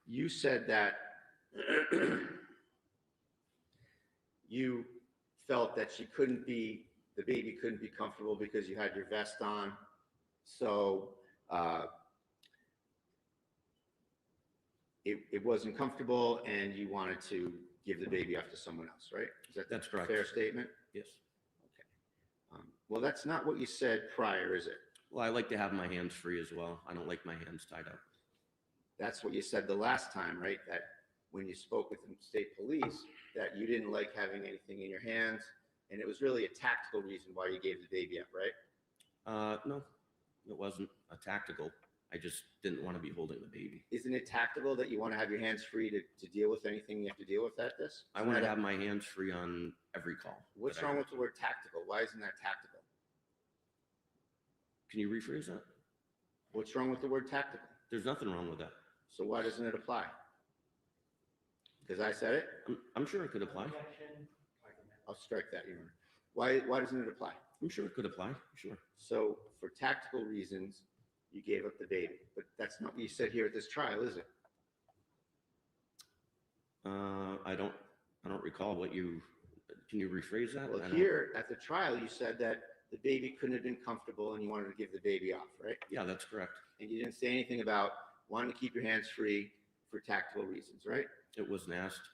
You said that you felt that the baby couldn't be comfortable because you had your vest on. So it wasn't comfortable and you wanted to give the baby off to someone else, right? That's correct. Fair statement? Yes. Okay. Well, that's not what you said prior, is it? Well, I like to have my hands free as well. I don't like my hands tied up. That's what you said the last time, right? That when you spoke with the state police, that you didn't like having anything in your hands, and it was really a tactical reason why you gave the baby up, right? No, it wasn't a tactical. I just didn't want to be holding the baby. Isn't it tactical that you want to have your hands free to deal with anything you have to deal with at this? I want to have my hands free on every call. What's wrong with the word tactical? Why isn't that tactical? Can you rephrase that? What's wrong with the word tactical? There's nothing wrong with that. So why doesn't it apply? Because I said it? I'm sure it could apply. I'll strike that, Your Honor. Why doesn't it apply? I'm sure it could apply, sure. So for tactical reasons, you gave up the baby, but that's not what you said here at this trial, is it? I don't recall what you, can you rephrase that? Well, here at the trial, you said that the baby couldn't have been comfortable and you wanted to give the baby off, right? Yeah, that's correct. And you didn't say anything about wanting to keep your hands free for tactical reasons, right? It wasn't asked.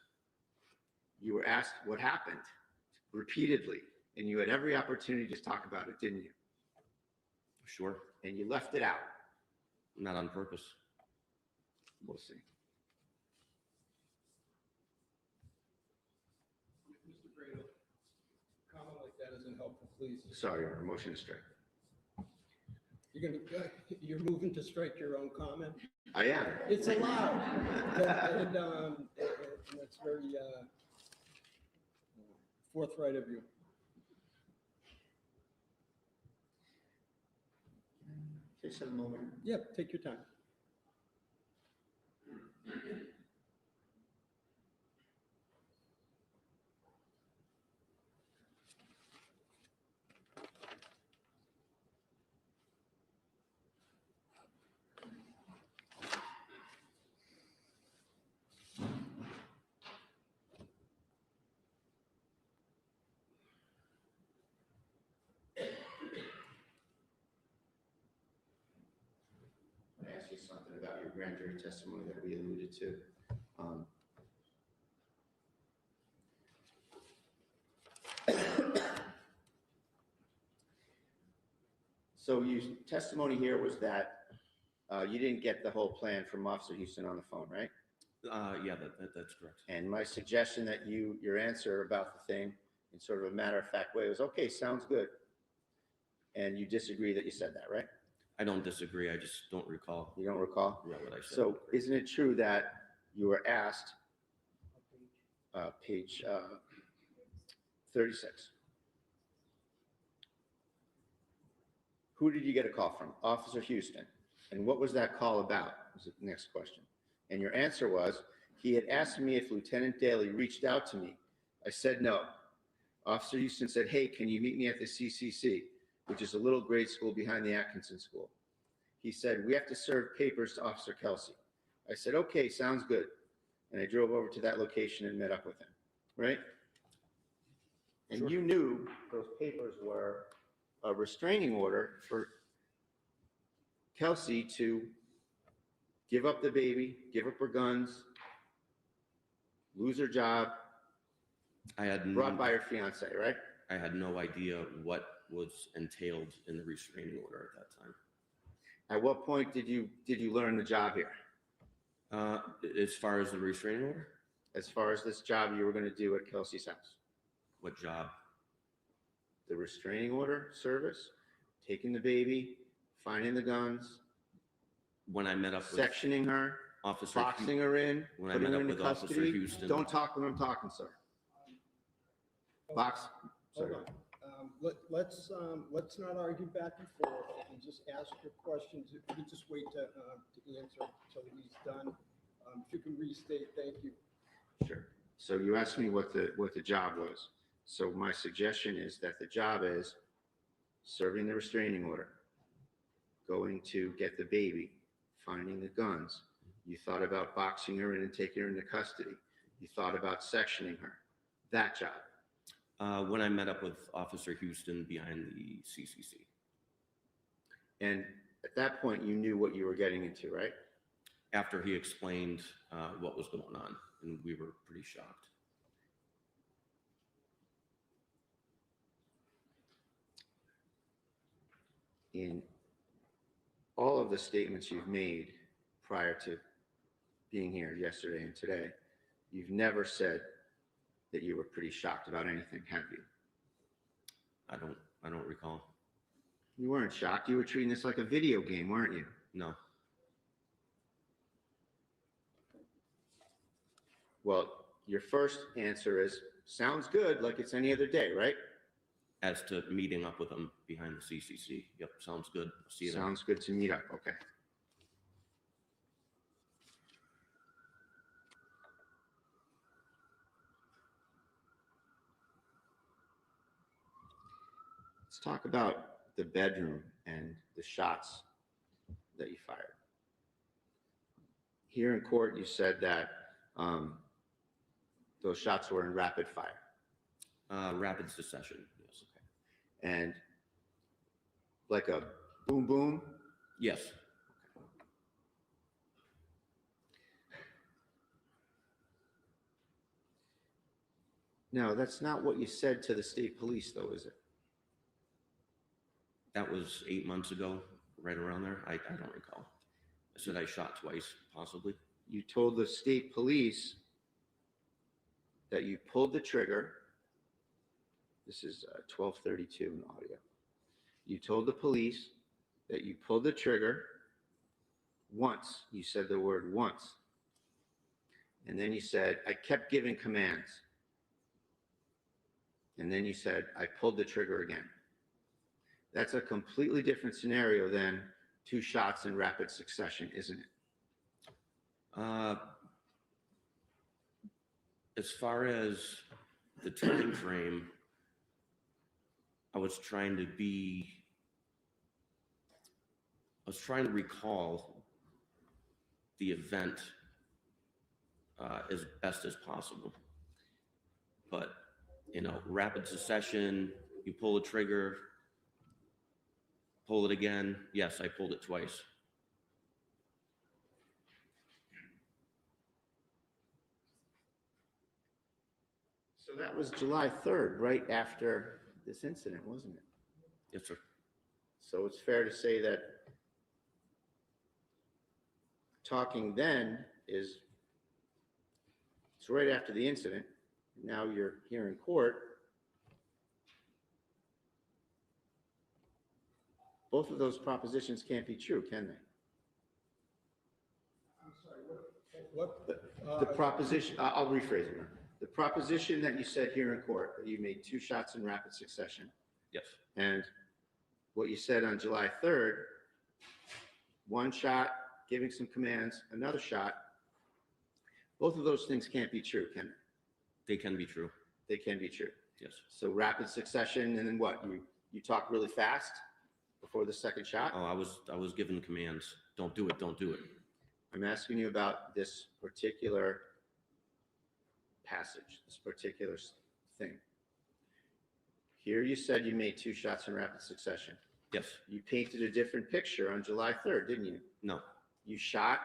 You were asked what happened repeatedly, and you had every opportunity to talk about it, didn't you? Sure. And you left it out. Not on purpose. We'll see. Mr. Brado, comment like that isn't helpful, please. Sorry, Your Honor, motion to strike. You're moving to strike your own comment? I am. It's allowed. And that's very forthright of you. Just a moment. Yeah, take your time. Ask you something about your grand jury testimony that we alluded to. So your testimony here was that you didn't get the whole plan from Officer Houston on the phone, right? Yeah, that's correct. And my suggestion that your answer about the thing in sort of a matter-of-fact way was, okay, sounds good. And you disagree that you said that, right? I don't disagree. I just don't recall. You don't recall? Yeah, what I said. So isn't it true that you were asked, page 36. Who did you get a call from? Officer Houston. And what was that call about? Was the next question. And your answer was, he had asked me if Lieutenant Daly reached out to me. I said no. Officer Houston said, hey, can you meet me at the CCC, which is a little grade school behind the Atkinson School. He said, we have to serve papers to Officer Kelsey. I said, okay, sounds good. And I drove over to that location and met up with him, right? And Sure. You knew those papers were a restraining order for Kelsey to give up the baby, give up her guns, lose her job, brought by her fiance, right? I had no idea what was entailed in the restraining order at that time. At what point did you learn the job here? As far as the restraining order? As far as this job you were going to do at Kelsey's house? What job? The restraining order service, taking the baby, finding the guns, When I met up with sectioning her, Officer boxing her in, when I putting met her up into with Officer custody. Houston. Don't talk when I'm talking, sir. Box. Hold Sorry. on. Let's not argue back and forth and just ask your questions. If you just wait to answer until he's done. If you can restate, thank you. Sure. So you asked me what the job was. So my suggestion is that the job is serving the restraining order, going to get the baby, finding the guns. You thought about boxing her in and taking her into custody. You thought about sectioning her. That job. When I met up with Officer Houston behind the CCC. And at that point, you knew what you were getting into, right? After he explained what was going on, and we were pretty shocked. In all of the statements you've made prior to being here yesterday and today, you've never said that you were pretty shocked about anything, have you? I don't recall. You weren't shocked. You were treating this like a video game, weren't you? No. Well, your first answer is, sounds good, like it's any other day, right? As to meeting up with him behind the CCC. Yep, sounds good. I'll see you there. Sounds good to meet up, okay. Let's talk about the bedroom and the shots that you fired. Here in court, you said that those shots were in rapid fire. Rapid succession, yes. Okay. And like a boom, boom? Yes. No, that's not what you said to the state police, though, is it? That was 8 months ago, right around there. I don't recall. I said I shot twice, possibly. You told the state police that you pulled the trigger. This is 1232 in audio. You told the police that you pulled the trigger once. You said the word once. And then you said, I kept giving commands. And then you said, I pulled the trigger again. That's a completely different scenario than 2 shots in rapid succession, isn't it? As far as the time frame, I was trying to recall the event as best as possible. But, you know, rapid succession, you pull the trigger, pull it again. Yes, I pulled it twice. So that was July 3rd, right after this incident, wasn't it? Yes, sir. So it's fair to say that talking then it's right after the incident. Now you're here in court. Both of those propositions can't be true, can they? I'm sorry, what? The proposition, I'll rephrase it. The proposition that you said here in court, that you made 2 shots in rapid succession, Yes. and what you said on July 3rd, 1 shot, giving some commands, another shot, both of those things can't be true, can they? They can be true. They can be true. Yes. So rapid succession, and then what? You talk really fast before the second shot? Oh, I was given commands. Don't do it. Don't do it. I'm asking you about this particular passage, this particular thing. Here you said you made 2 shots in rapid succession. Yes. You painted a different picture on July 3rd, didn't you? No. You shot,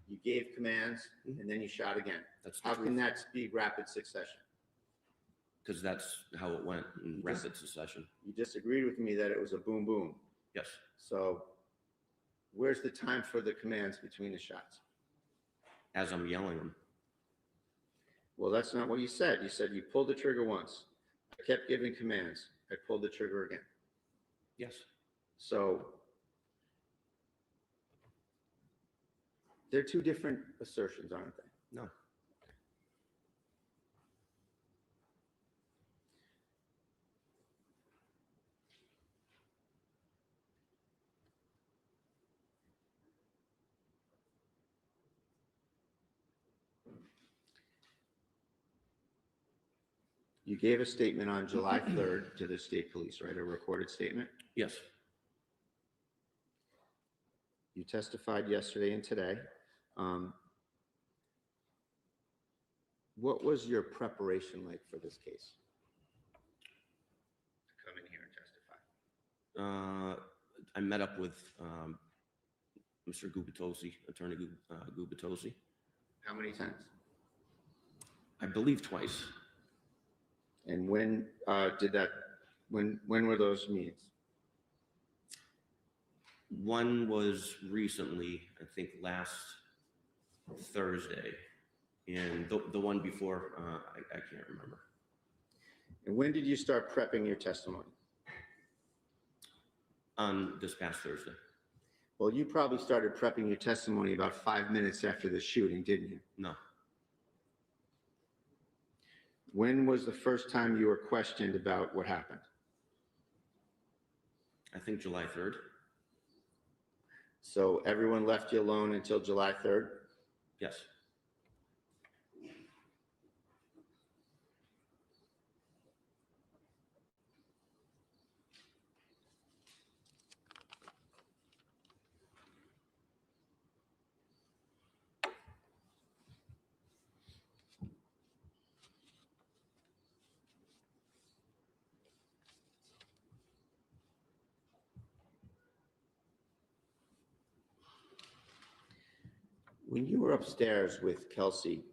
you gave commands, and then you shot again. That's the How truth. can that be rapid succession? Because that's how it went in rapid succession. You disagreed with me that it was a boom, boom. Yes. So where's the time for the commands between the shots? As I'm yelling them. Well, that's not what you said. You said you pulled the trigger once. I kept giving commands. I pulled the trigger again. Yes. So they're 2 different assertions, aren't they? No. You gave a statement on July 3rd to the state police, right? A recorded statement. Yes. You testified yesterday and today. What was your preparation like for this case? To come in here and testify. I met up with Mr. Gubitosi, Attorney Gubitosi. How many times? I believe twice. And when when were those meetings? One was recently, I think last Thursday, and the one before, I can't remember. And when did you start prepping your testimony? On this past Thursday. Well, you probably started prepping your testimony about 5 minutes after the shooting, didn't you? No. When was the first time you were questioned about what happened? I think July 3rd. So everyone left you alone until July 3rd? Yes. When you were upstairs with Kelsey,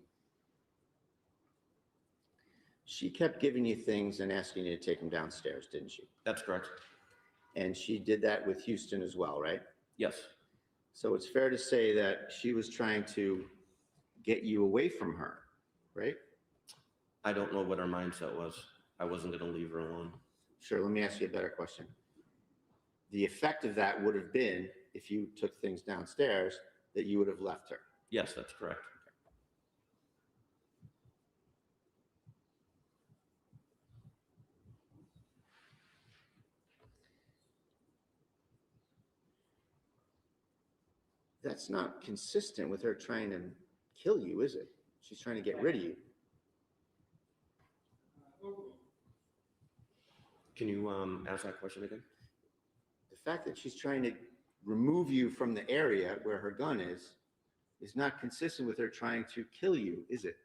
she kept giving you things and asking you to take them downstairs, didn't she? That's correct. And she did that with Houston as well, right? Yes. So it's fair to say that she was trying to get you away from her, right? I don't know what her mindset was. I wasn't going to leave her alone. Sure, let me ask you a better question. The effect of that would have been, if you took things downstairs, that you would have left her. Yes, that's correct. That's not consistent with her trying to kill you, is it? She's trying to get rid of you. Can you ask that question again? The fact that she's trying to remove you from the area where her gun is not consistent with her trying to kill you, is it?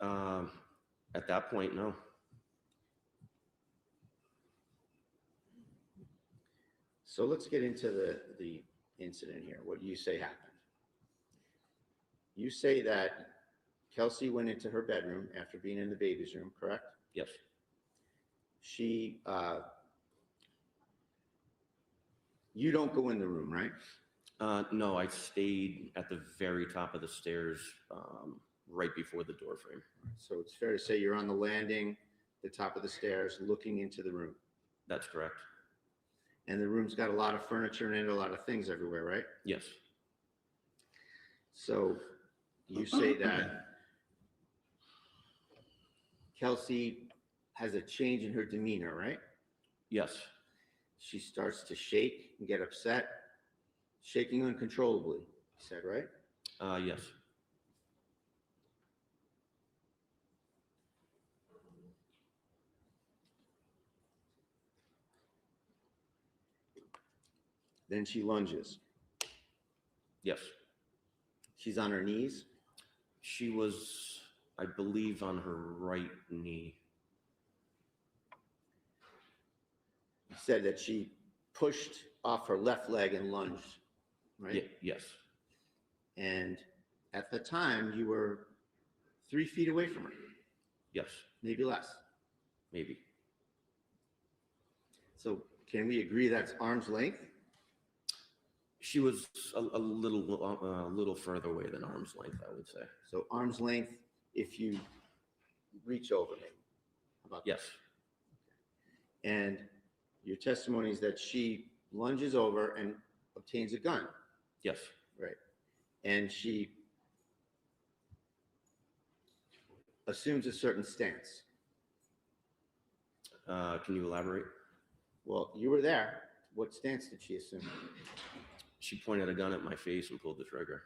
At that point, no. So let's get into the incident here, what you say happened. You say that Kelsey went into her bedroom after being in the baby's room, correct? Yes. She, you don't go in the room, right? No, I stayed at the very top of the stairs, right before the door frame. So it's fair to say you're on the landing, the top of the stairs, looking into the room. That's correct. And the room's got a lot of furniture in it, a lot of things everywhere, right? Yes. So you say that Kelsey has a change in her demeanor, right? Yes. She starts to shake and get upset, shaking uncontrollably, you said, right? Yes. Then she lunges. Yes. She's on her knees. She was, I believe, on her right knee. You said that she pushed off her left leg and lunged, right? Yes. And at the time, you were 3 feet away from her, Yes. maybe less. Maybe. So can we agree that's arm's length? She was a little further away than arm's length, I would say. So arm's length if you reach over me. How about Yes. that? And your testimony is that she lunges over and obtains a gun, Yes. right? And she assumes a certain stance. Can you elaborate? Well, you were there. What stance did she assume? She pointed a gun at my face and pulled the trigger.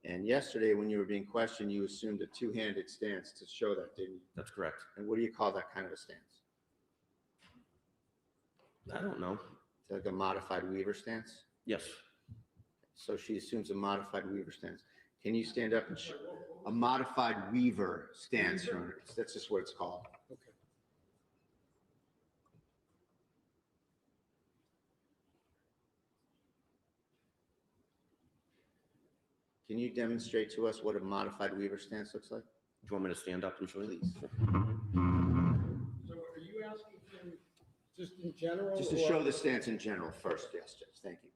And yesterday, when you were being questioned, you assumed a two-handed stance to show that, didn't you? That's correct. And what do you call that kind of a stance? I don't know. It's like a modified Weaver stance? Yes. So she assumes a modified Weaver stance. Can you stand up and show? a modified Weaver stance, Your Honor. That's just what it's called. Okay. Can you demonstrate to us what a modified Weaver stance looks like? Do you want me to stand up and show you? Please. So are you asking him just in general? Just to or- show the stance in general first, yes, Judge, thank you.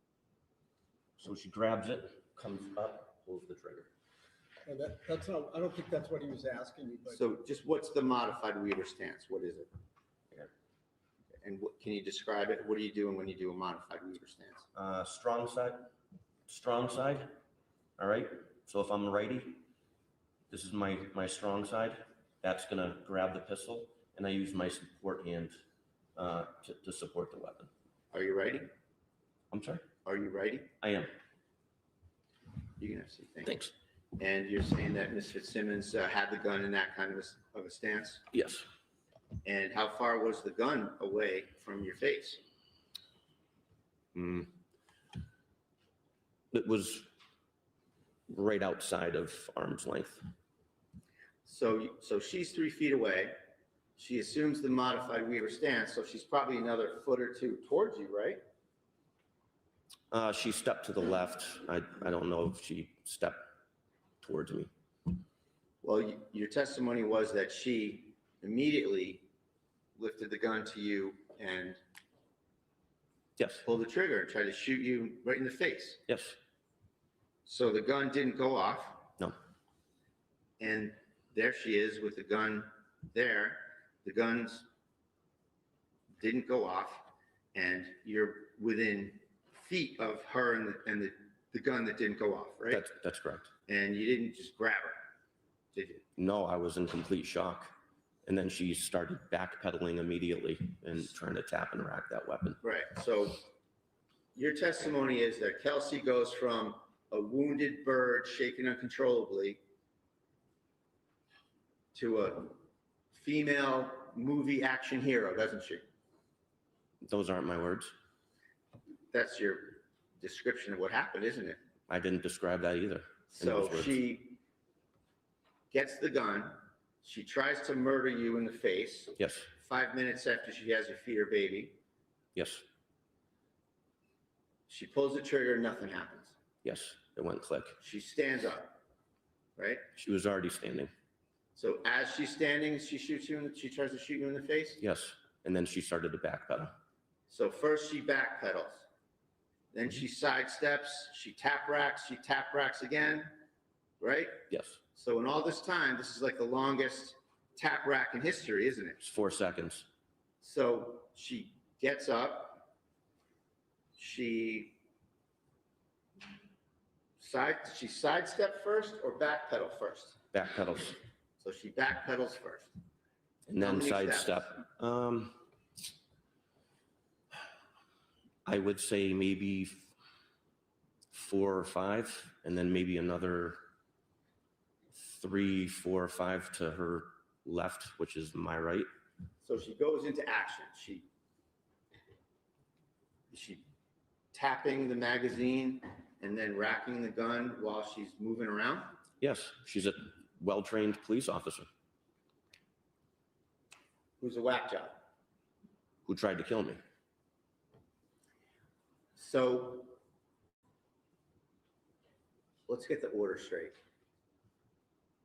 So she grabs it, comes up, pulls the trigger. Oh, that's not, I don't think that's what he was asking you, but. So just what's the modified Weaver stance? What is it? And what, can you describe it? What are you doing when you do a modified Weaver stance? Strong side. All right. So if I'm a righty, this is my strong side. That's gonna grab the pistol, and I use my support hand to support the weapon. Are you righty? I'm sorry. Are you righty? I am. You can have a seat, thank you. Thanks. And you're saying that Ms. Fitzsimmons had the gun in that kind of a stance? Yes. And how far was the gun away from your face? It was right outside of arm's length. So she's 3 feet away. She assumes the modified Weaver stance, so she's probably another foot or two towards you, right? She stepped to the left. I don't know if she stepped towards me. Well, your testimony was that she immediately lifted the gun to you and Yes. pulled the trigger and tried to shoot you right in the face. Yes. So the gun didn't go off. No. And there she is with the gun there. The guns didn't go off, and you're within feet of her and the gun that didn't go off, right? That's correct. And you didn't just grab her, did you? No, I was in complete shock. And then she started backpedaling immediately and trying to tap and rack that weapon. Right. So your testimony is that Kelsey goes from a wounded bird shaking uncontrollably to a female movie action hero, doesn't she? Those aren't my words. That's your description of what happened, isn't it? I didn't describe that either. in So those words. she gets the gun. She tries to murder you in the face. Yes. 5 minutes after she has you feed her baby. Yes. She pulls the trigger, nothing happens. Yes. It went click. She stands up, right? She was already standing. So as she's standing, she shoots you, she tries to shoot you in the face. Yes. And then she started to backpedal. So first she backpedals, then she sidesteps, she tap racks again, right? Yes. So in all this time, this is like the longest tap rack in history, isn't it? It's 4 seconds. So she gets up, she sidestep first or backpedal first? Backpedals. So she backpedals first. And How then many sidestep. I would say maybe 4 or 5, and then maybe another 3, 4, 5 to her left, which is my right. So she goes into action. Is she tapping the magazine and then racking the gun while she's moving around? Yes, she's a well-trained police officer Who's a whack job? who tried to kill me. So let's get the order straight.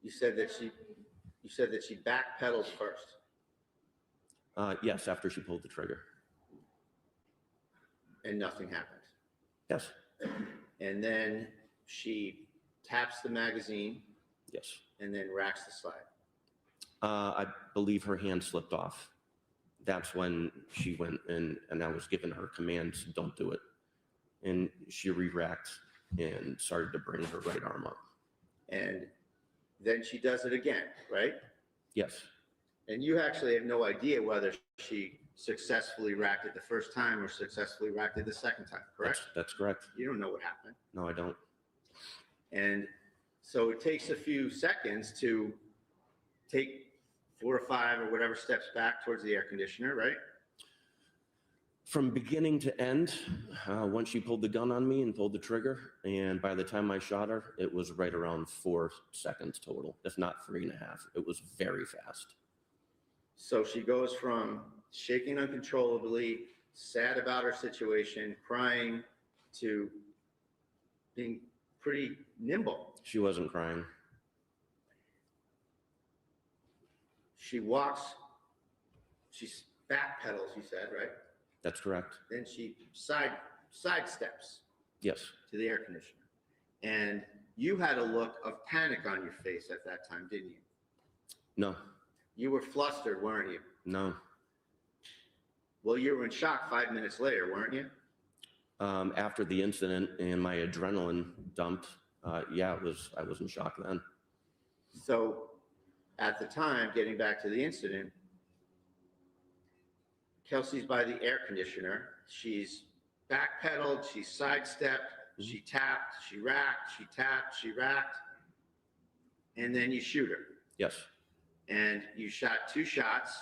You said that she backpedals first. Yes, after she pulled the trigger. And nothing happened. Yes. And then she taps the magazine Yes. and then racks the slide. I believe her hand slipped off. That's when she went and I was giving her commands, don't do it. And she re-racked and started to bring her right arm up. And then she does it again, right? Yes. And you actually have no idea whether she successfully racked it the first time or successfully racked it the second time, correct? That's correct. You don't know what happened. No, I don't. And so it takes a few seconds to take 4 or 5 or whatever steps back towards the air conditioner, right? From beginning to end, once she pulled the gun on me and pulled the trigger, and by the time I shot her, it was right around 4 seconds total, if not 3.5. It was very fast. So she goes from shaking uncontrollably, sad about her situation, crying, to being pretty nimble. She wasn't crying. She walks, she backpedals, you said, right? That's correct. Then she sidesteps Yes. to the air conditioner. And you had a look of panic on your face at that time, didn't you? No. You were flustered, weren't you? No. Well, you were in shock 5 minutes later, weren't you? After the incident and my adrenaline dumped, yeah, I was in shock then. So at the time, getting back to the incident, Kelsey's by the air conditioner. She's backpedaled, she sidestepped, she tapped, she racked, she tapped, she racked, and then you shoot her. Yes. And you shot 2 shots.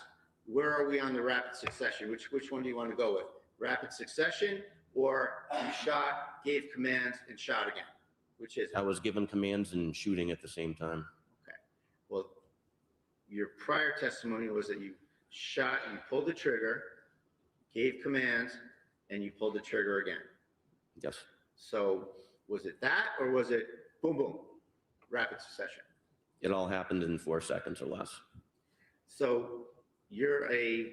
Where are we on the rapid succession? Which one do you want to go with? Rapid succession, or you shot, gave commands, and shot again? Which is it? I was given commands and shooting at the same time. Okay. Well, your prior testimony was that you shot, you pulled the trigger, gave commands, and you pulled the trigger again. Yes. So was it that, or was it boom, boom, rapid succession? It all happened in 4 seconds or less. So you're a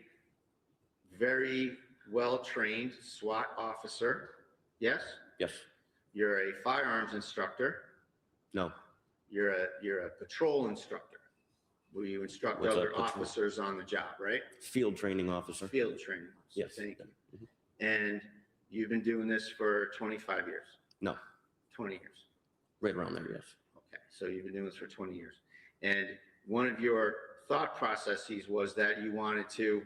very well-trained SWAT officer, yes? Yes. You're a firearms instructor. No. You're a patrol instructor, where you instruct What's a other patrol? officers on the job, right? Field training officer. Field training officer. Yes. Thank you. Mhm. And you've been doing this for 25 years? No. 20 years. Right around there, yes. Okay, so you've been doing this for 20 years. And one of your thought processes was that you wanted to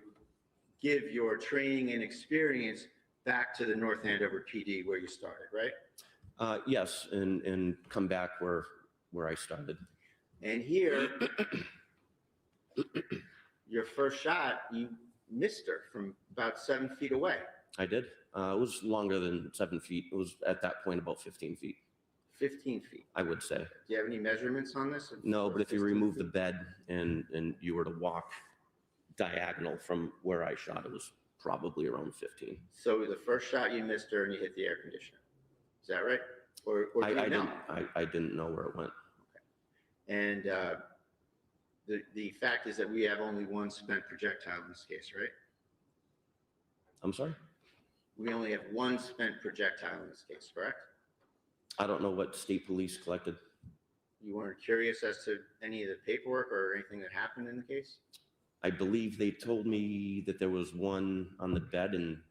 give your training and experience back to the North Andover PD where you started, right? Yes, and come back where I started. And here, your first shot, you missed her from about 7 feet away. I did. It was longer than 7 feet. It was at that point about 15 feet, 15 feet. I would say. Do you have any measurements on this? No, but if you 15 remove the feet? bed and you were to walk diagonal from where I shot, it was probably around 15. So the first shot you missed her and you hit the air conditioner. Is that right? Or do you know? I didn't know where it went. And the fact is that we have only one spent projectile in this case, right? I'm sorry? We only have one spent projectile in this case, correct? I don't know what state police collected. You weren't curious as to any of the paperwork or anything that happened in the case? I believe they told me that there was one on the bed and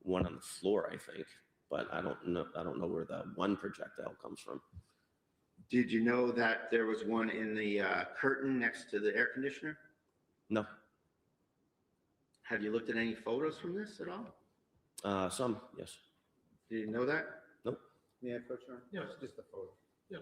one on the floor, I think, but I don't know where that one projectile comes from. Did you know that there was one in the curtain next to the air conditioner? No. Have you looked at any photos from this at all? Some, yes. Did you know that? Nope. Yeah, Coach Ron? Yeah, it's just a photo. Yeah.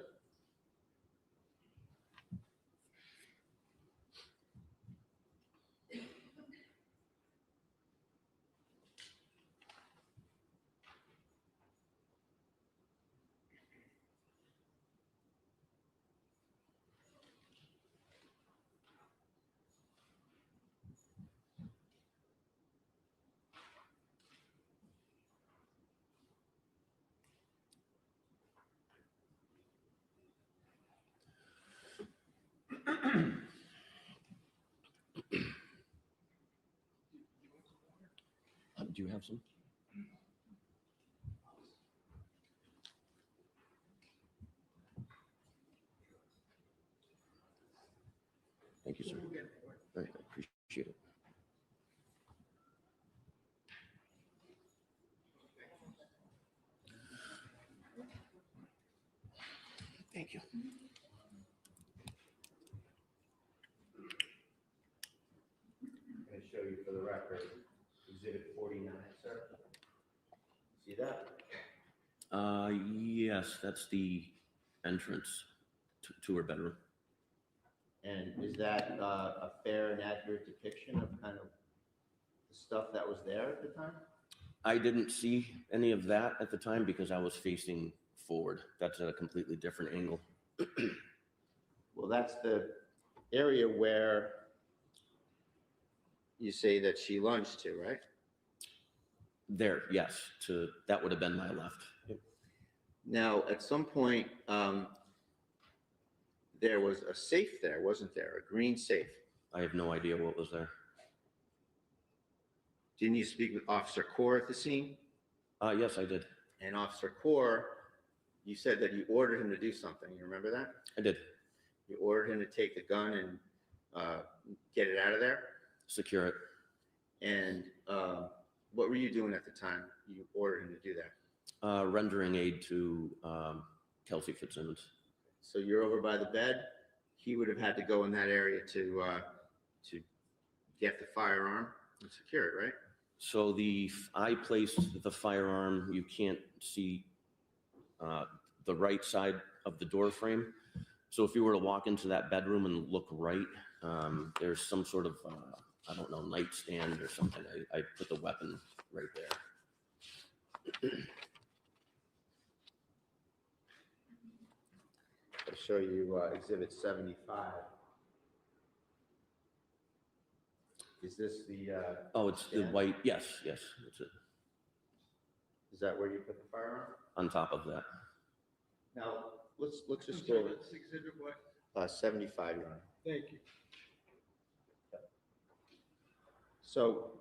Do you have some? Thank you, sir. All right, I appreciate it. Thank you. I'm going to show you for the record, Exhibit 49, sir. See that? Yes, that's the entrance to her bedroom. And is that a fair and accurate depiction of kind of the stuff that was there at the time? I didn't see any of that at the time because I was facing forward. That's at a completely different angle. Well, that's the area where you say that she lunged to, right? There, yes, that would have been my left. Now, at some point, there was a safe there, wasn't there? A green safe. I have no idea what was there. Didn't you speak with Officer Core at the scene? Yes, I did. And Officer Core, you said that you ordered him to do something. You remember that? I did. You ordered him to take the gun and get it out of there? Secure it. And what were you doing at the time you ordered him to do that? Rendering aid to Kelsey Fitzsimmons. So you're over by the bed. He would have had to go in that area to get the firearm and secure it, right? So I placed the firearm. You can't see the right side of the door frame. So if you were to walk into that bedroom and look right, there's some sort of I don't know, nightstand or something. I put the weapon right there. I'll show you Exhibit 75. Is this the? Oh, it's the Yeah. white. Yes, that's it. Is that where you put the firearm? On top of that. Now let's just go with This exhibit what? 75, Your Honor. Thank you. So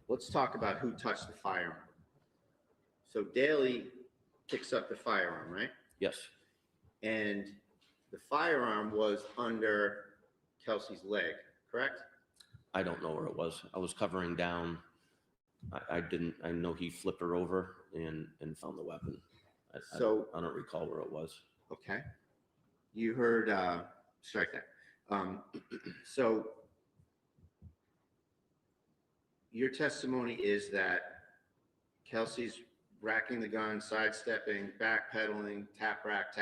let's talk about who touched the firearm. So Daly picks up the firearm, right? Yes. And the firearm was under Kelsey's leg, correct? I don't know where it was. I was covering down. I know he flipped her over and found the weapon. I don't recall where it was. Okay. You heard, strike that. So your testimony is that Kelsey's racking the gun, sidestepping, backpedaling, tap rack,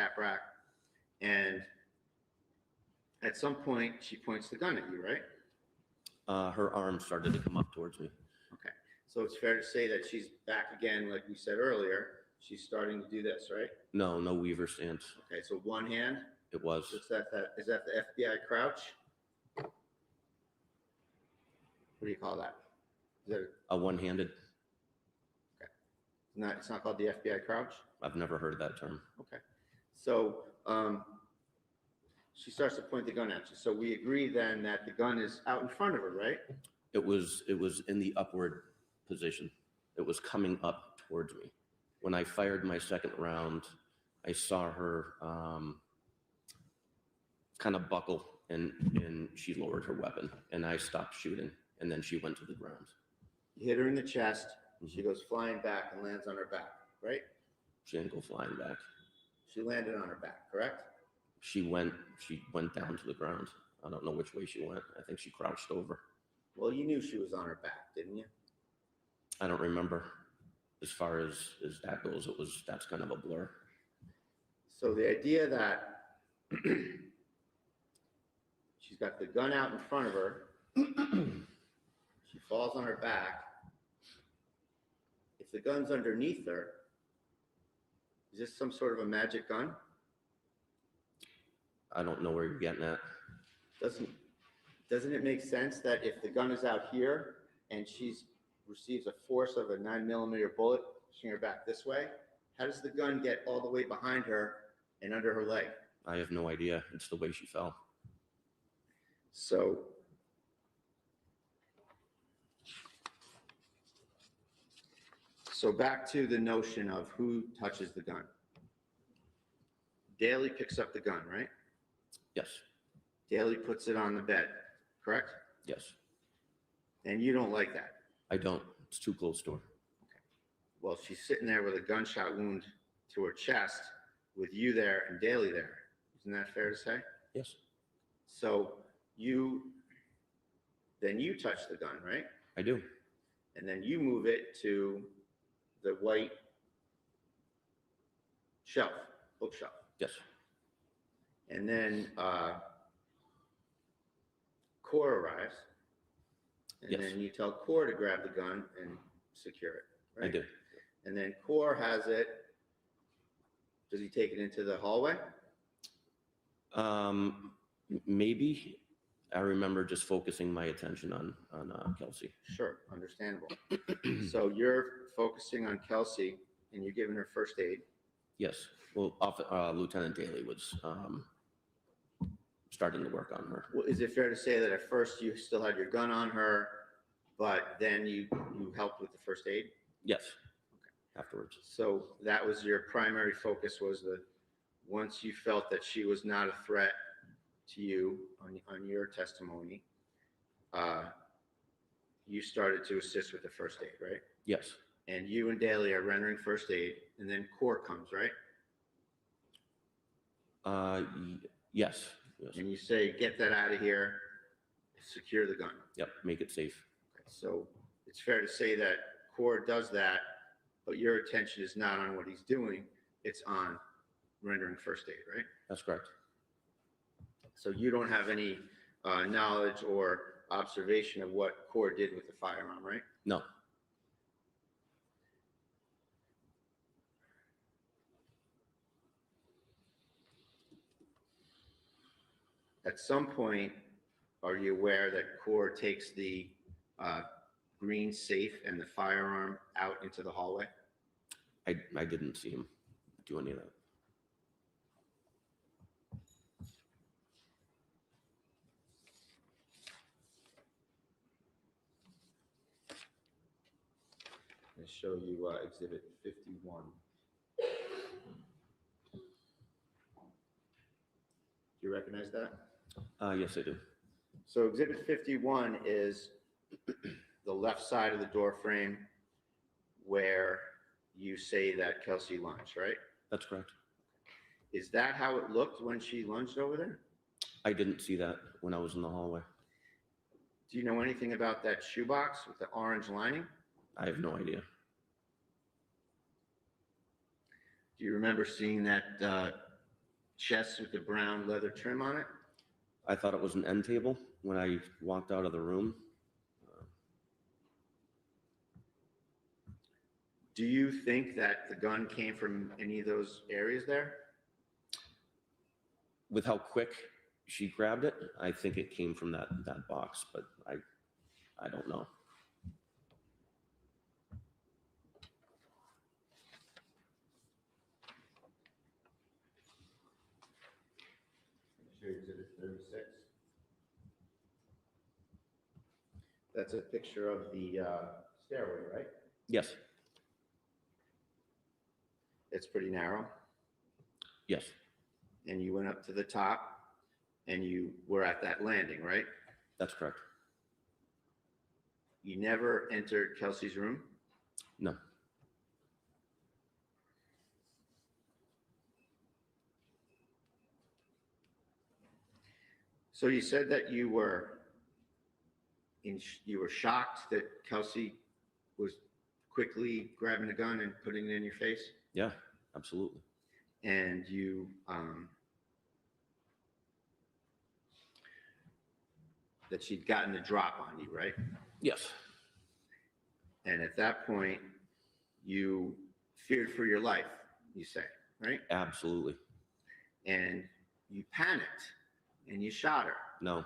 and at some point she points the gun at you, right? Her arm started to come up towards me. Okay. So it's fair to say that she's back again, like we said earlier. She's starting to do this, right? No Weaver stance. Okay. So one hand. It was. Is that the FBI crouch? What do you call that? Is that A one-handed. it's not called the FBI crouch? I've never heard that term. Okay. So she starts to point the gun at you. So we agree then that the gun is out in front of her, right? It was in the upward position. It was coming up towards me. When I fired my second round, I saw her kind of buckle and she lowered her weapon and I stopped shooting and then she went to the ground. You hit her in the chest. She goes flying back and lands on her back, right? She didn't go flying back. She landed on her back, correct? She went down to the ground. I don't know which way she went. I think she crouched over. Well, you knew she was on her back, didn't you? I don't remember. As far as that goes, that's kind of a blur. So the idea that she's got the gun out in front of her, she falls on her back. If the gun's underneath her, is this some sort of a magic gun? I don't know where you're getting at. Doesn't it make sense that if the gun is out here and she receives a force of a 9mm bullet pushing her back this way, how does the gun get all the way behind her and under her leg? I have no idea. It's the way she fell. So back to the notion of who touches the gun. Daly picks up the gun, right? Yes. Daly puts it on the bed, correct? Yes. And you don't like that. I don't. It's too close to her. Well, she's sitting there with a gunshot wound to her chest with you there and Daly there. Isn't that fair to say? Yes. So then you touch the gun, right? I do. And then you move it to the white shelf, bookshelf. Yes. And then Core arrives. And Yes. then you tell Core to grab the gun and secure it, I right? do. And then Core has it. Does he take it into the hallway? Maybe. I remember just focusing my attention on Kelsey. Sure, understandable. So you're focusing on Kelsey and you're giving her first aid. Yes. Well, Lieutenant Daly was starting to work on her. Well, is it fair to say that at first you still had your gun on her, but then you helped with the first aid? Yes. Afterwards. So that was your primary focus, was once you felt that she was not a threat to you on your testimony, you started to assist with the first aid, right? Yes. And you and Daly are rendering first aid, and then Core comes, right? Yes. Yes. And you say, get that out of here, secure the gun. Yep. Make it safe. Okay, so it's fair to say that Core does that, but your attention is not on what he's doing, it's on rendering first aid, right? That's correct. So you don't have any knowledge or observation of what Core did with the firearm, right? No. At some point, are you aware that Core takes the green safe and the firearm out into the hallway? I didn't see him do any of that. I'll show you Exhibit 51. Do you recognize that? Yes, I do. So Exhibit 51 is the left side of the door frame where you say that Kelsey lunged, right? That's correct. Is that how it looked when she lunged over there? I didn't see that when I was in the hallway. Do you know anything about that shoebox with the orange lining? I have no idea. Do you remember seeing that chest with the brown leather trim on it? I thought it was an end table when I walked out of the room. Do you think that the gun came from any of those areas there? With how quick she grabbed it, I think it came from that box, but I don't know. Exhibit 36. That's a picture of the stairway, right? Yes. It's pretty narrow. Yes. And you went up to the top and you were at that landing, right? That's correct. You never entered Kelsey's room? No. So you said that you were shocked that Kelsey was quickly grabbing a gun and putting it in your face? Yeah, absolutely. And you that she'd gotten the drop on you, right? Yes. And at that point, you feared for your life, you say, right? Absolutely. And you panicked and you shot her. No.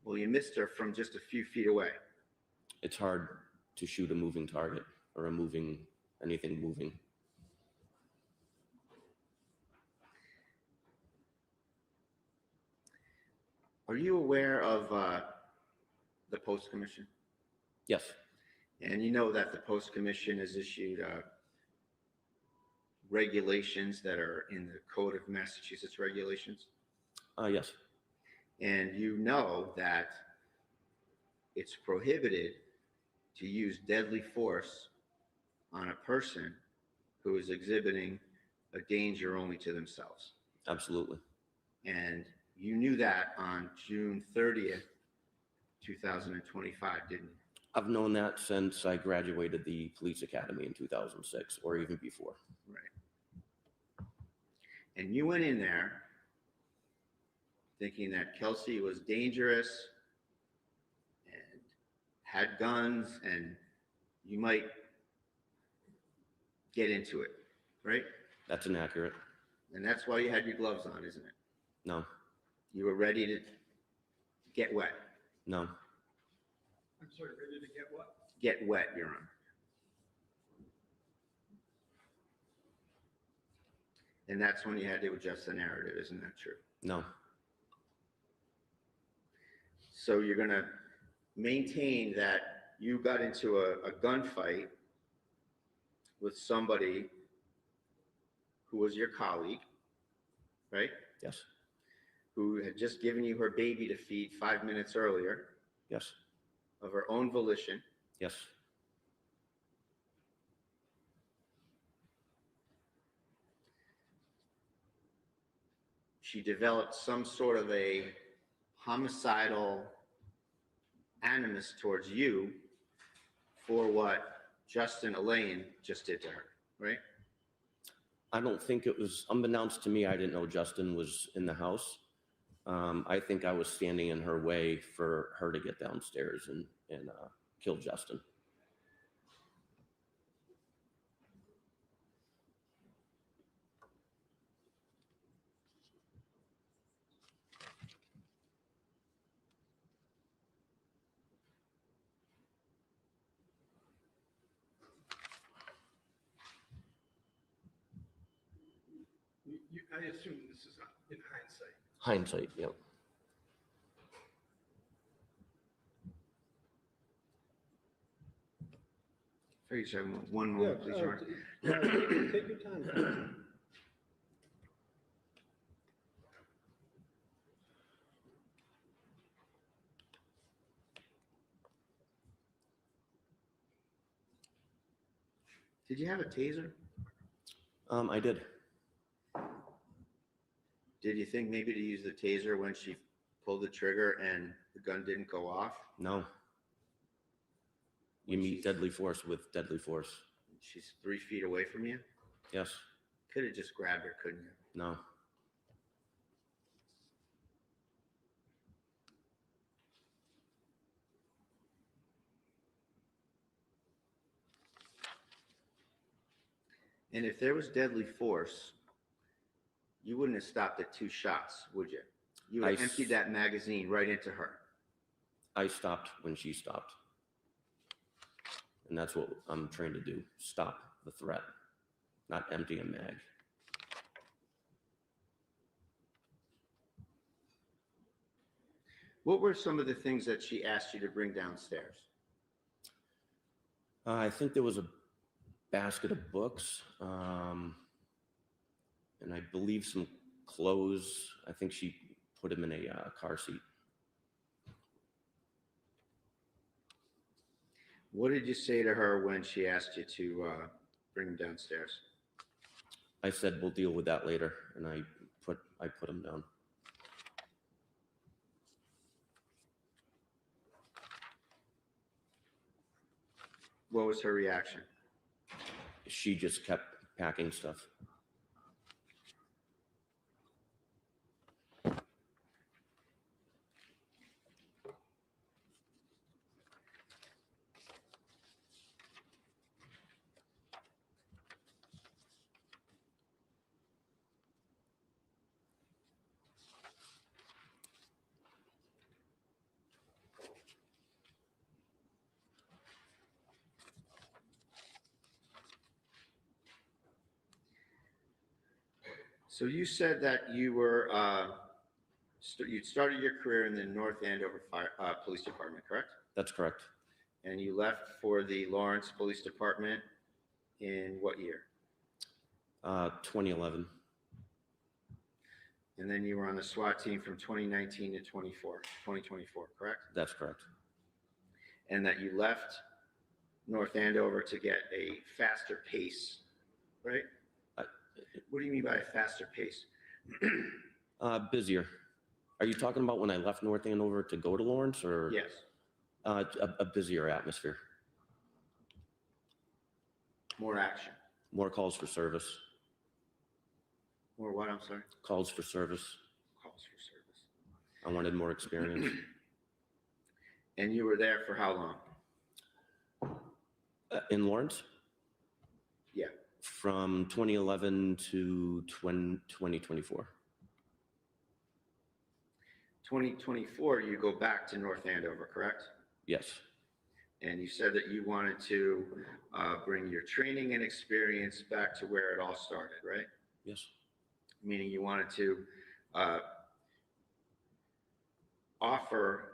Well, you missed her from just a few feet away. It's hard to shoot a moving target or anything moving. Are you aware of the Post Commission? Yes. And you know that the Post Commission has issued regulations that are in the Code of Massachusetts Regulations. Yes. And you know that it's prohibited to use deadly force on a person who is exhibiting a danger only to themselves. Absolutely. And you knew that on June 30th, 2025, didn't you? I've known that since I graduated the police academy in 2006 or even before. Right. And you went in there thinking that Kelsey was dangerous and had guns, and you might get into it, right? That's inaccurate. And that's why you had your gloves on, isn't it? No, You were ready to get wet. no, I'm sorry, ready to get what? Get wet, Your Honor. And that's when you had to adjust the narrative, isn't that true? no, So you're gonna maintain that you got into a gunfight with somebody who was your colleague, right? yes, Who had just given you her baby to feed 5 minutes earlier yes, of her own volition. yes, She developed some sort of a homicidal animus towards you for what Justin Elaine just did to her, right? I don't think it was, unbeknownst to me, I didn't know Justin was in the house. I think I was standing in her way for her to get downstairs and kill Justin. I assume this is in hindsight. Hindsight, yeah. Very sorry, one moment, please, Your Honor. Take your time. Did you have a taser? I did. Did you think maybe to use the taser when she pulled the trigger and the gun didn't go off? No. You meet deadly force with deadly force. She's 3 feet away from you? Yes. Could have just grabbed her, couldn't you? No. And if there was deadly force, you wouldn't have stopped at 2 shots, would you? You would have emptied that magazine right into her. I stopped when she stopped. And that's what I'm trying to do. Stop the threat, not empty a mag. What were some of the things that she asked you to bring downstairs? I think there was a basket of books, and I believe some clothes. I think she put him in a car seat. What did you say to her when she asked you to bring him downstairs? I said, we'll deal with that later, and I put him down. What was her reaction? She just kept packing stuff. So you said that you were you'd started your career in the North Andover Police Department, correct? That's correct. And you left for the Lawrence Police Department in what year? 2011. And then you were on the SWAT team from 2019 to 2024, correct? That's correct. And that you left North Andover to get a faster pace, right? What do you mean by a faster pace? Busier. Are you talking about when I left North Andover to go to Lawrence, or? Yes. A busier atmosphere. More action. More calls for service. More what, I'm sorry? Calls for service. Calls for service. I wanted more experience. And you were there for how long? In Lawrence, Yeah, from 2011 to 2024. 2024, you go back to North Andover, correct? Yes, And you said that you wanted to bring your training and experience back to where it all started, right? yes, Meaning you wanted to offer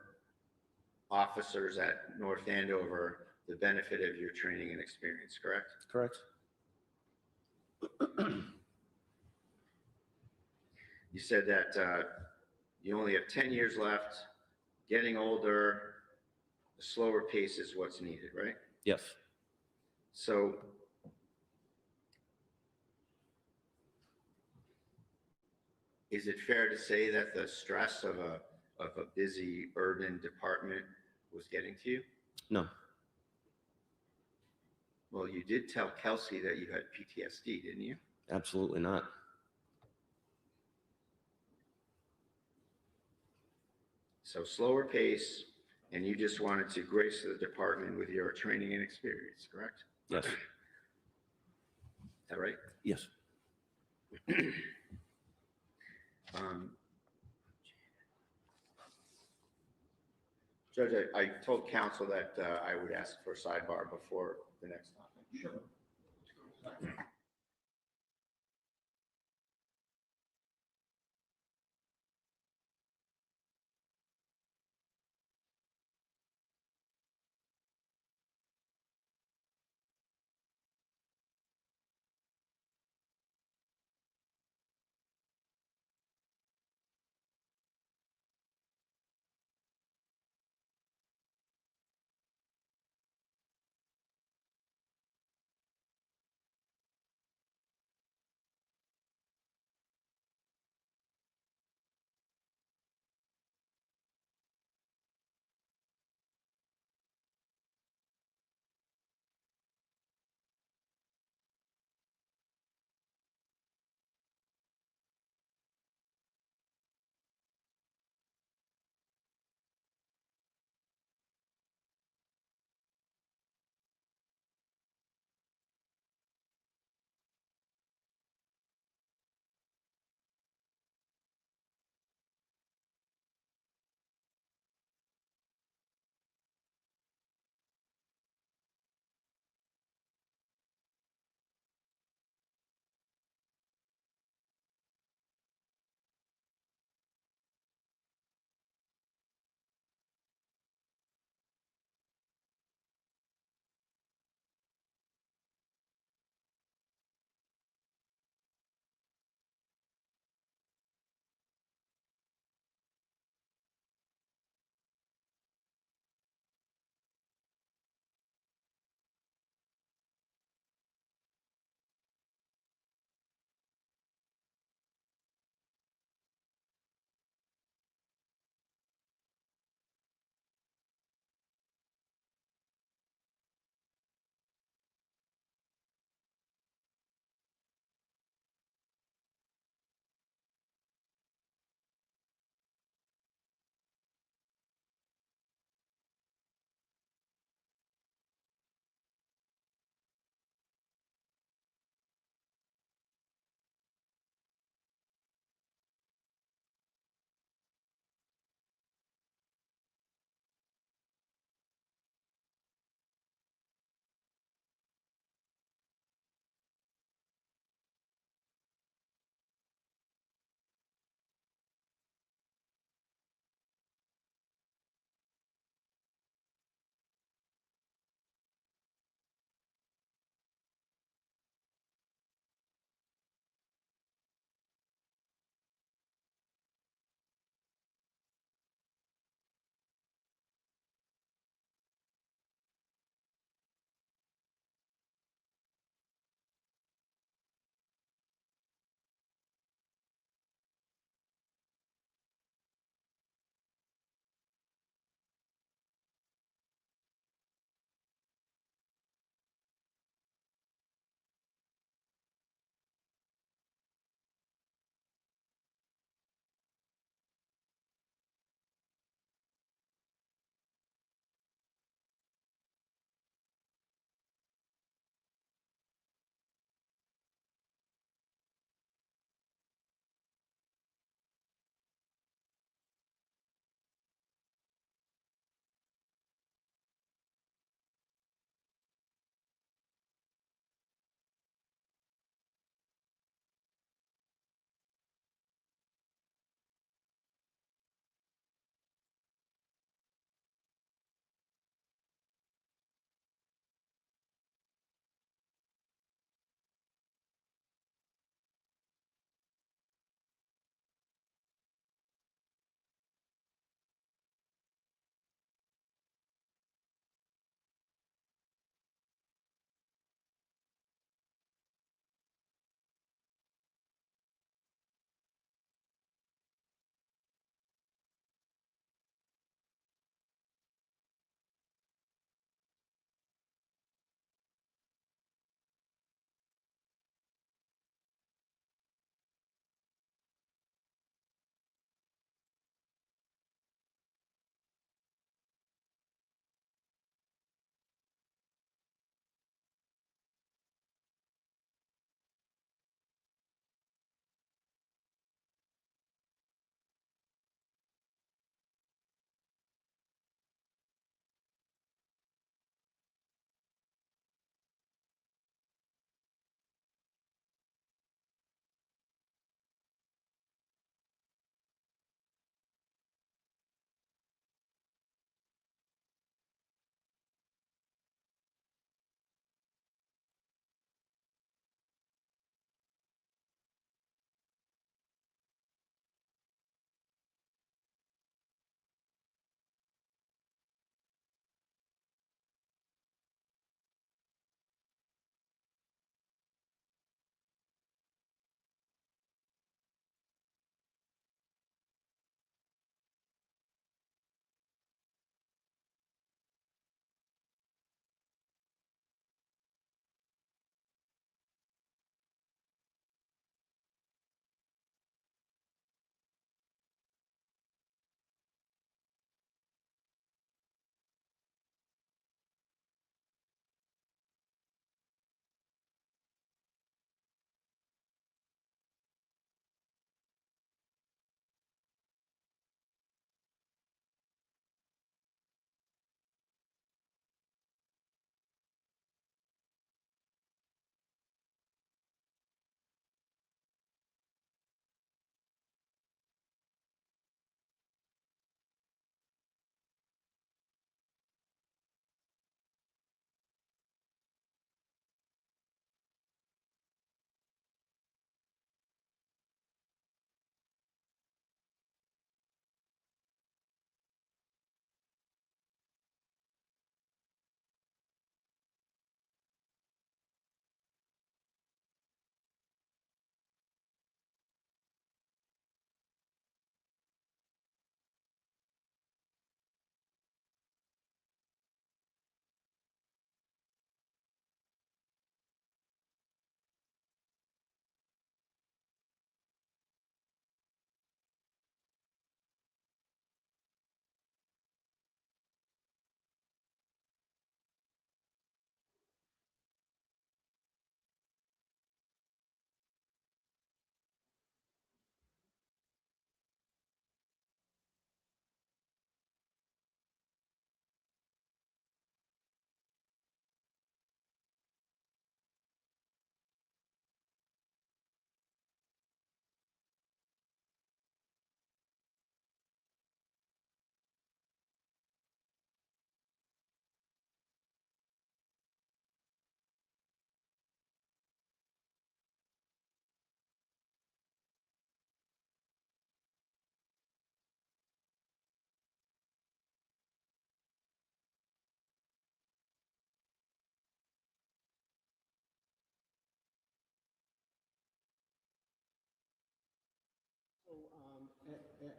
officers at North Andover the benefit of your training and experience, correct? correct. You said that you only have 10 years left, getting older, a slower pace is what's needed, right? Yes, So is it fair to say that the stress of a busy urban department was getting to you? no, Well, you did tell Kelsey that you had PTSD, didn't you? absolutely not. So slower pace, and you just wanted to grace the department with your training and experience, correct? Yes, Is that right? yes, Judge, I told counsel that I would ask for a sidebar before the next topic. Sure.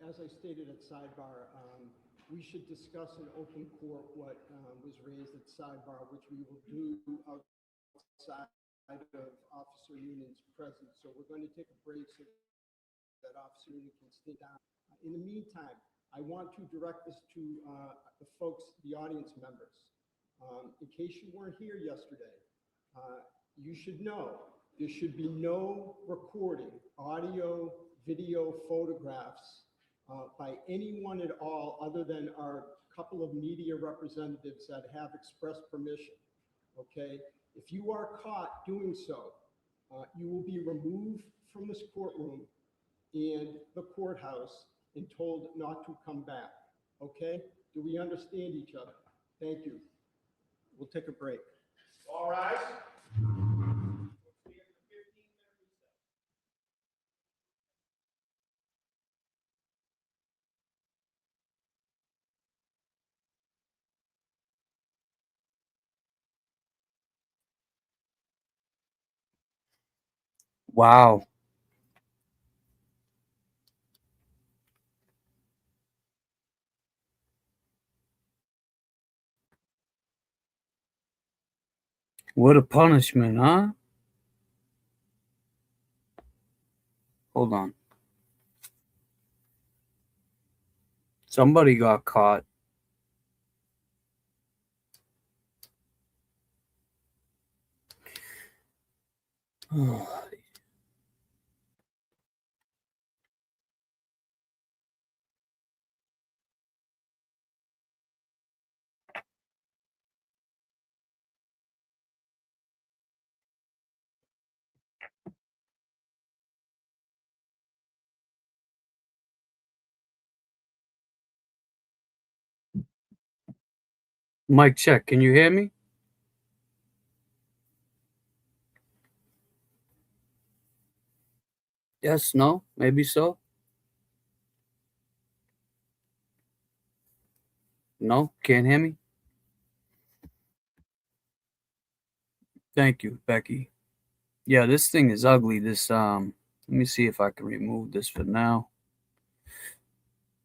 As I stated at sidebar, we should discuss in open court what was raised at sidebar, which we will do outside of Officer Noonan's presence. So we're going to take a break so that Officer Noonan can stay down. In the meantime, I want to direct this to the folks, the audience members. In case you weren't here yesterday, you should know there should be no recording, audio, video, photographs by anyone at all other than our couple of media representatives that have expressed permission, okay? If you are caught doing so, you will be removed from this courtroom and the courthouse and told not to come back, okay? Do we understand each other? Thank you. We'll take a break. All rise. Wow. What a punishment, huh? Hold on. Somebody got caught. Oh. Mic check. Can you hear me? Yes, no, maybe so. No, can't hear me? Thank you, Becky. Yeah, this thing is ugly. Let me see if I can remove this for now.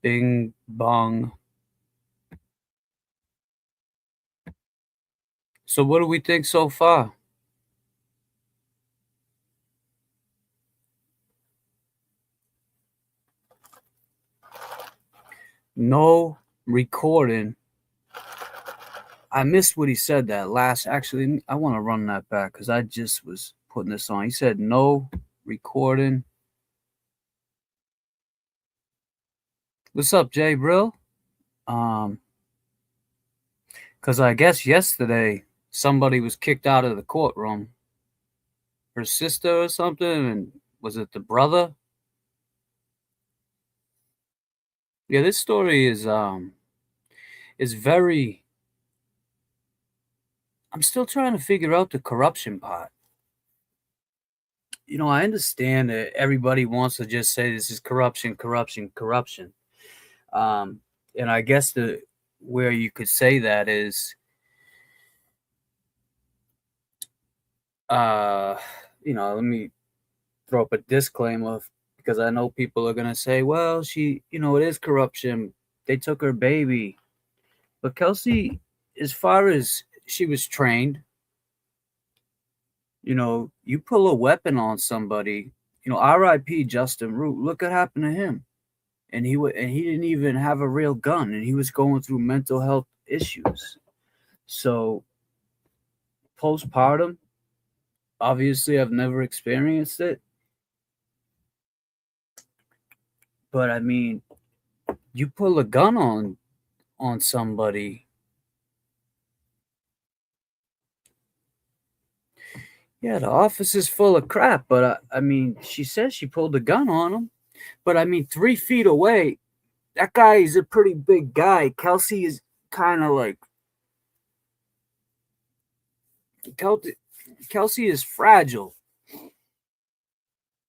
Bing bong. So what do we think so far? No recording. I missed what he said that last. Actually, I want to run that back because I just was putting this on. He said no recording. What's up, Jay Brill? Because I guess yesterday somebody was kicked out of the courtroom. Her sister or something, and was it the brother? Yeah, this story is very. I'm still trying to figure out the corruption part. You know, I understand that everybody wants to just say this is corruption, corruption, corruption. And I guess where you could say that is, let me throw up a disclaimer because I know people are going to say, well, it is corruption. They took her baby. But Kelsey, as far as she was trained, you pull a weapon on somebody, R.I.P. Justin Root, look what happened to him. And he didn't even have a real gun, and he was going through mental health issues. So postpartum, obviously I've never experienced it. But I mean, you pull a gun on somebody. Yeah, the office is full of crap, but I mean, she says she pulled a gun on him. But I mean, 3 feet away, that guy is a pretty big guy. Kelsey is kind of like, Kelsey is fragile.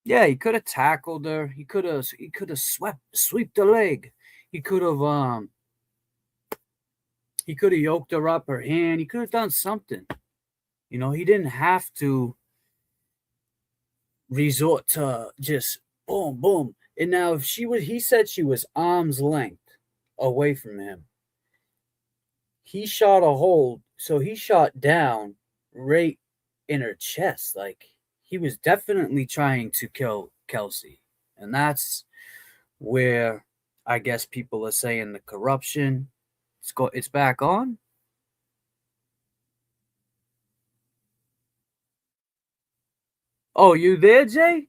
Yeah, he could have tackled her. He could have swept the leg. He could have yoked her up her hand. He could have done something. He didn't have to resort to just boom, boom. And now if he said she was arm's length away from him. He shot a hole, so he shot down right in her chest. Like, he was definitely trying to kill Kelsey. And that's where I guess people are saying the corruption. It's back on. Oh, you there, Jay?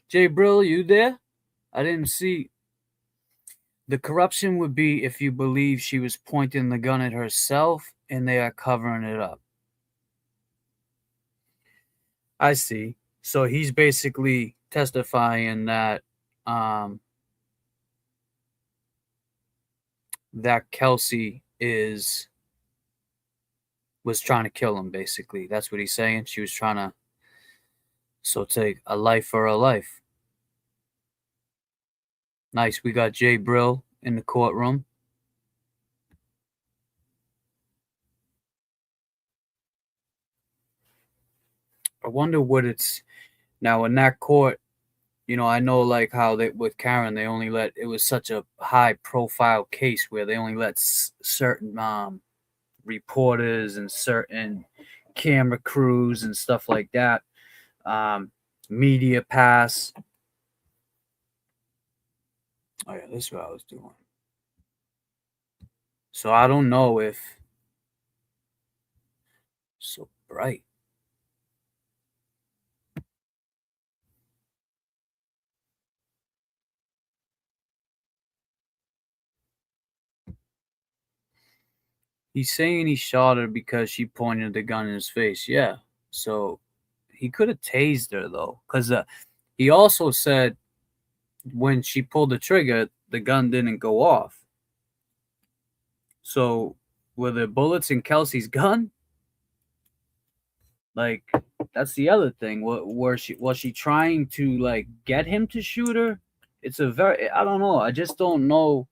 Jay Brill, you there? I didn't see. The corruption would be if you believe she was pointing the gun at herself and they are covering it up. I see. So he's basically testifying that that Kelsey was trying to kill him, basically. That's what he's saying. She was trying to take a life for a life. Nice. We got Jay Brill in the courtroom. I wonder what it's now in that court. I know like how they with Karen, they only let it was such a high profile case where they only let certain reporters and certain camera crews and stuff like that media pass. Oh yeah, this is what I was doing. So I don't know if so bright. He's saying he shot her because she pointed the gun in his face. Yeah. So he could have tased her though, because he also said when she pulled the trigger, the gun didn't go off. So were there bullets in Kelsey's gun? Like, that's the other thing. Was she trying to like get him to shoot her? It's a very I don't know. I just don't know.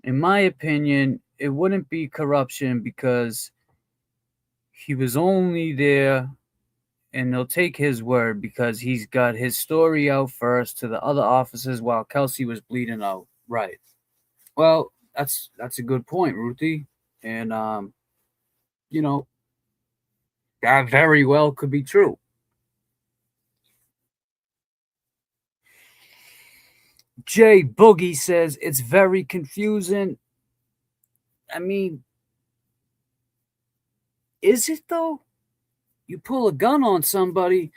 In my opinion, it wouldn't be corruption because he was only there, and they'll take his word because he's got his story out first to the other officers while Kelsey was bleeding out. Right. Well, that's a good point, Ruthie. And that very well could be true. Jay Boogie says it's very confusing. I mean, is it though? You pull a gun on somebody,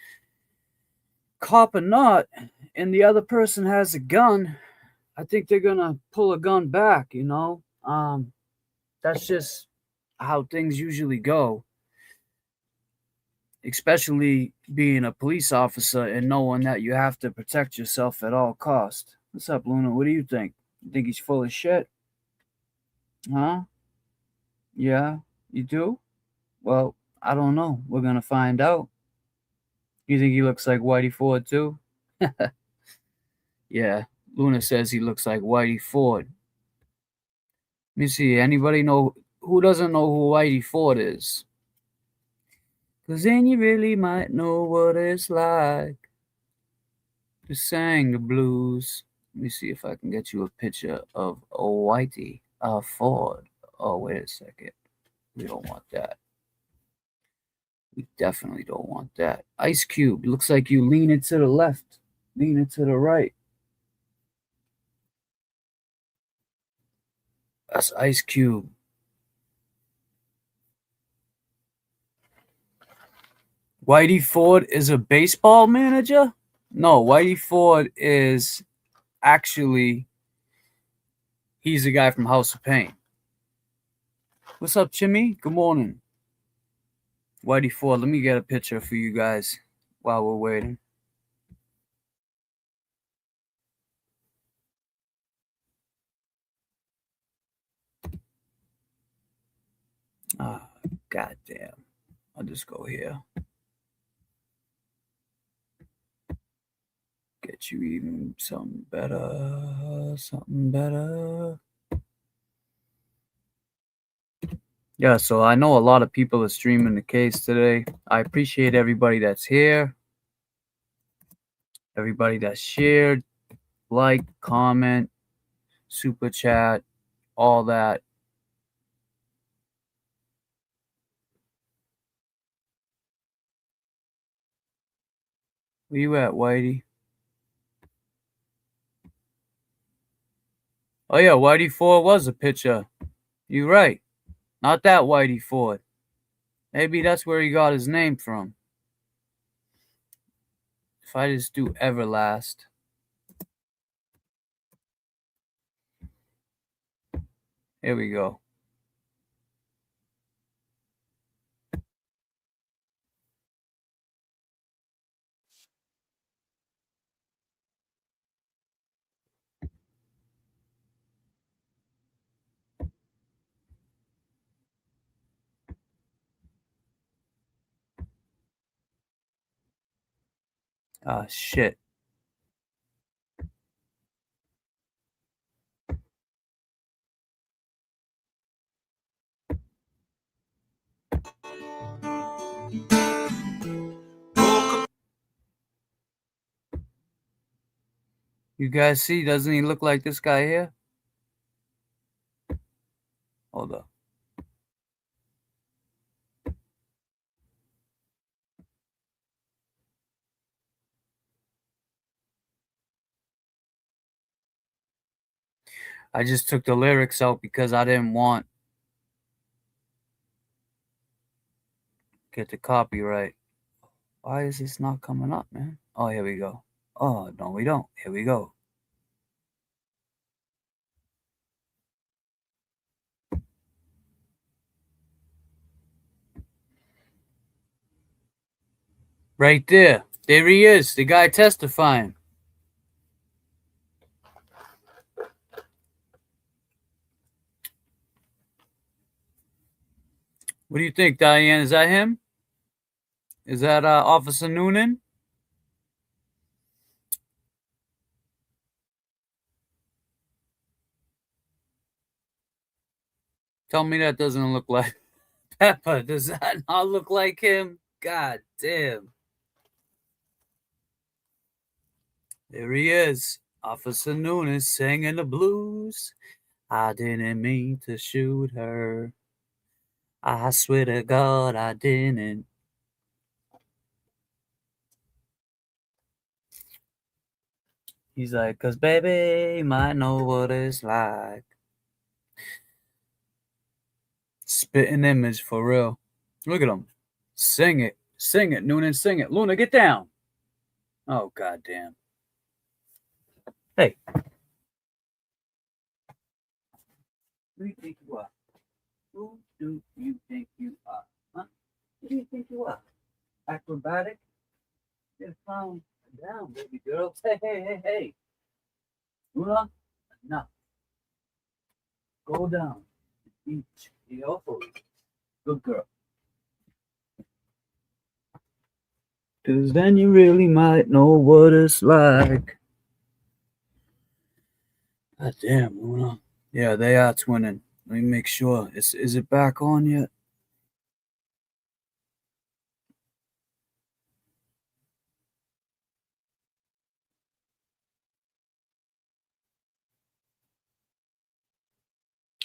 cop or not, and the other person has a gun, I think they're gonna pull a gun back, That's just how things usually go. Especially being a police officer and knowing that you have to protect yourself at all costs. What's up, Luna? What do you think? You think he's full of shit? Huh? Yeah, you do? Well, I don't know. We're gonna find out. You think he looks like Whitey Ford too? Yeah, Luna says he looks like Whitey Ford. Let me see. Anybody know who doesn't know who Whitey Ford is? Cause then you really might know what it's like to sing the blues. Let me see if I can get you a picture of a Whitey Ford. Oh, wait a second. We don't want that. We definitely don't want that. Ice Cube. Looks like you leaning to the left, leaning to the right. That's Ice Cube. Whitey Ford is a baseball manager? No, Whitey Ford is actually, he's the guy from House of Pain. What's up, Jimmy? Good morning. Whitey Ford, let me get a picture for you guys while we're waiting. Ah, goddamn. I'll just go here. Get you even something better. Something better. Yeah, so I know a lot of people are streaming the case today. I appreciate everybody that's here, everybody that shared, like, comment, super chat, all that. Where you at, Whitey? Oh yeah, Whitey Ford was a pitcher. You're right. Not that Whitey Ford. Maybe that's where he got his name from. If I just do Everlast. Here we go. Ah, shit. You guys see, doesn't he look like this guy here? Hold up. I just took the lyrics out because I didn't want get the copyright. Why is this not coming up, man? Oh, here we go. Oh, no, we don't. Here we go. Right there. There he is, the guy testifying. What do you think, Diane? Is that him? Is that Officer Noonan? Tell me that doesn't look like Pepper. Does that not look like him? God damn. There he is. Officer Noonan singing the blues. I didn't mean to shoot her. I swear to God I didn't. He's like, 'cause baby might know what it's like. Spitting image for real. Look at him. Sing it. Sing it, Noonan. Sing it. Luna, get down. Oh, goddamn. Hey. Who do you think you are? Who do you think you are? Huh? Who do you think you are? Acrobatic? Get calm down, baby girl. Hey, hey, hey, hey. Luna, enough. Go down. Each. Good girl. Cause then you really might know what it's like. God damn, Luna. Yeah, they are twinning. Let me make sure. Is it back on yet?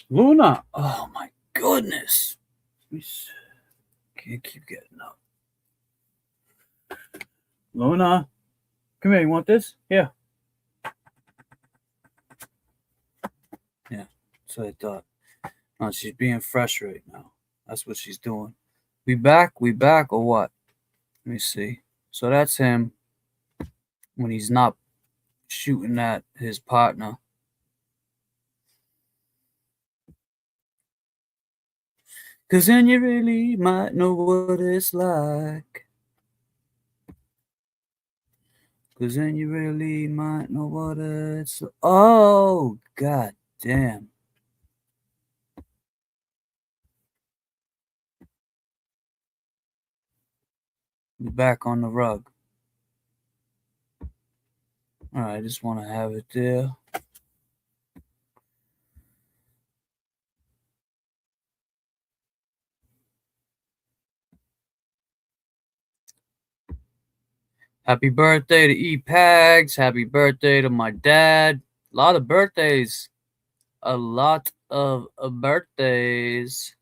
Luna! Oh my goodness. Can't keep getting up. Luna, come here. You want this? Here. Yeah, that's what I thought. No, she's being fresh right now. That's what she's doing. We back? We back or what? Let me see. So that's him when he's not shooting at his partner. Cause then you really might know what it's like. Cause then you really might know what it's like. Oh, god damn. We're back on the rug. Alright, I just want to have it there. Happy birthday to E-Pags. Happy birthday to my dad. A lot of birthdays. A lot of birthdays.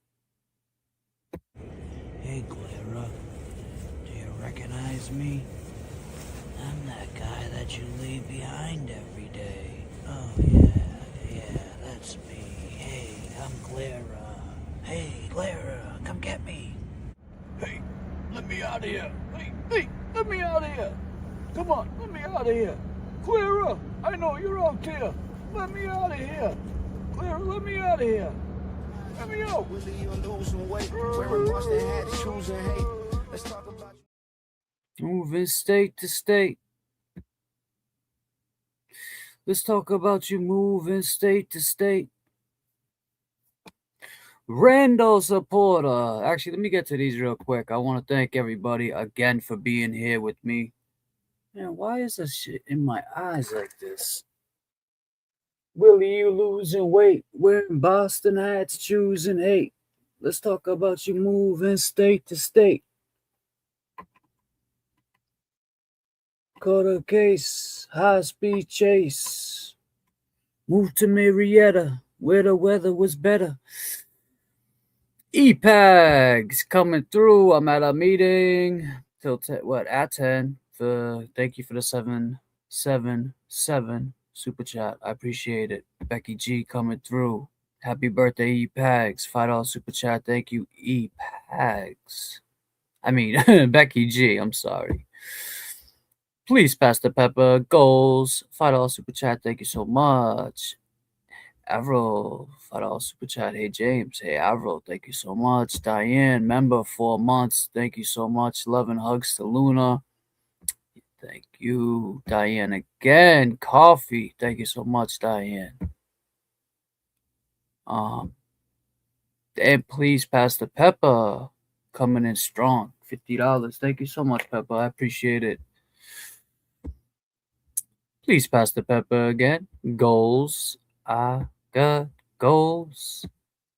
Hey, Clara, do you recognize me? I'm that guy that you leave behind every day. Oh, yeah, that's me. Hey, I'm Clara. Hey, Clara, come get me. Hey, let me out of here. Hey, let me out of here. Come on, let me out of here. Clara, I know you're out there. Let me out of here. Clara, let me out of here. Let me out. Moving state to state. Let's talk about you moving state to state. Randall supporter. Actually, let me get to these real quick. I want to thank everybody again for being here with me. Man, why is this shit in my eyes like this? Willie, you losing weight. Wearing Boston hats, choosing hate. Let's talk about you moving state to state. Caught a case, high-speed chase. Moved to Marietta, where the weather was better. E-Pags coming through. I'm at a meeting till at 10. Thank you for the 777 super chat. I appreciate it. Becky G coming through. Happy birthday, E-Pags. $5 super chat. Thank you, E-Pags. I mean, Becky G. I'm sorry. Please, Pastor Pepper. Goals. $5 super chat. Thank you so much. Avril, $5 super chat. Hey, James. Hey, Avril. Thank you so much. Diane, member, 4 months. Thank you so much. Love and hugs to Luna. Thank you, Diane, again. Coffee. Thank you so much, Diane. And please, Pastor Pepper, coming in strong. $50. Thank you so much, Pepper. I appreciate it. Please, Pastor Pepper, again. Goals. I got goals.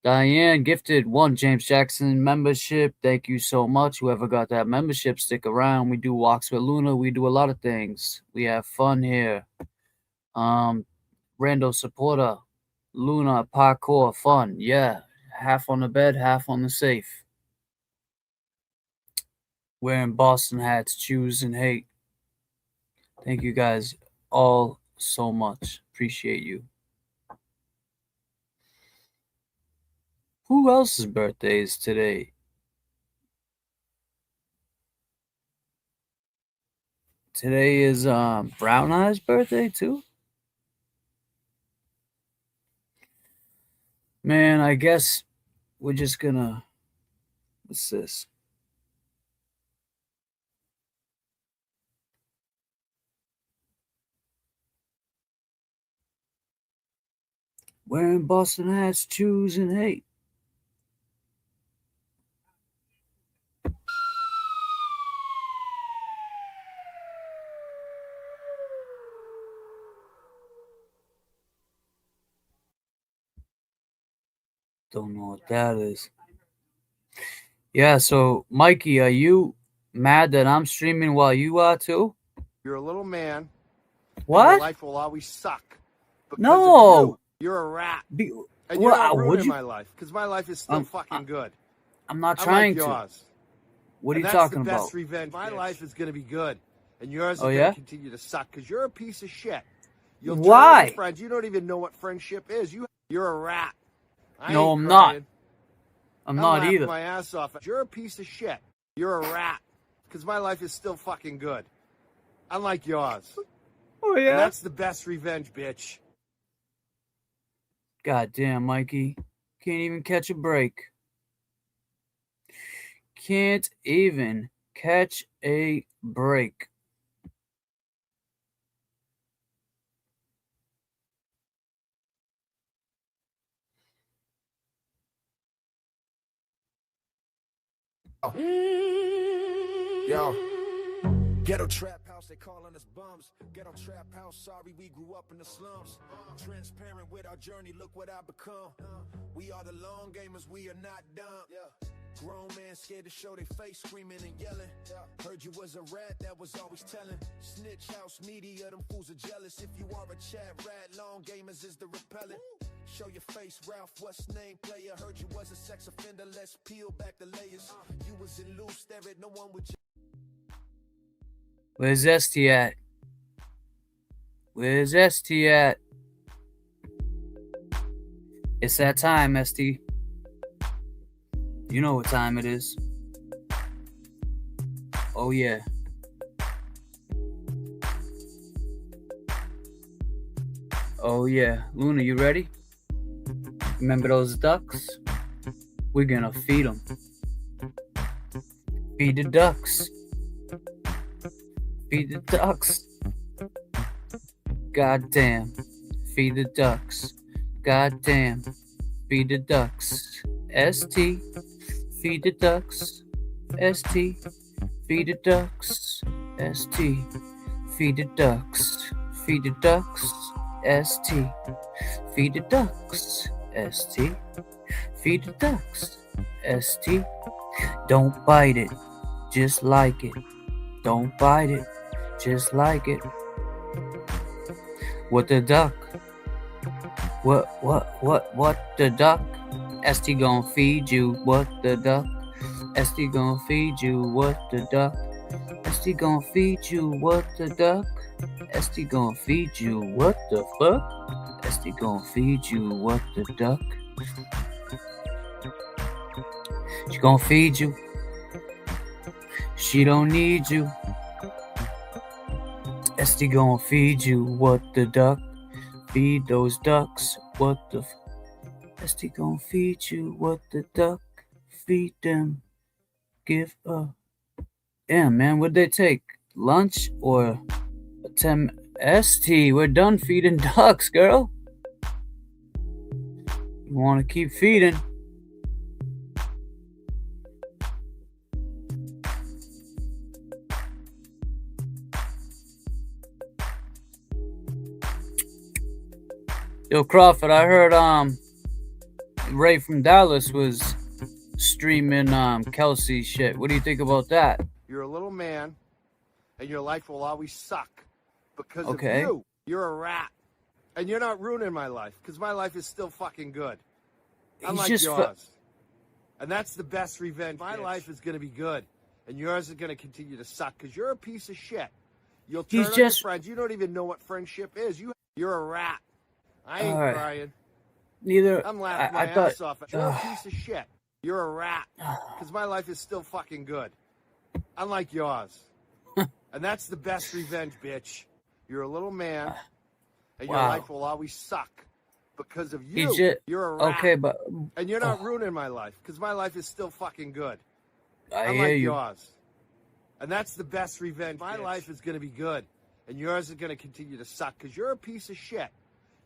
Diane gifted 1 James Jackson membership. Thank you so much. Whoever got that membership, stick around. We do walks with Luna. We do a lot of things. We have fun here. Rando supporter. Luna parkour fun. Yeah. Half on the bed, half on the safe. Wearing Boston hats, choose and hate. Thank you guys all so much. Appreciate you. Who else's birthday is today? Today is Brown Eye's birthday too? Man, I guess we're just gonna... What's this? Wearing Boston hats, choose and hate. Don't know what that is. Yeah, so Mikey, are you mad that I'm streaming while you are too? You're a little man. What? And your life will always suck. Because No. of you. You're a rat. And you're not ruining my life, because my life is still fucking good. I'm not trying to. Yours. What are you that's talking the best about? Revenge. My life is going to be good, and yours is Oh, going yeah? to continue to suck because you're a piece of shit. You'll Why? turn on your friends. You don't even know what friendship is. You're a rat. No, I'm not. I'm not laughing either. my ass off. You're a piece of shit. You're a rat because my life is still fucking good, unlike yours. Oh yeah. And that's the best revenge, bitch. God damn, Mikey. Can't even catch a break. Can't even catch a break. Yo. Ghetto trap house, they calling us bums. Ghetto trap house, sorry we grew up in the slums. Transparent with our journey, look what I become. We are the long gamers, we are not dumb. Grown man scared to show their face, screaming and yelling. Heard you was a rat, that was always telling. Snitch house media, them fools are jealous. If you are a chat rat, long gamers is the repellent. Show your face, Ralph, what's name player? Heard you was a sex offender, let's peel back the layers. You was in loose, there ain't no one with you. Where's ST at? Where's ST at? It's that time, ST. You know what time it is. Oh, yeah. Oh, yeah. Luna, you ready? Remember those ducks? We're gonna feed them. Feed the ducks. Feed the ducks. Goddamn. Feed the ducks. Goddamn. Feed the ducks. ST. Feed the ducks. ST. Feed the ducks. ST. Feed the ducks. Feed the ducks. ST. Feed the ducks. ST. Feed the ducks. ST. Don't bite it. Just like it. Don't bite it. Just like it. What the duck? What the duck? ST gon' feed you. What the duck? ST gon' feed you. What the duck? ST gon' feed you. What the duck? ST gon' feed you. What the fuck? ST gon' feed you. What the duck? She gon' feed you. She don't need you. ST gon' feed you. What the duck? Feed those ducks. What the ST gon' feed you. What the duck? Feed them. Give up. Damn, man, what'd they take? Lunch or a 10? ST, we're done feeding ducks, girl. You want to keep feeding? Yo, Crawford, I heard Ray from Dallas was streaming Kelsey shit. What do you think about that? You're a little man, and your life will always suck because Okay. of you. You're a rat, and you're not ruining my life because my life is still fucking good, unlike just yours. And that's the best revenge. My life is gonna be good, and yours is gonna continue to suck because you're a piece of shit. You'll turn on your friends. You don't even know what friendship is. You're a rat. I ain't Alright. crying. Neither. I'm laughing my ass off. You're a piece of shit. You're a rat. Because my life is still fucking good. Unlike yours. And that's the best revenge, bitch. You're a little man, and your life will always suck because of you. You're a rat. Okay, but and you're not ruining my life because my life is still fucking good. I Unlike hear you. yours. And that's the best revenge. My life is going to be good, and yours is going to continue to suck because you're a piece of shit.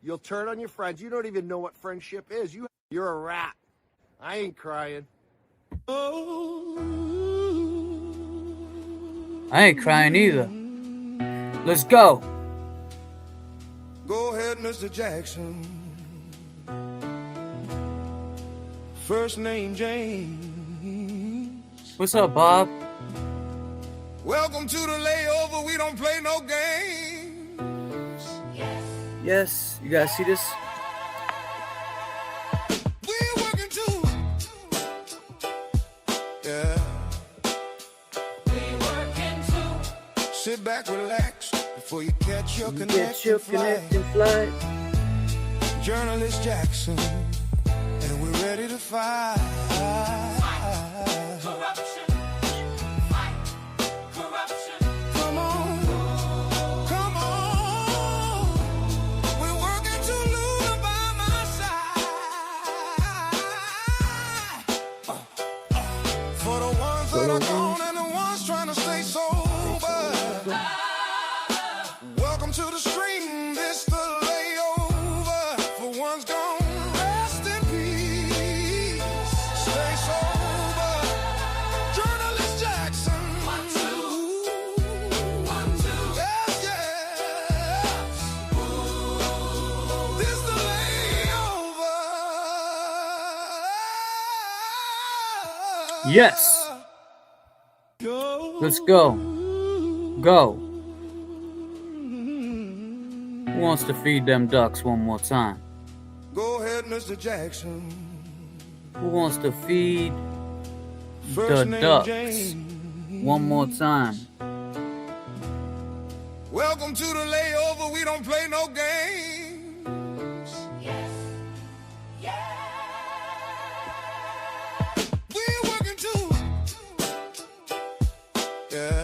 You'll turn on your friends. You don't even know what friendship is. You're a rat. I ain't crying. I ain't crying either. Let's go. Go ahead, Mr. Jackson. First name James. What's up, Bob? Welcome to the layover. We don't play no games. Yes, you guys see this? We're working too. Yeah. We working too. Sit back, relax before you catch your connecting flight. Journalist Jackson, and we're ready to fight. Corruption. Fight. Corruption. Come on. Come on. We're working to Luna by my side. For the ones that are gone and the ones trying to stay sober. Welcome to the stream. This the layover. For one's gone, rest in peace. Yes. Let's go. Go. Who wants to feed them ducks one more time? Go ahead, Mr. Jackson. Who wants to feed the First name ducks James. one more time? Welcome to the layover. We don't play no games. Yes. Yeah. We're working too. Yeah.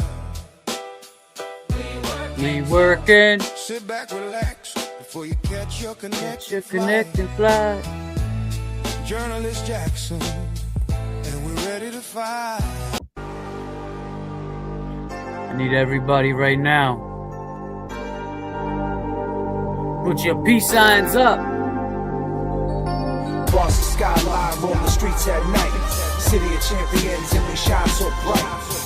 We working. Sit back, relax before you catch your connect. Your connecting flight. Journalist Jackson, and we're ready to fight. I need everybody right now. Put your peace signs up. Boston skyline, roll the streets at night. City of champions, and we shine so bright.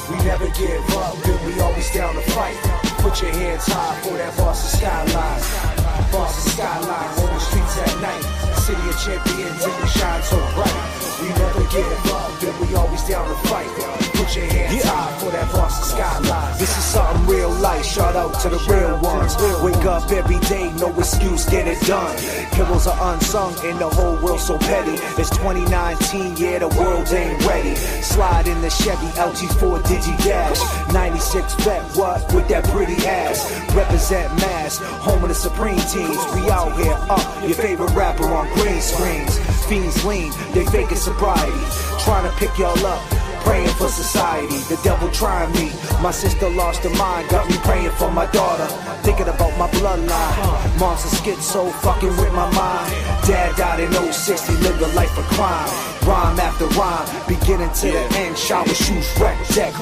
We never give up, and we always down to fight. Put your hands high for that Boston skyline. Boston skyline, roll the streets at night. City of champions, and we shine so bright. We never give up, and we always down to fight. Put your hands high for that Boston skyline. This is something real life, shout out to the real ones. Wake up every day, no excuse, get it done. Heroes are unsung, and the whole world so petty. It's 2019, yeah, the world ain't ready. Slide in the Chevy LT4 Digi Dash. 96 vet, what, with that pretty ass. Represent Mass, home of the Supreme Teams. We out here, your favorite rapper on green screens. Fiends lean, they faking sobriety. Trying to pick y'all up, praying for society. The devil trying me. My sister lost her mind, got me praying for my daughter. Thinking about my bloodline. Monster schizo, fucking with my mind. Dad died in 06, he lived a life of crime. Rhyme after rhyme, beginning to the end. Shower shoes, wreck deck,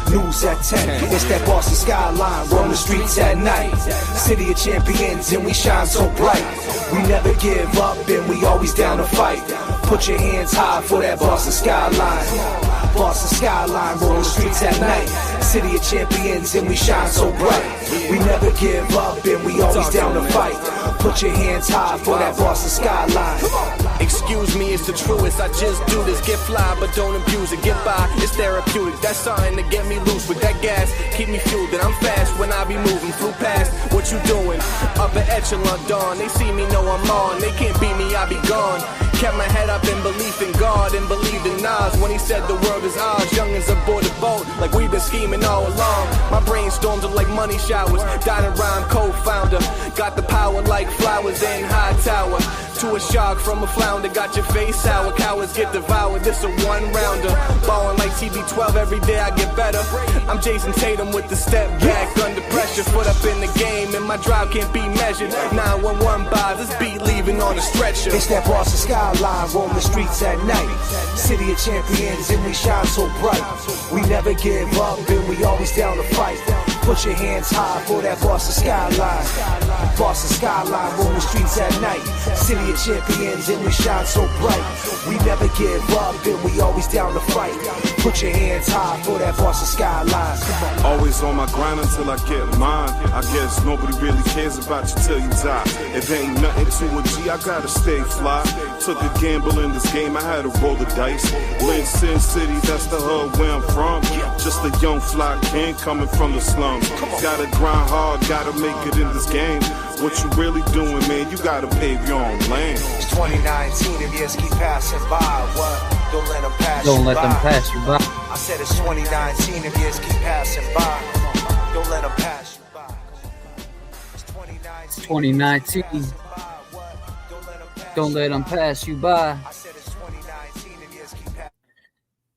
news at 10. It's that Boston skyline, roam the streets at night. City of champions, and we shine so bright. We never give up, and we always down to fight. Put your hands high for that Boston skyline. Boston skyline, roll the streets at night. City of champions, and we shine so bright. We never give up, and we always down to fight. Put your hands high for that Boston skyline. Excuse me, it's the truest. I just do this, get fly, but don't abuse it. Get by, it's therapeutic. That's something to get me loose with that gas. Keep me fueled, and I'm fast when I be moving through past. What you doing? Upper echelon dawn. They see me, know I'm on. They can't beat me, I be gone. Kept my head up in belief in God and believed in Nas when he said the world is ours. Youngins aboard the boat like we've been scheming all along. My brainstorms are like money showers. Dining rhyme co-founder. Got the power like flowers in high tower. To a shark from a flounder. Got your face sour. Cowards get devoured. This a one-rounder. Ballin' like TB12 every day I get better. I'm Jason Tatum with the step back under pressure. Foot up in the game and my drive can't be measured. 911 by this beat leaving on a stretcher. It's that Boston skyline, roam the streets at night. City of champions, and we shine so bright. We never give up, and we always down to fight. Put your hands high for that Boston skyline. Boston skyline, roam the streets at night. City of champions, and we shine so bright. We never give up, and we always down to fight. Put your hands high for that Boston skyline. Always on my grind until I get mine. I guess nobody really cares about you till you die. If there ain't nothing to a G, I gotta stay fly. Took a gamble in this game, I had to roll the dice. Lynn Sin City, that's the hood where I'm from. Just a young fly king coming from the slums. Gotta grind hard, gotta make it in this game. What you really doing, man? You gotta pave your own lane. It's 2019, and years keep passing by. What? Don't let them pass Don't you let by. them pass you by. I said it's 2019, and years keep passing by. Don't let them pass you by. It's 2019. 2019. Don't let them pass you by. I said it's 2019, and years keep passing.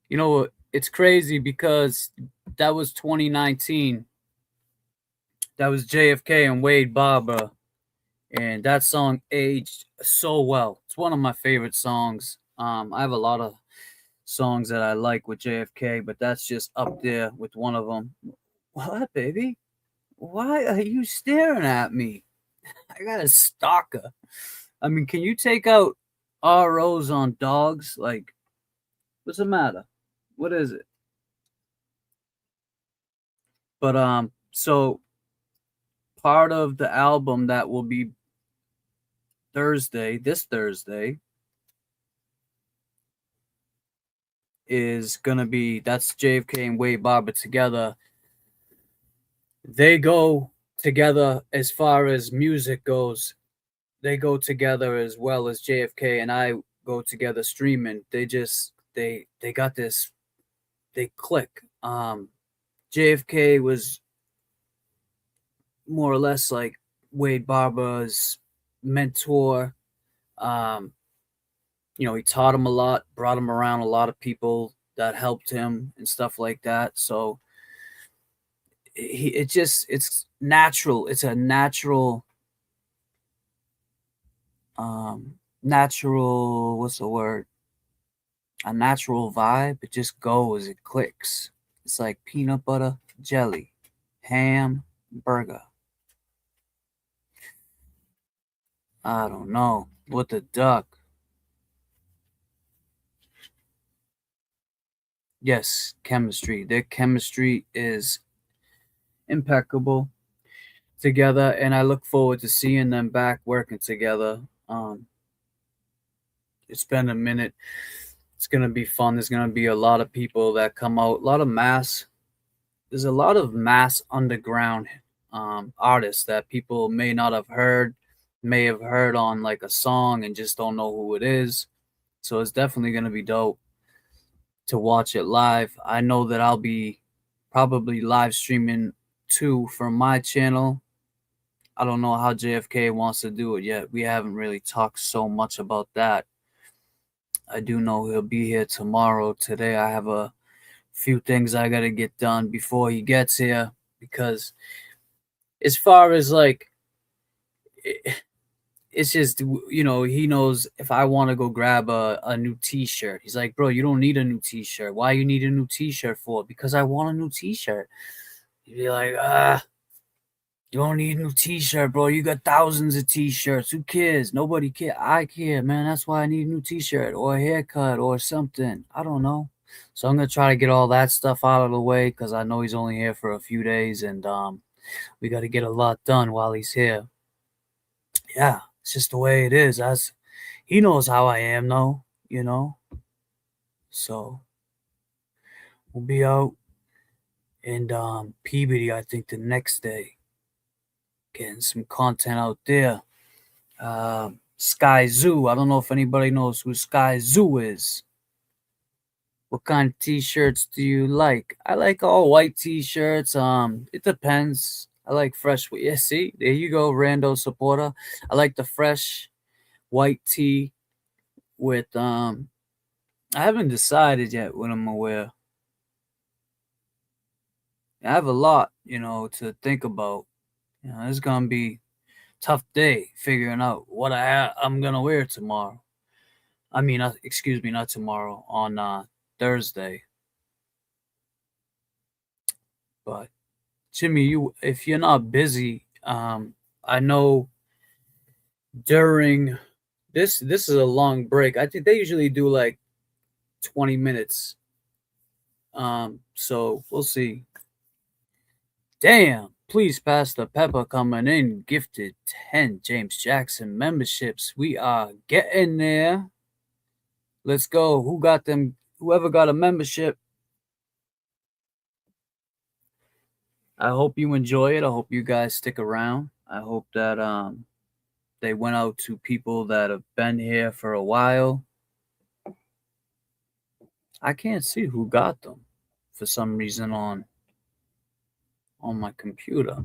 You know what? It's crazy because that was 2019. That was JFK and Wade Barbara. And that song aged so well. It's one of my favorite songs. I have a lot of songs that I like with JFK, but that's just up there with one of them. What, baby? Why are you staring at me? I got a stalker. I mean, can you take out ROs on dogs? Like, what's the matter? What is it? But so part of the album that will be this Thursday, is gonna be, that's JFK and Wade Barber together. They go together as far as music goes. They go together as well as JFK and I go together streaming. They got this, they click. JFK was more or less like Wade Barber's mentor. He taught him a lot, brought him around a lot of people that helped him and stuff like that. So it's natural. It's a natural, what's the word? A natural vibe. It just goes, it clicks. It's like peanut butter, jelly, ham, burger. I don't know. What the duck? Yes, chemistry. Their chemistry is impeccable together, and I look forward to seeing them back working together. It's been a minute. It's gonna be fun. There's gonna be a lot of people that come out. There's a lot of mass underground artists that people may not have heard, may have heard on like a song and just don't know who it is. So it's definitely gonna be dope to watch it live. I know that I'll be probably live streaming too from my channel. I don't know how JFK wants to do it yet. We haven't really talked so much about that. I do know he'll be here tomorrow. Today I have a few things I got to get done before he gets here, because as far as like, it's just, he knows if I want to go grab a new t-shirt, he's like, bro, you don't need a new t-shirt. Why you need a new t-shirt for? Because I want a new t-shirt. You'd be like, you don't need a new t-shirt, bro. You got thousands of t-shirts. Who cares? Nobody cares. I care, man. That's why I need a new t-shirt or a haircut or something. I don't know. So I'm going to try to get all that stuff out of the way, because I know he's only here for a few days, and we got to get a lot done while he's here. Yeah, it's just the way it is. He knows how I am, though, So we'll be out in Peabody, I think, the next day, getting some content out there. Sky Zoo. I don't know if anybody knows who Sky Zoo is. What kind of t-shirts do you like? I like all white t-shirts. It depends. I like fresh. Yeah, see, there you go, rando supporter. I like the fresh white tee with I haven't decided yet what I'm gonna wear. I have a lot, to think about. It's gonna be a tough day figuring out what I'm gonna wear tomorrow. I mean, excuse me, not tomorrow, on Thursday. But Jimmy, if you're not busy, I know during this is a long break. I think they usually do like 20 minutes. So we'll see. Damn, please pass the pepper coming in. Gifted 10 James Jackson memberships. We are getting there. Let's go. Who got them? Whoever got a membership. I hope you enjoy it. I hope you guys stick around. I hope that they went out to people that have been here for a while. I can't see who got them for some reason on my computer.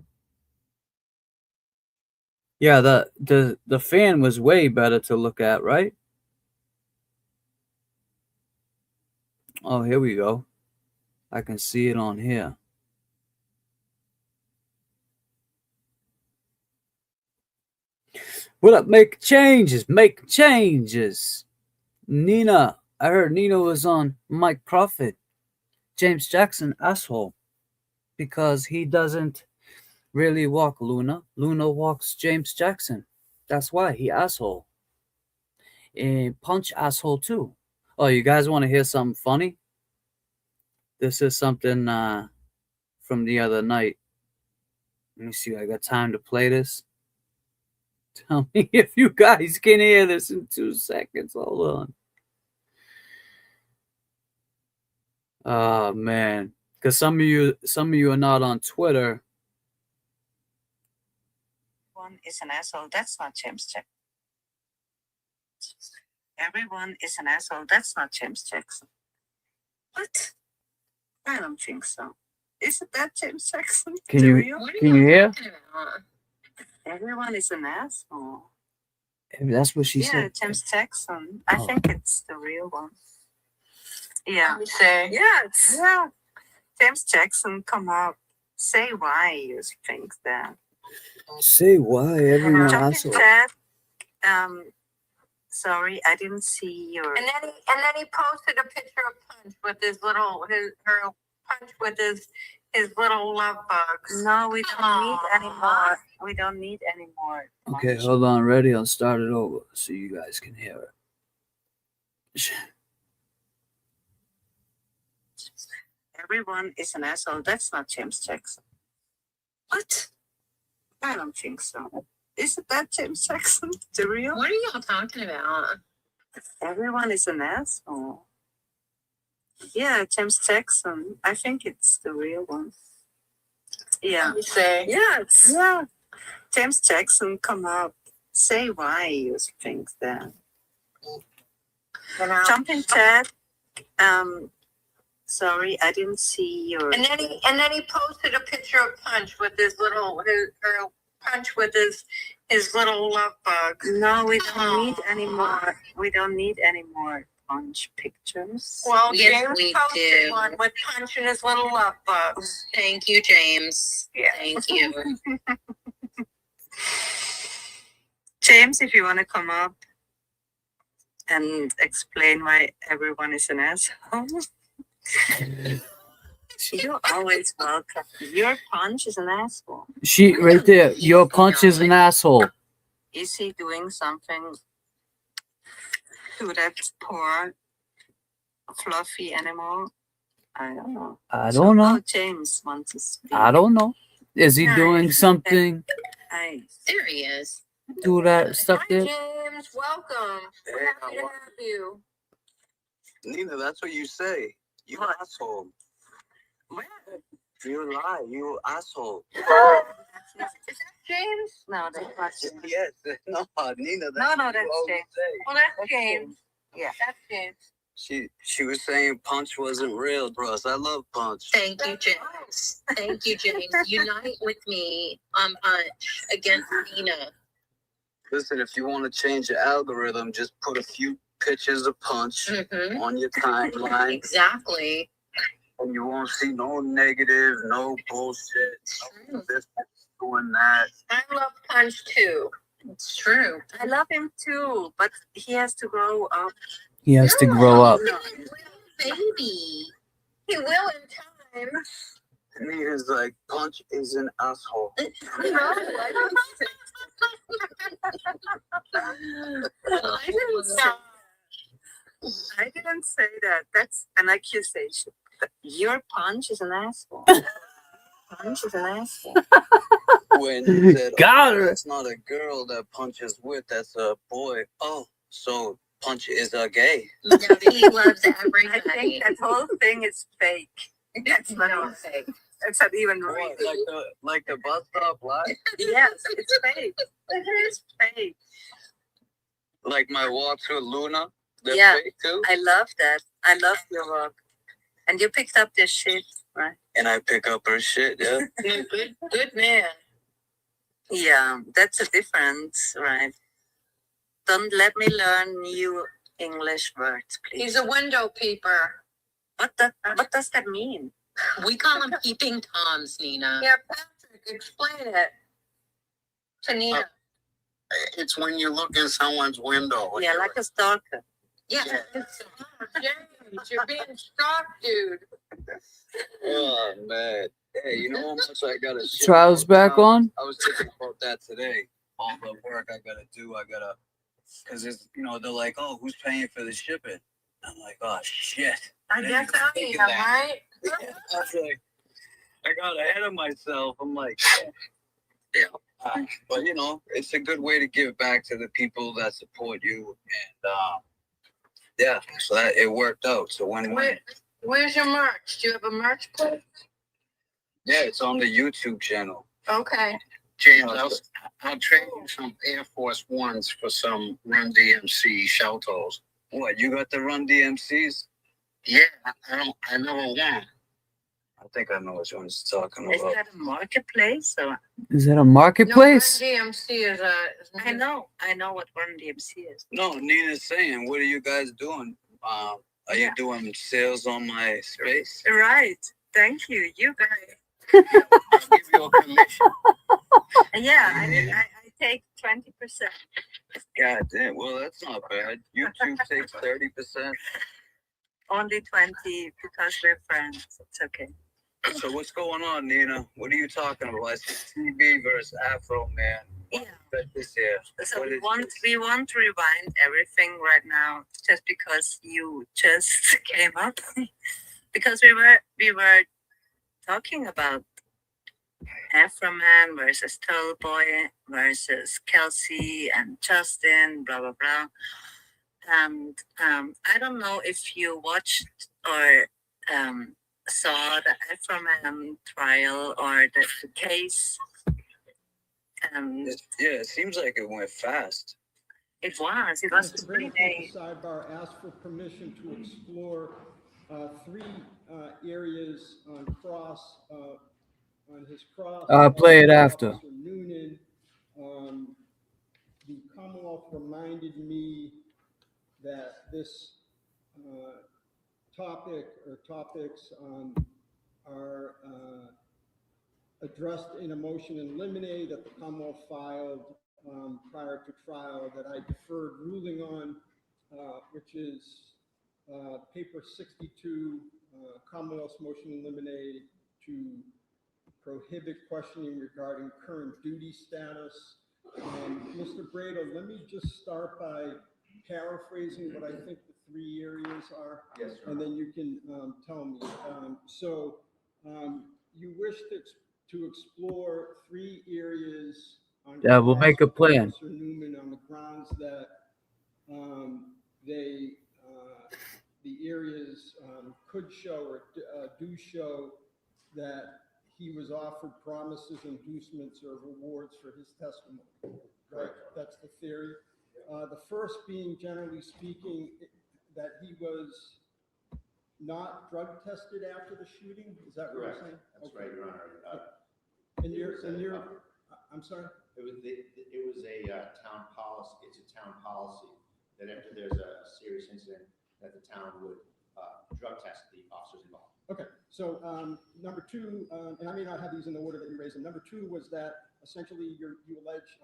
Yeah, the fan was way better to look at, right? Oh, here we go. I can see it on here. What up? Make changes. Nina. I heard Nina was on Mike Prophet. James Jackson, asshole. Because he doesn't really walk Luna. Luna walks James Jackson. That's why he asshole. And Punch asshole too. Oh, you guys want to hear something funny? This is something from the other night. Let me see. I got time to play this. Tell me if you guys can hear this in 2 seconds. Hold on. Oh man, because some of you are not on Twitter. Everyone is an asshole. That's not James Jackson. Everyone is an asshole. That's not James Jackson. What? I don't think so. Isn't that James Jackson? Can you hear? Everyone is an asshole. That's what she said. Yeah, James Jackson. I think it's the real one. Yeah. Say. Yeah. James Jackson, come up. Say why you think that. Say why everyone Jump in asshole. chat. Sorry, I didn't see your. And then he posted a picture of Punch with her Punch with his little love bugs. No, we don't need any more. We don't need any more. Okay, hold on. Ready? I'll start it over so you guys can hear it. Everyone is an asshole. That's not James Jackson. What? I don't think so. Isn't that James Jackson? The real? What are y'all talking about? Everyone is an asshole. Yeah, James Jackson. I think it's the real one. Yeah. Say. Yeah. James Jackson, come up. Say why you think that. Jump in chat. Sorry, I didn't see your. And then he posted a picture of Punch with her Punch with his little love bugs. No, we don't need any more. We don't need any more Punch pictures. Well, Yes, James we posted do. one with Punch and his little love bugs. Thank you, James. Yeah. Thank you. James, if you want to come up and explain why everyone is an asshole. You're always welcome. Your Punch is an asshole. She right there. Your Punch is an asshole. Is he doing something to that poor fluffy animal? I don't know. I don't know. Oh, James wants to speak. I don't know. Is he doing something There he is. to that stuff Hi, there? James. Welcome. We're happy to have you. Nina, that's what you say. You asshole. You lie. You asshole. Is that James? No, that's not James. Yes. No, Nina. No, That's no, what that's you always James. say. Well, that's James. Yeah. That's James. She was saying Punch wasn't real, bros. I love Punch. Thank you, James. Thank you, James. Unite with me on Punch against Nina. Listen, if you want to change the algorithm, just put a few pictures of Punch on your timeline. Exactly. And you won't see no negative, no bullshit, no this, doing that. I love Punch too. It's true. I love him too, but he has to grow up. He has to grow up. Baby. He will in time. Nina's like, Punch is an asshole. I didn't say that. That's an accusation. Your Punch is an asshole. Punch is an asshole. When you said, Got her. that's not a girl that Punch is with, that's a boy. Oh, so Punch is a gay. No, he loves I everybody. think that whole thing is fake. That's not even fake. It's not even real. What, like the bus stop lie? Yes, it's fake. It is fake. Like my walks with Luna? They're Yeah. fake too? I love that. I love your work. And you picked up this shit, right? And I pick up her shit, yeah. Good man. Yeah, that's a difference, right? Don't let me learn new English words, please. He's a window peeper. What does that mean? We call him peeping Toms, Nina. Yeah, Patrick, explain it to Nina. It's when you look in someone's window. Yeah, like a stalker. Yeah. James, you're being stalked, dude. Oh, man. Hey, you know how much I gotta ship Trials back now? on? I was thinking about that today. All the work I gotta do, because it's, they're like, oh, who's paying for the shipping? I'm like, oh, shit. I guess I Think am, of that. right? I was like, I got ahead of myself. I'm like, yeah. But, it's a good way to give back to the people that support you. And, yeah, so that it worked out. So when Where's your merch? Do you have a merch place? Yeah, it's on the YouTube channel. Okay. James, I'll trade you some Air Force Ones for some Run DMC shell toes. What, you got the Run DMCs? Yeah, I never won. I think I know which one he's talking about. Is that a marketplace or? Is that a marketplace? No, DMC is a. I know what Run DMC is. No, Nina's saying, what are you guys doing? Are you doing sales on my space? Right. Thank you. You guys. I'll give you a commission. Yeah, I take 20%. God damn, well, that's not bad. YouTube takes 30%. Only 20 because we're friends. It's okay. So what's going on, Nina? What are you talking about? I see TV versus Afro Man. Yeah. This here. So we want to rewind everything right now just because you just came up. Because we were talking about Afro Man versus Tallboy versus Kelsey and Justin, blah blah blah. And I don't know if you watched or saw the Afro Man trial or the case. Yeah, it seems like it went fast. It was 3 days. Sidebar asked for permission to explore 3 areas on his cross. Play it after. Officer Noonan. The Commonwealth reminded me that this topic or topics are addressed in a motion in limine that the Commonwealth filed prior to trial that I deferred ruling on, which is paper 62, Commonwealth's motion in limine to prohibit questioning regarding current duty status. Mr. Brado, let me just start by paraphrasing what I think the 3 areas are. Yes, sir. And then you can tell me. You wish to explore 3 areas on Yeah, we'll make a plan. Officer Newman on the grounds that the areas could show or do show that he was offered promises, inducements, or rewards for his testimony. Right? That's the theory. The first being, generally speaking, that he was not drug tested after the shooting. Is that what you're saying? That's right, Your Honor. I'm sorry? It was a town policy. It's a town policy that after there's a serious incident, that the town would drug test the officers involved. Okay, so number 2, and I may not have these in the order that you raised them. Number 2 was that essentially you allege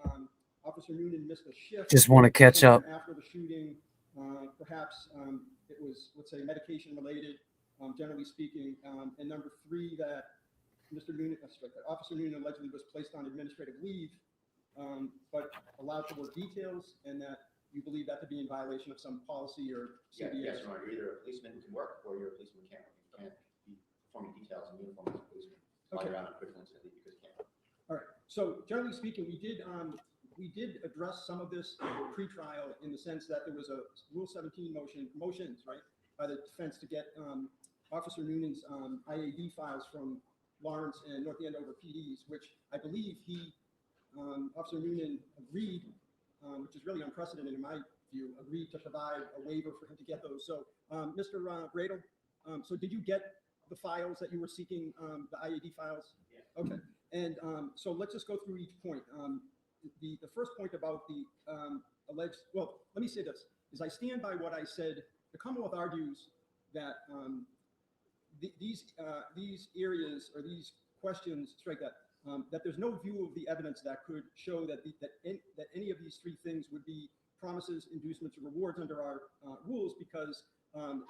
Officer Noonan missed a shift. Just want to catch up. After the shooting, perhaps it was, let's say, medication related, generally speaking. And number 3, that Mr. Noonan, Officer Noonan allegedly was placed on administrative leave, but allowed to work details, and that you believe that to be in violation of some policy or CBA. Yes, Your Honor. You're either a policeman who can work or you're a policeman who can't. You can't be performing details in uniform as a policeman. Fly around on critical incident because you can't. All right. So generally speaking, we did address some of this pre-trial in the sense that there was a Rule 17 motions, right, by the defense to get Officer Noonan's IAD files from Lawrence and North Andover PDs, which I believe Officer Noonan agreed, which is really unprecedented in my view, agreed to provide a waiver for him to get those. So, Mr. Bradle, so did you get the files that you were seeking, the IAD files? Yeah. Okay. And so let's just go through each point. The first point about the alleged, well, let me say this, is I stand by what I said. The Commonwealth argues that these areas or these questions, strike that, that there's no view of the evidence that could show that any of these 3 things would be promises, inducements, or rewards under our rules, because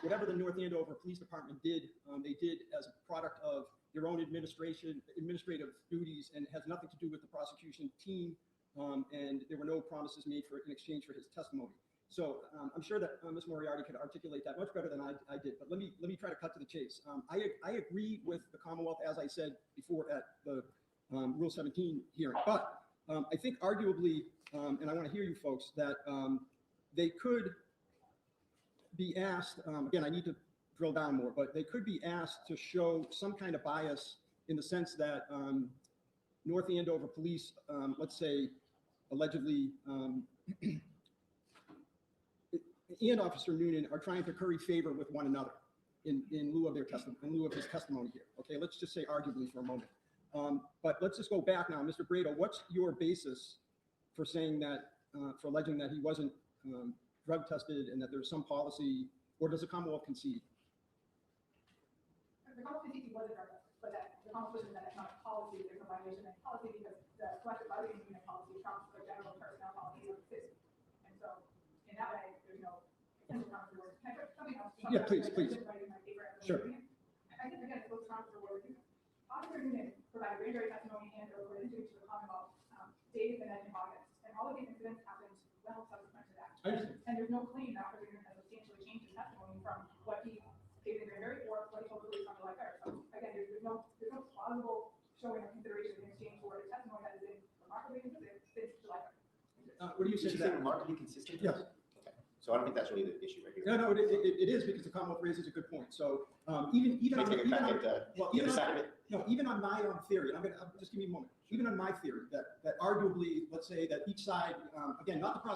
whatever the North Andover Police Department did, they did as a product of their own administrative duties, and it has nothing to do with the prosecution team, and there were no promises made in exchange for his testimony. So I'm sure that Ms. Moriarty could articulate that much better than I did, but let me try to cut to the chase. I agree with the Commonwealth, as I said before at the Rule 17 hearing, but I think arguably, and I want to hear you folks, that they could be asked, again, I need to drill down more, but they could be asked to show some kind of bias in the sense that North Andover police, let's say, allegedly, and Officer Noonan are trying to curry favor with one another in lieu of their testimony, in lieu of his testimony here. Okay, let's just say arguably for a moment. But let's just go back now, Mr. Brado. What's your basis for saying that, for alleging that he wasn't drug tested and that there's some policy, or does the Commonwealth concede? The Commonwealth concedes he wasn't drug tested, but that the Commonwealth position that it's not a policy, there's no violation of policy because the collective bargaining unit policy trumps the general personnel policy of the city. And so, in that way, there's no potential conflict of words. Can I put something else? Yeah, please, please. Sure. I think, again, it's both conflict of words. Officer Noonan provided grand jury testimony and or written to the Commonwealth days and then in August. And all of these incidents happened well subsequent to that. And there's no claim that Officer Noonan has substantially changed his testimony from what he gave in grand jury or what he told the police on July 3rd. So again, there's no plausible showing of consideration in exchange for a testimony that has been remarkably consistent since July 3rd. What do you say to that? Remarkably consistent? Yes. Okay. So I don't think that's really the issue right here. No, it is because the Commonwealth raises a good point. So even on my own theory, I'm just give me a moment. Even on my theory that arguably, let's say that each side, again, not the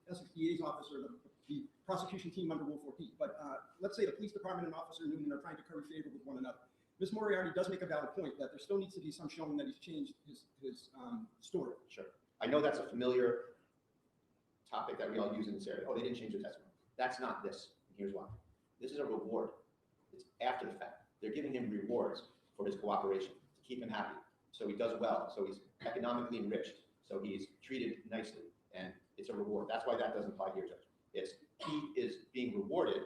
SXDA's officer, the prosecution team under Rule 14, but let's say the police department and Officer Noonan are trying to curry favor with one another. Ms. Moriarty does make a valid point that there still needs to be some showing that he's changed his story. Sure. I know that's a familiar topic that we all use in this area. Oh, they didn't change their testimony. That's not this. And here's why. This is a reward. It's after the fact. They're giving him rewards for his cooperation to keep him happy. So he does well. So he's economically enriched. So he's treated nicely. And it's a reward. That's why that doesn't apply here, Judge. He is being rewarded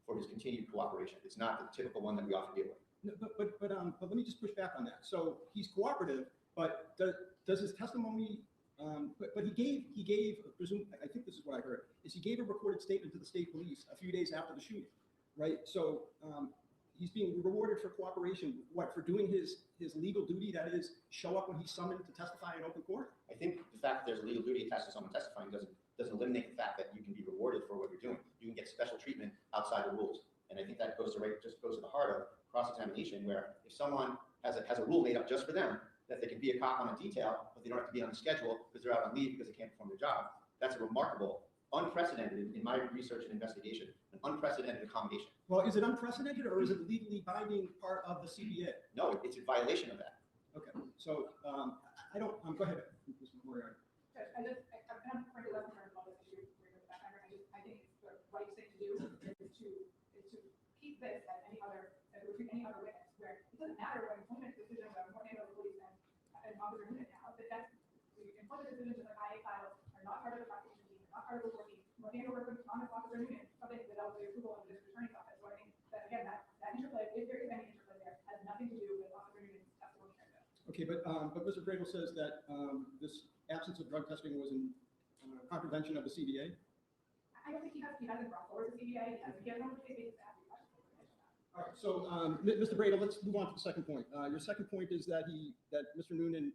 for his continued cooperation. It's not the typical one that we often deal with. No, but let me just push back on that. So he's cooperative, but does his testimony? But he gave I think this is what I heard, is he gave a recorded statement to the state police a few days after the shooting, right? So he's being rewarded for cooperation, for doing his legal duty, that is, show up when he's summoned to testify in open court? I think the fact that there's a legal duty attached to someone testifying doesn't eliminate the fact that you can be rewarded for what you're doing. You can get special treatment outside the rules. And I think that goes to the heart of cross-examination, where if someone has a rule made up just for them, that they can be a cop on a detail, but they don't have to be on the schedule because they're out on leave because they can't perform their job. That's a remarkable, unprecedented, in my research and investigation, an unprecedented accommodation. Well, is it unprecedented or is it legally binding part of the CBA? No, it's a violation of that. Okay, so I don't, go ahead, Mr. Moriarty. I'm frankly less concerned about this issue. I think it's the right thing to do is to keep this as any other witness, where it doesn't matter what employment decisions of North Andover police and Officer Noonan now, but that's the employment decisions of the IA files are not part of the prosecution team, not part of the 14. North Andover could promise Officer Noonan something without the approval of the district attorney's office. So I think that again, that interplay, if there is any interplay there, has nothing to do with Officer Noonan's testimony. Okay, but Mr. Grable says that this absence of drug testing was in contravention of the CBA. I don't think he hasn't brought forward the CBA. He hasn't given them the CBA to ask you questions. All right, so Mr. Brado, let's move on to the second point. Your second point is that Mr. Noonan,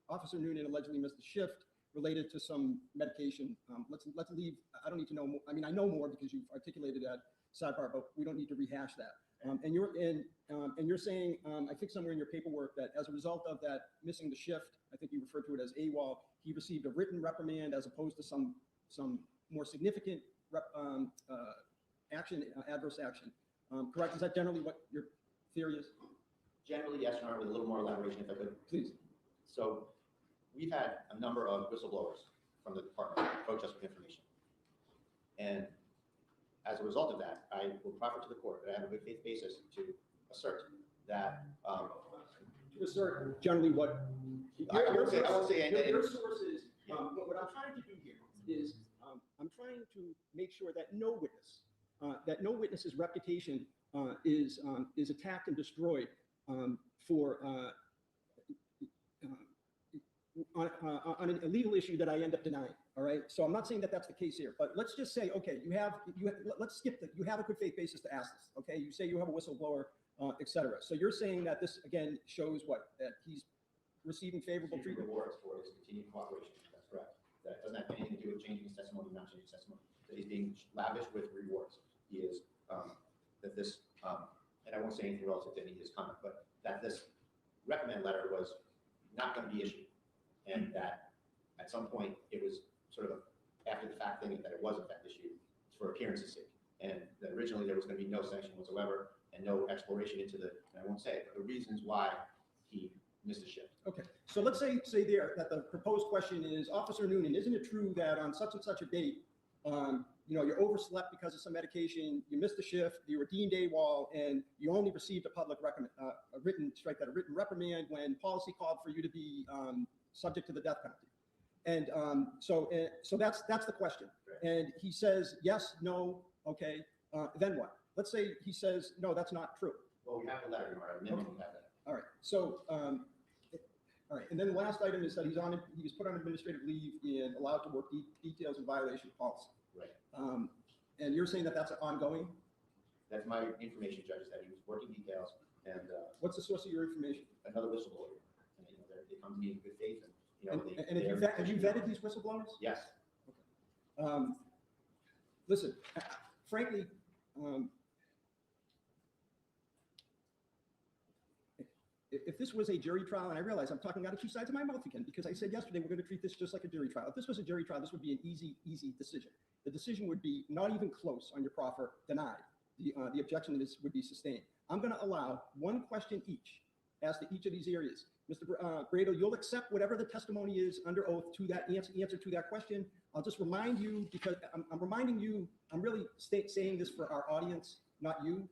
Officer Noonan, allegedly missed a shift related to some medication. Let's leave. I don't need to know more. I mean, I know more because you've articulated that sidebar, but we don't need to rehash that. And you're saying, I think somewhere in your paperwork, that as a result of that missing the shift, I think you referred to it as AWOL, he received a written reprimand as opposed to some more significant action, adverse action. Correct? Is that generally what your theory is? Generally, yes, Your Honor, with a little more elaboration, if I could. Please. So we've had a number of whistleblowers from the department approach us with information. And as a result of that, I will proffer to the court that I have a good faith basis to assert that. To assert generally what? I won't say your sources. What I'm trying to do here is I'm trying to make sure that no witness's reputation is attacked and destroyed for on a legal issue that I end up denying. All right. So I'm not saying that that's the case here, but let's just say, okay, let's skip that. You have a good faith basis to ask this. Okay. You say you have a whistleblower, et cetera. So you're saying that this again shows what, that he's receiving favorable treatment. Rewards for his continued cooperation. That's correct. That doesn't have anything to do with changing his testimony, not changing his testimony. That he's being lavish with rewards. He is, that this and I won't say anything relative to any of his comment, but that this reprimand letter was not going to be issued, and that at some point it was sort of after the fact thing that it was in fact issued for appearance's sake, and that originally there was going to be no sanction whatsoever and no exploration into the, and I won't say it, but the reasons why he missed the shift. Okay, so let's say there that the proposed question is, Officer Noonan, isn't it true that on such and such a date, you overslept because of some medication, you missed the shift, you were deemed AWOL, and you only received a public a written reprimand when policy called for you to be subject to the death penalty. And so that's the question. And he says, yes, no, okay, then what? Let's say he says, no, that's not true. Well, we have the letter, our amendment, we have that. All right, so, all right, and then the last item is that he was put on administrative leave and allowed to work details in violation of policy. Right. And you're saying that that's ongoing? That's my information, Judge, is that he was working details, and What's the source of your information? another whistleblower. And, they come to me in good faith, and, Have you vetted these whistleblowers? Yes. Listen, frankly, if this was a jury trial, and I realize I'm talking out of two sides of my mouth again, because I said yesterday we're going to treat this just like a jury trial. If this was a jury trial, this would be an easy decision. The decision would be not even close on your proffer, denied. The objection would be sustained. I'm going to allow one question each as to each of these areas. Mr. Brado, you'll accept whatever the testimony is under oath to that answer to that question. I'll just remind you, because I'm reminding you, I'm really saying this for our audience, not you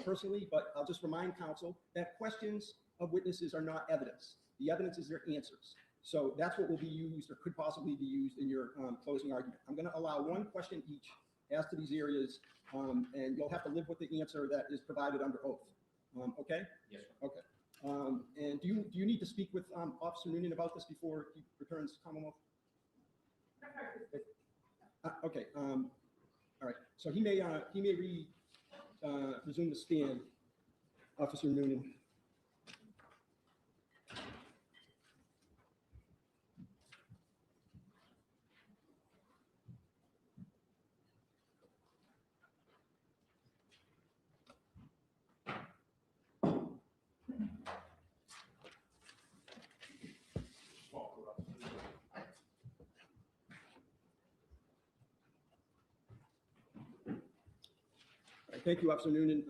personally, but I'll just remind counsel that questions of witnesses are not evidence. The evidence is their answers. So that's what will be used or could possibly be used in your closing argument. I'm going to allow one question each as to these areas, and you'll have to live with the answer that is provided under oath. Okay? Yes, sir. Okay. And do you need to speak with Officer Noonan about this before he returns to Commonwealth? Okay. All right. So he may resume the stand, Officer Noonan. Thank you, Officer Noonan.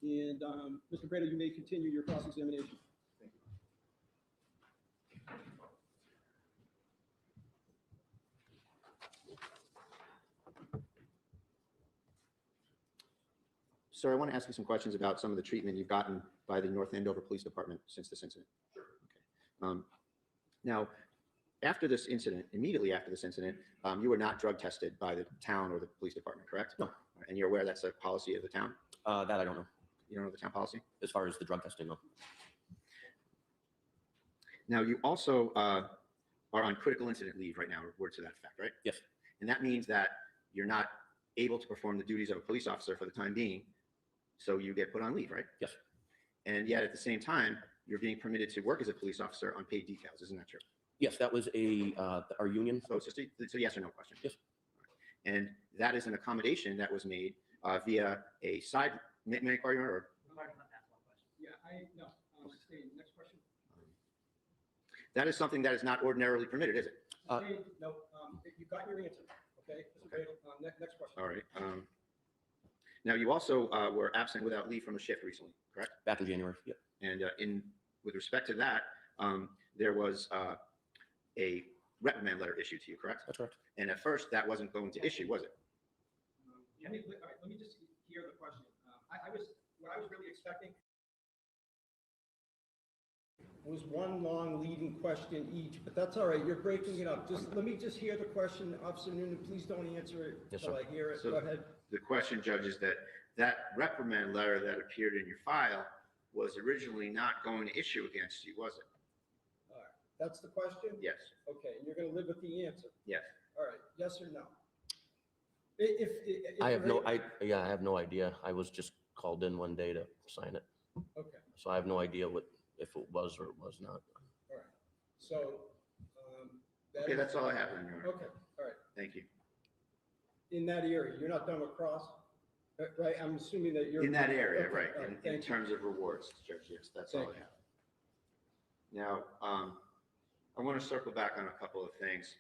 Mr. Brado, you may continue your cross-examination. Thank you. Sir, I want to ask you some questions about some of the treatment you've gotten by the North Andover Police Department since this incident. Sure. Okay. Now, after this incident, immediately after this incident, you were not drug tested by the town or the police department, correct? No. And you're aware that's a policy of the town? That I don't know. You don't know the town policy? As far as the drug testing, no. Now, you also are on critical incident leave right now, word to that effect, right? Yes. And that means that you're not able to perform the duties of a police officer for the time being, so you get put on leave, right? Yes. And yet at the same time, you're being permitted to work as a police officer on paid decals, isn't that true? Yes, that was our union. So it's just so yes or no question? Yes. And that is an accommodation that was made via a side, may I inquire, or? Yeah, next question. That is something that is not ordinarily permitted, is it? No, you got your answer, okay? Okay. Next question. All right. Now, you also were absent without leave from a shift recently, correct? Back in January, yep. And with respect to that, there was a reprimand letter issued to you, correct? That's correct. And at first, that wasn't going to issue, was it? Let me just hear the question. What I was really expecting was one long leading question each, but that's all right. You're breaking it up. Let me just hear the question, Officer Noonan. Please don't answer it until I hear it. So go ahead. The question, Judge, is that reprimand letter that appeared in your file was originally not going to issue against you, was it? All right. That's the question? Yes. Okay. And you're going to live with the answer? Yes. All right. Yes or no? I have no idea. I was just called in one day to sign it. Okay. So I have no idea if it was or it was not. All right. So. Okay, that's all I have, Your Honor. Okay. All right. Thank you. In that area, you're not done with cross? Right, I'm assuming that you're. In that area, Okay, right, all in thank you. terms of rewards, Judge, yes, that's all Thank I have. Now, I want to circle back on a couple of things.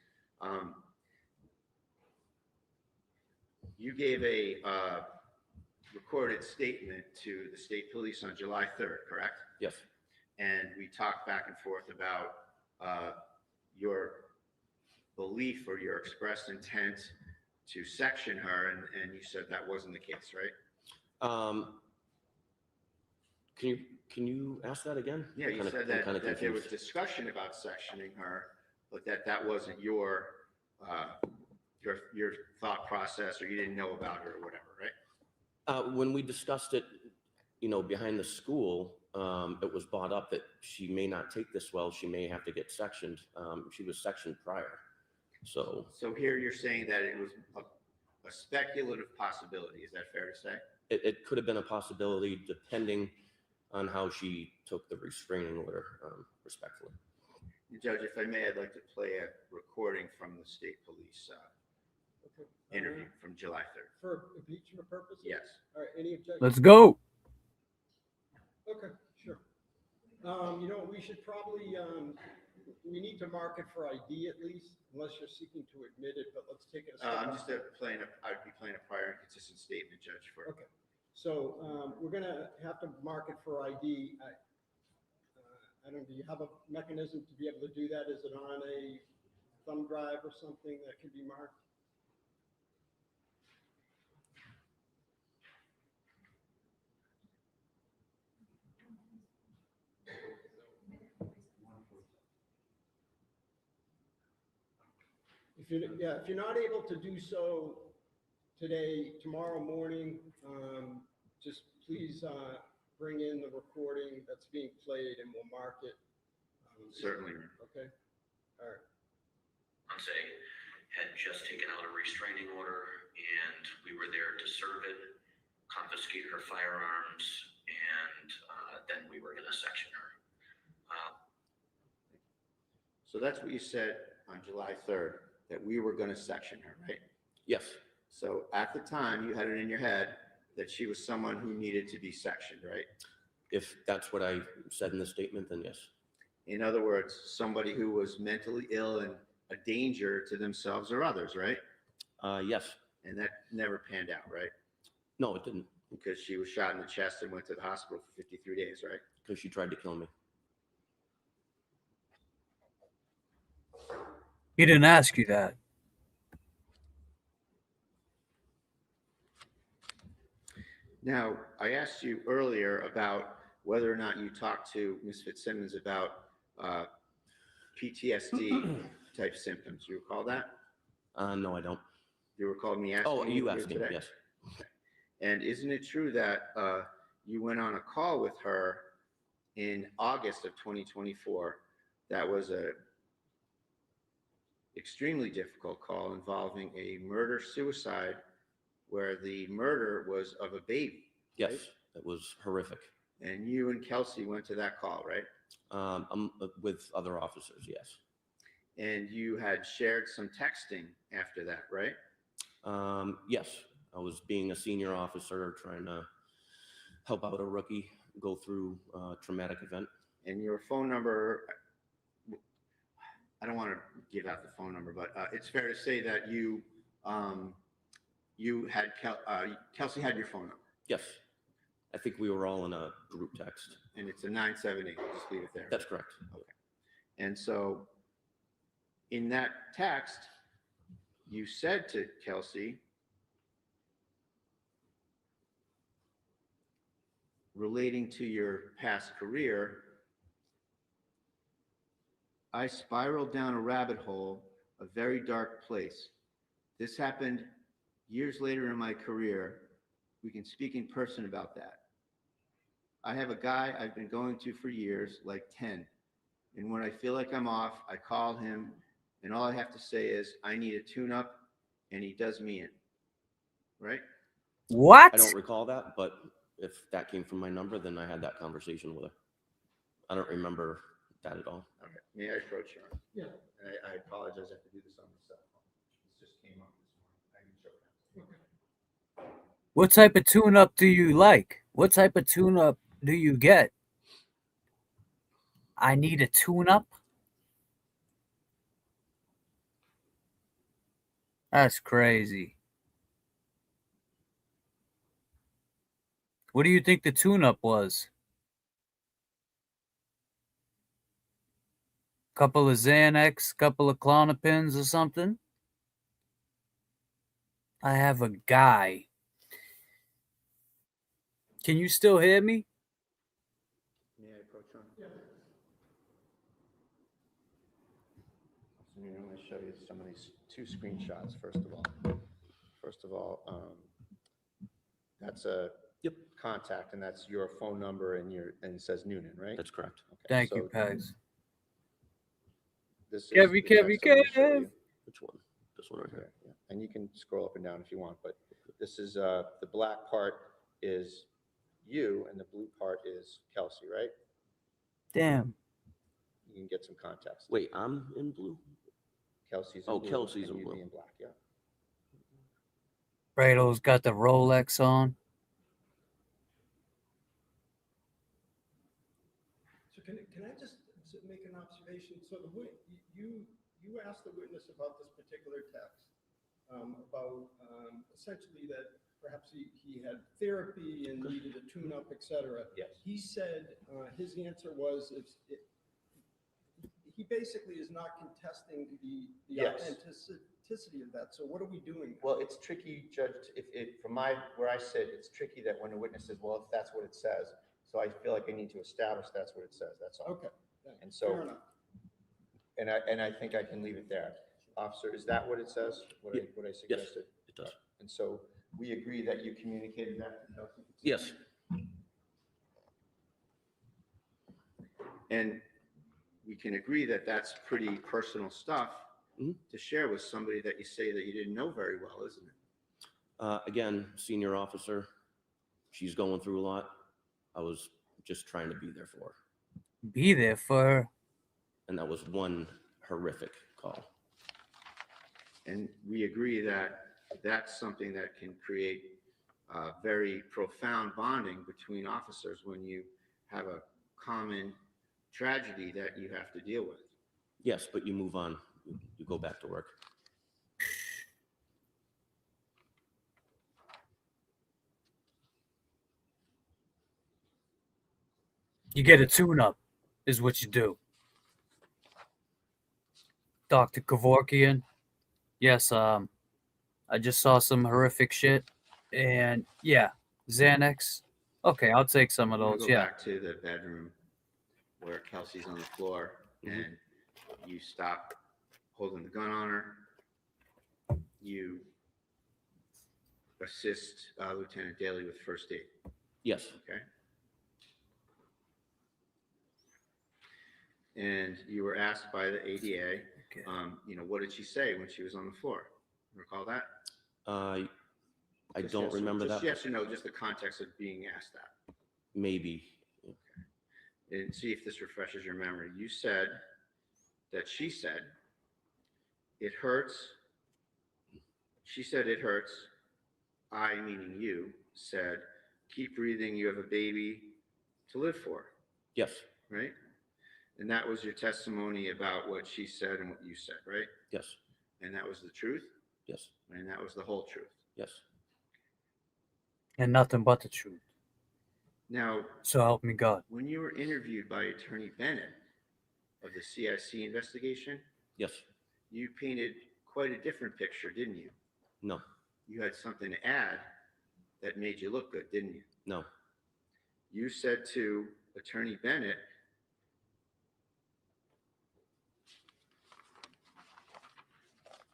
You gave a recorded statement to the state police on July 3rd, correct? Yes. And we talked back and forth about your belief or your expressed intent to section her, and you said that wasn't the case, right? Can you ask that again? Yeah, you Kinda- said I'm that, kinda that there was confused. discussion about sectioning her, but that wasn't your thought process, or you didn't know about her or whatever, right? When we discussed it, behind the school, it was brought up that she may not take this well. She may have to get sectioned. She was sectioned prior. So here you're saying that it was a speculative possibility. Is that fair to say? it could have been a possibility depending on how she took the restraining order, respectfully. Judge, if I may, I'd like to play a recording from the state police interview from July 3rd. For impeachment purposes? Yes. All right, any objections? Let's go. Okay, sure. We should probably, we need to mark it for ID at least, unless you're seeking to admit it, but let's take it a step. I'm just I'd be playing a prior inconsistent statement, Judge, for. Okay. So we're going to have to mark it for ID. I don't know, do you have a mechanism to be able to do that? Is it on a thumb drive or something that can be marked? If you're not able to do so today, tomorrow morning, just please bring in the recording that's being played and we'll mark it. Certainly. Okay. All right. Fiancé had just taken out a restraining order, and we were there to serve it, confiscate her firearms, and then we were going to section her. So that's what you said on July 3rd, that we were going to section her, right? Yes. So at the time, you had it in your head that she was someone who needed to be sectioned, right? If that's what I said in the statement, then yes. In other words, somebody who was mentally ill and a danger to themselves or others, right? Yes. And that never panned out, right? No, it didn't. Because she was shot in the chest and went to the hospital for 53 days, right? Because she tried to kill me. He didn't ask you that. Now, I asked you earlier about whether or not you talked to Ms. Fitzsimmons about PTSD type symptoms. You recall that? No, I don't. You recall me asking? Oh, you asked me, today? yes. Okay. And isn't it true that you went on a call with her in August of 2024? That was a extremely difficult call involving a murder-suicide where the murder was of a baby. Yes, right? it was horrific. And you and Kelsey went to that call, right? With other officers, yes. And you had shared some texting after that, right? Yes, I was being a senior officer trying to help out a rookie go through a traumatic event. And your phone number, I don't want to give out the phone number, but it's fair to say that you had Kelsey had your phone number. Yes, I think we were all in a group text. And it's a 978. Just leave it there. That's correct. Okay. And so, in that text, you said to Kelsey, relating to your past career, I spiraled down a rabbit hole, a very dark place. This happened years later in my career. We can speak in person about that. I have a guy I've been going to for years, like 10. And when I feel like I'm off, I call him, and all I have to say is, I need a tune-up, and he does me in. Right? What? I don't recall that, but if that came from my number, then I had that conversation with her. I don't remember that at all. All right. May I approach you? Yeah. I apologize. I have to do this on the cell phone. This just came up this morning. I can show you. Okay. What type of tune-up do you like? What type of tune-up do you get? I need a tune-up? That's crazy. What do you think the tune-up was? Couple of Xanax, couple of Clonopins or something? I have a guy. Can you still hear me? May I approach on? Yeah. So I'm going to show you some of these two screenshots, first of all. First of all, that's a contact, and that's your phone number, and it says Noonan, right? That's correct. Okay, Thank so you, Pegs. This is Kev. the text I'm gonna show you. Which one? This one right here. Yeah. And you can scroll up and down if you want, but this is the black part is you, and the blue part is Kelsey, right? Damn. You can get some context. Wait, I'm in blue? Kelsey's in Oh, blue, Kelsey's and in you'd blue. be in black, yeah. Brado's got the Rolex on. So can I just make an observation? So you asked the witness about this particular text, about essentially that perhaps he had therapy and needed a tune-up, et cetera. Yes. He said his answer was he basically is not contesting the Yes. authenticity of that. So what are we doing? Well, it's tricky, Judge, from where I sit, it's tricky that when a witness says, well, if that's what it says, so I feel like I need to establish that's what it says, that's all. Okay. And so, Fair enough. and I think I can leave it there. Officer, is that what it says? What I suggested? It does. And so we agree that you communicated that to Kelsey? Yes. And we can agree that that's pretty personal stuff to share with somebody that you say that you didn't know very well, isn't it? Again, senior officer, she's going through a lot. I was just trying to be there for her. Be there for her. And that was one horrific call. And we agree that that's something that can create very profound bonding between officers when you have a common tragedy that you have to deal with. Yes, but you move on. You go back to work. You get a tune-up, is what you do. Dr. Kevorkian. Yes, I just saw some horrific shit. And yeah, Xanax. Okay, I'll take some of I'm gonna those. go Yeah. back to the bedroom where Kelsey's on the floor and you stop holding the gun on her. You assist Lieutenant Daly with first aid. Yes. Okay. And you were asked by the ADA, what did she say when she was on the floor? Recall that? I Just don't yes, remember just that. Yes or no, just the context of being asked that. Maybe. Okay. And see if this refreshes your memory. You said that she said, it hurts. She said, it hurts. I, meaning you, said, keep breathing. You have a baby to live for. Yes. Right? And that was your testimony about what she said and what you said, right? Yes. And that was the truth? Yes. And that was the whole truth? Yes. And nothing but the truth. Now, so help me God. When you were interviewed by Attorney Bennett of the CIC investigation, yes, you painted quite a different picture, didn't you? No. You had something to add that made you look good, didn't you? No. You said to Attorney Bennett,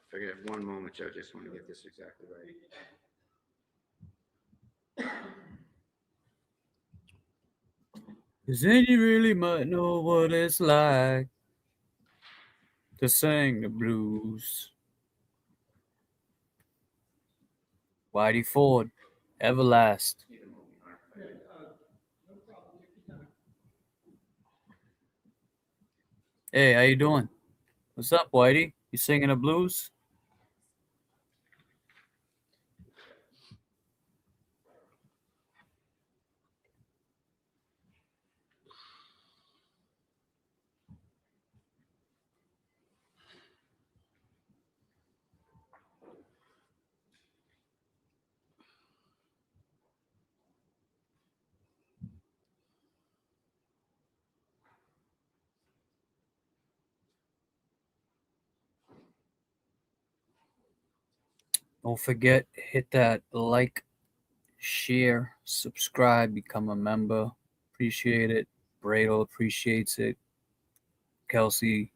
if I could have one moment, Judge, I just want to get this exactly right. Cause then you really might know what it's like to sing the blues. Whitey Ford, Everlast. Hey, how you doing? What's up, Whitey? You singing the blues? Don't forget, hit that like, share, subscribe, become a member. Appreciate it. Brado appreciates it. Kelsey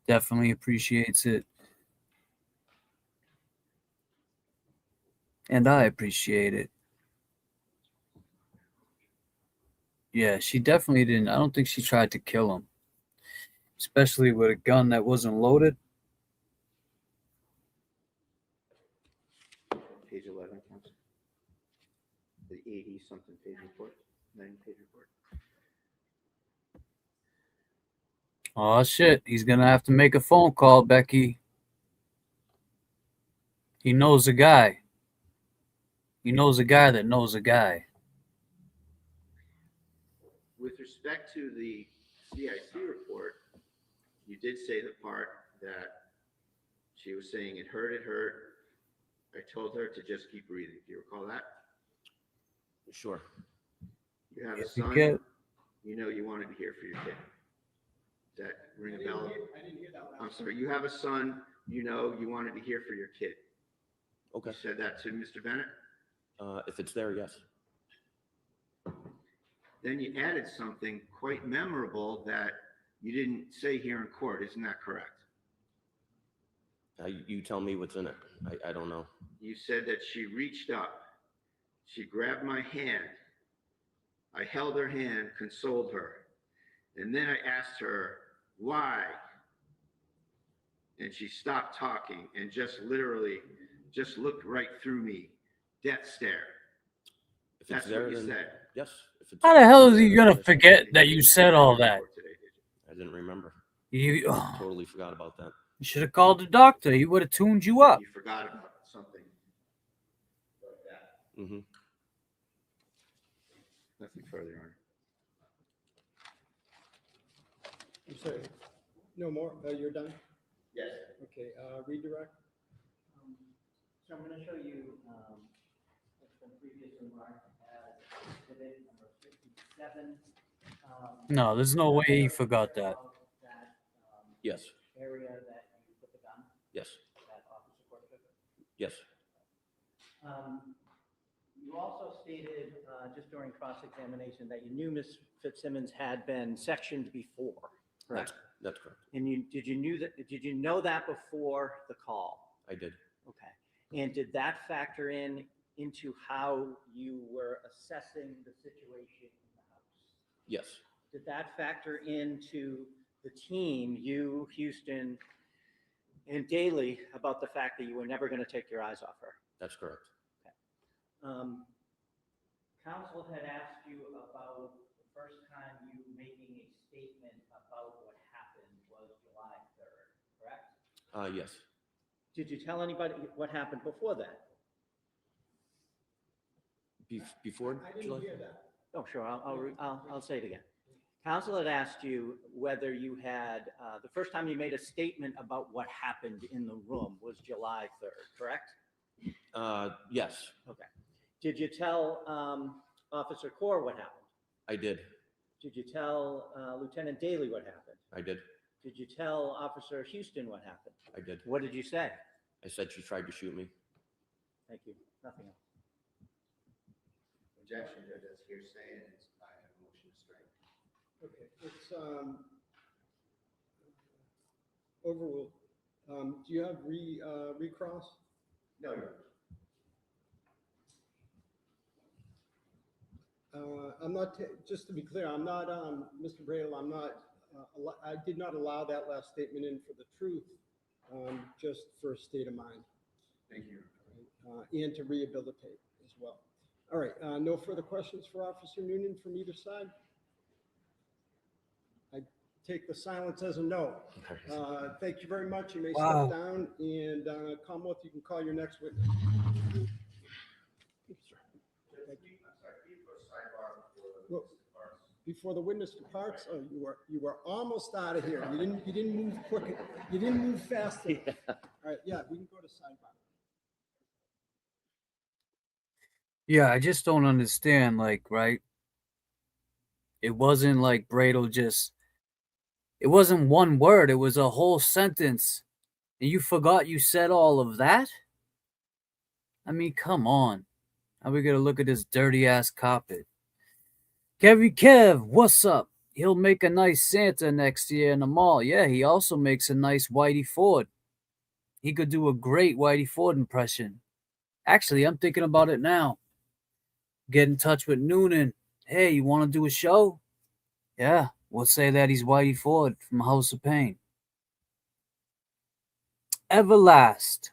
definitely appreciates it. And I appreciate it. Yeah, she definitely didn't. I don't think she tried to kill him, especially with a gun that wasn't loaded. Page 11, counsel. The 80-something page report, 9-page report. Oh, shit. He's going to have to make a phone call, Becky. He knows a guy. He knows a guy that knows a guy. With respect to the CIC report, you did say the part that she was saying it hurt. I told her to just keep breathing. Do you recall that? Sure. You have a Yes, you son. get- You know you wanted to hear for your kid. Does that ring a bell? I didn't hear that. I'm sorry. You have a son. You know you wanted to hear for your kid. Okay. You said that to Mr. Bennett. If it's there, yes. Then you added something quite memorable that you didn't say here in court. Isn't that correct? You tell me what's in it. I don't know. You said that she reached up, she grabbed my hand, I held her hand, consoled her, and then I asked her, why? And she stopped talking and just literally just looked right through me, death stare. If That's it's there, what you then said. yes. If it's How the hell is he going to forget that you said all that? I didn't remember. You Totally forgot about that. should have called the doctor. He would have tuned you up. You forgot about something like that. Mm-hmm. Nothing further, Your Honor. I'm sorry. No more? You're done? Yes. Okay, redirect. So I'm going to show you some previous remarks as exhibit number 57. No, there's no way he forgot that. Yes. Area that you put the gun. Yes. That officer court took. Yes. You also stated just during cross-examination that you knew Ms. Fitzsimmons had been sectioned before, correct? That's correct. And did you know that before the call? I did. Okay. And did that factor into how you were assessing the situation in the house? Yes. Did that factor into the team, you, Houston, and Daly, about the fact that you were never going to take your eyes off her? That's correct. Counsel had asked you about the first time you making a statement about what happened was July 3rd, correct? Yes. Did you tell anybody what happened before that? Before I didn't hear that. Oh, sure. I'll say it again. Counsel had asked you whether you had, the first time you made a statement about what happened in the room was July 3rd, correct? Yes. Okay. Did you tell Officer Core what happened? I did. Did you tell Lieutenant Daly what happened? I did. Did you tell Officer Houston what happened? I did. What did you say? I said she tried to shoot me. Thank you. Nothing else. Objection, Judge, that's hearsay, and I have a motion to strike. Okay, it's overruled. Do you have recross? No, Your Honor. I'm not, just to be clear, I'm not, Mr. Bradle, I'm not, I did not allow that last statement in for the truth, just for a state of mind. Thank you. And to rehabilitate as well. All right, no further questions for Officer Noonan from either side? I take the silence as a no. Thank you very much. You may Wow. step down, and Commonwealth, you can call your next witness. Well, before the witness departs, oh, you were almost out of here. You didn't move quick. You didn't move fast enough. All right, yeah, we can go to sidebar. Yeah, I just don't understand, like, right? It wasn't like Bradle it wasn't one word, it was a whole sentence. And you forgot you said all of that? I mean, come on. How we gonna look at this dirty ass carpet? Kevy Kev, what's up? He'll make a nice Santa next year in the mall. Yeah, he also makes a nice Whitey Ford. He could do a great Whitey Ford impression. Actually, I'm thinking about it now. Get in touch with Noonan. Hey, you want to do a show? Yeah, we'll say that he's Whitey Ford from House of Pain. Everlast.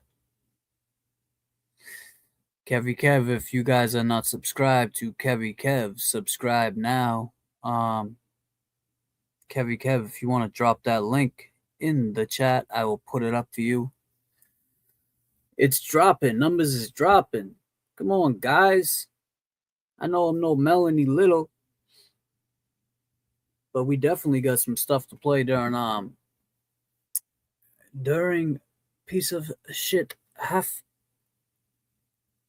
Kevy Kev, if you guys are not subscribed to Kevy Kev, subscribe now. Kevy Kev, if you want to drop that link in the chat, I will put it up for you. It's dropping. Numbers is dropping. Come on, guys. I know I'm no Melanie Little, but we definitely got some stuff to play during piece of shit half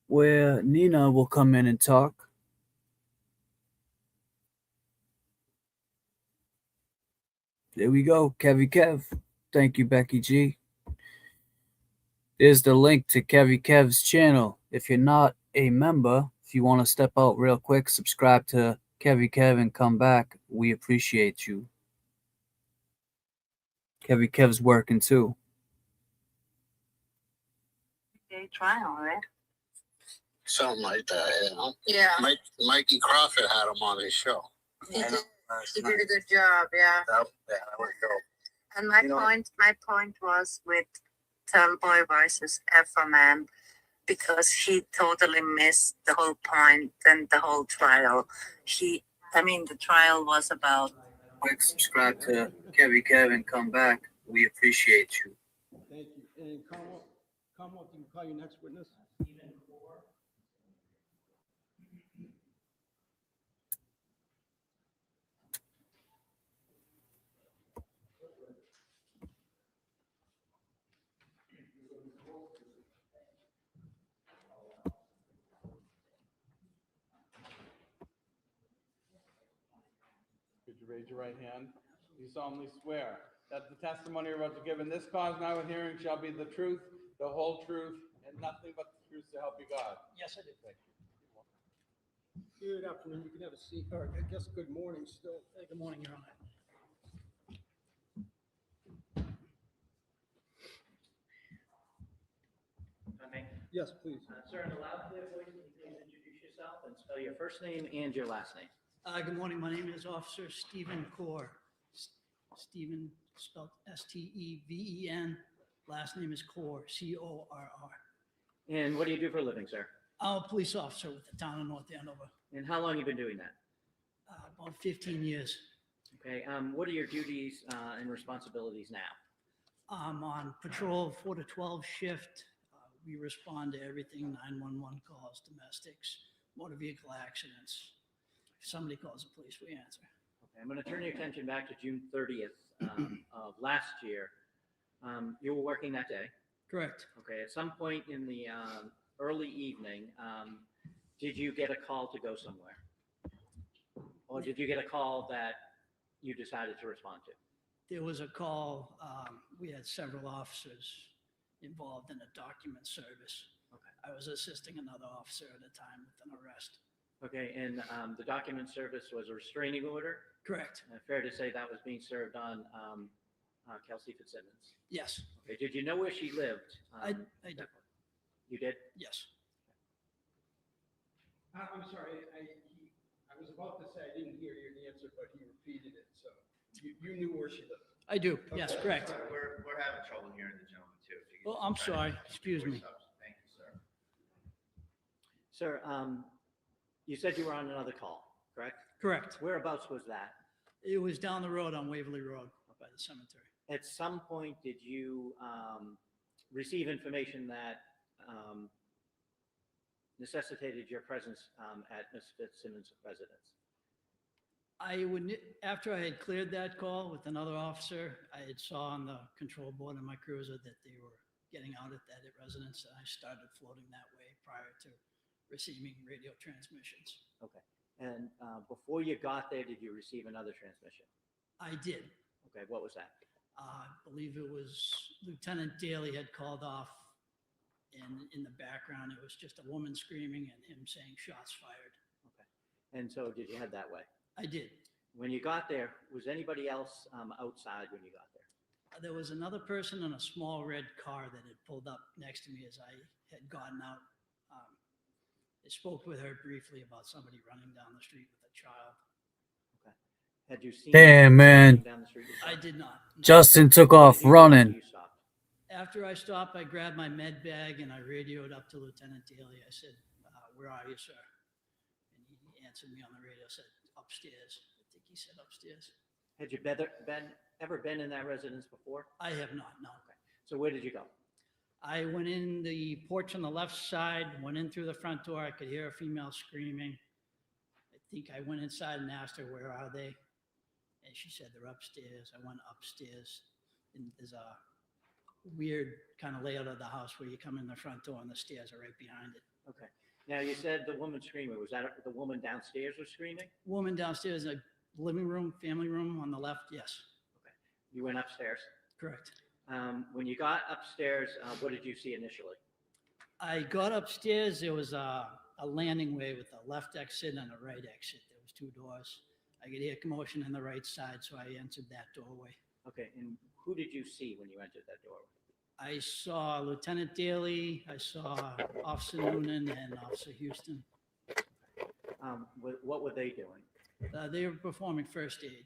where Nina will come in and talk. There we go, Kevy Kev. Thank you, Becky G. There's the link to Kevy Kev's channel. If you're not a member, if you want to step out real quick, subscribe to Kevy Kev and come back. We appreciate you. Kevy Kev's working too. Okay, trial, right? Something like that, you know? Yeah. Mikey Crawford had him on his show. He did. He did a good job, yeah. That was dope. And my You know- point was with Tellboy versus Efferman, because he totally missed the whole point and the whole trial. The trial was about. Quick, subscribe to Kevy Kev and come back. We appreciate you. Thank you. And Commonwealth, you can call your next witness. Could you raise your right hand? You solemnly swear that the testimony you're about to give in this cause now in hearing shall be the truth, the whole truth, and nothing but the truth to help you God. Yes, I did. Thank you. Good afternoon. You can have a seat, or I guess good morning still. Hey, good morning, Your Honor. Yes, please. Sir, in a loud, clear voice, can you please introduce yourself and spell your first name and your last name? Good morning. My name is Officer Stephen Corr. Stephen spelled Steven. Last name is Corr, Corr. And what do you do for a living, sir? I'm a police officer with the town of North Andover. And how long have you been doing that? About 15 years. Okay. What are your duties and responsibilities now? I'm on patrol 4 to 12 shift. We respond to everything, 911 calls, domestics, motor vehicle accidents. If somebody calls the police, we answer. Okay, I'm going to turn your attention back to June 30th of last year. You were working that day? Correct. Okay, at some point in the early evening, did you get a call to go somewhere? Or did you get a call that you decided to respond to? There was a call. We had several officers involved in a document service. Okay. I was assisting another officer at a time with an arrest. Okay, and the document service was a restraining order? Correct. Fair to say that was being served on Kelsey Fitzsimmons? Yes. Okay, did you know where she lived? I did. You did? Yes. I'm sorry. I was about to say I didn't hear your answer, but he repeated it. So you knew where she lived. I do. Yes, correct. Sorry, we're having trouble hearing the gentleman too. If you could Well, just I'm try sorry. to Excuse me. voice up. Thank you, sir. Sir, you said you were on another call, correct? Correct. Whereabouts was that? It was down the road on Waverly Road by the cemetery. At some point, did you receive information that necessitated your presence at Ms. Fitzsimmons' residence? After I had cleared that call with another officer, I had saw on the control board of my cruiser that they were getting out at that residence, and I started floating that way prior to receiving radio transmissions. Okay. And before you got there, did you receive another transmission? I did. Okay, what was that? I believe it was Lieutenant Daly had called off And in the background, it was just a woman screaming and him saying shots fired. And so did you head that way? I did. When you got there, was anybody else outside when you got there? There was another person in a small red car that had pulled up next to me as I had gotten out. I spoke with her briefly about somebody running down the street with a child. Okay. Had you seen Damn, man. down the street? I did not. Justin took off running. After I stopped, I grabbed my med bag and I radioed up to Lieutenant Daly. I said, "Where are you, sir?" And he answered me on the radio, said, "Upstairs." I think he said upstairs. Had you ever been in that residence before? I have not, no. Okay. So where did you go? I went in the porch on the left side, went in through the front door. I could hear a female screaming. I think I went inside and asked her, "Where are they?" And she said, "They're upstairs." I went upstairs, and there's a weird kind of layout of the house where you come in the front door and the stairs are right behind it. Okay. Now you said the woman screaming. Was that the woman downstairs was screaming? Woman downstairs, a living room, family room on the left, yes. Okay. You went upstairs? Correct. When you got upstairs, what did you see initially? I got upstairs, there was a landing way with a left exit and a right exit. There was two doors. I could hear commotion on the right side, so I entered that doorway. Okay, and who did you see when you entered that doorway? I saw Lieutenant Daly, I saw Officer Noonan and Officer Houston. What were they doing? They were performing first aid,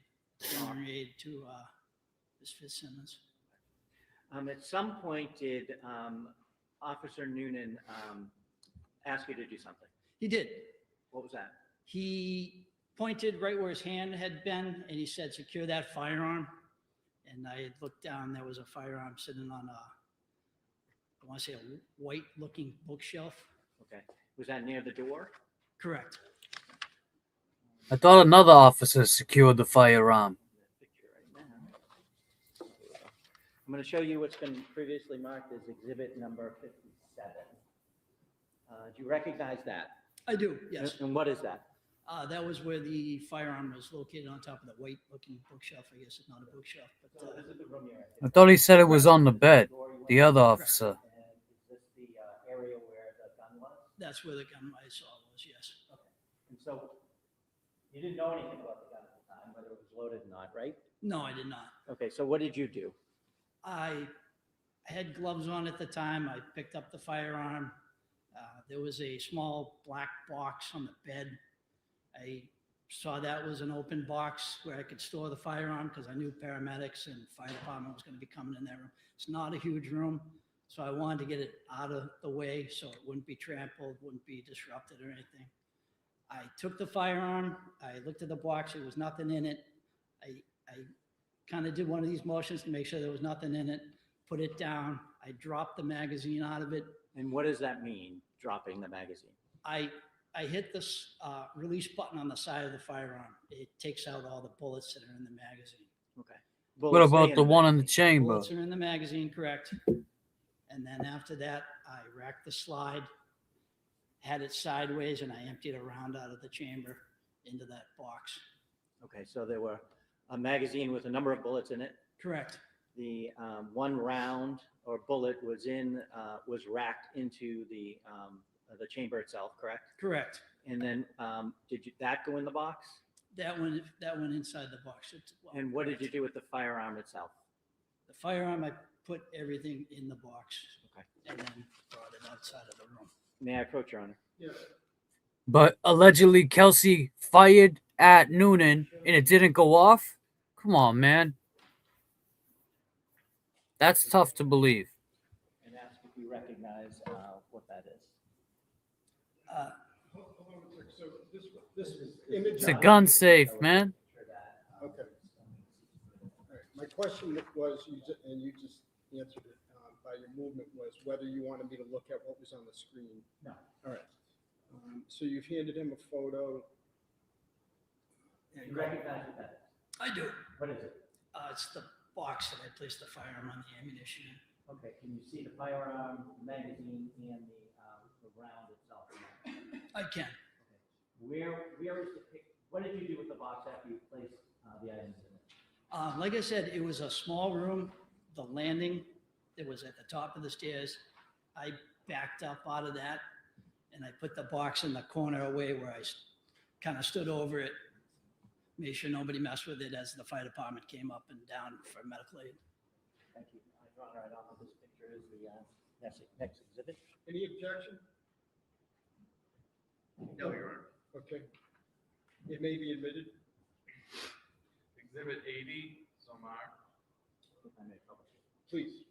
rendering aid to Ms. Fitzsimmons. At some point, did Officer Noonan ask you to do something? He did. What was that? He pointed right where his hand had been, and he said, "Secure that firearm." And I had looked down, there was a firearm sitting on I want to say a white-looking bookshelf. Okay. Was that near the door? Correct. I thought another officer secured the firearm. I'm going to show you what's been previously marked as exhibit number 57. Do you recognize that? I do, yes. And what is that? That was where the firearm was located, on top of the white-looking bookshelf. I guess it's not a bookshelf, but this is the room you're in. I thought he said it was on the bed. The other officer. Is this the area where the gun was? that's where the gun I saw was, yes. Okay. And so you didn't know anything about the gun at the time, whether it was loaded or not, right? No, I did not. Okay, so what did you do? I had gloves on at the time. I picked up the firearm. There was a small black box on the bed. I saw that was an open box where I could store the firearm because I knew paramedics and fire department was going to be coming in that room. It's not a huge room, so I wanted to get it out of the way so it wouldn't be trampled, wouldn't be disrupted or anything. I took the firearm. I looked at the box. There was nothing in it. I kind of did one of these motions to make sure there was nothing in it, put it down. I dropped the magazine out of it. And what does that mean, dropping the magazine? I hit this release button on the side of the firearm. It takes out all the bullets that are in the magazine. Okay. What about the one in the chamber? Bullets are in the magazine, correct. And then after that, I racked the slide, had it sideways, and I emptied a round out of the chamber into that box. Okay, so there were a magazine with a number of bullets in it. Correct. The one round or bullet was racked into the chamber itself, correct? Correct. And then did that go in the box? That went inside the box. And what did you do with the firearm itself? The firearm, I put everything in the box. Okay. And then brought it outside of the room. May I approach, Your Honor? Yes. But allegedly Kelsey fired at Noonan and it didn't go off? Come on, man. That's tough to believe. And ask if you recognize what that is. So this image. It's a gun safe, man. Okay. All right. My question was, and you just answered it by your movement, was whether you wanted me to look at what was on the screen. No. All right. So you've handed him a photo. Do you recognize what that is? I do. What is it? It's the box that I placed the firearm on the ammunition in. Okay, can you see the firearm, magazine, and the round itself? I can. Okay. Where is the pick? What did you do with the box after you placed the items in it? Like I said, it was a small room. The landing that was at the top of the stairs. I backed up out of that and I put the box in the corner away where I kind of stood over it, made sure nobody messed with it as the fire department came up and down for medical aid. Thank you. I draw right off of this picture is the next exhibit. Any objection? No, Your Honor. Okay. It may be admitted. Exhibit 80, Somar. If I may publish it. Please.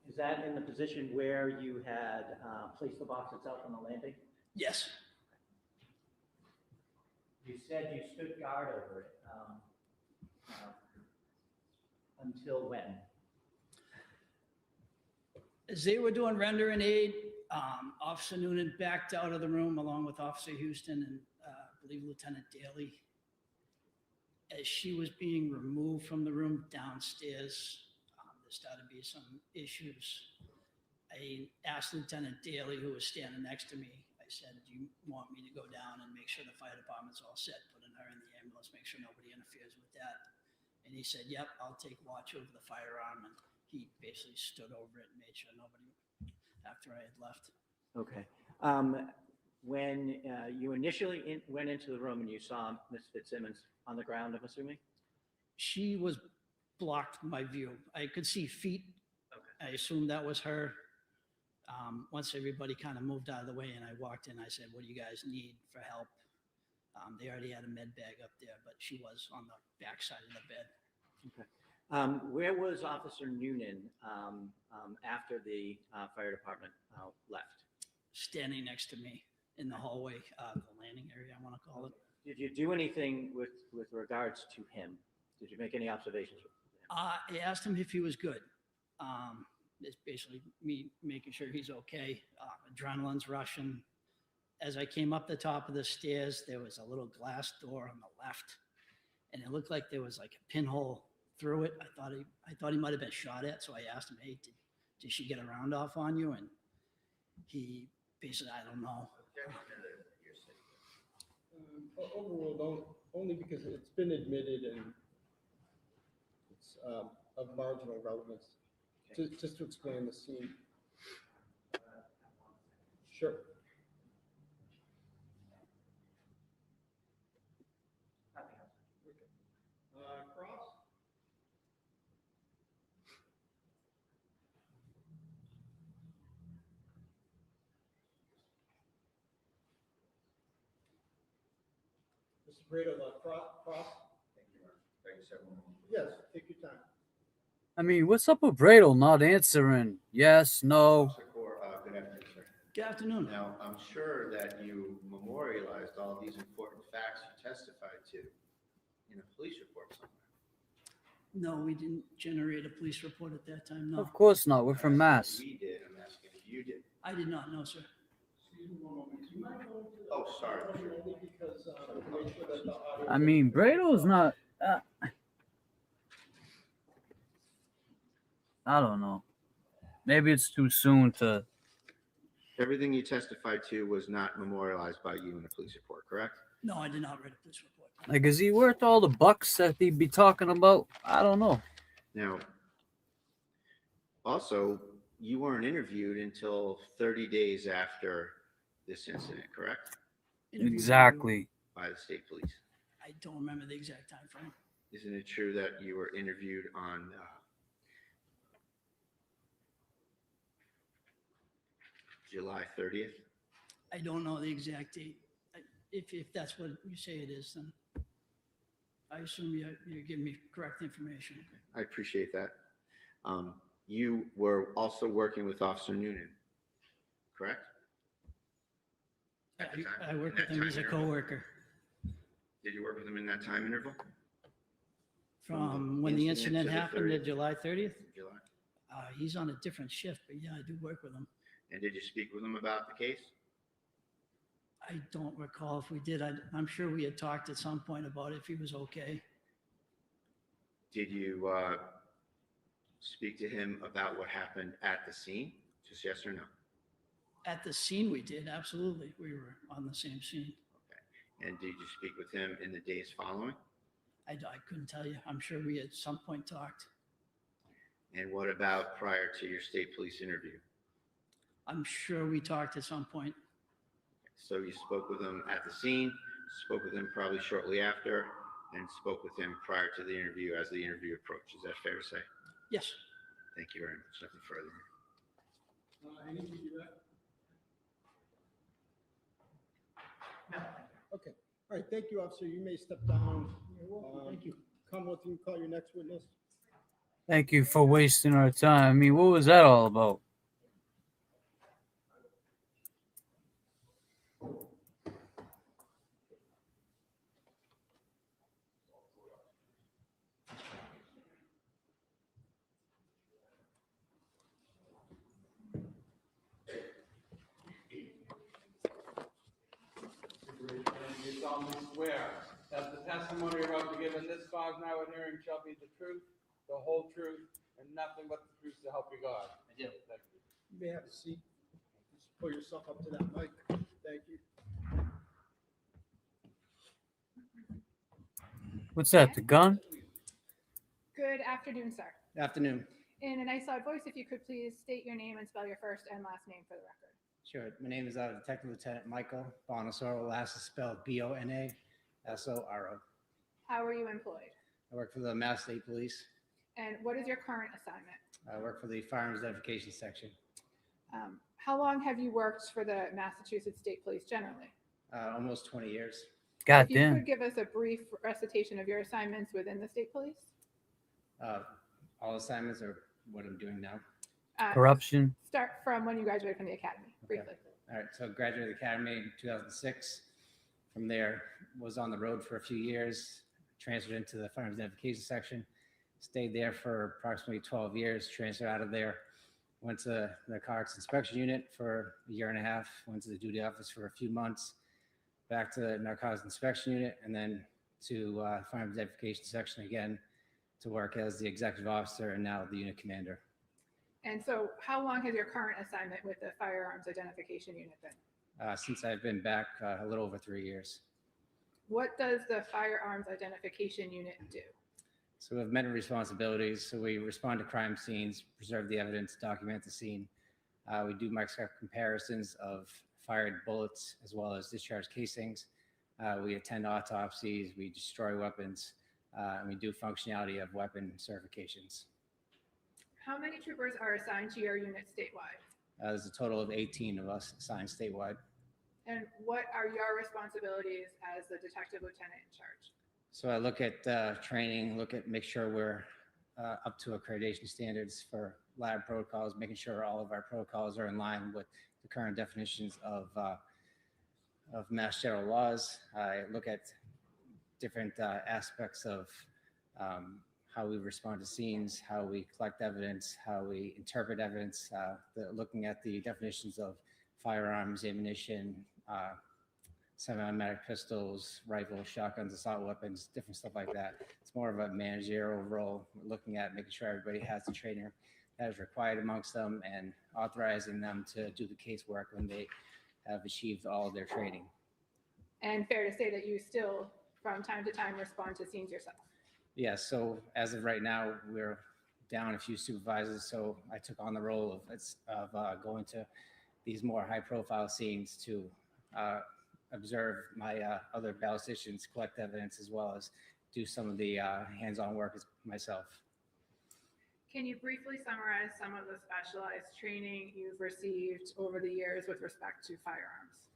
Is that in the position where you had placed the box itself on the landing? Yes. You said you stood guard over it. Until when? As they were doing render and aid, Officer Noonan backed out of the room along with Officer Houston and I believe Lieutenant Daly. As she was being removed from the room downstairs, there started to be some issues. I asked Lieutenant Daly, who was standing next to me, I said, do you want me to go down and make sure the fire department's all set, putting her in the ambulance, make sure nobody interferes with that? And he said, yep, I'll take watch over the firearm. And he basically stood over it and made sure nobody, after I had left. Okay. When you initially went into the room and you saw Ms. Fitzsimmons on the ground, I'm assuming? She was blocked my view. I could see feet. Okay. I assumed that was her. Once everybody kind of moved out of the way and I walked in, I said, what do you guys need for help? They already had a med bag up there, but she was on the back side of the bed. Okay. Where was Officer Noonan after the fire department left? Standing next to me in the hallway, the landing area, I want to call it. Did you do anything with regards to him? Did you make any observations? I asked him if he was good. It's basically me making sure he's okay. Adrenaline's rushing. As I came up the top of the stairs, there was a little glass door on the left, and it looked like there was like a pinhole through it. I thought he might have been shot at, so I asked him, "Hey, did she get a round off on you?" And he basically, I don't know. Overruled only because it's been admitted and it's of marginal relevance. Just to explain the scene. Sure. Cross. Mr. Brito, cross. Yes, take your time. I mean, what's up with Bradle not answering? Yes, no. Good afternoon, sir. Good afternoon. Now, I'm sure that you memorialized all these important facts you testified to in a police report somewhere. No, we didn't generate a police report at that time, no. Of course not. We're from Mass. We did. I'm asking if you did. I did not know, sir. Oh, sorry. I mean, Bradle's not. I don't know. Maybe it's too soon to. Everything you testified to was not memorialized by you in the police report, correct? No, I did not write a police report. Like, is he worth all the bucks that he'd be talking about? I don't know. Now, also, you weren't interviewed until 30 days after this incident, correct? Exactly. By the state police. I don't remember the exact time frame. Isn't it true that you were interviewed on July 30th? I don't know the exact date. If that's what you say it is, then I assume you're giving me correct information. I appreciate that. You were also working with Officer Noonan, correct? I work with him as a coworker. Did you work with him in that time interval? From when the incident to the happened to 30th? July 30th? July. He's on a different shift, but yeah, I do work with him. And did you speak with him about the case? I don't recall if we did. I'm sure we had talked at some point about if he was okay. Did you speak to him about what happened at the scene? Just yes or no? At the scene we did, absolutely. We were on the same scene. And did you speak with him in the days following? I couldn't tell you. I'm sure we at some point talked. And what about prior to your state police interview? I'm sure we talked at some point. So you spoke with him at the scene, spoke with him probably shortly after, and spoke with him prior to the interview as the interview approached. Is that fair to say? Yes. Thank you very much. Nothing further. Okay. All right, thank you, officer. You may step down. Thank you. Commonwealth, you can call your next witness. Thank you for wasting our time. I mean, what was that all about? You solemnly swear that the testimony you're about to give in this cause now and hearing shall be the truth, the whole truth, and nothing but the truth to help you God. I do. Thank you. You may have a seat. Just pull yourself up to that mic. Thank you. What's that, the gun? Good afternoon, sir. Afternoon. In a nice loud voice, if you could please state your name and spell your first and last name for the record. Sure. My name is Detective Lieutenant Michael Bonasoro. Last is spelled Bonasoro. How are you employed? I work for the Mass State Police. And what is your current assignment? I work for the Firearms Identification Section. How long have you worked for the Massachusetts State Police generally? Almost 20 years. God If you damn. could give us a brief recitation of your assignments within the state police? All assignments are what I'm doing now. Corruption. Start from when you graduated from the academy, briefly. All right, so graduated the academy in 2006. From there, was on the road for a few years, transferred into the Firearms Identification Section, stayed there for approximately 12 years, transferred out of there, went to the Narcotics Inspection Unit for a year and a half, went to the duty office for a few months, back to the Narcotics Inspection Unit, and then to Firearms Identification Section again to work as the executive officer and now the unit commander. And so how long has your current assignment with the Firearms Identification Unit been? Since I've been back a little over 3 years. What does the Firearms Identification Unit do? So we have many responsibilities. So we respond to crime scenes, preserve the evidence, document the scene. We do microscopic comparisons of fired bullets as well as discharged casings. We attend autopsies, we destroy weapons, and we do functionality of weapon certifications. How many troopers are assigned to your unit statewide? There's a total of 18 of us assigned statewide. And what are your responsibilities as the detective lieutenant in charge? So I look at training, make sure we're up to accreditation standards for lab protocols, making sure all of our protocols are in line with the current definitions of Mass General laws. I look at different aspects of how we respond to scenes, how we collect evidence, how we interpret evidence, looking at the definitions of firearms, ammunition, semi-automatic pistols, rifles, shotguns, assault weapons, different stuff like that. It's more of a managerial role. We're looking at making sure everybody has the training that is required amongst them and authorizing them to do the casework when they have achieved all of their training. And fair to say that you still, from time to time, respond to scenes yourself? Yeah, so as of right now, we're down a few supervisors, so I took on the role of going to these more high-profile scenes to observe my other ballisticians, collect evidence, as well as do some of the hands-on work myself. Can you briefly summarize some of the specialized training you've received over the years with respect to firearms?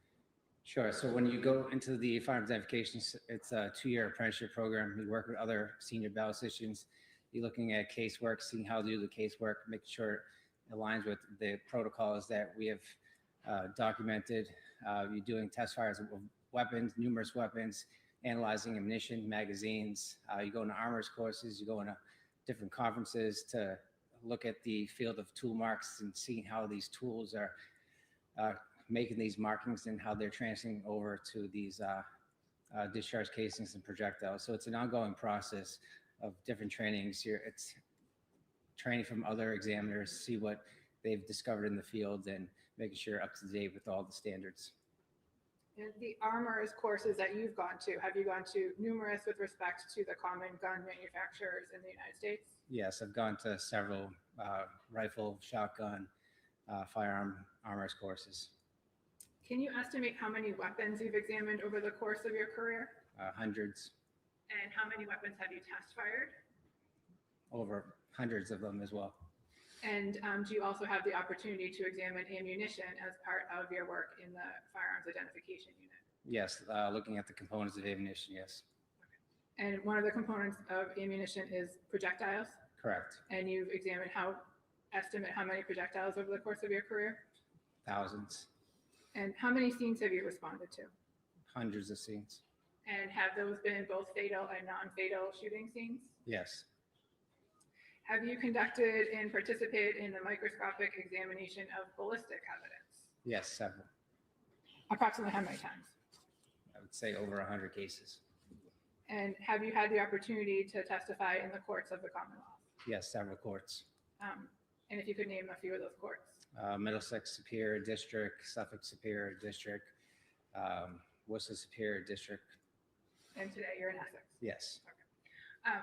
Sure. So when you go into the firearms identification, it's a 2-year apprenticeship program. We work with other senior ballisticians. You're looking at casework, seeing how to do the casework, making sure it aligns with the protocols that we have documented. You're doing test fires of weapons, numerous weapons, analyzing ammunition, magazines. You go into armors courses, you go into different conferences to look at the field of tool marks and seeing how these tools are making these markings and how they're transferring over to these discharge casings and projectiles. So it's an ongoing process of different trainings here. It's training from other examiners, see what they've discovered in the field and making sure you're up to date with all the standards. And the armorers courses that you've gone to, have you gone to numerous with respect to the common gun manufacturers in the United States? Yes, I've gone to several rifle, shotgun, firearm armorers courses, Can you estimate how many weapons you've examined over the course of your career? hundreds, And how many weapons have you test fired? over hundreds of them as well. And do you also have the opportunity to examine ammunition as part of your work in the firearms identification unit? Yes, looking at the components of ammunition, yes. And one of the components of ammunition is projectiles. Correct. And you've examined estimate how many projectiles over the course of your career? Thousands, And how many scenes have you responded to? hundreds of scenes. And have those been both fatal and non-fatal shooting scenes? Yes, Have you conducted and participated in the microscopic examination of ballistic evidence? yes, several. Approximately how many times? I would say over 100 cases. And have you had the opportunity to testify in the courts of the Commonwealth? Yes, several courts. And if you could name a few of those courts. Middlesex Superior District, Suffolk Superior District, Worcester Superior District. And today you're in Essex. Yes.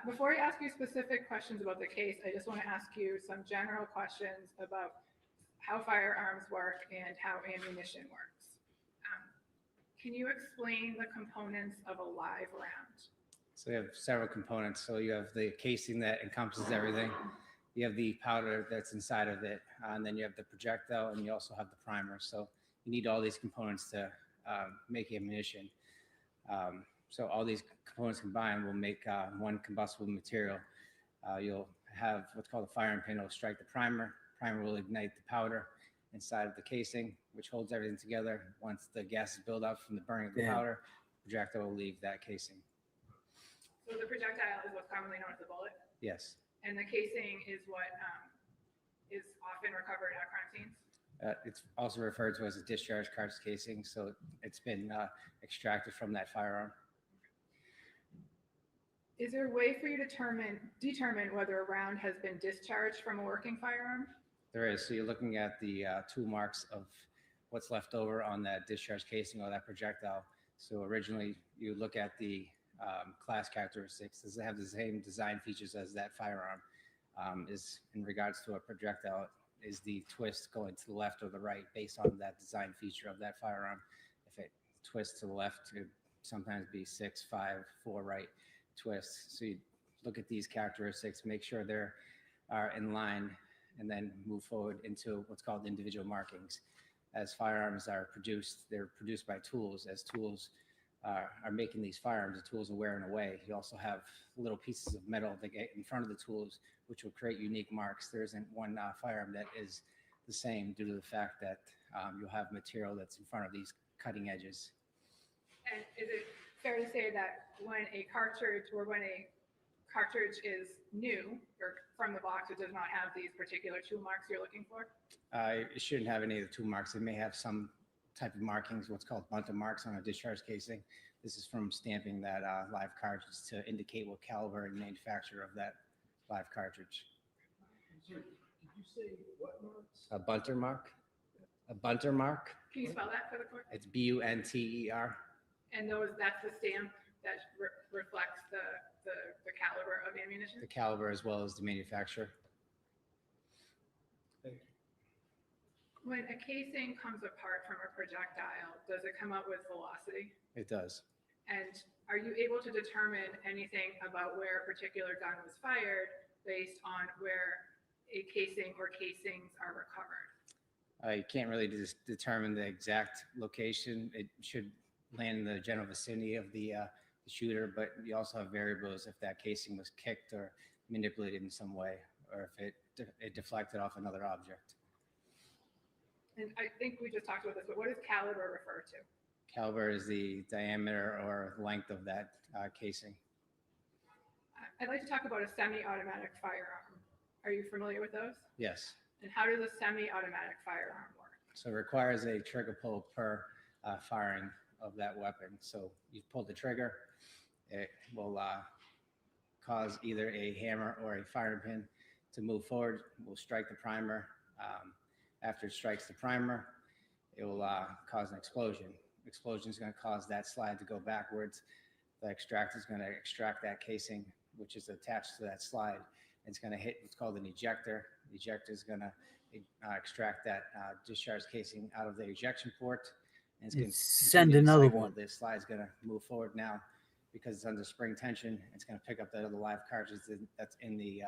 Before I ask you specific questions about the case, I just want to ask you some general questions about how firearms work and how ammunition works. Can you explain the components of a live round? So we have several components. So you have the casing that encompasses everything. You have the powder that's inside of it, and then you have the projectile, and you also have the primer. So you need all these components to make ammunition. So all these components combined will make one combustible material. You'll have what's called a firing pin. It'll strike the primer. Primer will ignite the powder inside of the casing, which holds everything together. Once the gases build up from the burning of the powder, projectile will leave that casing. So the projectile is what's commonly known as the bullet, Yes. and the casing is what is often recovered at crime scenes. It's also referred to as a discharge cartridge casing. So it's been extracted from that firearm. Is there a way for you to determine whether a round has been discharged from a working firearm? There is. So you're looking at the tool marks of what's left over on that discharge casing or that projectile. So originally you look at the class characteristics. Does it have the same design features as that firearm? Is in regards to a projectile, is the twist going to the left or the right based on that design feature of that firearm? If it twists to the left, it would sometimes be 6, 5, 4 right twists. So you look at these characteristics, make sure they're in line, and then move forward into what's called individual markings. As firearms are produced, they're produced by tools. As tools are making these firearms, the tools are wearing away. You also have little pieces of metal that get in front of the tools, which will create unique marks. There isn't one firearm that is the same due to the fact that you'll have material that's in front of these cutting edges. And is it fair to say that when a cartridge is new or from the box, it does not have these particular tool marks you're looking for? It shouldn't have any of the tool marks. It may have some type of markings, what's called bunter marks on a discharge casing. This is from stamping that live cartridge to indicate what caliber and manufacturer of that live cartridge. Did you say what marks? A bunter mark? A bunter mark? Can you spell that for the court? It's BUNTER. And that's the stamp that reflects the caliber of ammunition? The caliber as well as the manufacturer. When a casing comes apart from a projectile, does it come out with velocity? It does. And are you able to determine anything about where a particular gun was fired based on where a casing or casings are recovered? You can't really determine the exact location. It should land in the general vicinity of the shooter, but you also have variables if that casing was kicked or manipulated in some way, or if it deflected off another object. And I think we just talked about this, but what does caliber refer to? Caliber is the diameter or length of that casing. I'd like to talk about a semi-automatic firearm. Are you familiar with those? Yes. And how does a semi-automatic firearm work? So it requires a trigger pull per firing of that weapon. So you pull the trigger, it will cause either a hammer or a firing pin to move forward. We'll strike the primer. After it strikes the primer, it will cause an explosion. explosion is going to cause that slide to go backwards. The extractor is going to extract that casing, which is attached to that slide. It's going to hit what's called an ejector. The ejector is going to extract that discharge casing out of the ejection port. And it's going to send another one. The slide's going to move forward now because it's under spring tension. It's going to pick up that other live cartridge that's in the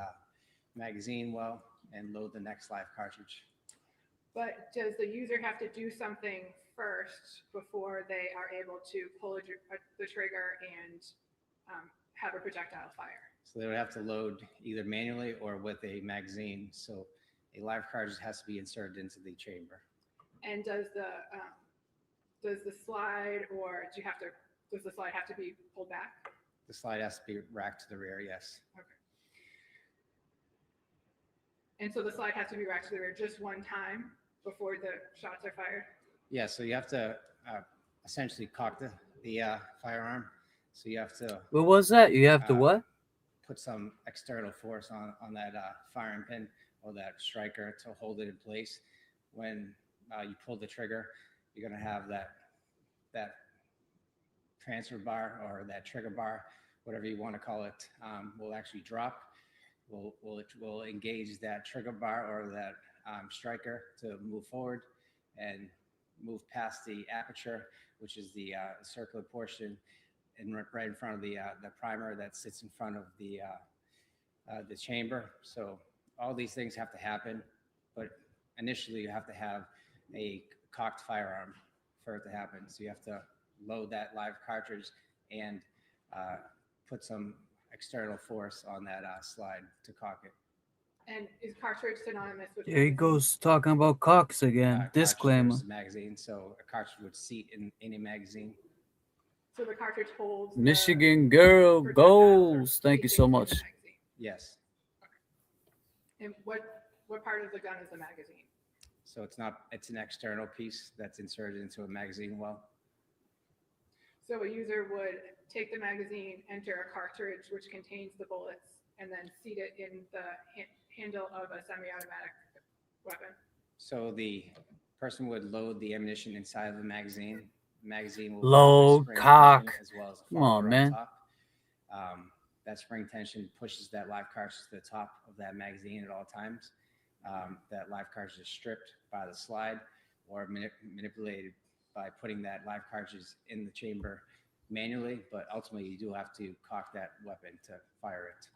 magazine well and load the next live cartridge. But does the user have to do something first before they are able to pull the trigger and have a projectile fire? So they would have to load either manually or with a magazine. So a live cartridge has to be inserted into the chamber. And does the slide, or does the slide have to be pulled back? The slide has to be racked to the rear, yes. Okay. And so the slide has to be racked to the rear just one time before the shots are fired? Yeah, so you have to essentially cock the firearm. So you have to. What was that? You have to what? Put some external force on that firing pin or that striker to hold it in place. When you pull the trigger, you're going to have that transfer bar or that trigger bar, whatever you want to call it, will actually drop. Will engage that trigger bar or that striker to move forward and move past the aperture, which is the circular portion, and right in front of the primer that sits in front of the chamber. So all these things have to happen, but initially you have to have a cocked firearm for it to happen. So you have to load that live cartridge and put some external force on that slide to cock it. And is cartridge synonymous with? There he goes talking about cocks again. Disclaimer. Magazine, so a cartridge would seat in a magazine. So the cartridge holds. Michigan girl goals. Thank you so much. Yes. Okay. And what part of the gun is the magazine? So it's an external piece that's inserted into a magazine well. So a user would take the magazine, enter a cartridge which contains the bullets, and then seat it in the handle of a semi-automatic weapon. So the person would load the ammunition inside of the magazine. The magazine will load cock. As well as come on, man. Top. That spring tension pushes that live cartridge to the top of that magazine at all times. That live cartridge is stripped by the slide or manipulated by putting that live cartridge in the chamber manually, but ultimately you do have to cock that weapon to fire it.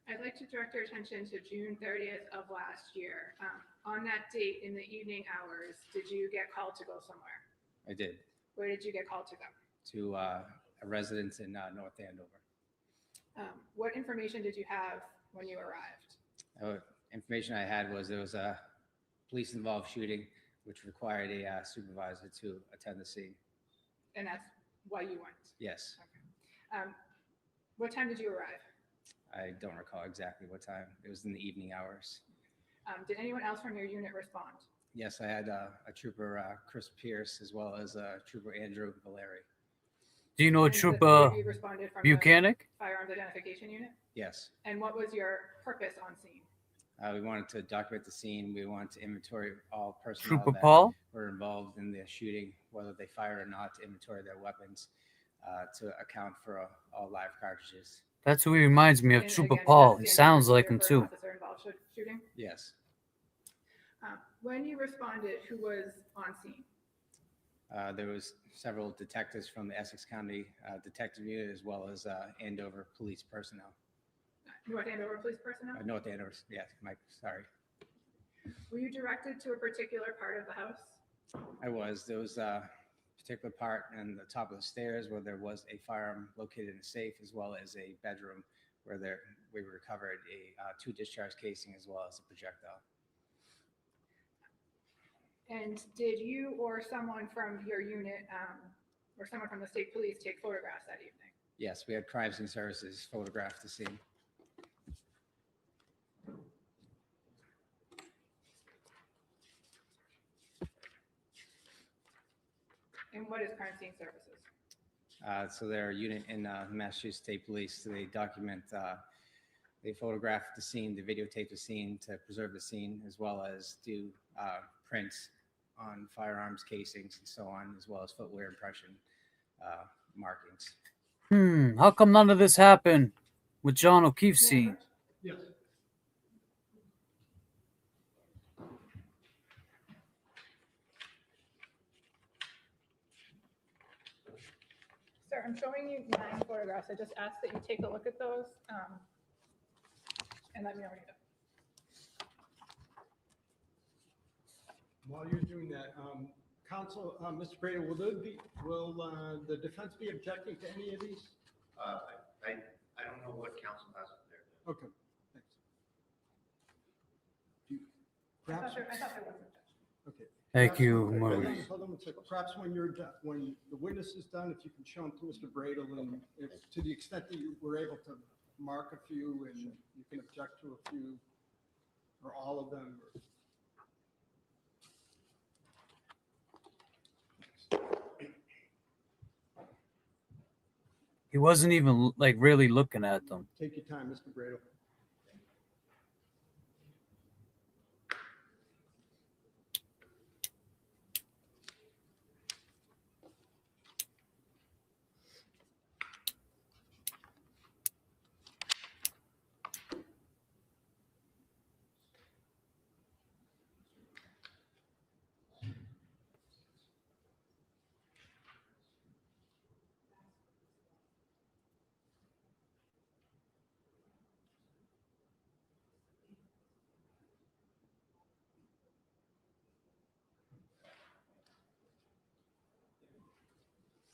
I'd like to direct your attention to June 30th of last year. On that date, in the evening hours, did you get called to go somewhere? I did. Where did you get called to go? To a residence in North Andover. What information did you have when you arrived? Information I had was there was a police-involved shooting, which required a supervisor to attend the scene. And that's why you went? Yes. Okay. What time did you arrive? I don't recall exactly what time. It was in the evening hours. Did anyone else from your unit respond? Yes, I had a trooper, Chris Pierce, as well as trooper Andrew Valeri. Do you know Trooper Buchanan? Firearms identification unit? Yes. And what was your purpose on scene? We wanted to document the scene. We wanted to inventory all personnel Trooper that Paul? were involved in the shooting, whether they fired or not, to inventory their weapons, to account for all live cartridges. That's who he reminds me of, And Trooper again, Paul. that's He the sounds like officer him for too. officer involved shooting? Yes. When you responded, who was on scene? There was several detectives from the Essex County Detective Unit, as well as Andover police personnel. North Andover police personnel? North Andover, yes, Mike, sorry. Were you directed to a particular part of the house? I was. There was a particular part in the top of the stairs where there was a firearm located in a safe, as well as a bedroom where we recovered a 2 discharge casing as well as a projectile. And did you or someone from your unit or someone from the state police take photographs that evening? Yes, we had crime scene services photograph the scene. And what is crime scene services? So they're a unit in Massachusetts State Police. So they document, they photograph the scene, they videotape the scene to preserve the scene, as well as do prints on firearms casings and so on, as well as footwear impression markings. How come none of this happened with John O'Keefe's scene? Yes. Sir, I'm showing you 9 photographs. I just asked that you take a look at those and let me know when you're done. While you're doing that, counsel, Mr. Brady, will the defense be objecting to any of these? I don't know what counsel has up there. Okay, thanks. I thought there was objection. Okay. Thank you, Hold on, Maurice. hold on one second. Perhaps when you're done, when the witness is done, if you can show them to Mr. Bradle, and if, to the extent that you were able to mark a few and you can object to a few or all of them. He wasn't even like really looking at them. Take your time, Mr. Bradle.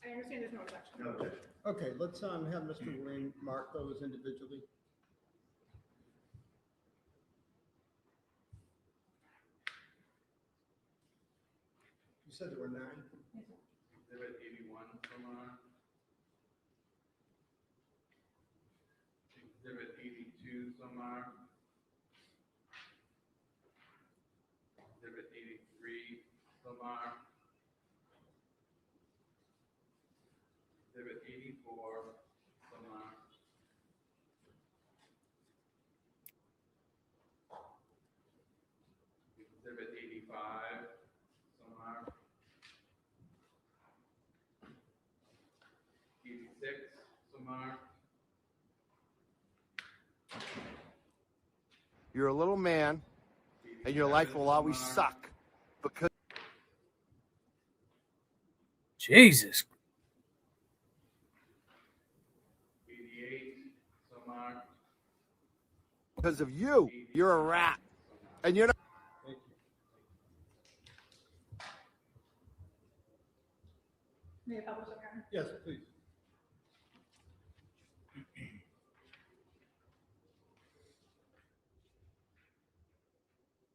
I understand there's no objection. No objection. Okay, let's have Mr. Wayne mark those individually. You said there were 9? Exhibit 81 somewhere. Exhibit 82 somewhere. Exhibit 83 somewhere. Exhibit 84 somewhere. Exhibit 85 somewhere. 86 somewhere. You're a little man, and your life will always suck because Jesus. 88 somewhere. because of you. You're a rat, and you're not. Thank you. May I publish it, Your Honor? Yes, please.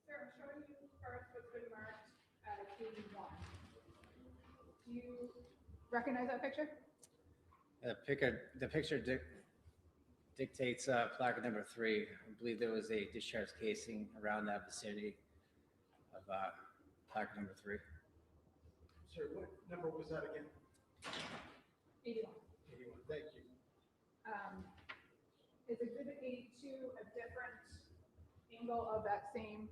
Sir, I'm showing you first what's been marked as 81. Do you recognize that picture? The picture dictates plaque number 3. I believe there was a discharge casing around that vicinity of plaque number 3. Sir, what number was that again? 81. 81, thank you. Is exhibit 82 a different angle of that same,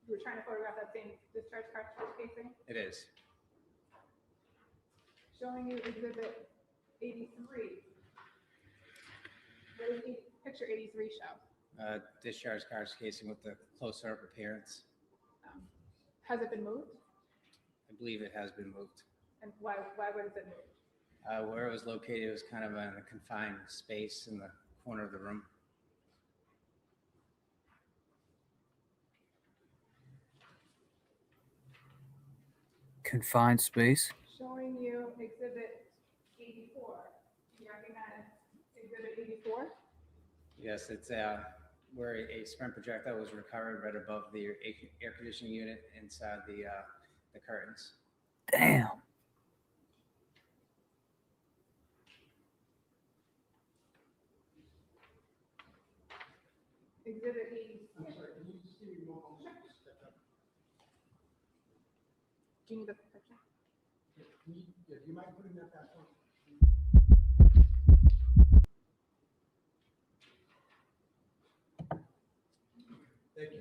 you were trying to photograph that same discharge cartridge casing? It is. Showing you exhibit 83. What does picture 83 show? Discharge cartridge casing with the closer-up appearance. Has it been moved? I believe it has been moved. And why was it moved? Where it was located was kind of in a confined space in the corner of the room. Confined space. Showing you exhibit 84. Do you recognize exhibit 84? Yes, it's where a sprint projectile was recovered right above the air conditioning unit inside the curtains. Damn. Exhibit 80. I'm sorry, can you just give me a moment? Do you need the picture? Do you mind putting that back on? Thank you.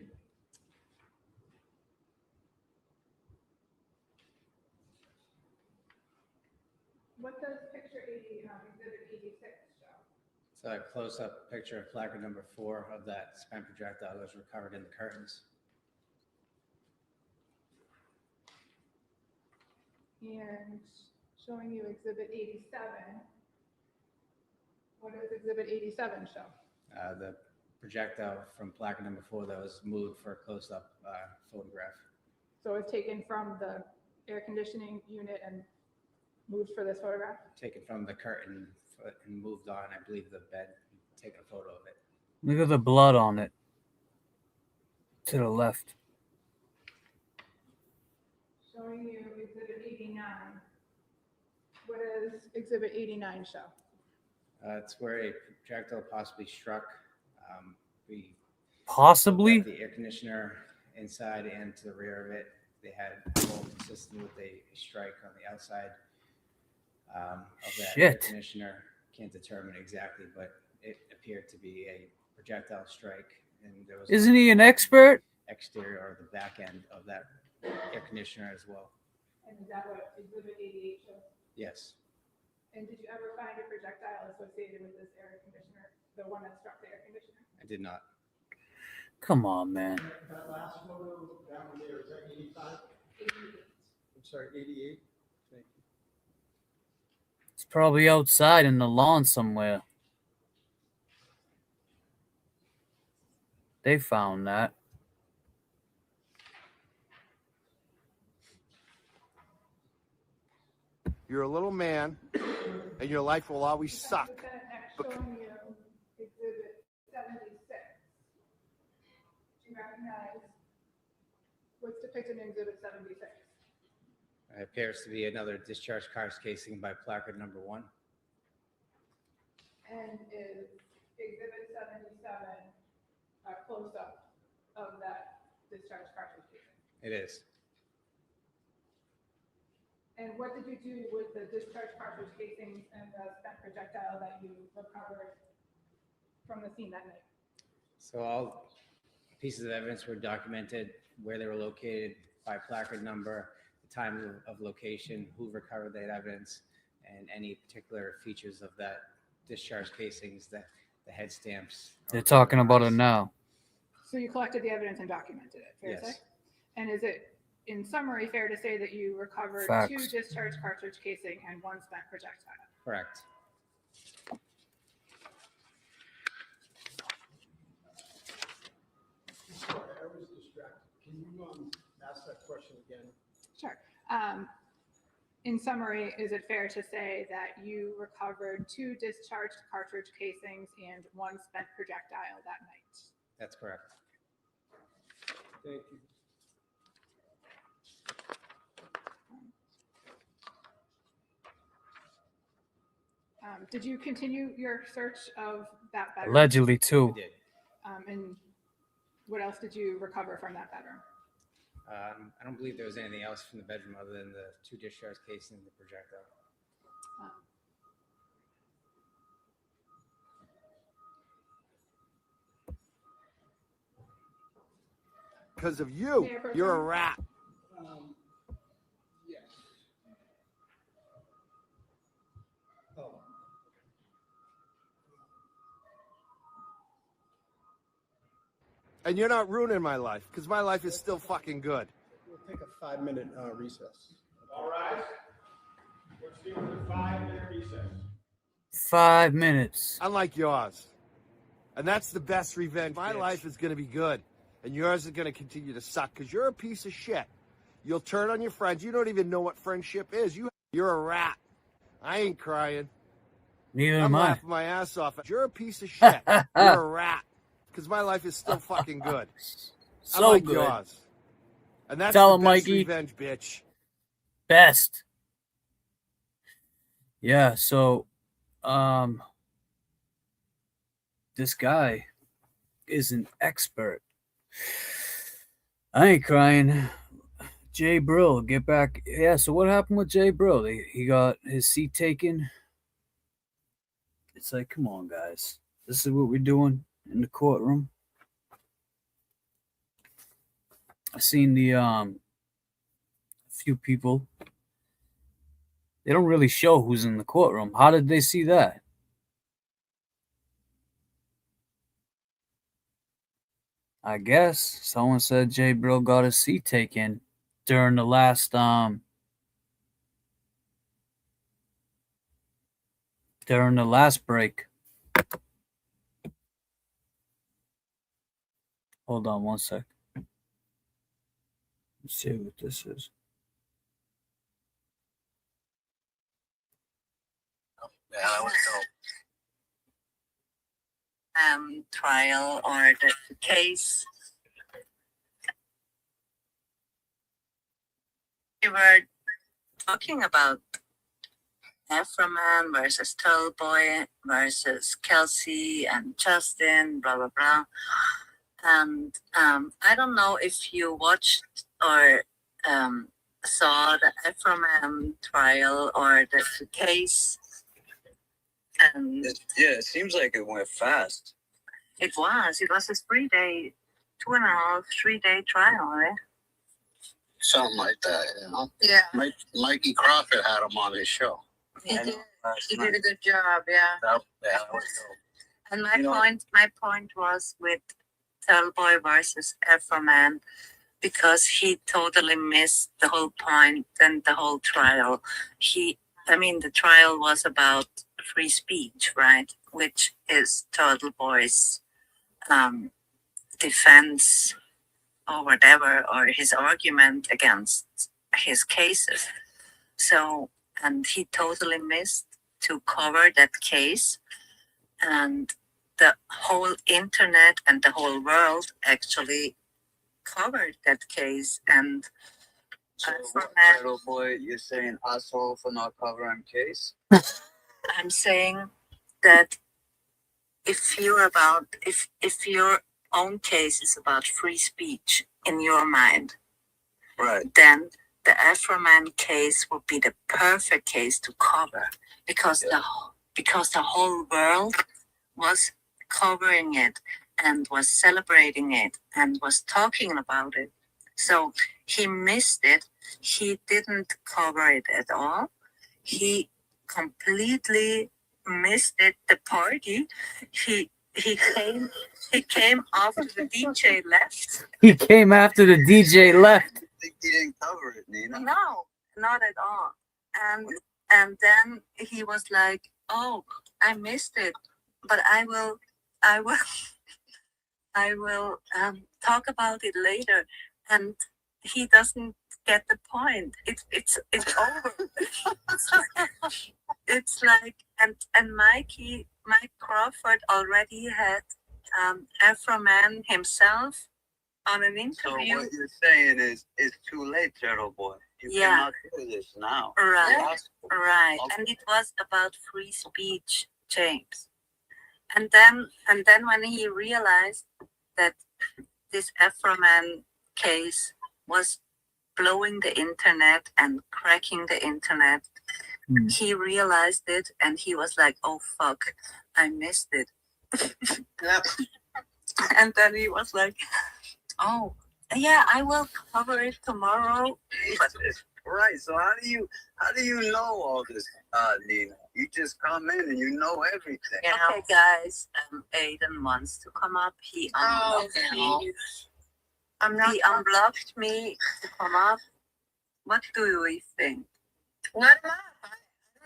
What does picture 80, exhibit 86 show? It's a close-up picture of placard number 4 of that spent projectile that was recovered in the curtains. And showing you exhibit 87. What does exhibit 87 show? The projectile from placard number 4 that was moved for a close-up photograph. So it's taken from the air conditioning unit and moved for this photograph? Taken from the curtain and moved on, I believe, the bed, taken a photo of it. Look at the blood on it. To the left. Showing you exhibit 89. What does exhibit 89 show? It's where a projectile possibly struck. We Possibly? looked at the air conditioner inside and to the rear of it. They had a hole consistent with a strike on the outside of that air conditioner. Can't determine exactly, but it appeared to be a projectile strike. And there was Isn't he an expert? Exterior or the back end of that air conditioner as well. And is that what exhibit 88 shows? Yes. And did you ever find a projectile associated with this air conditioner, the one that struck the air conditioner? I did not. Come on, man. That last photo down there, is that 85? 88. I'm sorry, 88? Thank you. It's probably outside in the lawn somewhere. They found that. You're a little man, and your life will always suck. Showing you exhibit 76. Do you recognize what's depicted in exhibit 76? It appears to be another discharged car's casing by placard number 1. And is exhibit 77 a close-up of that discharged cartridge casing? It is. And what did you do with the discharged cartridge casings and the spent projectile that you recovered from the scene that night? So all pieces of evidence were documented, where they were located by placard number, the time of location, who recovered that evidence, and any particular features of that discharge casings, the head stamps. They're talking about it now. So you collected the evidence and documented it, fair to say? Yes. And is it, in summary, fair to say that you recovered Facts. 2 discharged cartridge casing and 1 spent projectile? Correct. Sorry, I was distracted. Can you ask that question again? Sure. In summary, is it fair to say that you recovered 2 discharged cartridge casings and 1 spent projectile that night? That's correct. Thank you. Did you continue your search of that bedroom? Allegedly, too. We did. And what else did you recover from that bedroom? I don't believe there was anything else from the bedroom other than the 2 discharge casings and the projectile. Because of you, you're a rat. Yes. Oh. And you're not ruining my life, because my life is still fucking good. We'll take a 5-minute recess. All right. Let's do a 5-minute recess. 5 minutes. Unlike yours. And that's the best revenge. My life is going to be good, and yours is going to continue to suck, because you're a piece of shit. You'll turn on your friends. You don't even know what friendship is. You're a rat. I ain't crying. Neither I'm am I. laughing my ass off. You're a piece of shit. You're a rat. Because my life is still fucking good. So Unlike good. yours. And that's Tell the him, best Mikey. revenge, bitch. Best. Yeah, so this guy is an expert. I ain't crying. Jay Brill, get back. Yeah, so what happened with Jay Brill? He got his seat taken. It's like, come on, guys. This is what we're doing in the courtroom. I seen the few people. They don't really show who's in the courtroom. How did they see that? I guess someone said Jay Brill got his seat taken during the last break. Hold on one sec. Let's see what this is. Yeah, that was dope. Trial or the case. We were talking about Afroman versus Tallboy versus Kelsey and Justin, blah, blah, blah. And I don't know if you watched or saw the Afroman trial or the case. And Yeah, it seems like it went fast. It was a 3-day, 2.5, 3-day trial, right? Something like that, you know? Yeah. Mikey Crawford had him on his show. He I know, did. last He night. did a good job, yeah. That was dope. And You know- my point was with Tallboy versus Afroman, because he totally missed the whole point and the whole trial. The trial was about free speech, right? Which is Tallboy's defense or whatever, or his argument against his cases. So, and he totally missed to cover that case. And the whole internet and the whole world actually covered that case. And So, little boy, you're saying asshole for not covering case? I'm saying that if your own case is about free speech in your mind, right, then the Afroman case would be the perfect case to cover, because the whole world was covering it and was celebrating it and was talking about it. So he missed it. He didn't cover it at all. He completely missed it. The party. He came after the DJ left. He came after the DJ left. He didn't cover it, Nina. No, not at all. And then he was like, "Oh, I missed it, but I will talk about it later." And he doesn't get the point. It's over. It's like, and Mike Crawford already had Afroman himself on an interview. So what you're saying is, it's too late, Turtle Boy. You cannot do this now. Right, Okay. right. And it was about free speech, James. And then when he realized that this Afroman case was blowing the internet and cracking the internet, he realized it and he was like, "Oh fuck, I missed it." And then he was like, "Oh yeah, I will cover it tomorrow." Right. So how do you know all this, Nina? You just come in and you know everything. Okay, guys, Aiden wants to come up. He unblocked me. He unblocked me to come up. What do we think? Let him up. I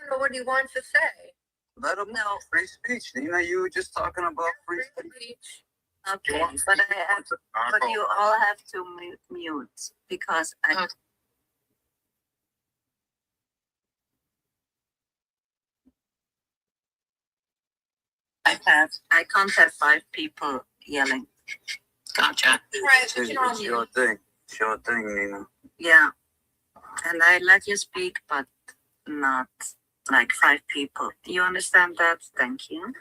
don't know what he wants to say. Let them know. Free speech, Nina. You were just talking about free speech. Okay, but you all have to mute because I can't have 5 people yelling. Gotcha. It's your thing. It's your thing, Nina. Yeah, and I let you speak, but not like 5 people. Do you understand that? Thank you.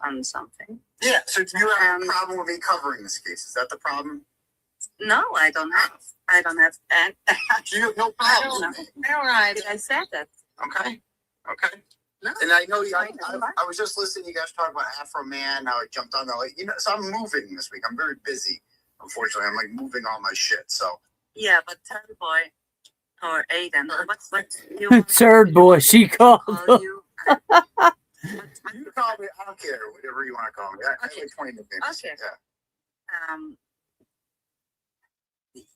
On something. Yeah, so do you have a problem with me covering this case? Is that the problem? No, I don't have. You no problem. All right. I said that. Okay. Okay. No. And I know I was just listening to you guys talk about Afro Man, how I jumped on the so I'm moving this week. I'm very busy. Unfortunately, I'm like moving all my shit. So yeah, but Tallboy, or Aiden. What you want Third boy, she called him. you? You call me, I don't care, whatever you want to call me. I have like 20 nicknames. Okay.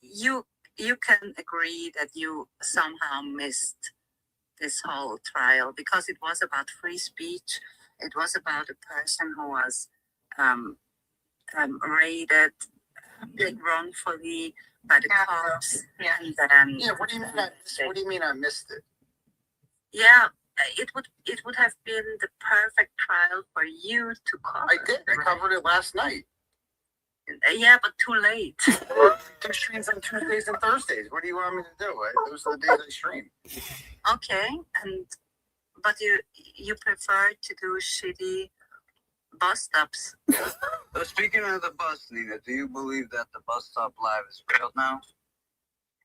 Yeah. You can agree that you somehow missed this whole trial because it was about free speech. It was about a person who was raided wrongfully by the cops. Yeah. And then Yeah, what do you mean I missed it? yeah, it would have been the perfect trial for you to cover. I did. I covered it last night. Yeah, but too late. Two streams on Tuesdays and Thursdays. What do you want me to do? Those are the days I stream. Okay, but you prefer to do shitty bus stops. Speaking of the bus, Nina, do you believe that the bus stop live is real now?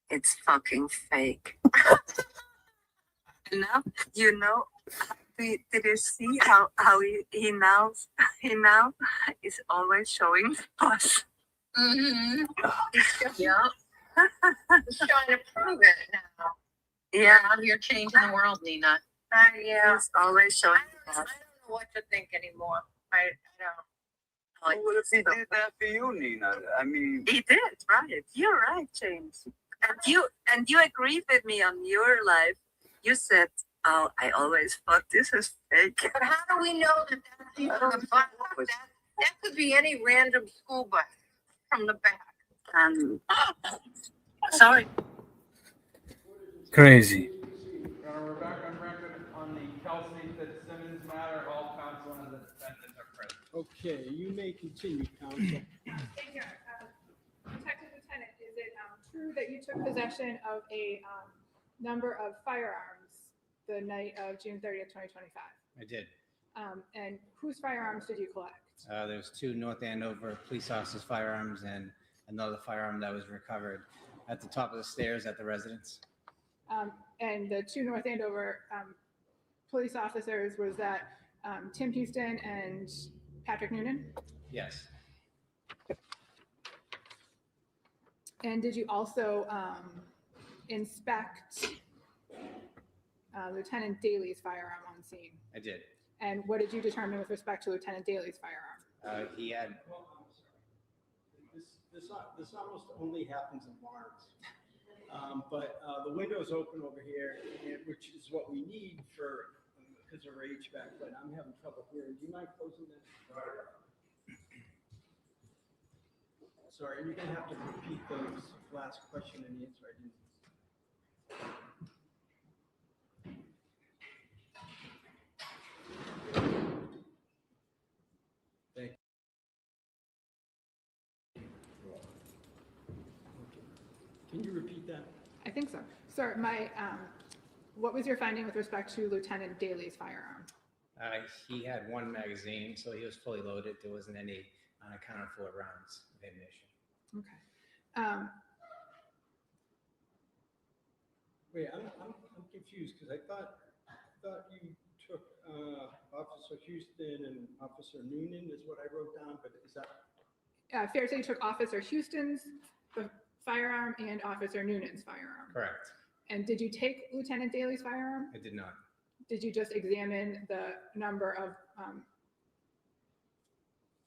It's fucking fake. You know, did you see how he now is always showing the bus? Mm-hmm. Yeah. He's trying to prove it now. Yeah, You're changing the world, Nina. yeah, he's always showing the I bus. don't know what to think anymore. I don't. Well, what if he did that for you, Nina? I mean, He did, right? You're right, James. And you agreed with me on your life. You said, "Oh, I always thought this is fake." But how do we know that that's even the bus? That could be any random school bus from the back. Sorry. Crazy. We're back on record on the Kelsey Fitzsimmons matter. All counsel and the defendant are present. Okay, you may continue, counsel. Thank you. Detective Lieutenant, is it true that you took possession of a number of firearms the night of June 30th, 2025? I did. And whose firearms did you collect? There was 2 North Andover police officers' firearms and another firearm that was recovered at the top of the stairs at the residence. And the 2 North Andover police officers, was that Tim Houston and Patrick Noonan? Yes. And did you also inspect Lieutenant Daly's firearm on scene? I did. And what did you determine with respect to Lieutenant Daly's firearm? He had. This almost only happens in Lawrence. But the window's open over here, which is what we need for, because of our HVAC, but I'm having trouble hearing. Do you mind closing that? Sorry, you're gonna have to repeat those last question and answer. I didn't. Thank you. Can you repeat that? I think so. Sir, what was your finding with respect to Lieutenant Daly's firearm? He had 1 magazine, so he was fully loaded. There wasn't any unaccounted for rounds of ammunition. Okay. Wait, I'm confused because I thought you took Officer Houston and Officer Noonan is what I wrote down, but is that? Fair to say you took Officer Houston's firearm and Officer Noonan's firearm? Correct. And did you take Lieutenant Daly's firearm? I did not. Did you just examine the number of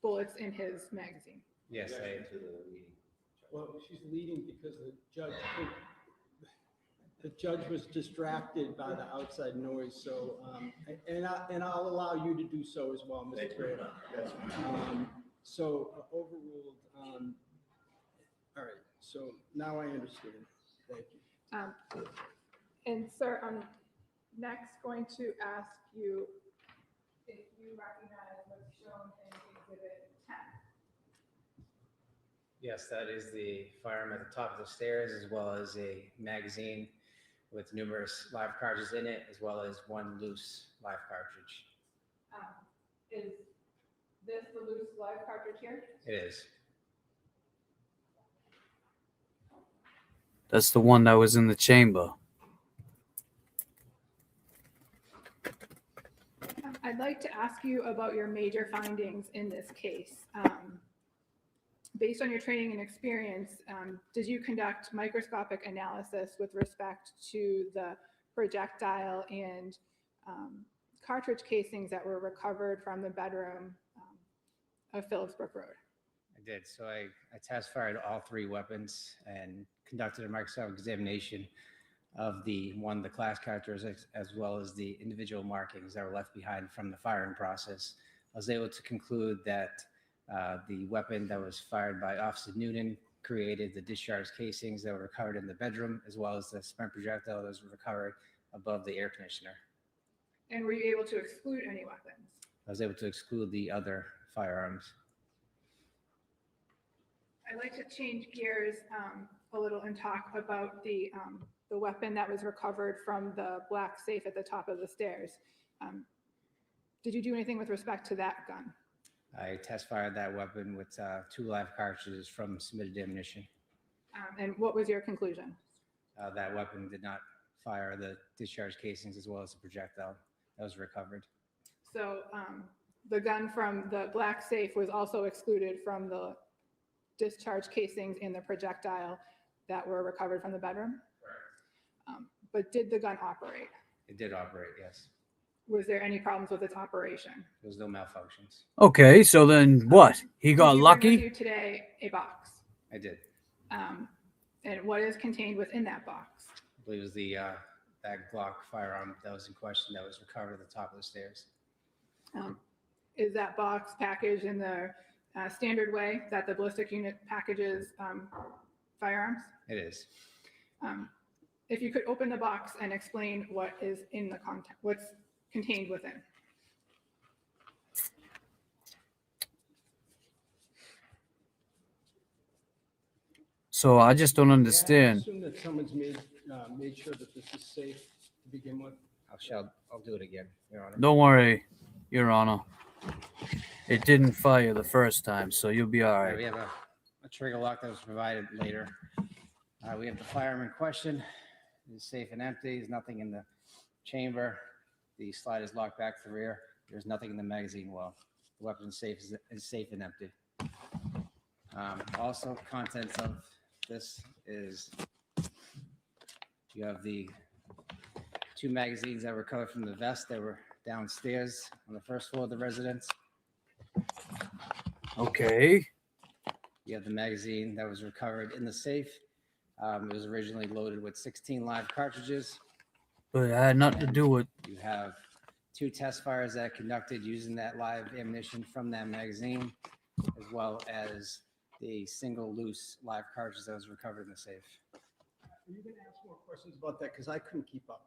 bullets in his magazine? Yes, I. Well, she's leading because the judge was distracted by the outside noise. So, and I'll allow you to do so as well, Mr. Grado. So overruled. All right. So now I understand. Thank you. And sir, I'm next going to ask you if you recognize what's shown in Exhibit 10. Yes, that is the firearm at the top of the stairs, as well as a magazine with numerous live cartridges in it, as well as 1 loose live cartridge. Is this the loose live cartridge here? It is. That's the one that was in the chamber. I'd like to ask you about your major findings in this case. based on your training and experience, did you conduct microscopic analysis with respect to the projectile and cartridge casings that were recovered from the bedroom of Phillipsbrook Road? I did. So I test fired all 3 weapons and conducted a microscopic examination of the class characteristics as well as the individual markings that were left behind from the firing process. I was able to conclude that the weapon that was fired by Officer Noonan created the discharge casings that were recovered in the bedroom, as well as the spent projectile that was recovered above the air conditioner. And were you able to exclude any weapons? I was able to exclude the other firearms. I'd like to change gears a little and talk about the weapon that was recovered from the black safe at the top of the stairs. Did you do anything with respect to that gun? I test fired that weapon with 2 live cartridges from submitted ammunition. And what was your conclusion? That weapon did not fire the discharge casings as well as the projectile that was recovered. So the gun from the black safe was also excluded from the discharge casings in the projectile that were recovered from the bedroom? But did the gun operate? It did operate, yes. Was there any problems with its operation? There was no malfunctions. Okay, so then what? He got Did you bring lucky? with you today a box? I did. And what is contained within that box? I believe it was the that Glock firearm that was in question that was recovered at the top of the stairs. Is that box packaged in the standard way that the ballistic unit packages firearms? It is. If you could open the box and explain what is in the content, what's contained within. So I just don't I understand. assume that someone's made sure that this is safe to begin with. I'll do it again, Your Honor. Don't worry, Your Honor. It didn't fire the first time, so you'll be all All right, right. we have a trigger lock that was provided later. We have the firearm in question. It's safe and empty. There's nothing in the chamber. The slide is locked back to the rear. There's nothing in the magazine well. The weapon is safe and empty. Also, contents of this is you have the 2 magazines that were recovered from the vest that were downstairs on the first floor of the residence. Okay. You have the magazine that was recovered in the safe. It was originally loaded with 16 live cartridges. But it had nothing to do with. You have 2 test fires that conducted using that live ammunition from that magazine, as well as the single loose live cartridge that was recovered in the safe. Are you going to ask more questions about that? Because I couldn't keep up.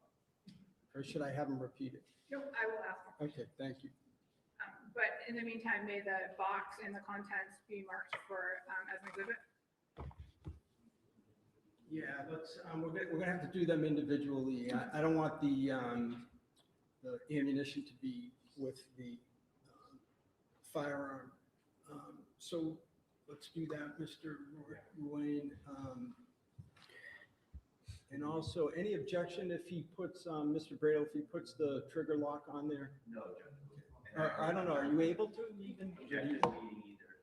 Or should I have them repeated? No, I will ask. Okay, thank you. But in the meantime, may the box and the contents be marked for as an exhibit? Yeah, let's. We're gonna have to do them individually. I don't want the ammunition to be with the firearm. So let's do that, Mr. Ruane. And also, any objection if he puts, Mr. Brado, if he puts the trigger lock on there? No, I don't know. Are you able to even? Object to the meeting either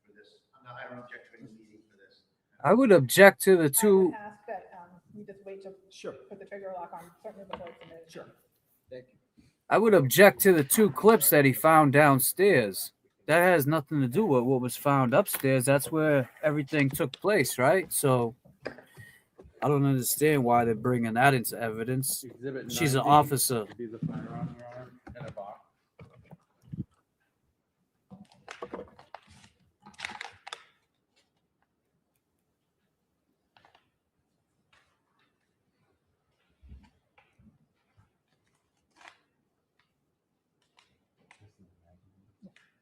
for this. I don't object to any meeting for this. I would object to the I 2. would ask that you just wait to put the trigger lock on, certainly before it's submitted. Sure. Thank you. I would object to the 2 clips that he found downstairs. That has nothing to do with what was found upstairs. That's where everything took place, right? So I don't understand why they're bringing that into evidence. Exhibit She's an 90 officer. would be the firearm, Your Honor, in a box.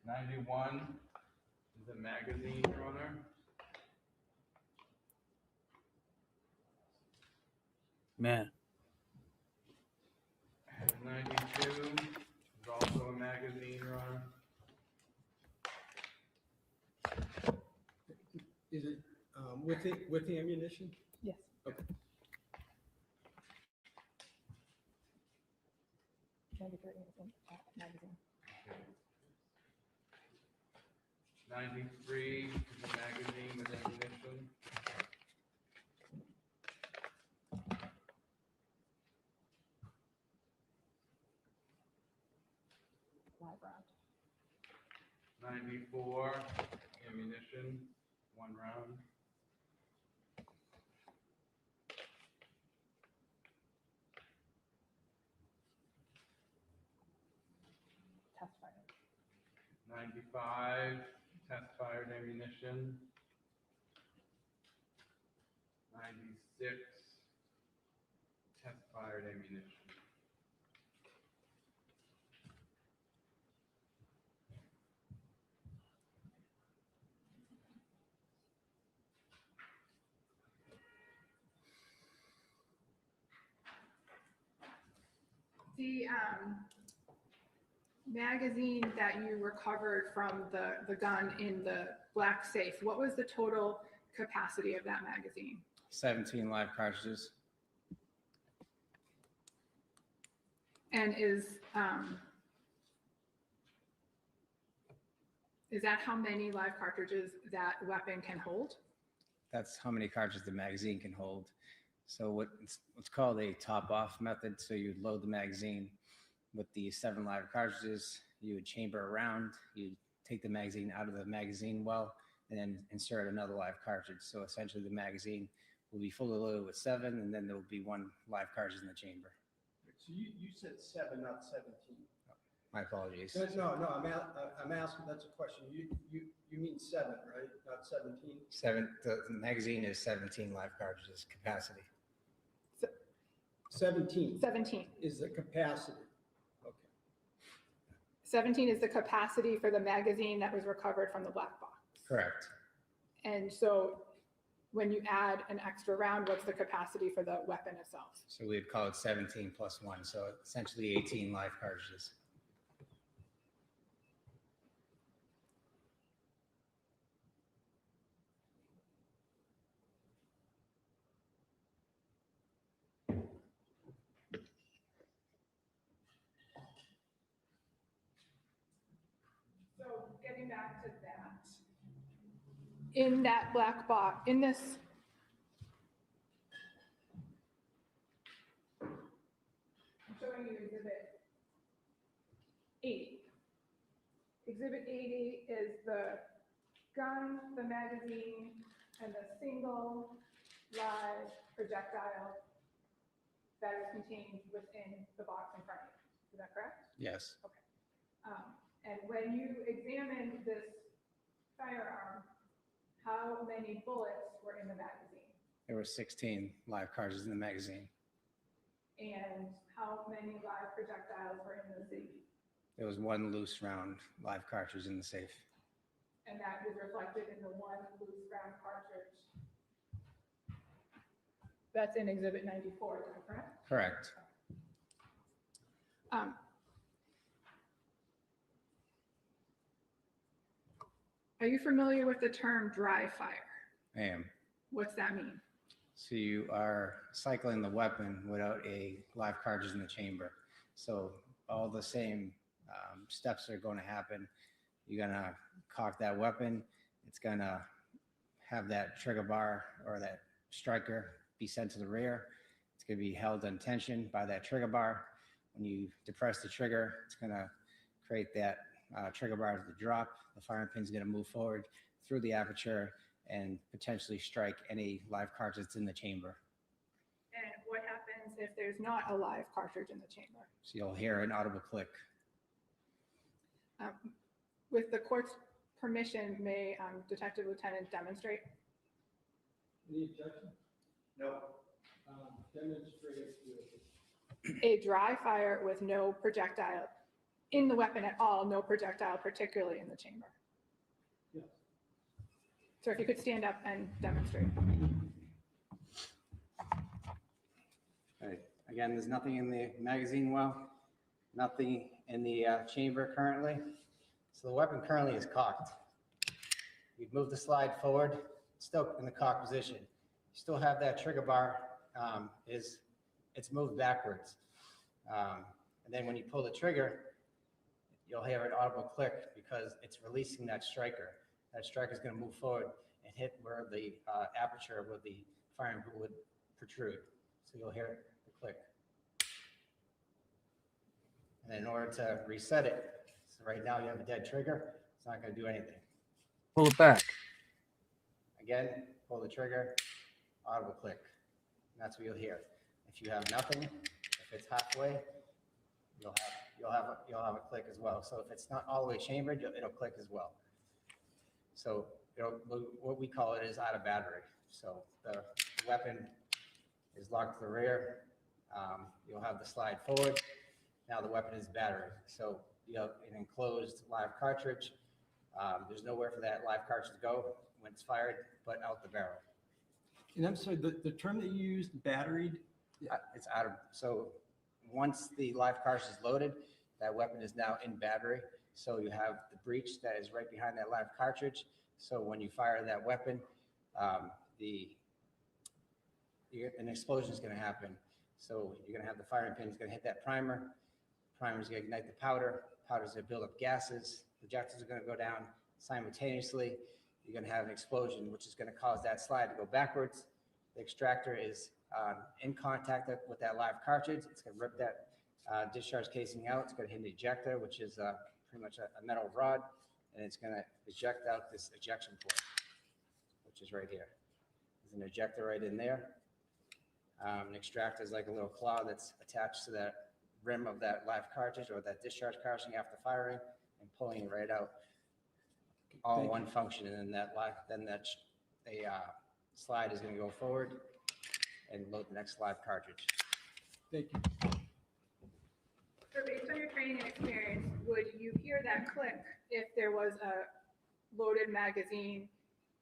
'91 is a magazine, Your Honor. Man. And 92 is also a magazine, Your Honor. Is it with the ammunition? Yes. Okay. 93 magazine. 93 is a magazine with ammunition. Live round. 94 ammunition, 1 round. 95 test fired ammunition. 96 test fired ammunition. The magazine that you recovered from the gun in the black safe, what was the total capacity of that magazine? 17 live cartridges. And is that how many live cartridges that weapon can hold? That's how many cartridges the magazine can hold. So what's called a top-off method. So you load the magazine with the 7 live cartridges. You would chamber around. You take the magazine out of the magazine well, and then insert another live cartridge. So essentially, the magazine will be fully loaded with 7, and then there will be 1 live cartridge in the chamber. So you said 7, not 17. My apologies. No, I'm asking, that's a question. You mean 7, right? Not 17? The magazine is 17 live cartridges capacity. 17. 17. Is the capacity. Okay. 17 is the capacity for the magazine that was recovered from the black box. Correct. And so when you add an extra round, what's the capacity for the weapon itself? So we'd call it 17 plus 1. So essentially 18 live cartridges. So getting back to that, in that black box, in this, I'm showing you Exhibit 80. Exhibit 80 is the gun, the magazine, and the single live projectile that is contained within the box in front of you. Is that correct? Yes. And when you examined this firearm, how many bullets were in the magazine? There were 16 live cartridges in the magazine. And how many live projectiles were in the safe? There was 1 loose round live cartridge in the safe. And that is reflected in the 1 loose round cartridge. That's in Exhibit 94, is that correct? Correct. Are you familiar with the term dry fire? I am. What's that mean? So you are cycling the weapon without a live cartridge in the chamber. So all the same steps are going to happen. You're going to cock that weapon. It's going to have that trigger bar or that striker be sent to the rear. It's going to be held in tension by that trigger bar. When you depress the trigger, it's going to create that trigger bar to drop. The firing pin is going to move forward through the aperture and potentially strike any live cartridge that's in the chamber. And what happens if there's not a live cartridge in the chamber? So you'll hear an audible click. With the court's permission, may Detective Lieutenant demonstrate? Any objection? No. Demonstrate A dry fire with no projectile in the weapon at all, no projectile particularly in the chamber. Yes. So if you could stand up and demonstrate. Right. Again, there's nothing in the magazine well, nothing in the chamber currently. So the weapon currently is cocked. You'd move the slide forward, still in the cocked position. You still have that trigger bar, it's moved backwards. And then when you pull the trigger, you'll hear an audible click because it's releasing that striker. that strike is going to move forward and hit where the aperture where the firing would protrude. So you'll hear the click. And in order to reset it, so right now you have a dead trigger, it's not going to do anything. Pull it back. Again, pull the trigger, audible click. And that's what you'll hear. If you have nothing, if it's halfway, you'll have a click as well. So if it's not all the way chambered, it'll click as well. So what we call it is out of battery. So the weapon is locked to the rear. You'll have the slide forward. Now the weapon is battery. So you have an enclosed live cartridge. There's nowhere for that live cartridge to go when it's fired, but out the barrel. And I'm sorry, the term that you used, batteried? It's out of, so once the live cartridge is loaded, that weapon is now in battery. So you have the breech that is right behind that live cartridge. So when you fire that weapon, an explosion is going to happen. So you're going to have the firing pin is going to hit that primer. Primer is going to ignite the powder. Powder is going to build up gases. Projectors are going to go down simultaneously. You're going to have an explosion, which is going to cause that slide to go backwards. The extractor is in contact with that live cartridge. It's going to rip that discharge casing out. It's going to hit the ejector, which is pretty much a metal rod, and it's going to eject out this ejection port, which is right here. There's an ejector right in there. An extractor is like a little claw that's attached to that rim of that live cartridge or that discharge cartridge after firing and pulling it right out. All in one function, and then that slide is going to go forward and load the next live cartridge. Thank you. So based on your training and experience, would you hear that click if there was a loaded magazine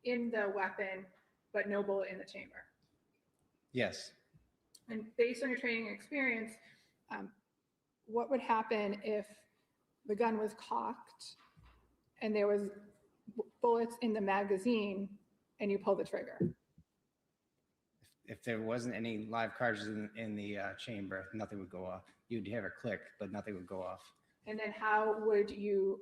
in the weapon, but no bullet in the chamber? Yes. And based on your training and experience, what would happen if the gun was cocked and there was bullets in the magazine and you pull the trigger? If there wasn't any live cartridges in the chamber, nothing would go off. You'd hear a click, but nothing would go off. And then how would you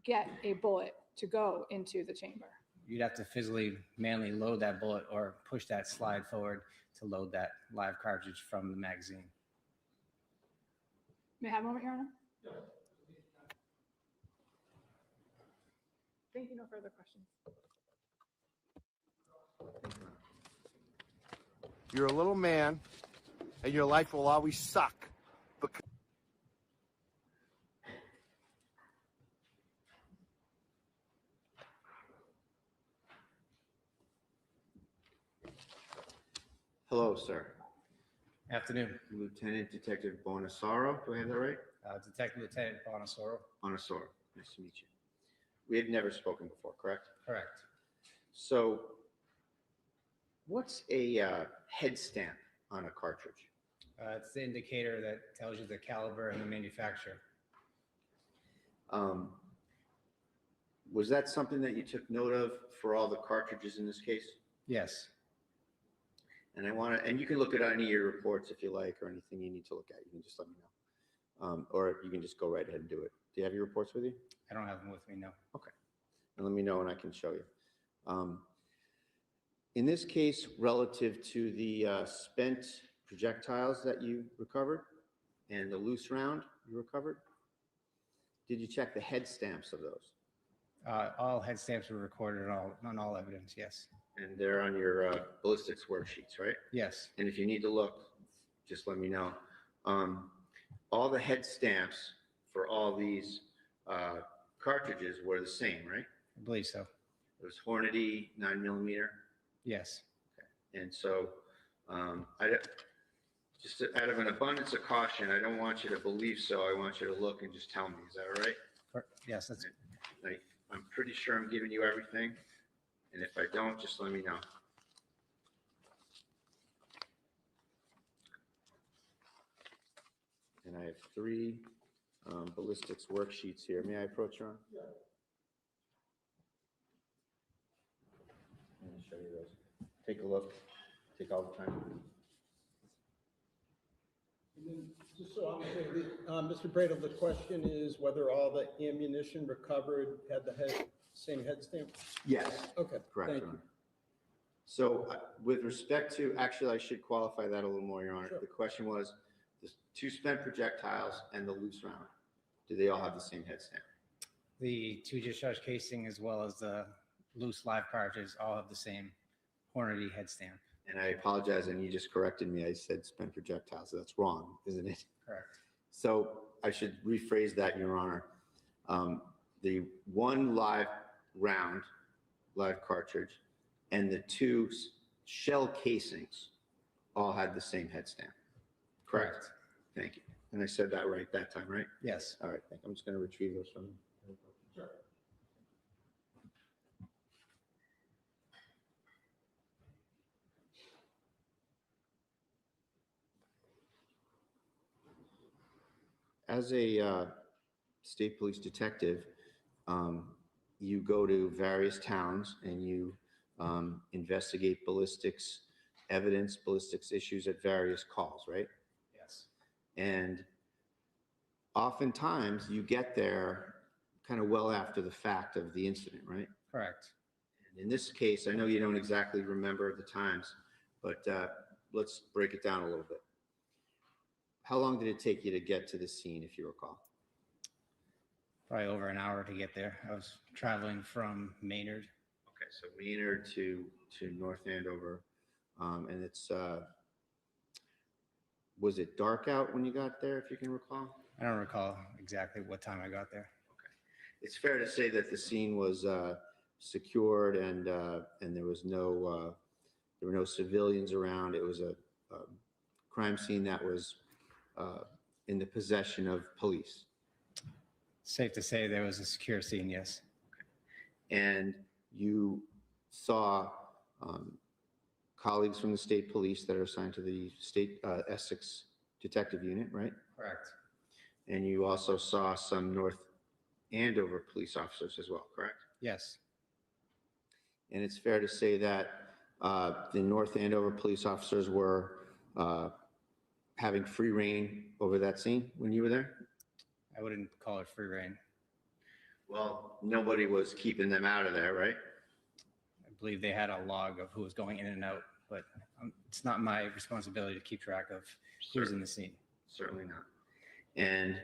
get a bullet to go into the chamber? You'd have to physically, manually load that bullet or push that slide forward to load that live cartridge from the magazine. May I have a moment, Your Honor? Thank you. No further questions. You're a little man, and your life will always suck. Hello, sir. Afternoon. Lieutenant Detective Bonasaro, do I have that right? Detective Lieutenant Bonasoro. Bonasaro, nice to meet you. We have never spoken before, correct? Correct. So what's a head stamp on a cartridge? It's the indicator that tells you the caliber and the manufacturer. Was that something that you took note of for all the cartridges in this case? Yes. And and you can look at any of your reports if you like, or anything you need to look at, you can just let me know. Or you can just go right ahead and do it. Do you have your reports with you? I don't have them with me, no. Okay. And let me know and I can show you. In this case, relative to the spent projectiles that you recovered and the loose round you recovered, did you check the head stamps of those? All head stamps were recorded on all evidence, yes. And they're on your ballistics worksheets, right? Yes. And if you need to look, just let me know. All the head stamps for all these cartridges were the same, right? I believe so. It was Hornady 9mm. Yes. Okay. And so, just out of an abundance of caution, I don't want you to believe so. I want you to look and just tell me. Is that all right? Yes, that's. I'm pretty sure I'm giving you everything. And if I don't, just let me know. And I have 3 ballistics worksheets here. May I approach, Ron? Yeah. Let me show you those. Take a look. Take all the time. And then Just so I'm clear, Mr. Bradle, the question is whether all the ammunition recovered had the same head stamp? Yes. Okay, Correct, thank Your you. Honor. So with respect to, actually, I should qualify that a little more, Your Honor. Sure. The question was, the 2 spent projectiles and the loose round, do they all have the same head stamp? The 2 discharge casing as well as the loose live cartridges all have the same Hornady head stamp. And I apologize, and you just corrected me. I said spent projectiles. So that's wrong, isn't it? Correct. So I should rephrase that, Your Honor. The 1 live round, live cartridge, and the 2 shell casings all had the same head stamp. Correct. Thank you. And I said that right that time, right? Yes. All right. I'm just going to retrieve those from you. Sure. As a state police detective, you go to various towns and you investigate ballistics evidence, ballistics issues at various calls, right? Yes. And oftentimes you get there kind of well after the fact of the incident, right? Correct. And in this case, I know you don't exactly remember the times, but let's break it down a little bit. How long did it take you to get to the scene, if you recall? Probably over an hour to get there. I was traveling from Maynard. Okay, so Maynard to North Andover, and it's was it dark out when you got there, if you can recall? I don't recall exactly what time I got there. Okay, it's fair to say that the scene was secured and there was no there were no civilians around. It was a crime scene that was in the possession of police. Safe to say there was a secure scene, yes. And you saw colleagues from the state police that are assigned to the state Essex detective unit, right? Correct. And you also saw some North Andover police officers as well, correct? Yes. And it's fair to say that the North Andover police officers were having free reign over that scene when you were there? I wouldn't call it free reign. Well, nobody was keeping them out of there, right? I believe they had a log of who was going in and out, but it's not my responsibility to keep track of who's in the scene. Certainly not. And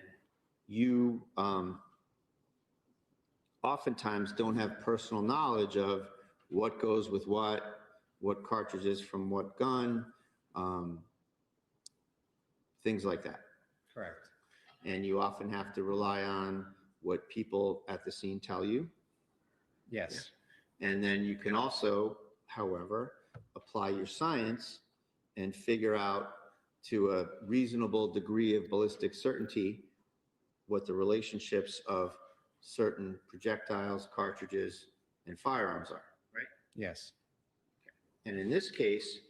you oftentimes don't have personal knowledge of what goes with what cartridges from what gun, things like that. Correct. And you often have to rely on what people at the scene tell you. Yes. And then you can also, however, apply your science and figure out to a reasonable degree of ballistic certainty what the relationships of certain projectiles, cartridges, and firearms are, right? Yes. And in this case,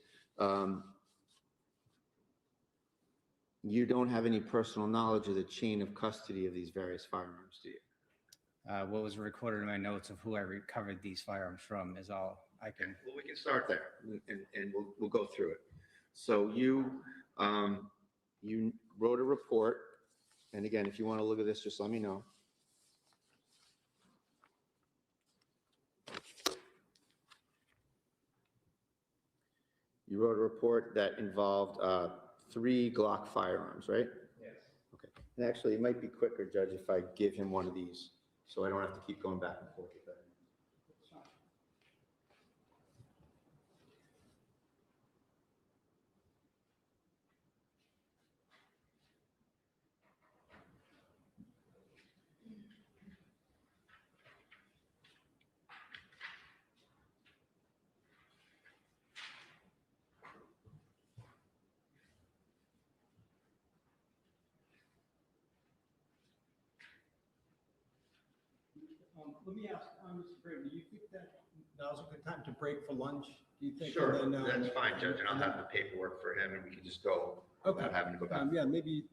you don't have any personal knowledge of the chain of custody of these various firearms, do you? What was recorded in my notes of who I recovered these firearms from is all I can. Well, we can start there, and we'll go through it. So you wrote a report, and again, if you want to look at this, just let me know. You wrote a report that involved 3 Glock firearms, right? Yes. Okay. And actually, it might be quicker, Judge, if I give him one of these, so I don't have to keep going back and forth with that. Let me ask, Mr. Brady, do you think that now's a good time to break for lunch? Do you think? Sure, And then, that's fine, Judge, and I'll have the paperwork for him, and we can just go without having to go back. Yeah, maybe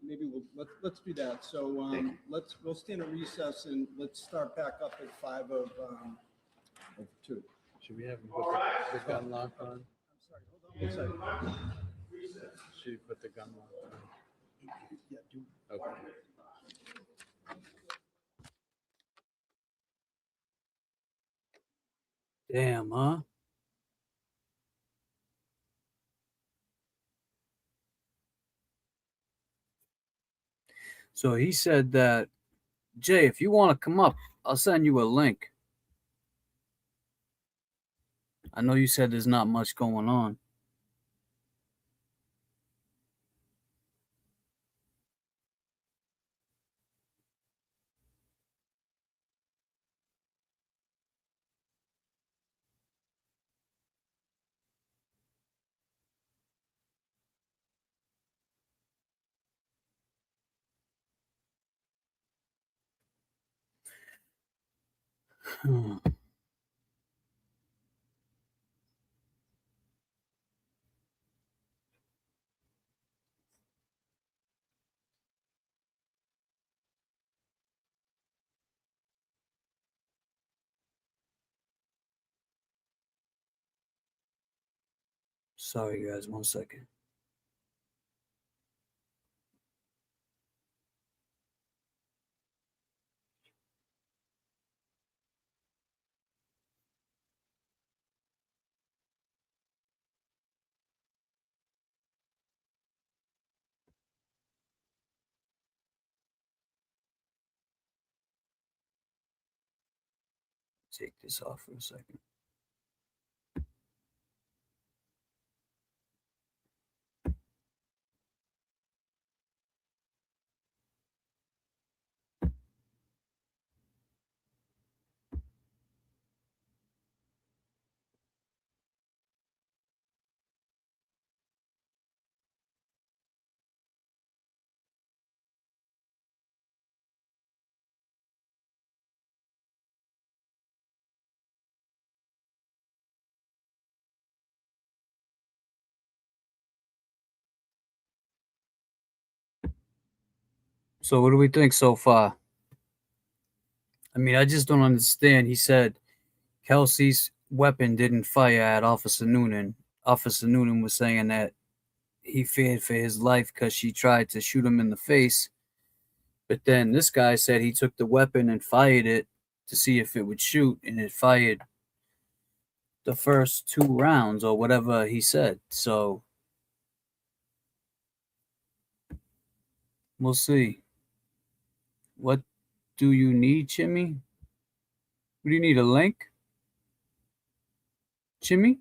let's do that. So we'll stand at recess and let's start back up at 5 of 2. Should we have him put the gun lock on? I'm sorry, hold on one second. Should you put the gun lock on? Okay. Damn, huh? So he said that, Jay, if you want to come up, I'll send you a link. I know you said there's not much going on. Sorry, guys. 1 second. Take this off for a second. So what do we think so far? I mean, I just don't understand. He said Kelsey's weapon didn't fire at Officer Noonan. Officer Noonan was saying that he feared for his life because she tried to shoot him in the face. But then this guy said he took the weapon and fired it to see if it would shoot, and it fired the first 2 rounds or whatever he said. So we'll see. What do you need, Chimmy? What do you need, a link? Chimmy?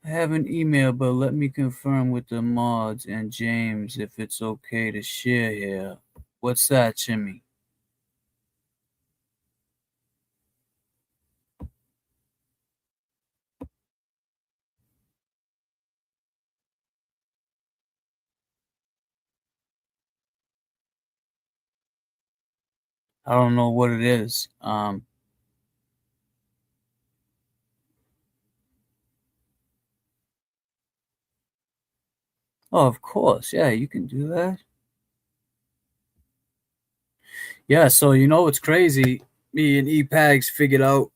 I have an email, but let me confirm with the mods and James if it's okay to share here. What's that, Chimmy? I don't know what it is. Oh, of course. Yeah, you can do that. Yeah, so you know what's crazy? Me and EPAGS figured out,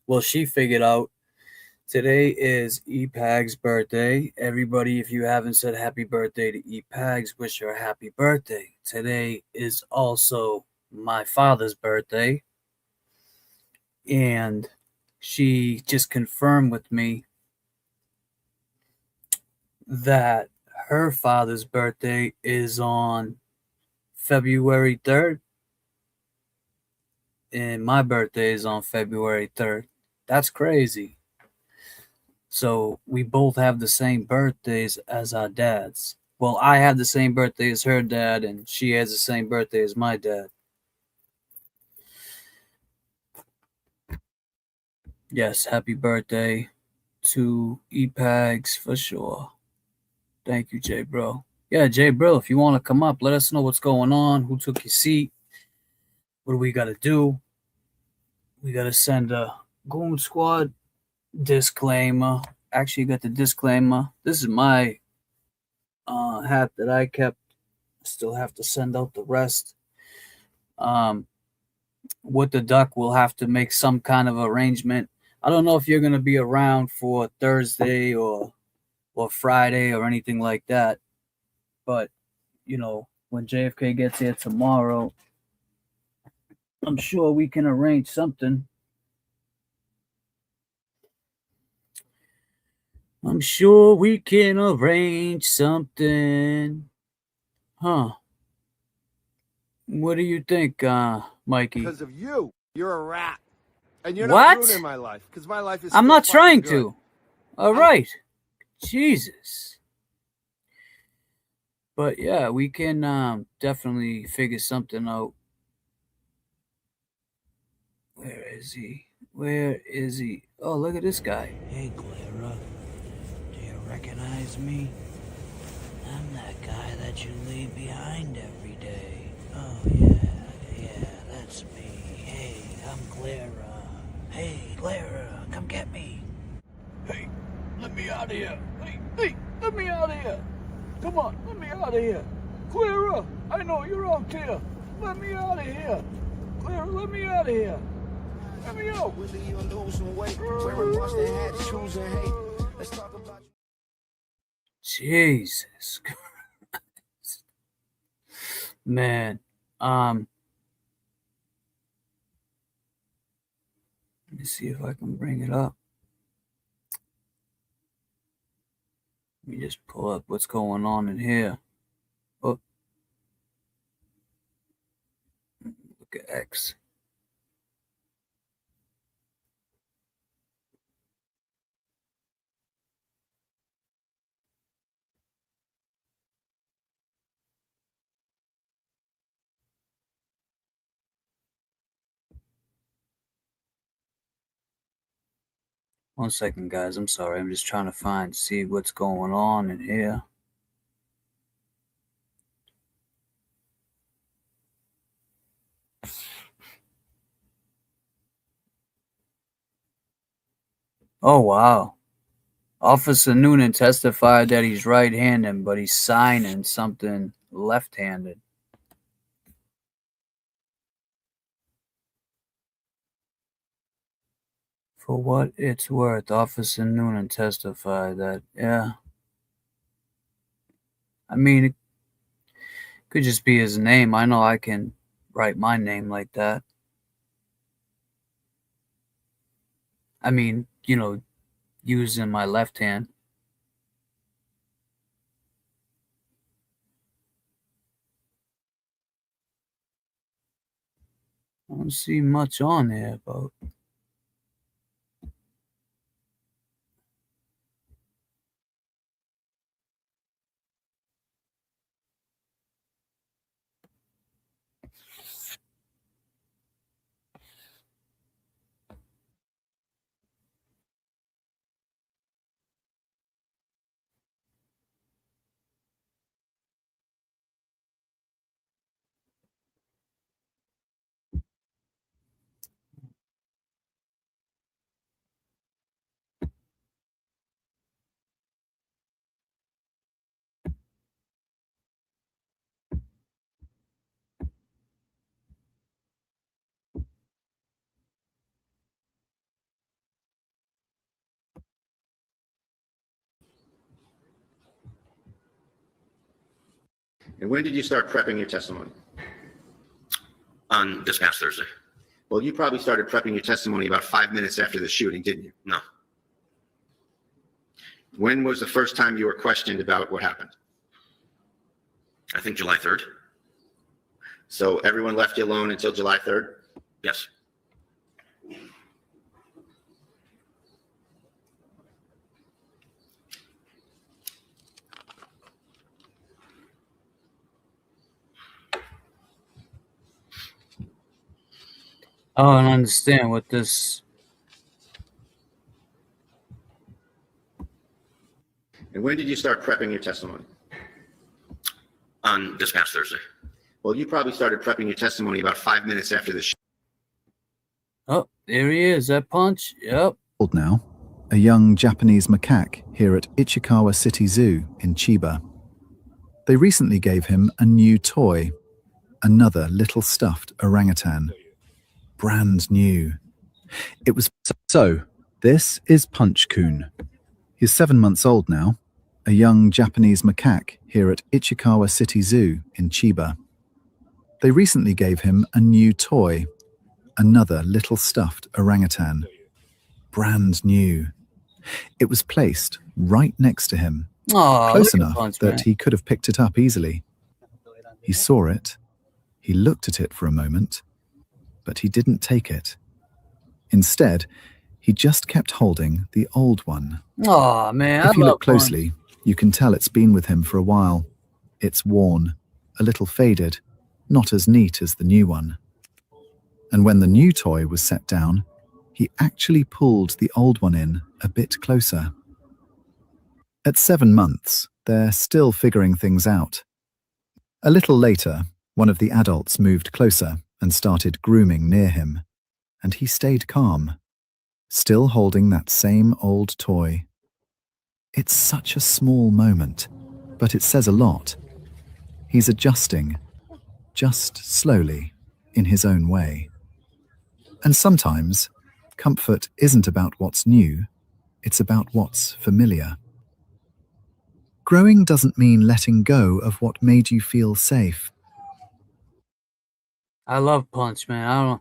well, she figured out today is EPAG's birthday. Everybody, if you haven't said happy birthday to EPAGS, wish her a happy birthday. Today is also my father's birthday. And she just confirmed with me that her father's birthday is on February 3rd. And my birthday is on February 3rd. That's crazy. So we both have the same birthdays as our dads. Well, I have the same birthday as her dad, and she has the same birthday as my dad. Yes, happy birthday to EPAGS for sure. Thank you, Jay Bro. Yeah, Jay Bro, if you want to come up, let us know what's going on. Who took your seat? What do we got to do? We got to send a Goon Squad disclaimer. Actually, got the disclaimer. This is my hat that I kept. Still have to send out the rest. With the duck, we'll have to make some kind of arrangement. I don't know if you're going to be around for Thursday or or Friday or anything like that. But, you know, when JFK gets here tomorrow, I'm sure we can arrange something. I'm sure we can arrange something. Huh. What do you think, Mikey? Because of you. You're a rat. And you're What? not ruining my life. Because my life is I'm still not trying fucking good. to. All right. Jesus. But yeah, we can definitely figure something out. Where is he? Where is he? Oh, look at this guy. Hey, Clara. Do you recognize me? I'm that guy that you leave behind every day. Oh, yeah, that's me. Hey, I'm Clara. Hey, Clara, come get me. Hey, let me out of here. Hey, let me out of here. Come on, let me out of here. Clara, I know you're out there. Let me out of here. Clara, let me out of here. Let me out. Jesus Christ. Man, let me see if I can bring it up. Let me just pull up what's going on in here. Oh, look at X. One second, guys. I'm sorry. I'm just trying to see what's going on in here. Oh, wow. Officer Noonan testified that he's right-handed, but he's signing something left-handed. For what it's worth, Officer Noonan testified that, yeah. I mean, it could just be his name. I know I can write my name like that. I mean, you know, using my left hand. I don't see much on there about. And when did you start prepping your testimony? On this past Thursday. Well, you probably started prepping your testimony about 5 minutes after the shooting, didn't you? No. When was the first time you were questioned about what happened? I think July 3rd. So everyone left you alone until July 3rd? Yes. I don't understand what this. And when did you start prepping your testimony? On this past Thursday. Well, you probably started prepping your testimony about 5 minutes after the shooting. Oh, there he is. That punch. Yep. Now, a young Japanese macaque here at Ichikawa City Zoo in Chiba. They recently gave him a new toy, another little stuffed orangutan. Brand new. It was so. This is Punch Coon. He's 7 months old now, a young Japanese macaque here at Ichikawa City Zoo in Chiba. They recently gave him a new toy, another little stuffed orangutan. Brand new. It was placed right next to him, Oh, close look at enough Punch, that man. he could have picked it up easily. He saw it, he looked at it for a moment, but he didn't take it. Instead, he just kept holding the old one. Oh, man, I If you love look closely, you can tell it's been with him for a while. It's worn, a little faded, not as neat as the new one. And when the new toy was set down, he actually pulled the old one in a bit closer. At 7 months, they're still figuring things out. A little later, one of the adults moved closer and started grooming near him, and he stayed calm, still holding that same old toy. It's such a small moment, but it says a lot. He's adjusting, just slowly, in his own way. And sometimes, comfort isn't about what's new, it's about what's familiar. Growing doesn't mean letting go of what made you feel safe. I love Punch, man.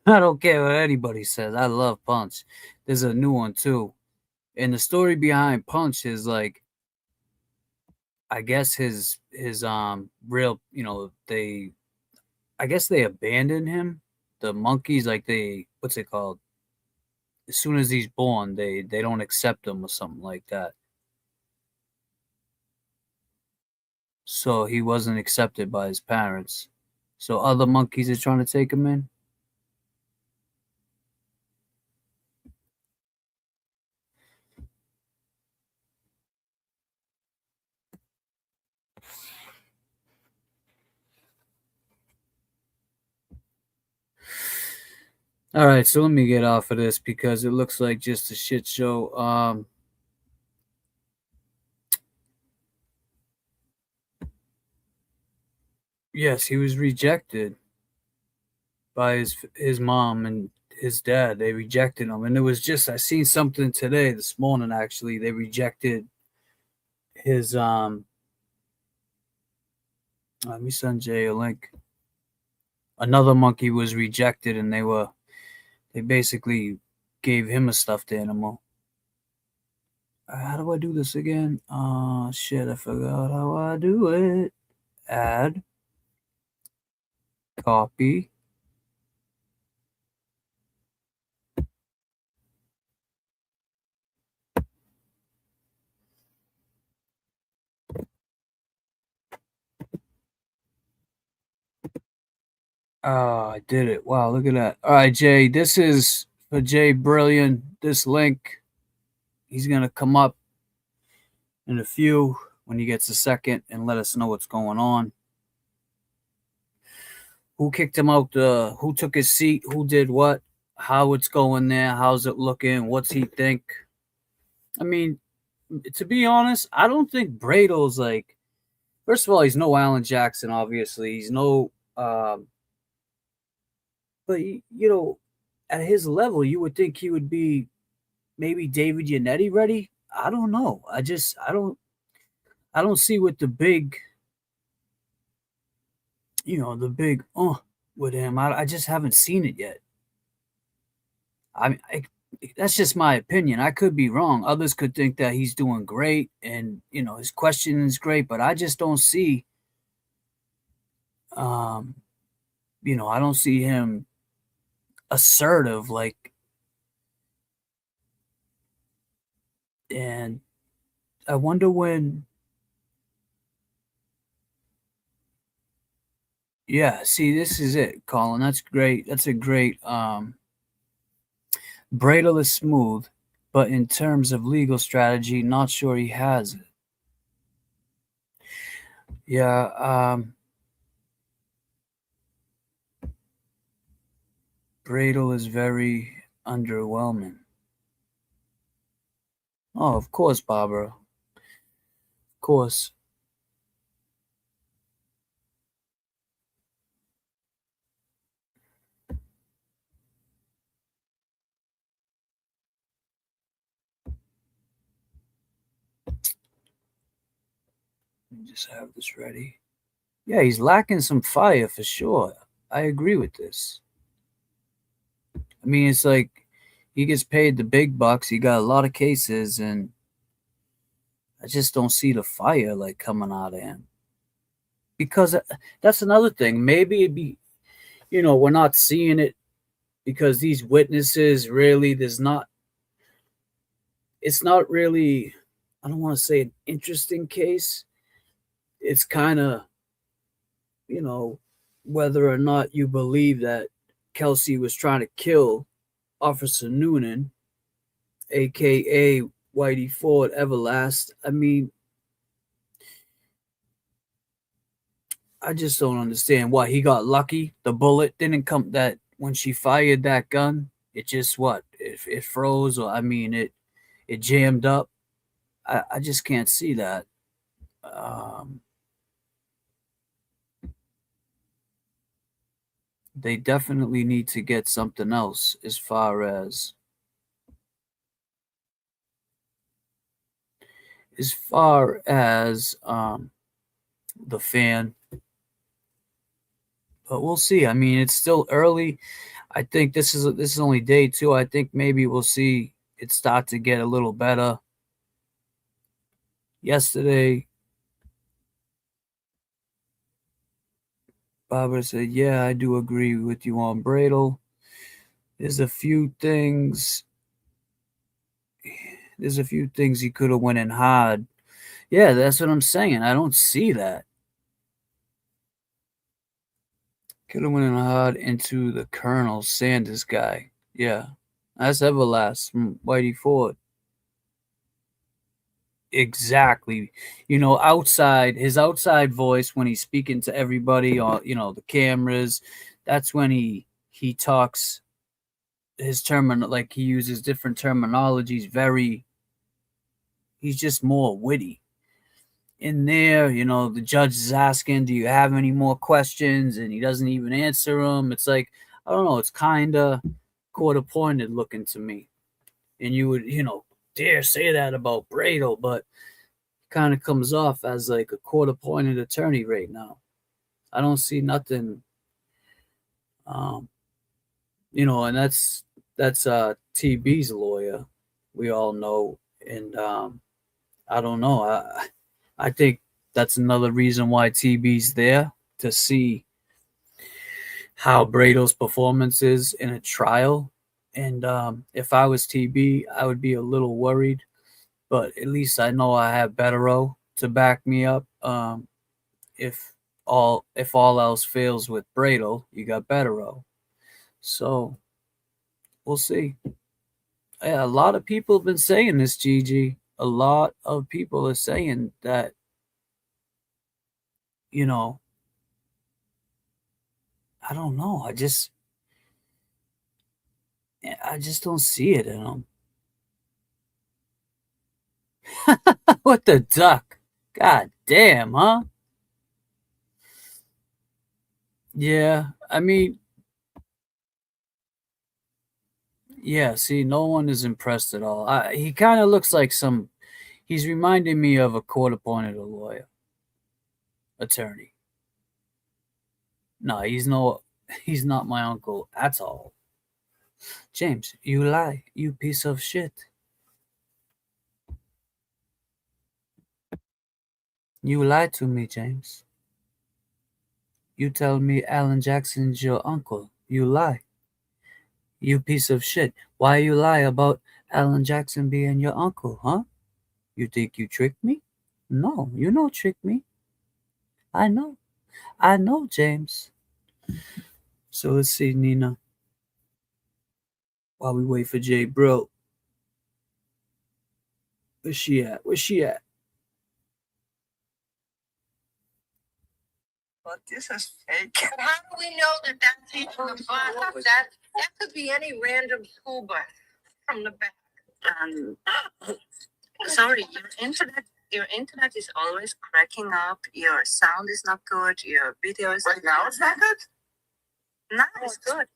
I don't care what anybody says. I love Punch. There's a new one too. And the story behind Punch is like, I guess his real, I guess they abandoned him. The monkeys, like what's it called? As soon as he's born, they don't accept him or something like that. So he wasn't accepted by his parents. So other monkeys are trying to take him in. All right, so let me get off of this because it looks like just a shit show. Yes, he was rejected by his mom and his dad. They rejected him, and it was just I seen something today, this morning actually. They rejected his Let me send Jay a link. Another monkey was rejected, and they basically gave him a stuffed animal. How do I do this again? Oh shit, I forgot how I do it. Add, copy. Oh, I did it. Wow, look at that. All right, Jay, this is for Jay Brilliant. This link, he's going to come up in a few when he gets a second and let us know what's going on. Who kicked him out? Who took his seat? Who did what? How it's going there? How's it looking? What's he think? I mean, to be honest, I don't think Bradle's like, first of all, he's no Alan Jackson, obviously. He's no, but at his level, you would think he would be maybe David Yannetti ready. I don't know. I don't see what the big, with him. I just haven't seen it yet. That's just my opinion. I could be wrong. Others could think that he's doing great and, his question is great, but I just don't see, I don't see him assertive and I wonder when. Yeah, see, this is it, Colin. That's great. That's a great. Bradle is smooth, but in terms of legal strategy, not sure he has it. Yeah, Bradle is very underwhelming. Oh, of course, Barbara. Of course. just have this ready. Yeah, he's lacking some fire for sure. I agree with this. I mean, it's like he gets paid the big bucks. He got a lot of cases, and I just don't see the fire like coming out of him. Because that's another thing. Maybe it'd be, we're not seeing it because these witnesses really, it's not really, I don't want to say an interesting case. It's kind of, whether or not you believe that Kelsey was trying to kill Officer Noonan, aka Whitey Ford Everlast. I mean, I just don't understand why he got lucky. The bullet didn't come, that when she fired that gun, it just it froze, or I mean it jammed up. I just can't see that. They definitely need to get something else as far as the fan. But we'll see. I mean, it's still early. I think this is only day 2. I think maybe we'll see it start to get a little better. Yesterday, Barbara said, yeah, I do agree with you on Bradel. There's a few things he could have went in hard. Yeah, that's what I'm saying. I don't see that. Could have went in hard into the Colonel Sanders guy. Yeah, that's Everlast from Whitey Ford. Exactly. His outside voice when he's speaking to everybody on, the cameras, that's when he talks his like he uses different terminologies. He's just more witty. In there, the judge is asking, do you have any more questions? And he doesn't even answer them. It's like, I don't know, it's kind of court-appointed looking to me. And you would, dare say that about Bradel, but kind of comes off as like a court-appointed attorney right now. I don't see nothing, and that's TB's lawyer. We all know, and I don't know. I think that's another reason why TB's there, to see how Bradel's performance is in a trial. And if I was TB, I would be a little worried, but at least I know I have Betterow to back me up. If all else fails with Bradel, you got Betterow. So we'll see. Yeah, a lot of people have been saying this, Gigi. A lot of people are saying that, I don't know. I just don't see it in them. What the duck? God damn, huh? Yeah, I mean, yeah, see, no one is impressed at all. He kind of looks like he's reminding me of a court-appointed lawyer, attorney. No, he's not my uncle at all. James, you lie, you piece of shit. You lied to me, James. You tell me Alan Jackson's your uncle. You lie. You piece of shit. Why you lie about Alan Jackson being your uncle, huh? You think you tricked me? No, you don't trick me. I know, James. So let's see, Nina. While we wait for Jay Bro. Where's she at? But this is fake. But how do we know that that's even the bus? That could be any random school bus from the back. Sorry, your internet is always cracking up. Your sound is not good. Your video is Right now it's not good? No, it's good.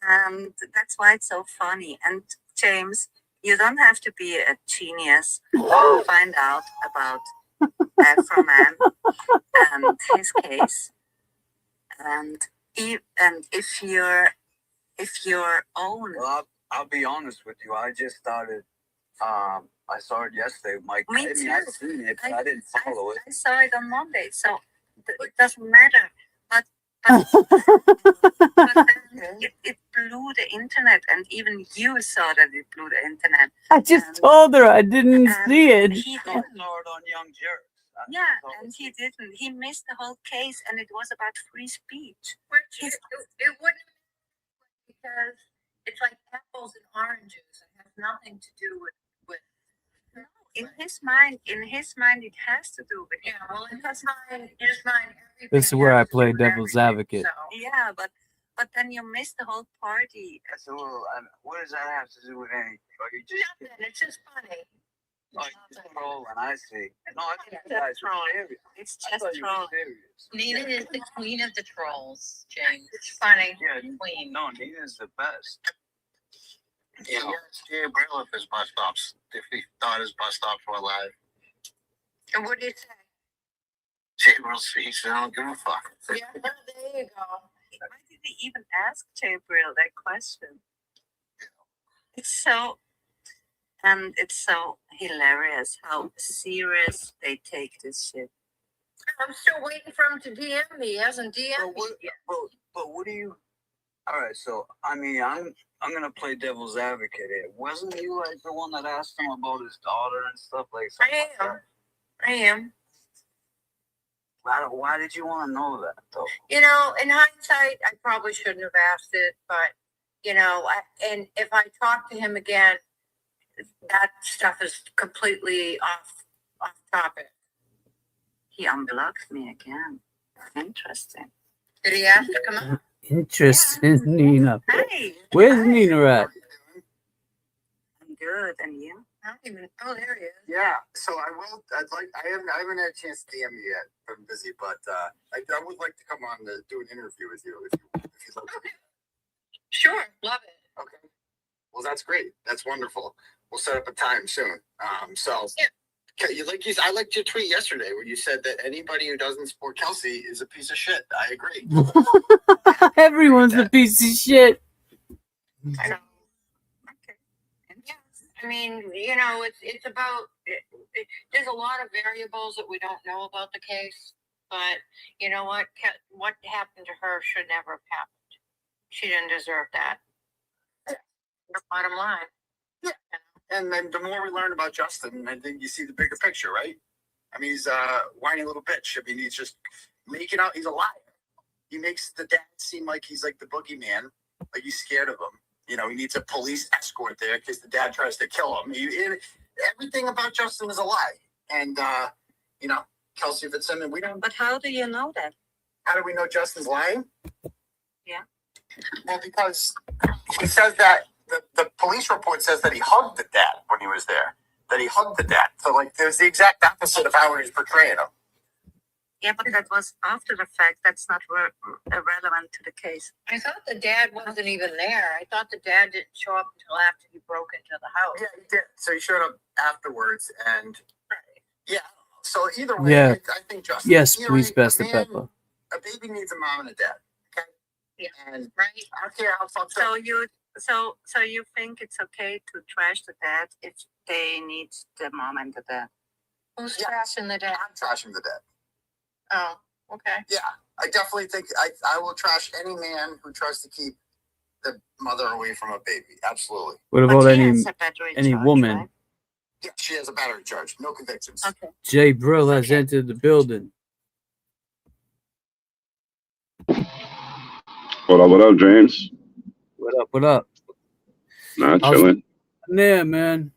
And that's why it's so funny. And James, you don't have to be a genius to find out about Afro man and his case, and if your own. Well, I'll be honest with you. I just started. I saw it yesterday. Me I too. I've seen it, but I didn't follow it. I saw it on Monday, so it doesn't matter. But then it blew the internet, and even you saw that it blew the internet. I just told her I didn't see it. He I didn't. saw it on Young Jerks. Yeah, and he didn't. He missed the whole case, and it was about free speech. It wouldn't, because it's like apples and oranges. It has nothing to do with. In his mind, it has to do with. Yeah, well, in his mind, This is where I play devil's advocate. Yeah, but then you missed the whole party. That's a little. What does that have to do with anything? Or you just, nothing. It's just funny. oh, you just trolling. I see. No, I think you guys are serious. It's I just thought you were trolling. serious. Nina is the queen of the trolls, James. It's funny. Yeah, Queen. no, Nina's the best. You know, Gabriel if his bus stops, if he thought his bus stops were alive. And what do you say? Gabriel speaks, I don't give a fuck. Yeah, there you go. Why did he even ask Gabriel that question? It's so hilarious how serious they take this shit. I'm still waiting for him to DM me. He hasn't DM'd me yet. But what do you? All right, so I mean, I'm gonna play devil's advocate here. Wasn't you like the one that asked him about his daughter and stuff like that? I am. Why did you want to know that though? You know, in hindsight, I probably shouldn't have asked it, but you know, and if I talk to him again, that stuff is completely off topic. He unblocked me again. Interesting. Did he ask to come out? Interesting, Nina. Hey. Where's Nina at? I'm good, and you? I don't even. Oh, there he is. Yeah, so I haven't had a chance to DM you yet. I'm busy, but I would like to come on to do an interview with you if you'd like to. Sure, love it. Okay. Well, that's great. That's wonderful. We'll set up a time soon. Yeah. I liked your tweet yesterday where you said that anybody who doesn't support Kelsey is a piece of shit. I agree. Everyone's a piece of shit. I know. Okay. Yeah. I mean, you know, it's about. There's a lot of variables that we don't know about the case, but you know what? What happened to her should never have happened. She didn't deserve that. The bottom line. Yeah. And then the more we learn about Justin, I think you see the bigger picture, right? I mean, he's a whiny little bitch. I mean, he's just making out. He's a liar. He makes the dad seem like he's like the boogeyman, like he's scared of him. You know, he needs a police escort there because the dad tries to kill him. Everything about Justin is a lie. And, you know, Kelsey Fitzsimmons, we don't. But how do you know that? How do we know Justin's lying? Yeah. Well, because he says that the police report says that he hugged the dad when he was there. That he hugged the dad. So, like, there's the exact opposite of how he's portraying him. Yeah, but that was after the fact. That's not relevant to the case. I thought the dad wasn't even there. I thought the dad didn't show up until after he broke into the house. Yeah, he did. So he showed up afterwards, and yeah. So either way, Yeah. I think Justin. Yes, either please, way, Pastor Pepper. A baby needs a mom and a dad. Okay. Yeah. And right. I don't care how fucked up. So you think it's okay to trash the dad if they need the mom and the dad? Who's trashing the dad? I'm trashing the dad. Oh, okay. Yeah, I definitely think I will trash any man who tries to keep the mother away from a baby. Absolutely. What about any woman? Right? Yeah, she has a battery charge. No convictions. Okay. Jay Brill has entered the building. What up, James? What up? Nah, chilling. Yeah, man.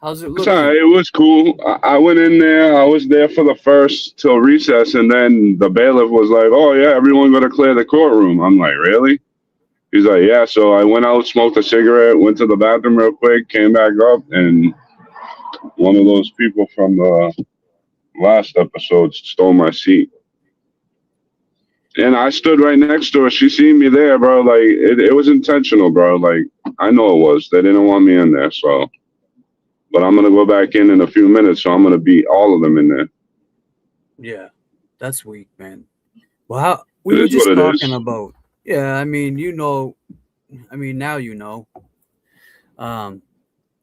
How's it It's looking? all right. It was cool. I went in there. I was there for the first till recess, and then the bailiff was like, "Oh yeah, everyone got to clear the courtroom." I'm like, "Really?" He's like, "Yeah." So I went out, smoked a cigarette, went to the bathroom real quick, came back up, and one of those people from the last episode stole my seat. And I stood right next to her. She seen me there, bro. Like, it was intentional, bro. Like, I know it was. They didn't want me in there, so. But I'm going to go back in a few minutes, so I'm going to beat all of them in there. Yeah, that's weak, man. Well, how, we It were is just what it talking is. about. Yeah, I mean, now you know.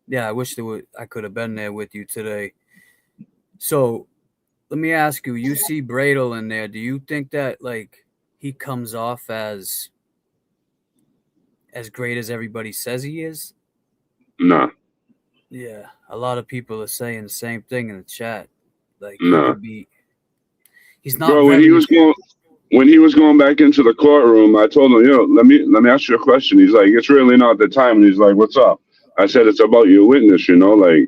Yeah, I wish I could have been there with you today. So let me ask you: you see Bradle in there? Do you think that like he comes off as great as everybody says he is? Nah, Yeah, a lot of people are saying the same thing in the chat. Like he nah. could be. He's not Bro, very. when he was going back into the courtroom, I told him, let me ask you a question. He's like, it's really not the time. And he's like, what's up? I said, it's about your witness, like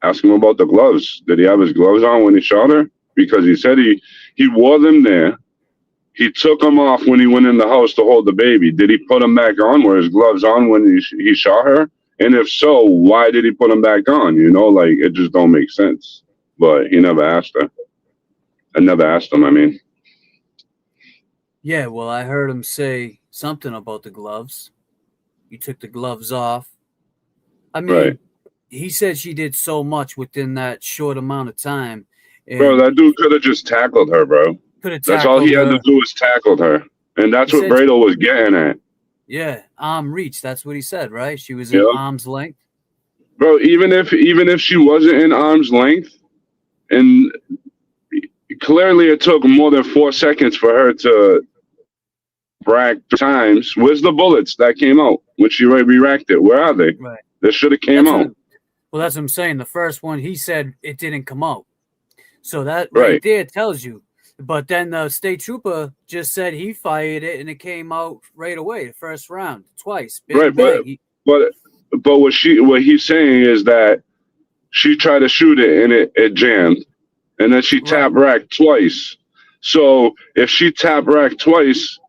ask him about the gloves. Did he have his gloves on when he shot her? Because he said he wore them there. He took them off when he went in the house to hold the baby. Did he put them back on? Were his gloves on when he shot her? And if so, why did he put them back on? Like it just don't make sense. But he never asked her. I never asked him, I mean. Yeah, well, I heard him say something about the gloves. You took the gloves off. I mean, Right. he said she did so much within that short amount of time. Bro, And that dude could have just tackled her, bro. could have That's all he tackled had to her. do was tackled her. And that's He what said, Brado was getting at. yeah, arm reach. That's what he said, right? She was in Yeah. arm's length. Bro, even if she wasn't in arm's length, and clearly it took more than 4 seconds for her to rack times. Where's the bullets that came out when she re-racked it? Where are they? Right. They should have came out. Well, that's what I'm saying. The first one, he said it didn't come out. So that Right. there tells you. But then the state trooper just said he fired it and it came out right away, the first round, twice. Bang, Right, bang. but what he's saying is that she tried to shoot it and it jammed, and then she tap racked twice. So if she tap racked twice,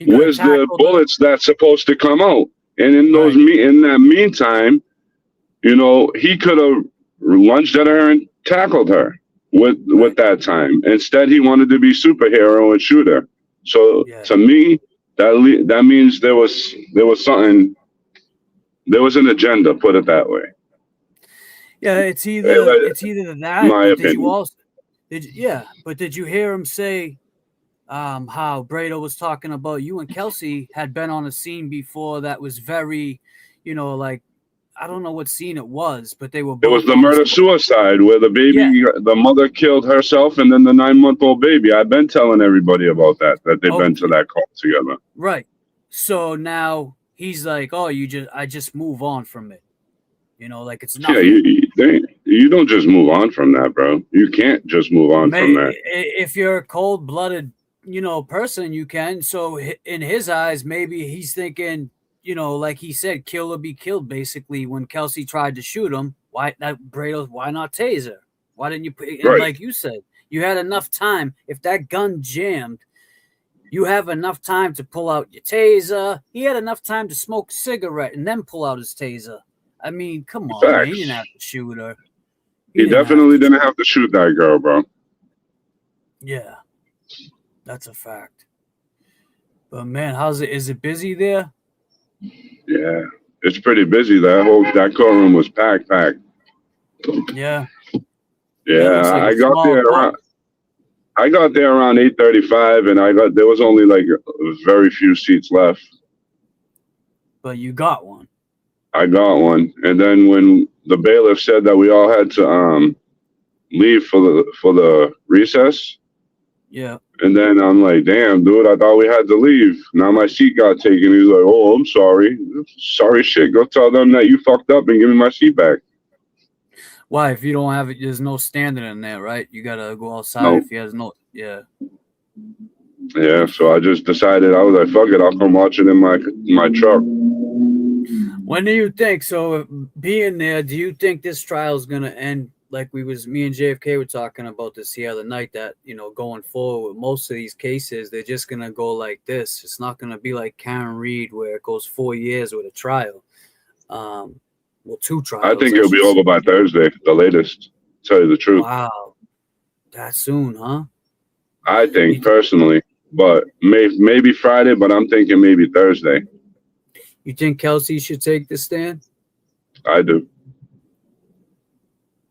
where's the bullets that's supposed to come out? And in in that meantime, he could have lunged at her and tackled her with that time. Instead, he wanted to be superhero and shoot her. So to me, that means there was something. There was an agenda, put it that way. Yeah, it's either that. My But did you opinion. also but did you hear him say how Brado was talking about you and Kelsey had been on a scene before that was very, like I don't know what scene it was, but they were It both was the on murder-suicide where the baby, the mother killed herself and then the 9-month-old baby. I've been telling everybody about that they've been to that call together. Right. So now he's like, oh, I just move on from it. Like it's nothing. Yeah, you don't just move on from that, bro. You can't just move on from that. If you're a cold-blooded, person, you can. So in his eyes, maybe he's thinking, like he said, kill or be killed. Basically, when Kelsey tried to shoot him, why not taser? Why didn't you put? And like you said, you had enough time. If that gun jammed, you have enough time to pull out your taser. He had enough time to smoke a cigarette and then pull out his taser. I mean, come on, man. He didn't have to shoot her. He definitely didn't have to shoot that girl, bro. Yeah, that's a fact. But man, is it busy there? Yeah, it's pretty busy. That courtroom was packed. Yeah. Yeah, like I got there around 8:35, and there was only very few seats left. But you got one. I got one, and then when the bailiff said that we all had to leave for the recess, yeah, and then I'm like, damn, dude, I thought we had to leave. Now my seat got taken. He's like, oh, I'm sorry. Sorry shit. Go tell them that you fucked up and give me my seat back. Why? If you don't have it, there's no standing in there, right? You gotta go outside. Nope. If he has no, yeah. Yeah, so I just decided, I was like, fuck it, I'll come watch it in my truck. When do you think? So being there, do you think this trial is gonna end like me and JFK were talking about this the other night, that, going forward with most of these cases, they're just going to go like this. It's not going to be like Karen Reed where it goes 4 years with a trial. Well, 2 trials. I think it'll be over by Thursday, the latest, to tell you the truth. Wow. That soon, huh? I think, personally. But maybe Friday, but I'm thinking maybe Thursday. You think Kelsey should take the stand? I do.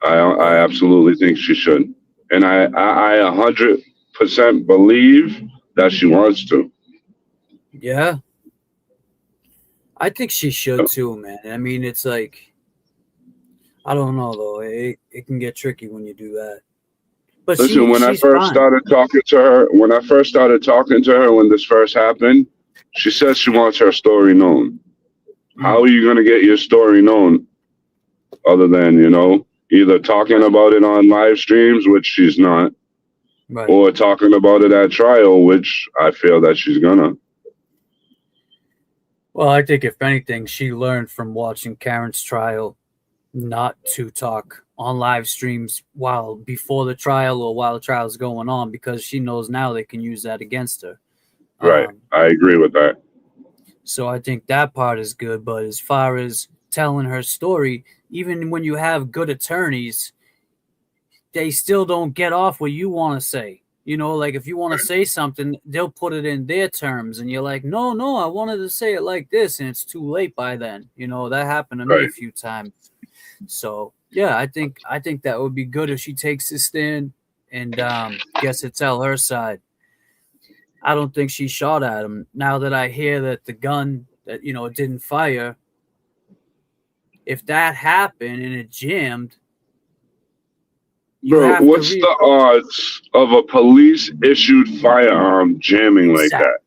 I absolutely think she should. And I 100% believe that she wants to. Yeah. I think she should too, man. I mean, it's like, I don't know though. It can get tricky when you do that. But Listen, when I she's first fine. started talking to her, when this first happened, she said she wants her story known. How are you going to get your story known other than, either talking about it on live streams, which she's not, Right. or talking about it at trial, which I feel that she's gonna. Well, I think if anything, she learned from watching Karen's trial not to talk on live streams while before the trial or while the trial is going on, because she knows now they can use that against her. Right. I agree with that. So I think that part is good. But as far as telling her story, even when you have good attorneys, they still don't get off what you want to say. Like if you want to say something, they'll put it in their terms, and you're like, no, I wanted to say it like this, and it's too late by then. That happened to me a few times. So yeah, I think that would be good if she takes this stand and gets to tell her side. I don't think she shot at him. Now that I hear that the gun that it didn't fire, if that happened and it jammed, bro, what's the odds of a police issued firearm jamming like that?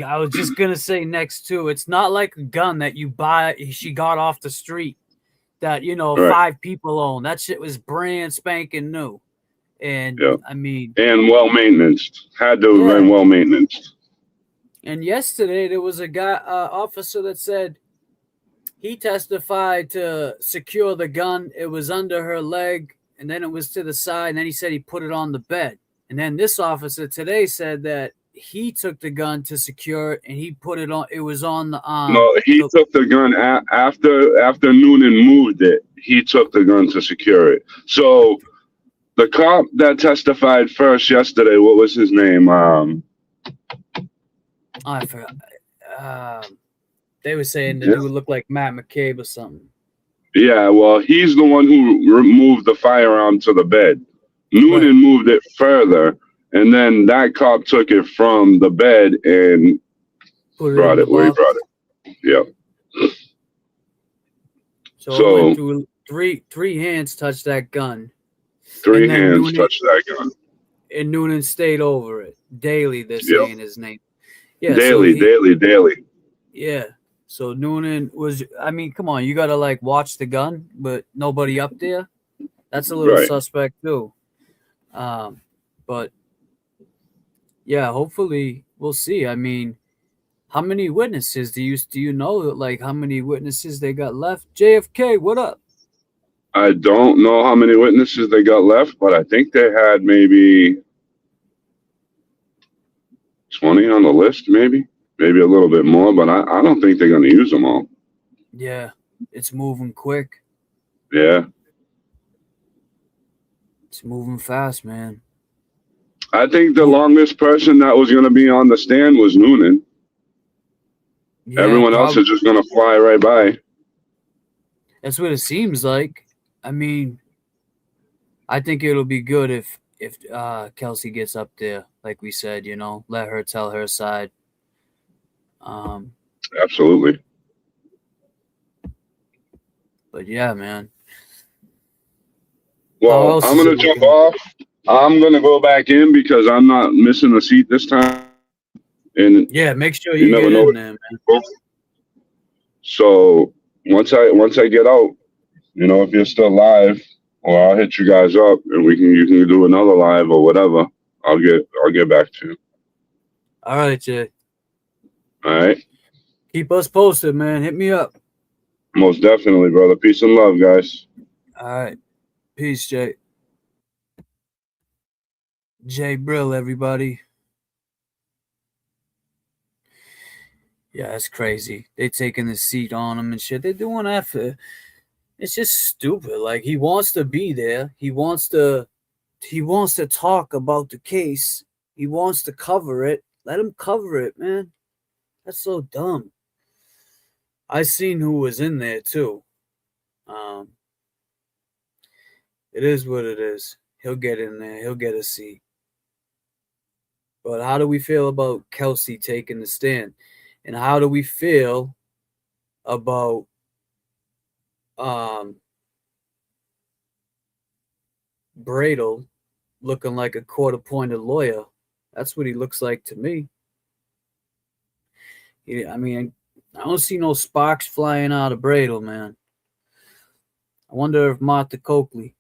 I was just gonna say next to it's not like a gun that you buy. She got off the street that 5 people own. That shit was brand spanking new, and I mean, and well maintained. Had to have been well maintained. And yesterday there was a guy officer that said he testified to secure the gun. It was under her leg, and then it was to the side, and then he said he put it on the bed. And then this officer today said that he took the gun to secure it, and he put it on. It was on the No, he took the gun after Noonan moved it. He took the gun to secure it. So the cop that testified first yesterday, what was his name? I forgot. They were saying that it would look like Matt McCabe or something. Yeah, well, he's the one who removed the firearm to the bed. Noonan moved it further, and then that cop took it from the bed and brought it where he brought it. Yeah. So it went through three hands touched that gun. Three hands touched that gun. And Noonan stayed over it. Daly, they're saying his name. Yeah, Daly. Yeah. So Noonan was, I mean, come on, you got to watch the gun, but nobody up there. That's a little suspect too. But yeah, hopefully we'll see. I mean, how many witnesses do you know, how many witnesses they got left? JFK, what up? I don't know how many witnesses they got left, but I think they had maybe 20 on the list, maybe a little bit more, but I don't think they're going to use them all. Yeah, it's moving quick. Yeah. It's moving fast, man. I think the longest person that was going to be on the stand was Noonan. Yeah, everyone else is just going to fly right by. That's what it seems like. I mean, I think it'll be good if Kelsey gets up there, like we said, let her tell her side. Absolutely. But yeah, man. Well, I'm going to jump off. I'm going to go back in because I'm not missing a seat this time. And yeah, make sure you get in there, man. So once I get out, if you're still live, or I'll hit you guys up and you can do another live or whatever. I'll get back to you. All right, Jay. All right. Keep us posted, man. Hit me up. Most definitely, brother. Peace and love, guys. All right. Peace, Jay. Jay Brill, everybody. Yeah, that's crazy. They taking the seat on him and shit. They're doing that for... It's just stupid. He wants to be there. He wants to talk about the case. He wants to cover it. Let him cover it, man. That's so dumb. I seen who was in there too. It is what it is. He'll get in there. He'll get a seat. But how do we feel about Kelsey taking the stand? And how do we feel about Bradel looking like a court-appointed lawyer? That's what he looks like to me. I mean, I don't see no sparks flying out of Bradel, man. I wonder if Martha Coakley.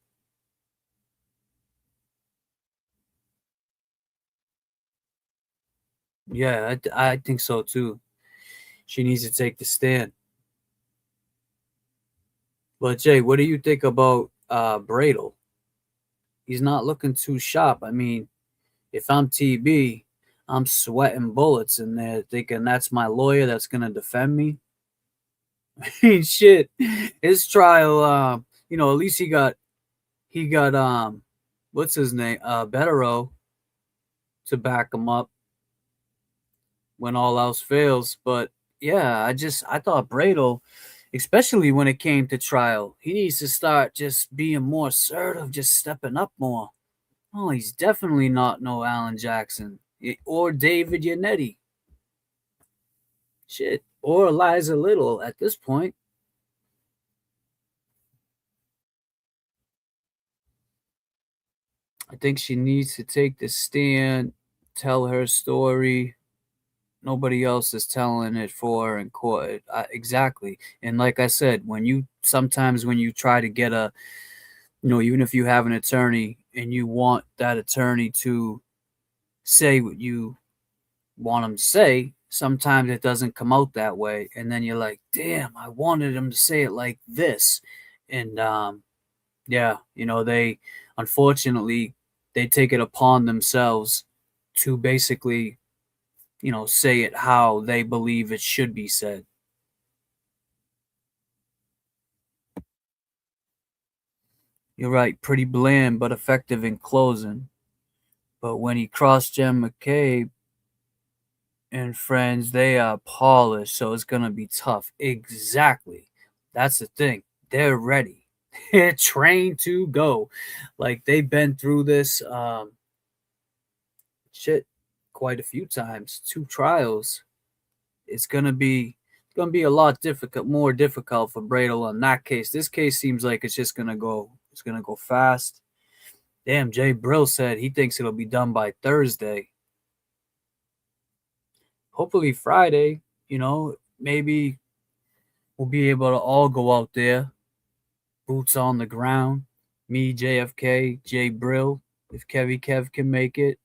Yeah, I think so too. She needs to take the stand. But Jay, what do you think about Bradel? He's not looking too sharp. I mean, if I'm TB, I'm sweating bullets in there, thinking that's my lawyer that's gonna defend me. I mean, shit. His trial, at least he got what's his name? Bettero to back him up when all else fails. But yeah, I thought Bradel, especially when it came to trial, he needs to start just being more assertive, just stepping up more. Oh, he's definitely not no Alan Jackson or David Yannetti. Shit. Or Eliza Little at this point. I think she needs to take the stand, tell her story. Nobody else is telling it for her in court. Exactly. And like I said, when you try to get even if you have an attorney and you want that attorney to say what you want him to say, sometimes it doesn't come out that way. And then you're like, damn, I wanted him to say it like this. And they unfortunately they take it upon themselves to basically, say it how they believe it should be said. You're right, pretty bland but effective in closing. But when he crossed Jen McCabe and friends, they are polished, so it's going to be tough. Exactly. That's the thing. They're ready. They're trained to go. Like, they've been through this quite a few times. 2 trials. It's going to be a lot more difficult for Bradel on that case. This case seems like it's going to go fast. Damn, Jay Brill said he thinks it'll be done by Thursday. Hopefully Friday, maybe we'll be able to all go out there, boots on the ground. Me, JFK, Jay Brill, if Kevy Kev can make it.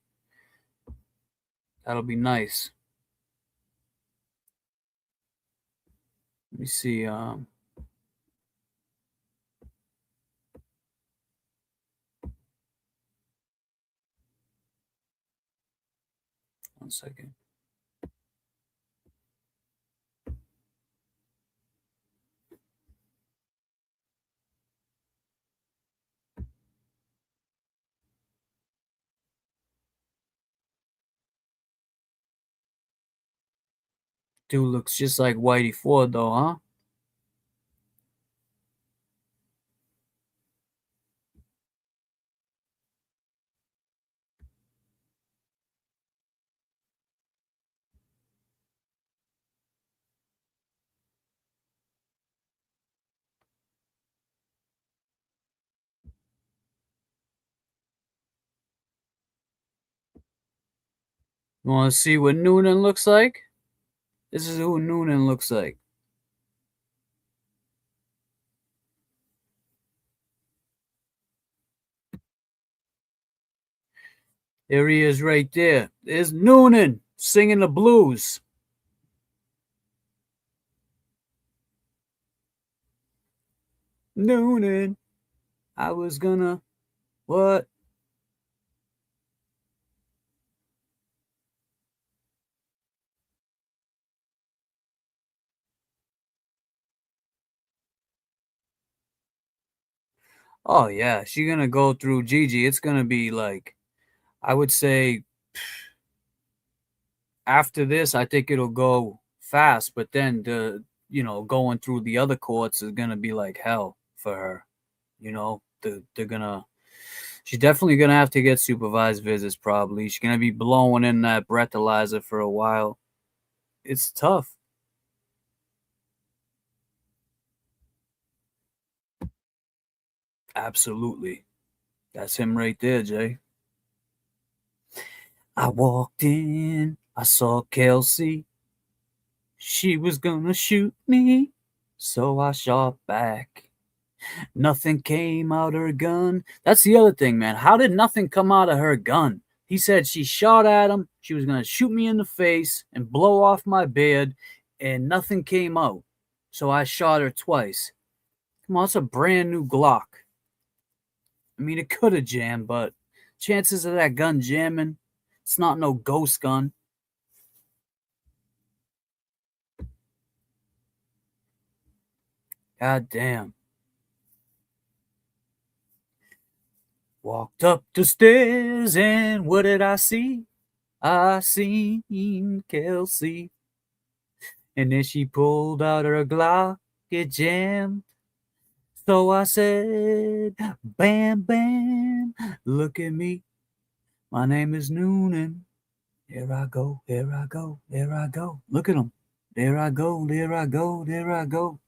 That'll be nice. Let me see. 1 second. Dude looks just like Whitey Ford, though, huh? You want to see what Noonan looks like? This is who Noonan looks like. There he is right there. There's Noonan singing the blues. Noonan, I was gonna, what? Oh, yeah, she's gonna go through Gigi. It's gonna be like, I would say, after this, I think it'll go fast, but then going through the other courts is gonna be like hell for her. They're gonna, She's definitely going to have to get supervised visits, probably. She's going to be blowing in that breathalyzer for a while. It's tough. Absolutely. That's him right there, Jay. I walked in, I saw Kelsey. She was gonna shoot me, so I shot back. Nothing came out of her gun. That's the other thing, man. How did nothing come out of her gun? He said she shot at him, she was going to shoot me in the face and blow off my beard, and nothing came out. So I shot her twice. Come on, it's a brand new Glock. I mean, it could have jammed, but chances of that gun jamming, it's not no ghost gun. God damn. Walked up the stairs and what did I see? I seen Kelsey. And then she pulled out her Glock, it jammed. So I said, bam, bam, look at me. My name is Noonan. Here I go, here I go, there I go. Look at him. There I go, there I go, there I go.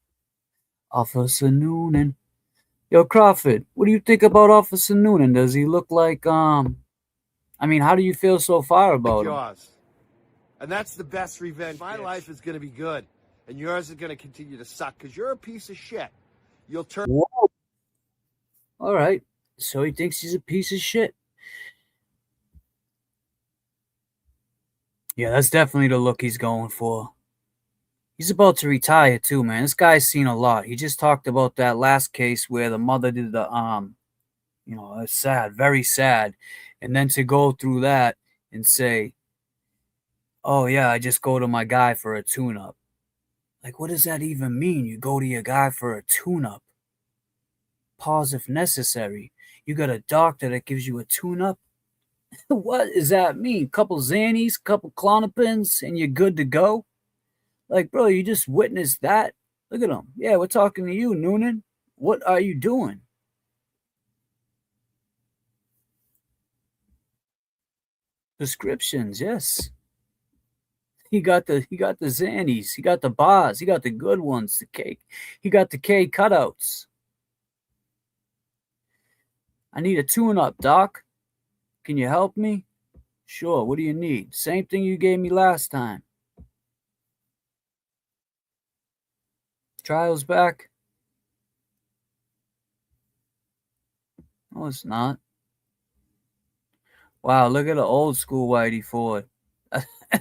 Officer Noonan. Yo, Crawford, what do you think about Officer Noonan? Does he look like, I mean, how do you feel so far about him? Yours. And that's the best revenge. My life is going to be good, and yours is going to continue to suck because you're a piece of shit. You'll turn. Whoa. All right. So he thinks he's a piece of shit. Yeah, that's definitely the look he's going for. He's about to retire too, man. This guy's seen a lot. He just talked about that last case where the mother did the you know, it's sad, very sad. And then to go through that and say, oh yeah, I just go to my guy for a tune-up. Like, what does that even mean? You go to your guy for a tune-up. Pause if necessary. You got a doctor that gives you a tune-up? What does that mean? Couple Xannies, couple Clonopins, and you're good to go? Like, bro, you just witnessed that? Look at him. Yeah, we're talking to you, Noonan. What are you doing? Prescriptions, yes. He got the Xannies. He got the bars. He got the good ones, the cake. He got the K cutouts. I need a tune-up, Doc. Can you help me? Sure. What do you need? Same thing you gave me last time. Trial's back. No, it's not. Wow, look at the old school Whitey Ford.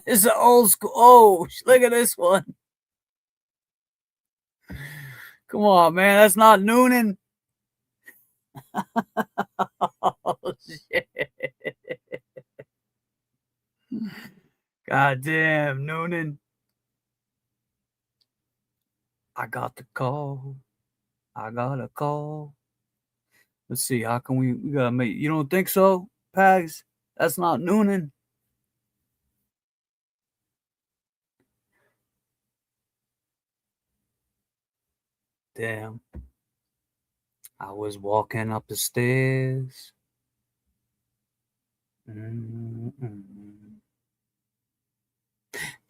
It's an old school. Oh, look at this one. Come on, man. That's not Noonan. Oh, shit. God damn, Noonan. I got the call. I got a call. Let's see. How can we gotta make, you don't think so, Pags? That's not Noonan. Damn. I was walking up the stairs. Then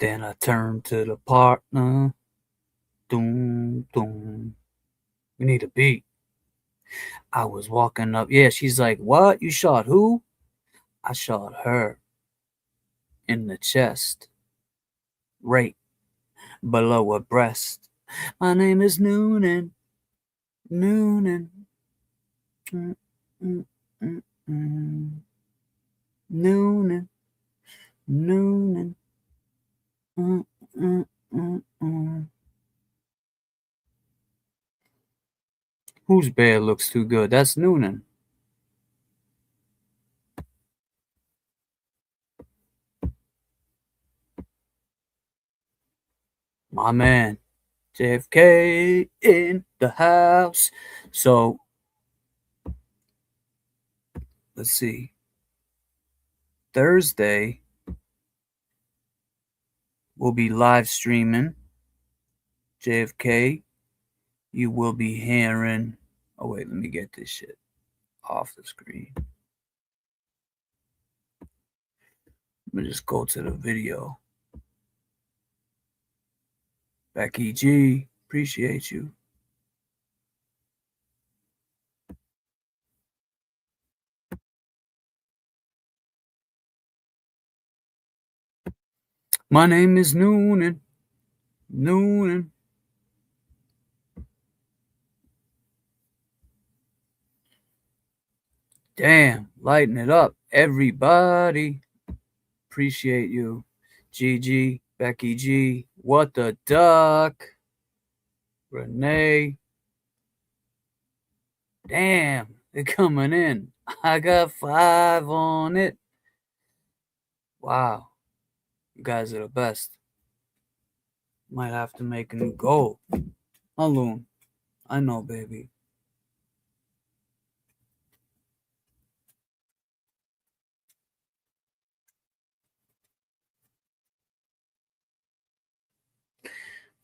I turned to the partner. Doom, doom. We need a beat. I was walking up. Yeah, she's like, what? You shot who? I shot her in the chest, right below her breast. My name is Noonan. Noonan. Noonan. Noonan. Whose bear looks too good? That's Noonan. My man, JFK in the house. So, let's see. Thursday, we'll be live streaming. JFK, you will be hearing. Oh, wait, let me get this shit off the screen. Let me just go to the video. Becky G, appreciate you. My name is Noonan. Noonan. Damn, lighten it up, everybody. Appreciate you. GG, Becky G, what the duck? Renee. Damn, they're coming in. I got 5 on it. Wow. You guys are the best. Might have to make a new goal. Alone. I know, baby.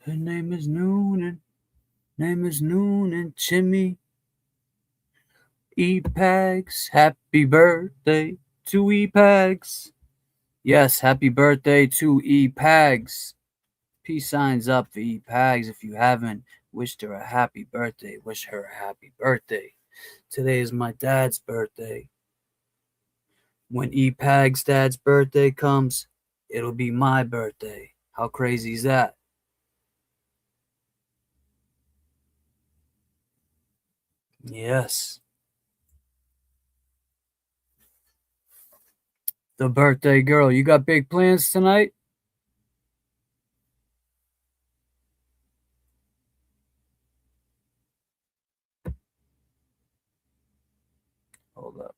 Her name is Noonan. Name is Noonan. Jimmy. E-Pags. Happy birthday to E-Pags. Yes, happy birthday to E-Pags. Peace signs up for E-Pags. If you haven't wished her a happy birthday, wish her a happy birthday. Today is my dad's birthday. When E-Pag's dad's birthday comes, it'll be my birthday. How crazy is that? Yes. The birthday girl. You got big plans tonight? Hold up.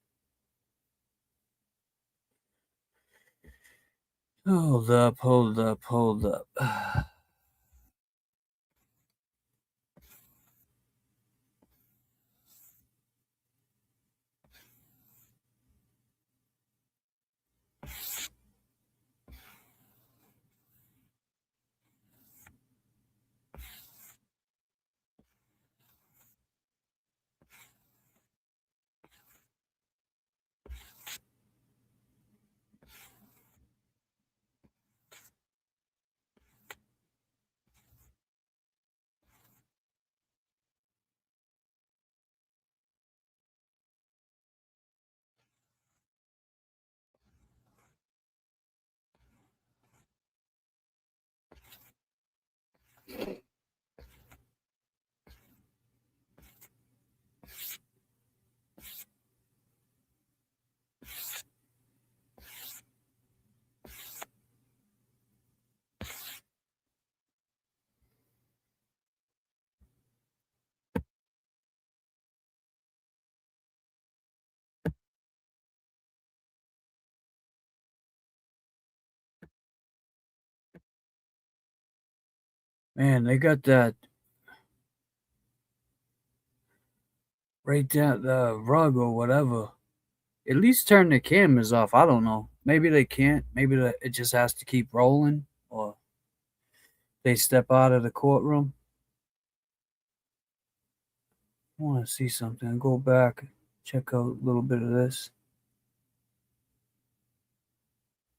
Hold up, hold up, hold up. Man, they got that right down the rug or whatever. At least turn the cameras off. I don't know. Maybe they can't. Maybe it just has to keep rolling, or they step out of the courtroom. I want to see something. Go back, check out a little bit of this.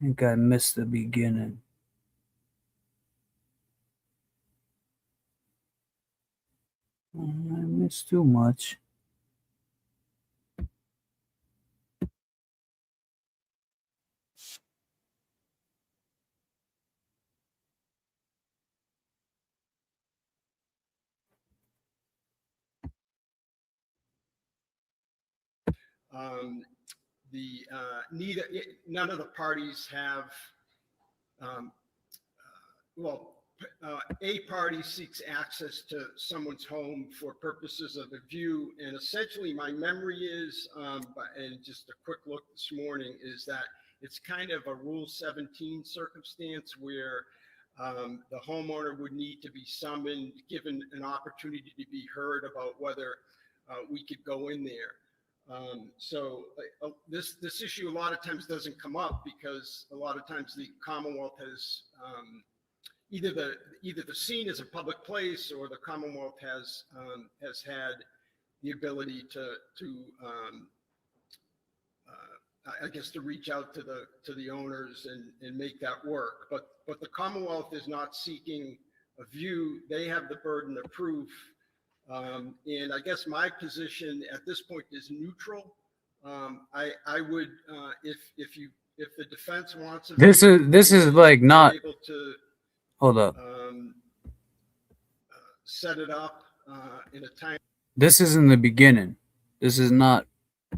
I think I missed the beginning. I missed too much. None of the parties have, a party seeks access to someone's home for purposes of a view, and essentially my memory is, and just a quick look this morning, is that it's kind of a Rule 17 circumstance where the homeowner would need to be summoned, given an opportunity to be heard about whether we could go in there. This issue a lot of times doesn't come up because a lot of times the Commonwealth has either the scene is a public place, or the Commonwealth has had the ability to I guess to reach out to the owners and make that work. But the Commonwealth is not seeking a view. They have the burden of proof. And I guess my position at this point is neutral. I would, if the defense wants this is like not able to hold up. Set it up in a time. This is in the beginning. This is not.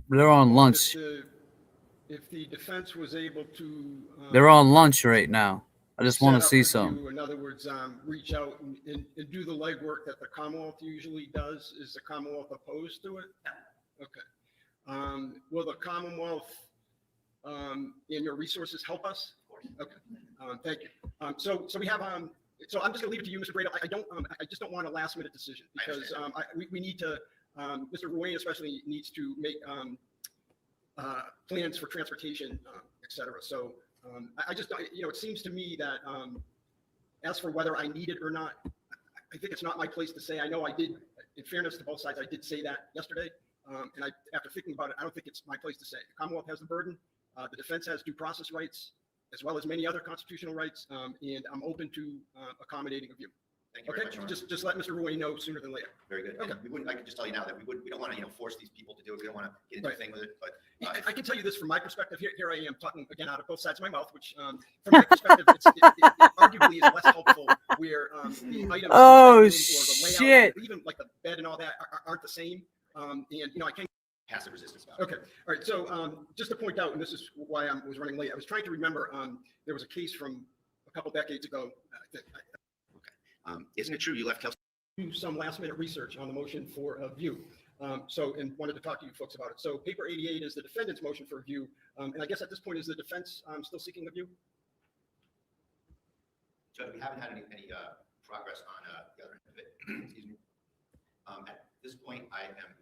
They're on lunch. If the defense was able to, They're on lunch right now. I just want to see some. In other words, reach out and do the legwork that the Commonwealth usually does. Is the Commonwealth opposed to it? Okay. Will the Commonwealth and your resources help us? Okay. Thank you. So we have. So I'm just going to leave it to you, Mr. Brado. I just don't want a last minute decision because we need to. Mr. Ruane especially needs to make plans for transportation, et cetera. So I just, it seems to me that as for whether I need it or not, I think it's not my place to say. I know I did, in fairness to both sides, I did say that yesterday. And after thinking about it, I don't think it's my place to say. The Commonwealth has the burden. The defense has due process rights, as well as many other constitutional rights. And I'm open to accommodating a view. Thank you very much, Ron. Just let Mr. Ruane know sooner than later. Very good. Okay. I can just tell you now that we don't want to, force these people to do it. We don't want to get into a thing with it, but. I can tell you this from my perspective. Here I am talking again out of both sides of my mouth, which from my perspective, it arguably is less helpful where the items Oh, or the shit. layout, or even like the bed and all that aren't the same. And I can't passive resistance valve. Okay. All right. So just to point out, and this is why I was running late. I was trying to remember. There was a case from a couple decades ago. Isn't it true you left Kelsey? Do some last minute research on the motion for a view. And wanted to talk to you folks about it. So paper 88 is the defendant's motion for a view. And I guess at this point, is the defense still seeking a view? Judge, we haven't had any progress on the other end of it. Excuse me. At this point, I am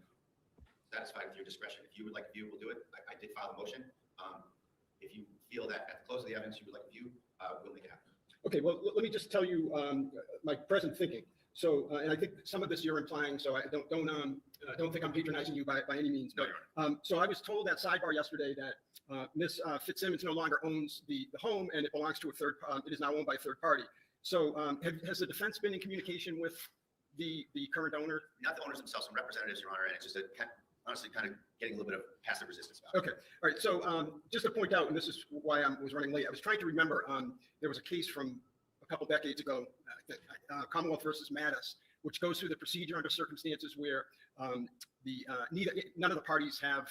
satisfied with your discretion. If you would like a view, we'll do it. I did file a motion. If you feel that at the close of the evidence you would like a view, we'll make it happen. Okay, well, let me just tell you my present thinking. So, and I think some of this you're implying, so I don't think I'm patronizing you by any means. But, so I was told at sidebar yesterday that Ms. Fitzsimmons no longer owns the home and it belongs to a third. It is now owned by a third party. So, has the defense been in communication with the current owner? Not the owners themselves, some representatives, Your Honor, and it's just honestly kind of getting a little bit of passive resistance about it. Okay. All right. So just to point out, and this is why I was running late, I was trying to remember, there was a case from a couple decades ago, Commonwealth versus Mattis, which goes through the procedure under circumstances where none of the parties have,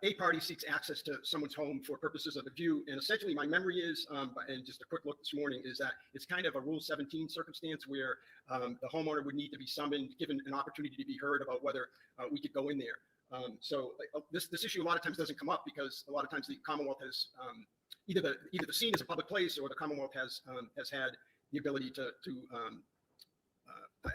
a party seeks access to someone's home for purposes of a view. And essentially my memory is, and just a quick look this morning, is that it's kind of a Rule 17 circumstance where the homeowner would need to be summoned, given an opportunity to be heard about whether we could go in there. So this issue a lot of times doesn't come up because a lot of times the Commonwealth has either the scene is a public place or the Commonwealth has had the ability to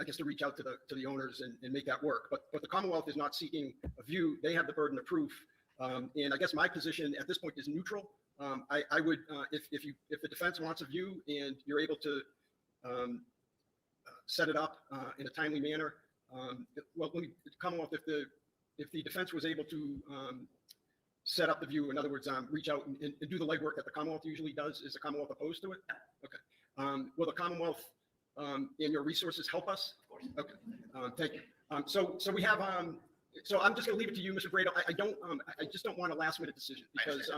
I guess to reach out to the owners and make that work. But the Commonwealth is not seeking a view. They have the burden of proof. And I guess my position at this point is neutral. I would, if the defense wants a view and you're able to set it up in a timely manner, Commonwealth, if the defense was able to set up the view, in other words, reach out and do the legwork that the Commonwealth usually does, is the Commonwealth opposed to it? Okay. Will the Commonwealth and your resources help us? Of course. Okay. Thank you. So we have. So I'm just going to leave it to you, Mr. Brado. I just don't want a last minute decision because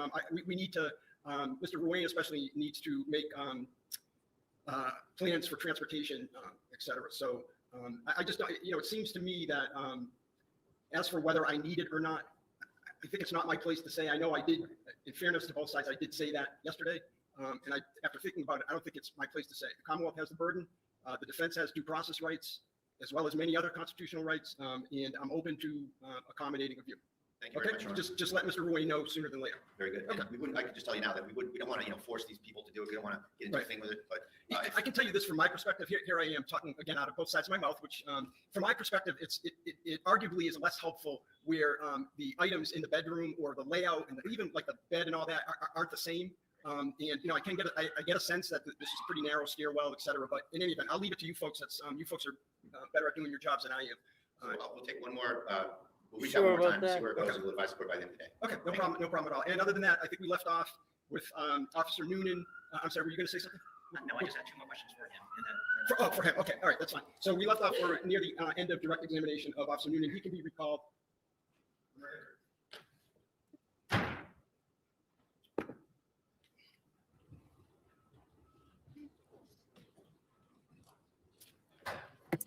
we need to. Mr. Ruane especially needs to make plans for transportation, et cetera. So I just don't. It seems to me that as for whether I need it or not, I think it's not my place to say. I know I did. In fairness to both sides, I did say that yesterday. And after thinking about it, I don't think it's my place to say. The Commonwealth has the burden. The defense has due process rights, as well as many other constitutional rights, and I'm open to accommodating a view. Thank you very much, Ron. Just let Mr. Ruane know sooner than later. Very good. Okay. I can just tell you now that we don't want to force these people to do it. We don't want to get into a thing with it. But I can tell you this from my perspective. Here I am talking again out of both sides of my mouth, which from my perspective, it arguably is less helpful where the items in the bedroom or the layout and even like the bed and all that aren't the same. And I can get I get a sense that this is a pretty narrow stairwell, et cetera. But in any event, I'll leave it to you folks. You folks are better at doing your jobs than I am. We'll take one more We'll reach Sure out one more about time and see that? where it goes, and we'll advise the court by the end of the day. Okay, no problem, no problem at all. And other than that, I think we left off with Officer Noonan. I'm sorry, were you going to say something? No, I just had 2 more questions for him. And then, For him. Okay, all right, that's fine. So we left off near the end of direct examination of Officer Noonan. He can be recalled.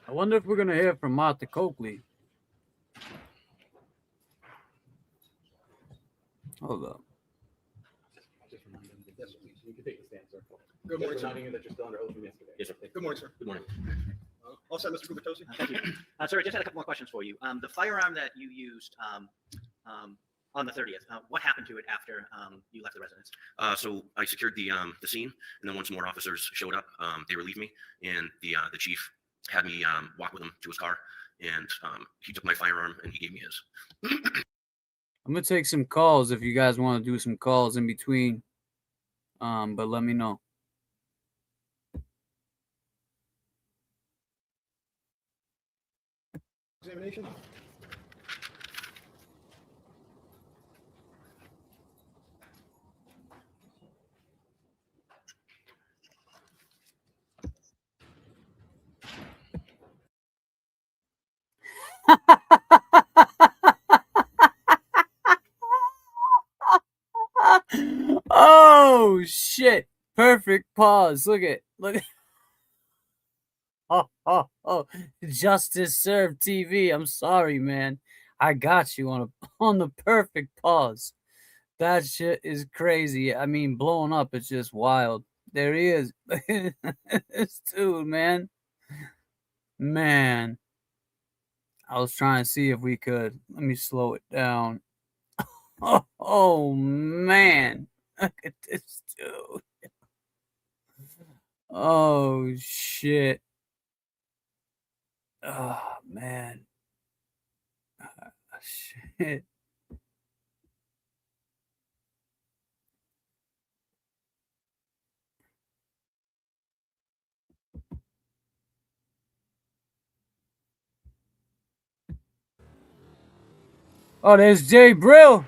I wonder if we're gonna hear from Martha Coakley. Hold up. Just remind him that yes, please. You can take the stand, sir. Good morning, sir. Reminding you that you're still under oath from yesterday. Yes, sir. Good morning, sir. Good morning. All set, Mr. Gubitosi? thank you. Sir, I just had a couple more questions for you. The firearm that you used on the 30th, what happened to it after you left the residence? So I secured the scene, and then once more officers showed up, they relieved me, and the chief had me walk with him to his car, and he took my firearm and he gave me his. I'm gonna take some calls if you guys want to do some calls in between. But let me know. Examination. Oh shit! Perfect pause. Look at. Oh! Justice Served TV. I'm sorry, man. I got you on the perfect pause. That shit is crazy. I mean, blowing up. It's just wild. There he is. This dude, man. Man. I was trying to see if we could. Let me slow it down. Oh man. Look at this dude. Oh shit. Oh man. Shit. Oh, there's Jay Brill.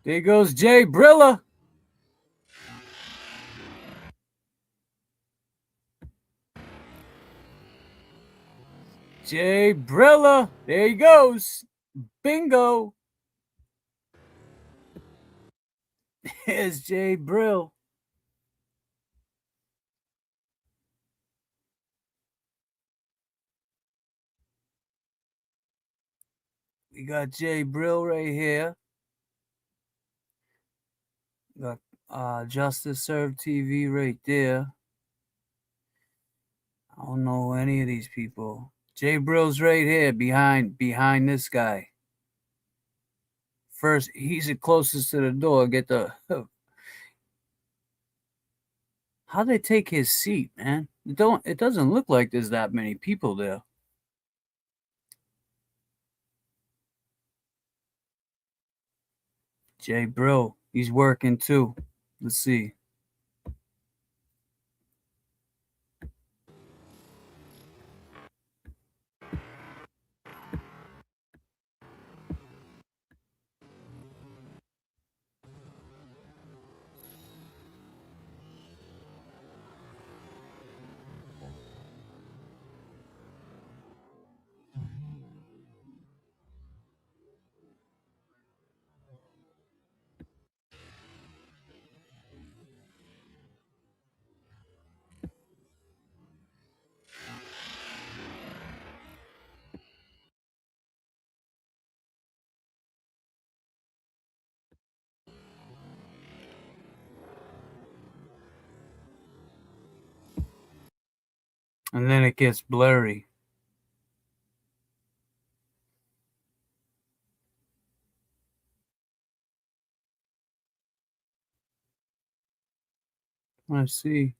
There goes Jay Brilla. Jay Brilla. There he goes. Bingo. Here's Jay Brill. We got Jay Brill right here. Got Justice Served TV right there. I don't know any of these people. Jay Brill's right here behind this guy. First, he's the closest to the door. Get the. How they take his seat, man? It doesn't look like there's that many people there. Jay Brill, he's working too. Let's see. And then it gets blurry. Let's see.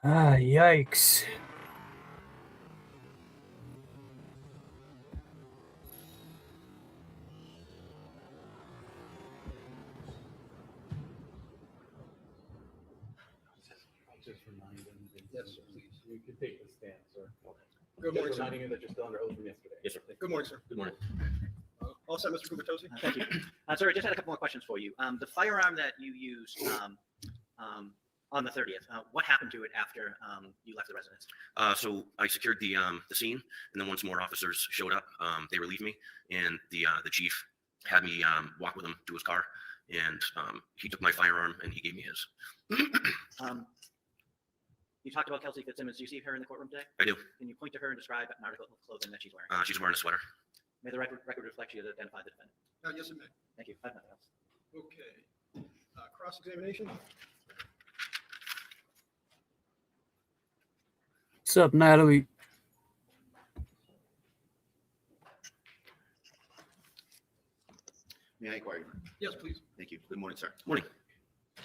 Ah, yikes. Just remind him. Yes, please. You can take the stand, sir. Good morning, Just sir. reminding him that you're still under oath from yesterday. Yes, sir. Good morning, sir. Good morning. All set, Mr. Kubatose? Thank you. Sir, I just had a couple more questions for you. The firearm that you used on the 30th, what happened to it after you left the residence? So I secured the scene, and then once more officers showed up, they relieved me, and the chief had me walk with him to his car, and he took my firearm and he gave me his. You talked about Kelsey Fitzsimmons. Do you see her in the courtroom today? I do. Can you point to her and describe an article of clothing that she's wearing? She's wearing a sweater. May the record reflect she has identified the defendant. Yes, it may. Thank you. I have nothing else. Okay. Cross-examination? What's up, Natalie? May I inquire? Yes, please. Thank you. Good morning, sir. Morning.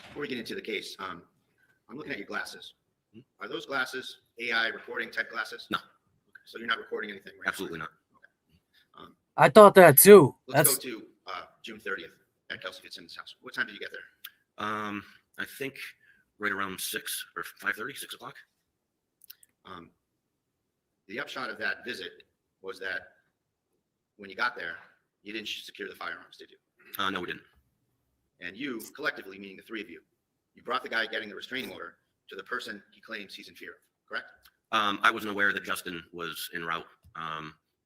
Before we get into the case, I'm looking at your glasses. Are those glasses AI recording type glasses? No. Okay, so you're not recording anything, right? Absolutely not. I thought that too. Let's go to June 30th at Kelsey Fitzsimmons' house. What time did you get there? I think right around 6 or 5:30, 6 o'clock. The upshot of that visit was that when you got there, you didn't secure the firearms, did you? No, we didn't. And you, collectively, meaning the three of you, you brought the guy getting the restraining order to the person he claims he's in fear of, correct? I wasn't aware that Justin was en route.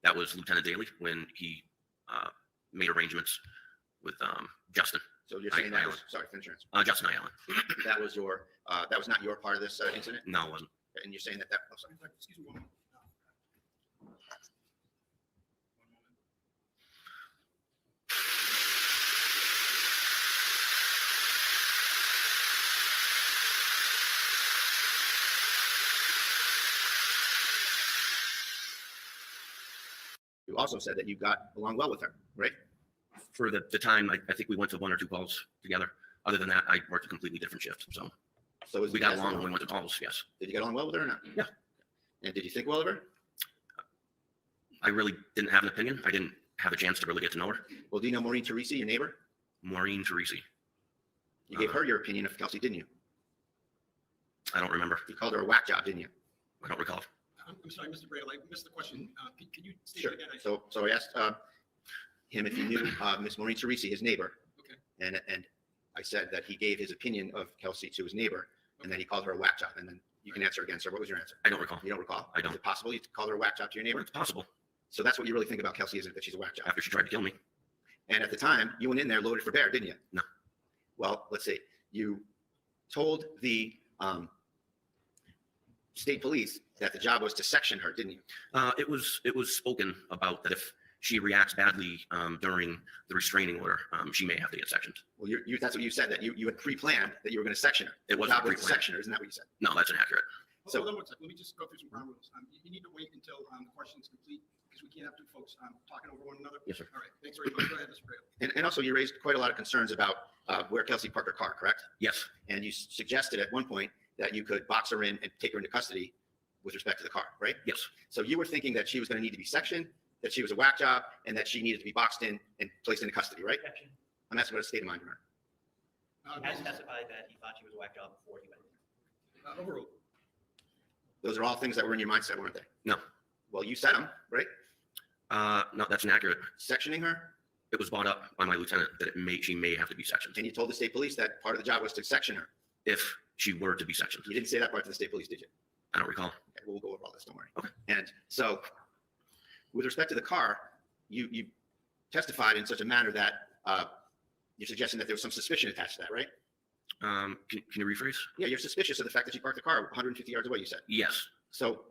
That was Lieutenant Daly when he made arrangements with Justin. So you're saying that was, sorry, finish your answer. Justin Island. That was your, that was not your part of this incident? No, it wasn't. And you're saying that, oh, sorry. Excuse me one moment. You also said that you got along well with her, right? For the time, I think we went to 1 or 2 calls together. Other than that, I worked a completely different shift. So we got along when we went to calls, yes. Did you get along well with her or not? Yeah. And did you think well of her? I really didn't have an opinion. I didn't have a chance to really get to know her. Well, do you know Maureen Teresi, your neighbor? Maureen Teresi. You gave her your opinion of Kelsey, didn't you? I don't remember. You called her a whack job, didn't you? I don't recall. I'm sorry, Mr. Bradley, I missed the question. Can you state Sure. it again? So I asked him if he knew Miss Maureen Teresi, his neighbor. Okay. And I said that he gave his opinion of Kelsey to his neighbor, and then he called her a whack job. And then you can answer again, sir. What was your answer? I don't recall. You don't recall? I don't. Is it possible you called her a whack job to your neighbor? It's possible. So that's what you really think about Kelsey, isn't it? That she's a whack job? After she tried to kill me. And at the time, you went in there loaded for bear, didn't you? No. Well, let's see. You told the state police that the job was to section her, didn't you? It was spoken about that if she reacts badly during the restraining order, she may have to get sectioned. Well, that's what you said, that you had pre-planned that you were going to section her. It wasn't Job was to pre-planned. section her, isn't that what you said? No, that's inaccurate. So hold on one second. Let me just go through some ground rules. You need to wait until the question is complete because we can't have two folks talking over one another. Yes, sir. All right. Thanks very much. Go ahead, Mr. Bradley. And also, you raised quite a lot of concerns about where Kelsey parked her car, correct? Yes. And you suggested at one point that you could box her in and take her into custody with respect to the car, right? Yes. So you were thinking that she was going to need to be sectioned, that she was a whack job, and that she needed to be boxed in and placed into custody, right? Objection. And that's what a state of mind you are. He has testified that he thought she was a whack job before he went in. Overruled. Those are all things that were in your mindset, weren't they? No. Well, you said them, right? No, that's inaccurate. Sectioning her? It was brought up by my lieutenant that she may have to be sectioned. And you told the state police that part of the job was to section her. If she were to be sectioned. You didn't say that part to the state police, did you? I don't recall. Okay, we'll go over all this, don't worry. Okay. And so with respect to the car, you testified in such a manner that you're suggesting that there was some suspicion attached to that, right? Can you rephrase? Yeah, you're suspicious of the fact that she parked the car 150 yards away, you said. Yes. So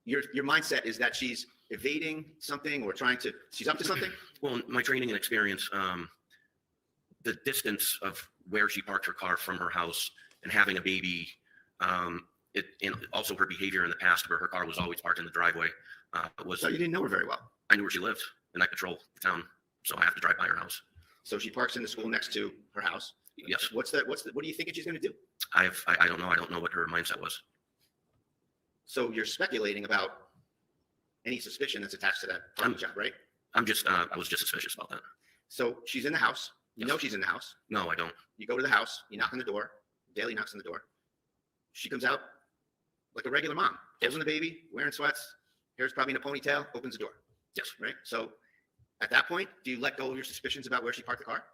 your mindset is that she's evading something or she's up to something? Well, my training and experience, the distance of where she parked her car from her house and having a baby, and also her behavior in the past where her car was always parked in the driveway. So you didn't know her very well? I knew where she lived and I patrol the town, so I have to drive by her house. So she parks in the school next to her house. Yes. What do you think she's going to do? I don't know. I don't know what her mindset was. So you're speculating about any suspicion that's attached to that parking job, right? I was just suspicious about that. So she's in the house. You know she's in the house. No, I don't. You go to the house. You knock on the door. Daly knocks on the door. She comes out like a regular mom, holding the baby, wearing sweats, hair's probably in a ponytail, opens the door. Yes. Right? So at that point, do you let go of your suspicions about where she parked the car?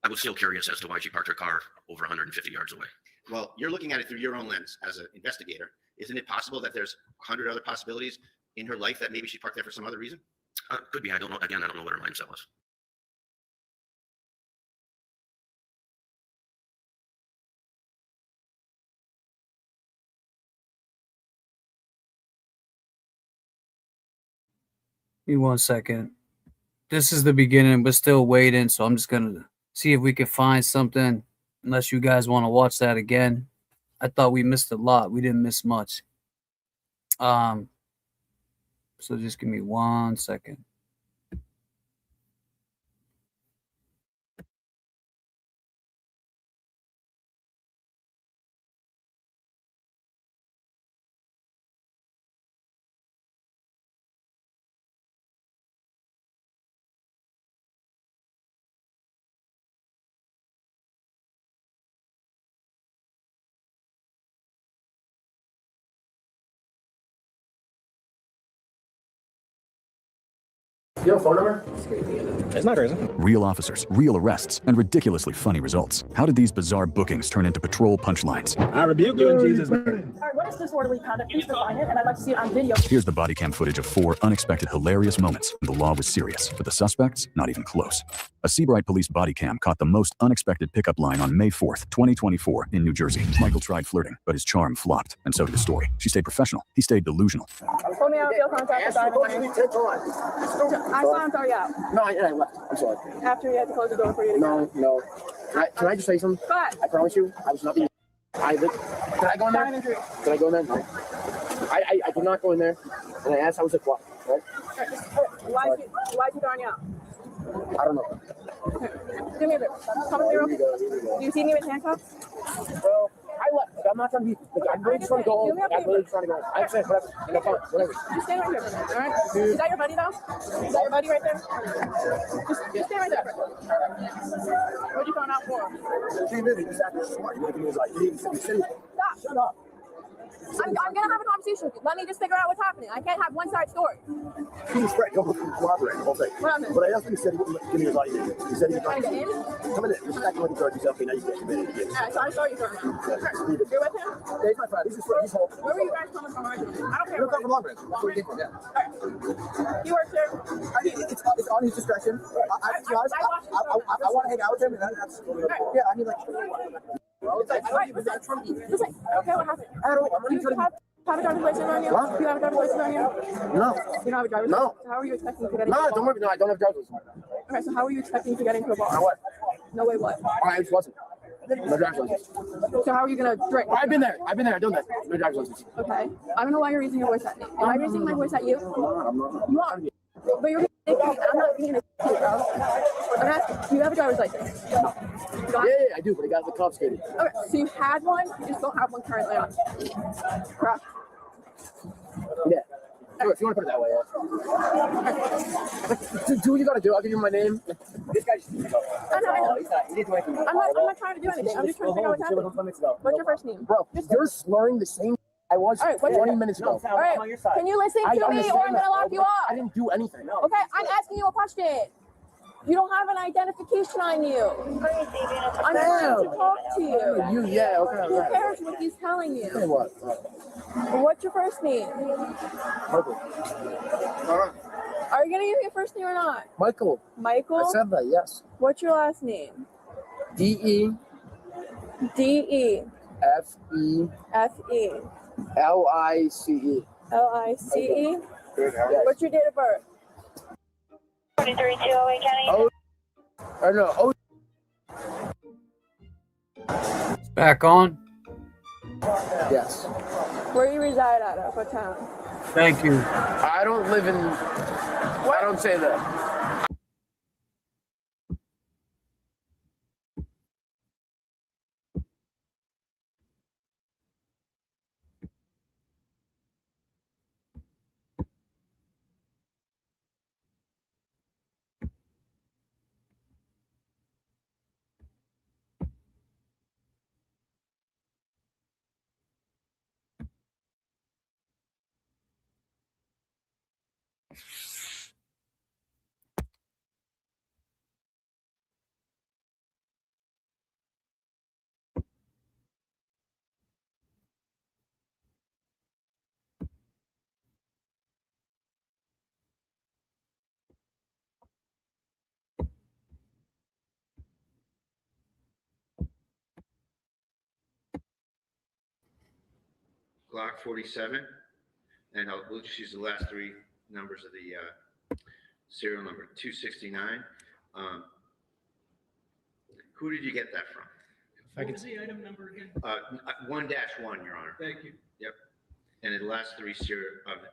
I was still curious as to why she parked her car over 150 yards away. Well, you're looking at it through your own lens as an investigator. Isn't it possible that there's 100 other possibilities in her life that maybe she parked there for some other reason? Could be. I don't know. Again, I don't know what her mindset was. Give me 1 second. This is the beginning, but still waiting. So I'm just going to see if we can find something. Unless you guys want to watch that again. I thought we missed a lot. We didn't miss much. So just give me 1 second. You have a phone number? It's not crazy. Real officers, real arrests, and ridiculously funny results. How did these bizarre bookings turn into patrol punchlines? I rebuke you in Jesus' name. All right, what is disorderly conduct? Please define it, and I'd like to see it on video. Here's the body cam footage of 4 unexpected hilarious moments. The law was serious, but the suspects, not even close. A Seabright police body cam caught the most unexpected pickup line on May 4th, 2024 in New Jersey. Michael tried flirting, but his charm flopped, and so did the story. She stayed professional. He stayed delusional. Told me I don't feel contact with I saw him throw you out. No, I left. I'm sorry. After you had to close the door for you to go. No. Can I just say something? Go ahead. I promise you, I was not being. Can I go in there? Can I go in there? No. I did not go in there. And I asked, I was like, what? Right? Why'd you throwing you out? I don't know. Do me a bit. Come with me real quick. Do you see me with handcuffs? Well, I left. I'm not trying to be. I'm really just trying to go home. I'm really just trying to go home. I said, whatever. No, fine. Whatever. Just stay right here. All right? Is that your buddy, though? Is that your buddy right there? Just stay right there. What are you throwing out for? Can't really. He's acting smart. He was like, Stop. Shut up. I'm going to have a conversation with you. Let me just figure out what's happening. I can't have one-side story. He's right. Don't cooperate the whole thing. But I asked him, he said he wouldn't give me his ID. He said he would not. Come in. Just acting like a drug. He's okay. Now you can't come in. All right, so I saw you throwing him. You're with him? Yeah, he's my friend. He's home. Where were you guys coming from originally? I don't care. We're coming from Long Branch. That's where he came from, yeah. All right. He works there. I mean, it's on his discretion. I want to hang out with him, and that's yeah. I mean, like. Listen, I don't care what happened. Do you have a driver's license on you? What? Do you have a driver's license on you? No. You don't have a driver's No. license? So how are you expecting to get into a No, bar? don't worry. No, I don't have a driver's license. Okay, so how are you expecting to get into a bar? No, what? No way, what? I just wasn't. No driver's license. So how are you going to drink? I've been there. I've done that. No driver's license. Okay. I don't know why you're raising your voice at me. Am I raising my voice at you? I'm not. You are. But you're being I'm not being a bro. Okay? Do you have a driver's license? No. Yeah, I do, but I got the confiscated. Okay, so you had one, you just don't have one currently on. Correct? Yeah. Sure, if you want to put it that way, yeah. Do what you gotta do. I'll give you my name. This guy's. I know. I'm not trying to do anything. I'm just trying to figure out what's happening. What's your first name? Bro, you're slurring the same I was 20 minutes ago. All right, can you listen to me or I'm going to lock you up? I didn't do anything. Okay, I'm asking you a question. You don't have an identification on you. I'm trying to talk to you. Yeah, okay. Who cares what he's telling you? Say what? What's your first name? Michael. All right. Are you going to give me a first name or not? Michael. Michael? I said that, yes. What's your last name? D-E. D-E. F-E. F-E. L-I-C-E. L-I-C-E? What's your date of birth? 23208 County. Oh, I know. Oh. It's back on. Yes. Where do you reside out of? What town? Thank you. I don't live in. I don't say that. Glock 47, and we'll just use the last three numbers of the serial number, 269. Who did you get that from? What was the item number again? 1-1, Your Honor. Thank you. Yep. And the last three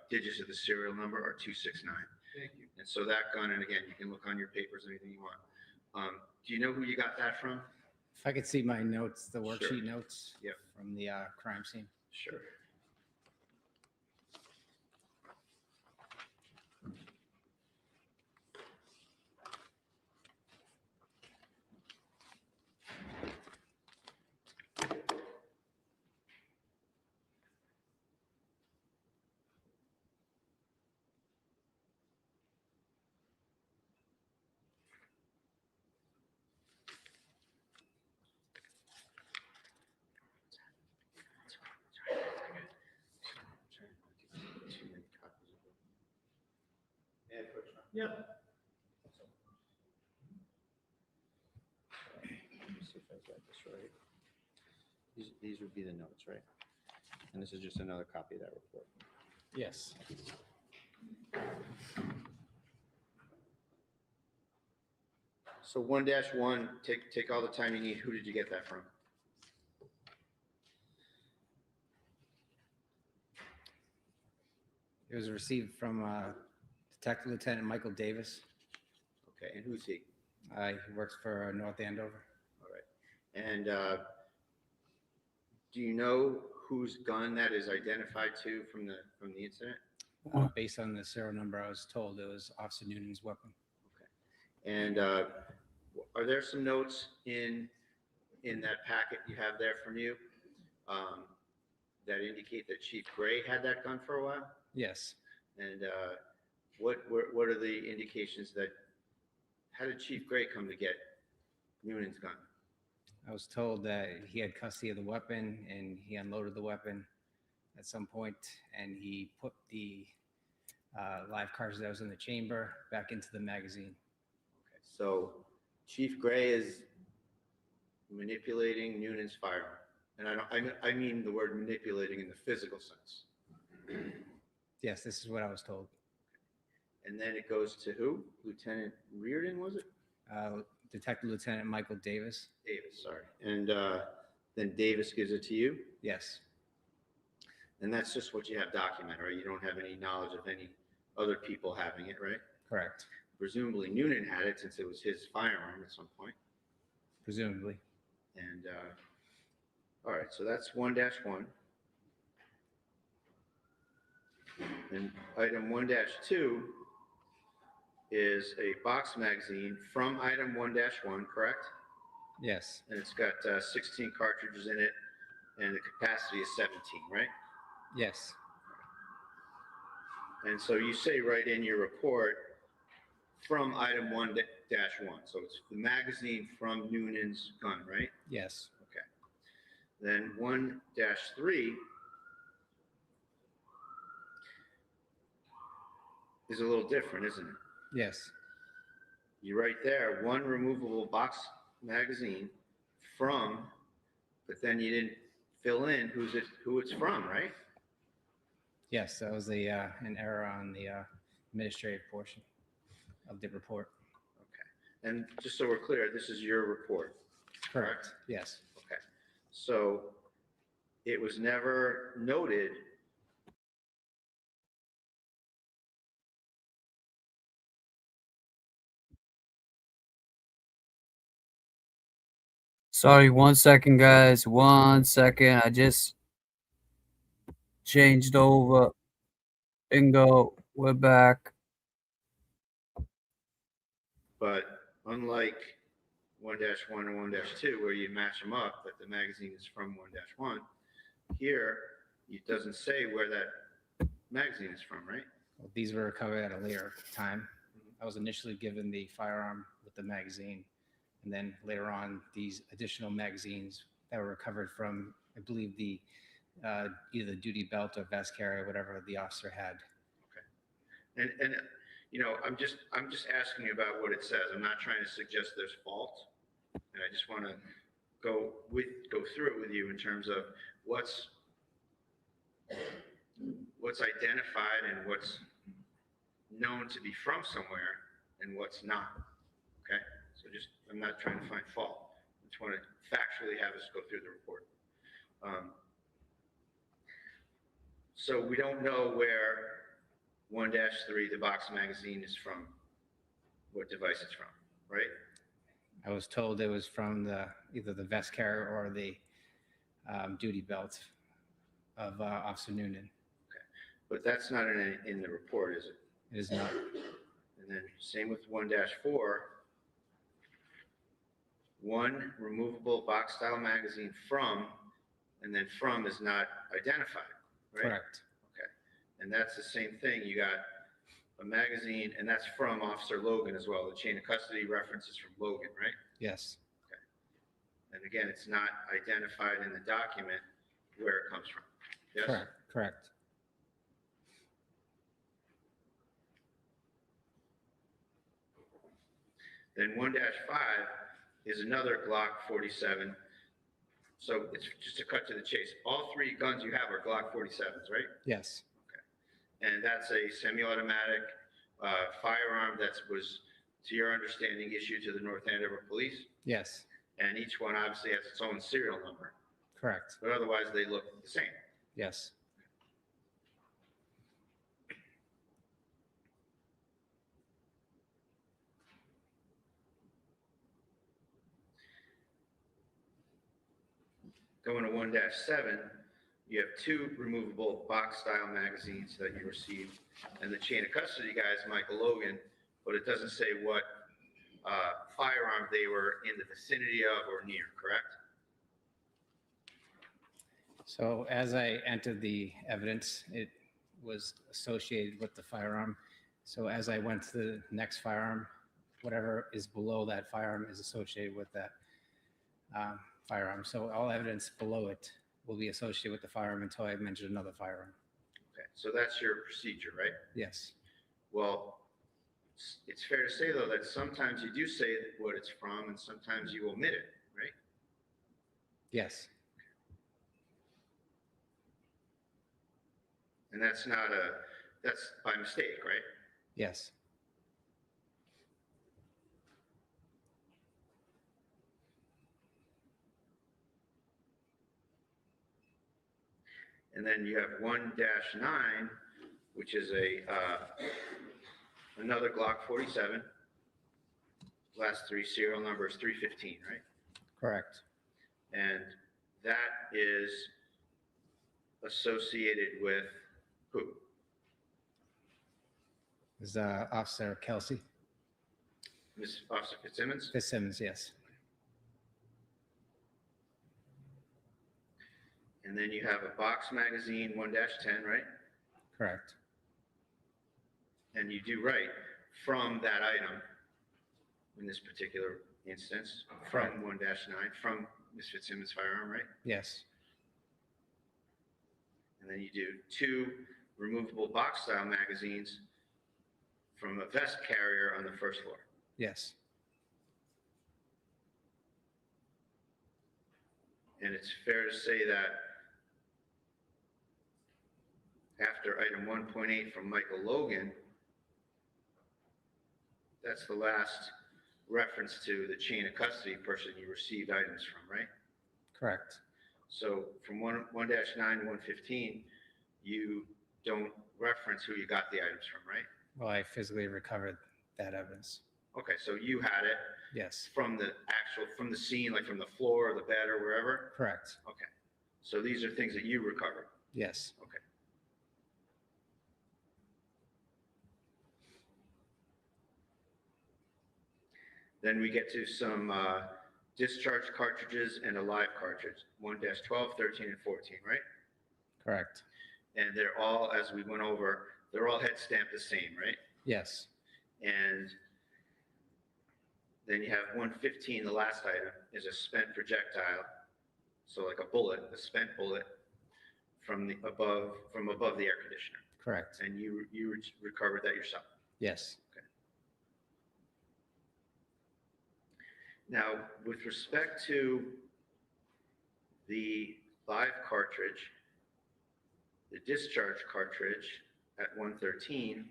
digits of the serial number are 269. Thank you. And so that gun, and again, you can look on your papers, anything you want. Do you know who you got that from? If I could see my notes, the worksheet Sure. notes Yep. from the crime scene. Sure. Yep. Let me see if I got this right. These would be the notes, right? And this is just another copy of that report. Yes. So 1-1, take all the time you need. Who did you get that from? It was received from Detective Lieutenant Michael Davis. Okay, and who's he? He works for North Andover. All right. And do you know whose gun that is identified to from the incident? Based on the serial number, I was told it was Officer Noonan's weapon. And are there some notes in that packet you have there from you that indicate that Chief Gray had that gun for a while? Yes. And what are the indications that, how did Chief Gray come to get Noonan's gun? I was told that he had custody of the weapon and he unloaded the weapon at some point, and he put the live cartridge that was in the chamber back into the magazine. Okay, so Chief Gray is manipulating Noonan's firearm, and I mean the word manipulating in the physical sense. Yes, this is what I was told. And then it goes to who? Lieutenant Reardon, was it? Detective Lieutenant Michael Davis. Davis, sorry. And then Davis gives it to you? Yes. And that's just what you have documented, right? You don't have any knowledge of any other people having it, right? Correct. Presumably Noonan had it since it was his firearm at some point. Presumably. And all right, so that's 1-1. And item 1-2 is a box magazine from item 1-1, correct? Yes. And it's got 16 cartridges in it, and the capacity is 17, right? Yes. And so you say right in your report from item 1-1, so it's the magazine from Noonan's gun, right? Yes. Okay. Then 1-3 is a little different, isn't it? Yes. You write there, one removable box magazine from, but then you didn't fill in who it's from, right? Yes, that was an error on the administrative portion of the report. Okay. And just so we're clear, this is your report. Correct. Yes. Okay. So it was never noted. Sorry, 1 second, guys. 1 second. I just changed over. Bingo. We're back. But unlike 1-1 and 1-2, where you match them up, that the magazine is from 1-1, here it doesn't say where that magazine is from, right? Well, these were recovered at a later time. I was initially given the firearm with the magazine, and then later on, these additional magazines that were recovered from, I believe, the either the duty belt or vest carrier, whatever the officer had. Okay. And you know, I'm just asking you about what it says. I'm not trying to suggest there's fault, and I just want to go through it with you in terms of what's what's identified and what's known to be from somewhere and what's not. Okay? So just, I'm not trying to find fault. I just want to factually have us go through the report. So we don't know where 1-3, the box magazine, is from, what device it's from, right? I was told it was from either the vest carrier or the duty belt of Officer Noonan. But that's not in the report, is it? It is not. And then same with 1-4. One removable box style magazine from, and then from is not identified, right? Correct. Okay. And that's the same thing. You got a magazine, and that's from Officer Logan as well. The chain of custody reference is from Logan, right? Yes. Okay. And again, it's not identified in the document where it comes from. Yes? Correct. Correct. Then 1-5 is another Glock 47. So it's just to cut to the chase. All three guns you have are Glock 47s, right? Yes. And that's a semi-automatic firearm that was, to your understanding, issued to the North Andover Police. Yes. And each one obviously has its own serial number. Correct. But otherwise, they look the same. Yes. Going to 1-7, you have two removable box-style magazines that you received, and the chain of custody guy is Michael Logan, but it doesn't say what firearm they were in the vicinity of or near, correct? So as I entered the evidence, it was associated with the firearm. So as I went to the next firearm, whatever is below that firearm is associated with that firearm. So all evidence below it will be associated with the firearm until I mention another firearm. Okay, so that's your procedure, right? Yes. Well, it's fair to say, though, that sometimes you do say what it's from and sometimes you omit it, right? Yes. And that's by mistake, right? Yes. And then you have 1-9, which is another Glock 47. Last three serial number is 315, right? Correct. And that is associated with who? Is Officer Kelsey? Miss Officer Fitzsimmons? Fitzsimmons, yes. And then you have a box magazine 1-10, right? Correct. And you do write from that item in this particular instance, from 1-9, from Ms. Fitzsimmons' firearm, right? Yes. And then you do two removable box style magazines from a vest carrier on the first floor. Yes. And it's fair to say that after item 1.8 from Michael Logan, that's the last reference to the chain of custody person you received items from, right? Correct. So from 1-9 to 115, you don't reference who you got the items from, right? Well, I physically recovered that evidence. Okay, so you had it Yes. from the scene, like from the floor or the bed or wherever? Correct. Okay. So these are things that you recovered? Yes. Okay. Then we get to some discharge cartridges and a live cartridge, 1-12, 13, and 14, right? Correct. And they're all, as we went over, they're all head stamped the same, right? Yes. And then you have 115, the last item, is a spent projectile. So like a bullet, a spent bullet from above the air conditioner. Correct. And you recovered that yourself. Yes. Okay. Now, with respect to the live cartridge, the discharge cartridge at 113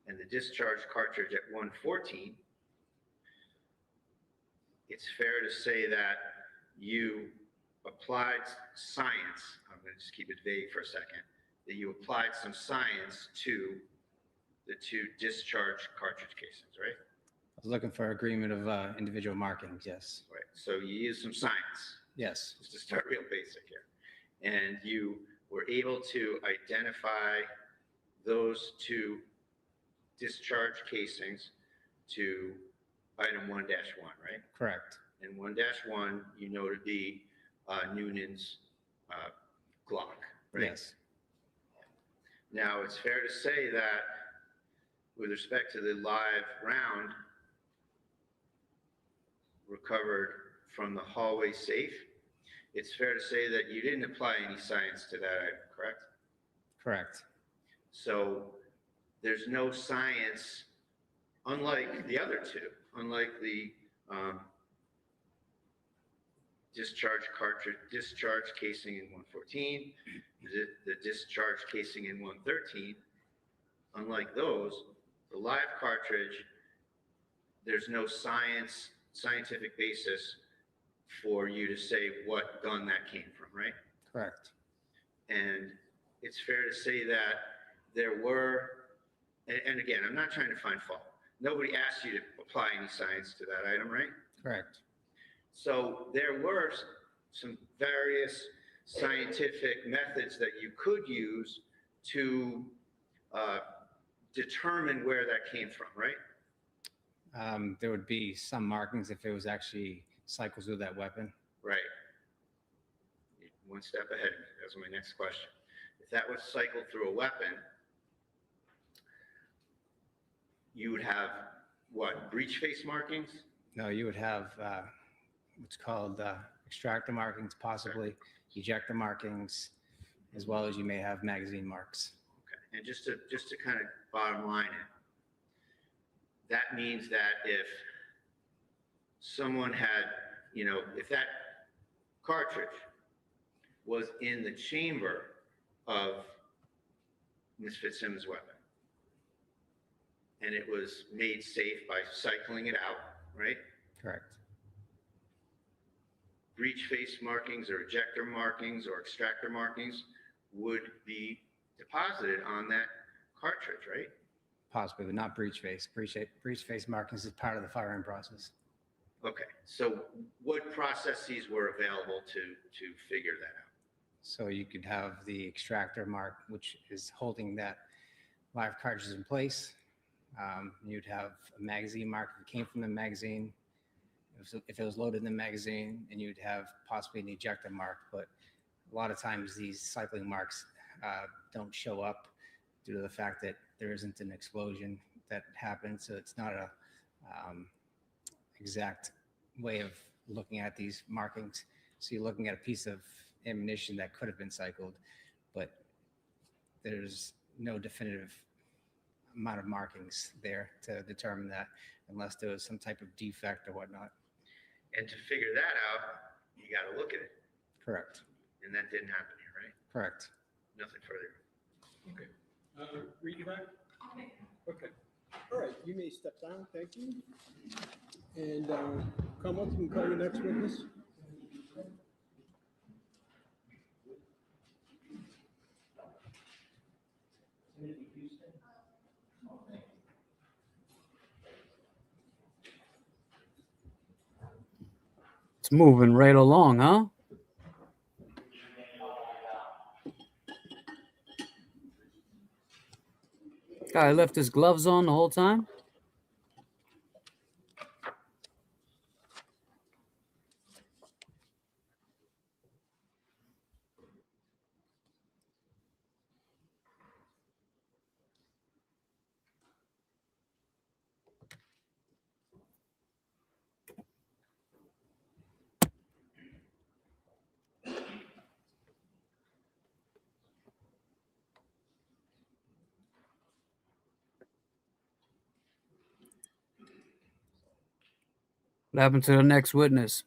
and the discharge cartridge at 114, it's fair to say that you applied science. I'm going to just keep it vague for a second. That you applied some science to the two discharge cartridge casings, right? I was looking for agreement of individual markings, yes. Right. So you used some science. Yes. Just to start real basic here. And you were able to identify those two discharge casings to item 1-1, right? Correct. And 1-1, you know to be Noonan's Glock, right? Yes. Now, it's fair to say that with respect to the live round recovered from the hallway safe, it's fair to say that you didn't apply any science to that item, correct? Correct. So there's no science, unlike the other two, unlike the discharge cartridge, discharge casing in 114, the discharge casing in 113, unlike those, the live cartridge, there's no scientific basis for you to say what gun that came from, right? Correct. And it's fair to say that there were, and again, I'm not trying to find fault. Nobody asked you to apply any science to that item, right? Correct. So there were some various scientific methods that you could use to determine where that came from, right? There would be some markings if it was actually cycles with that weapon. Right. One step ahead of me. That's my next question. If that was cycled through a weapon, you would have what? Breech face markings? No, you would have what's called extractor markings, possibly ejector markings, as well as you may have magazine marks. Okay. And just to kind of bottom line it, that means that if someone had, if that cartridge was in the chamber of Ms. Fitzsimmons' weapon, and it was made safe by cycling it out, right? Correct. Breech face markings or ejector markings or extractor markings would be deposited on that cartridge, right? Possibly, but not breech face. Breech face markings is part of the firing process. Okay, so what processes were available to figure that out? So you could have the extractor mark, which is holding that live cartridge in place. You'd have a magazine mark if it came from the magazine, if it was loaded in the magazine, and you'd have possibly an ejector mark. But a lot of times these cycling marks don't show up due to the fact that there isn't an explosion that happened. So it's not a exact way of looking at these markings. So you're looking at a piece of ammunition that could have been cycled, but there's no definitive amount of markings there to determine that, unless there was some type of defect or whatnot. And to figure that out, you got to look at it. Correct. And that didn't happen here, right? Correct. Nothing further. Okay. Read you back? Okay. All right, you may step down, thank you. And come up and call your next witness. It's moving right along, huh? Guy left his gloves on the whole time. What happened to the next witness?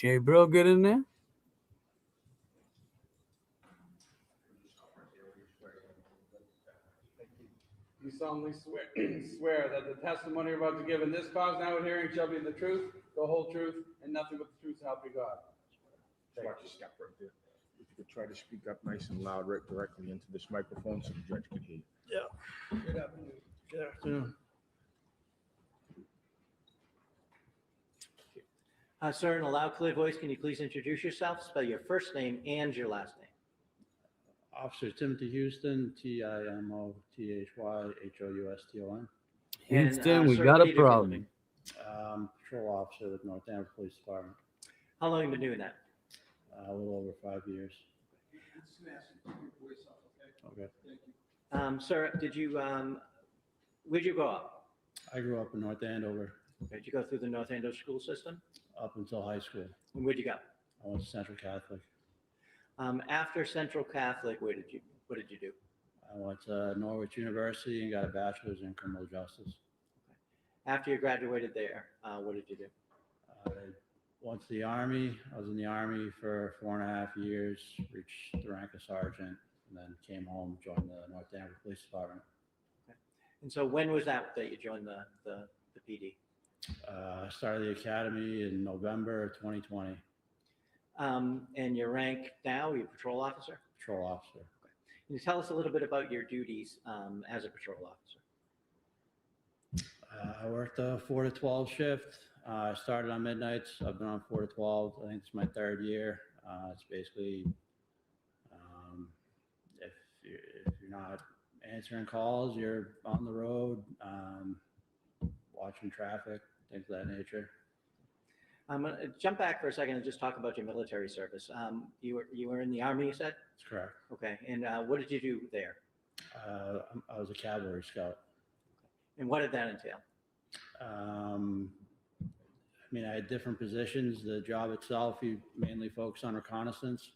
Jay Bro, get in there. You solemnly swear that the testimony you're about to give in this cause now in hearing shall be the truth, the whole truth, and nothing but the truth, so help you God. Watch your step right there. If you could try to speak up nice and loud right directly into this microphone so the judge can hear you. Yeah. Good afternoon. Good afternoon. Sir, in a loud, clear voice, can you please introduce yourself, spell your first name and your last name? Officer Timothy Houston, TIMOTHYHOUSTON. Houston, we got a problem. Patrol officer with North Andover Police Department. How long have you been doing that? A little over 5 years. Okay. Sir, where'd you grow up? I grew up in North Andover. Did you go through the North Andover school system? Up until high school. And where'd you go? I went to Central Catholic. After Central Catholic, what did you do? I went to Norwich University and got a bachelor's in criminal justice. After you graduated there, what did you do? I went to the Army. I was in the Army for 4.5 years, reached the rank of sergeant, and then came home, joined the North Andover Police Department. Okay. And so when was that you joined the PD? I started the academy in November 2020. And your rank now, you're a patrol officer? Patrol officer. Okay. Can you tell us a little bit about your duties as a patrol officer? I worked a 4 to 12 shift. I started on midnights. I've been on 4 to 12. I think it's my 3rd year. It's basically if you're not answering calls, you're on the road, watching traffic, things of that nature. I'm going to jump back for a second and just talk about your military service. You were in the Army, you said? That's correct. Okay. And what did you do there? I was a cavalry scout. And what did that entail? I mean, I had different positions. The job itself, you mainly focus on reconnaissance.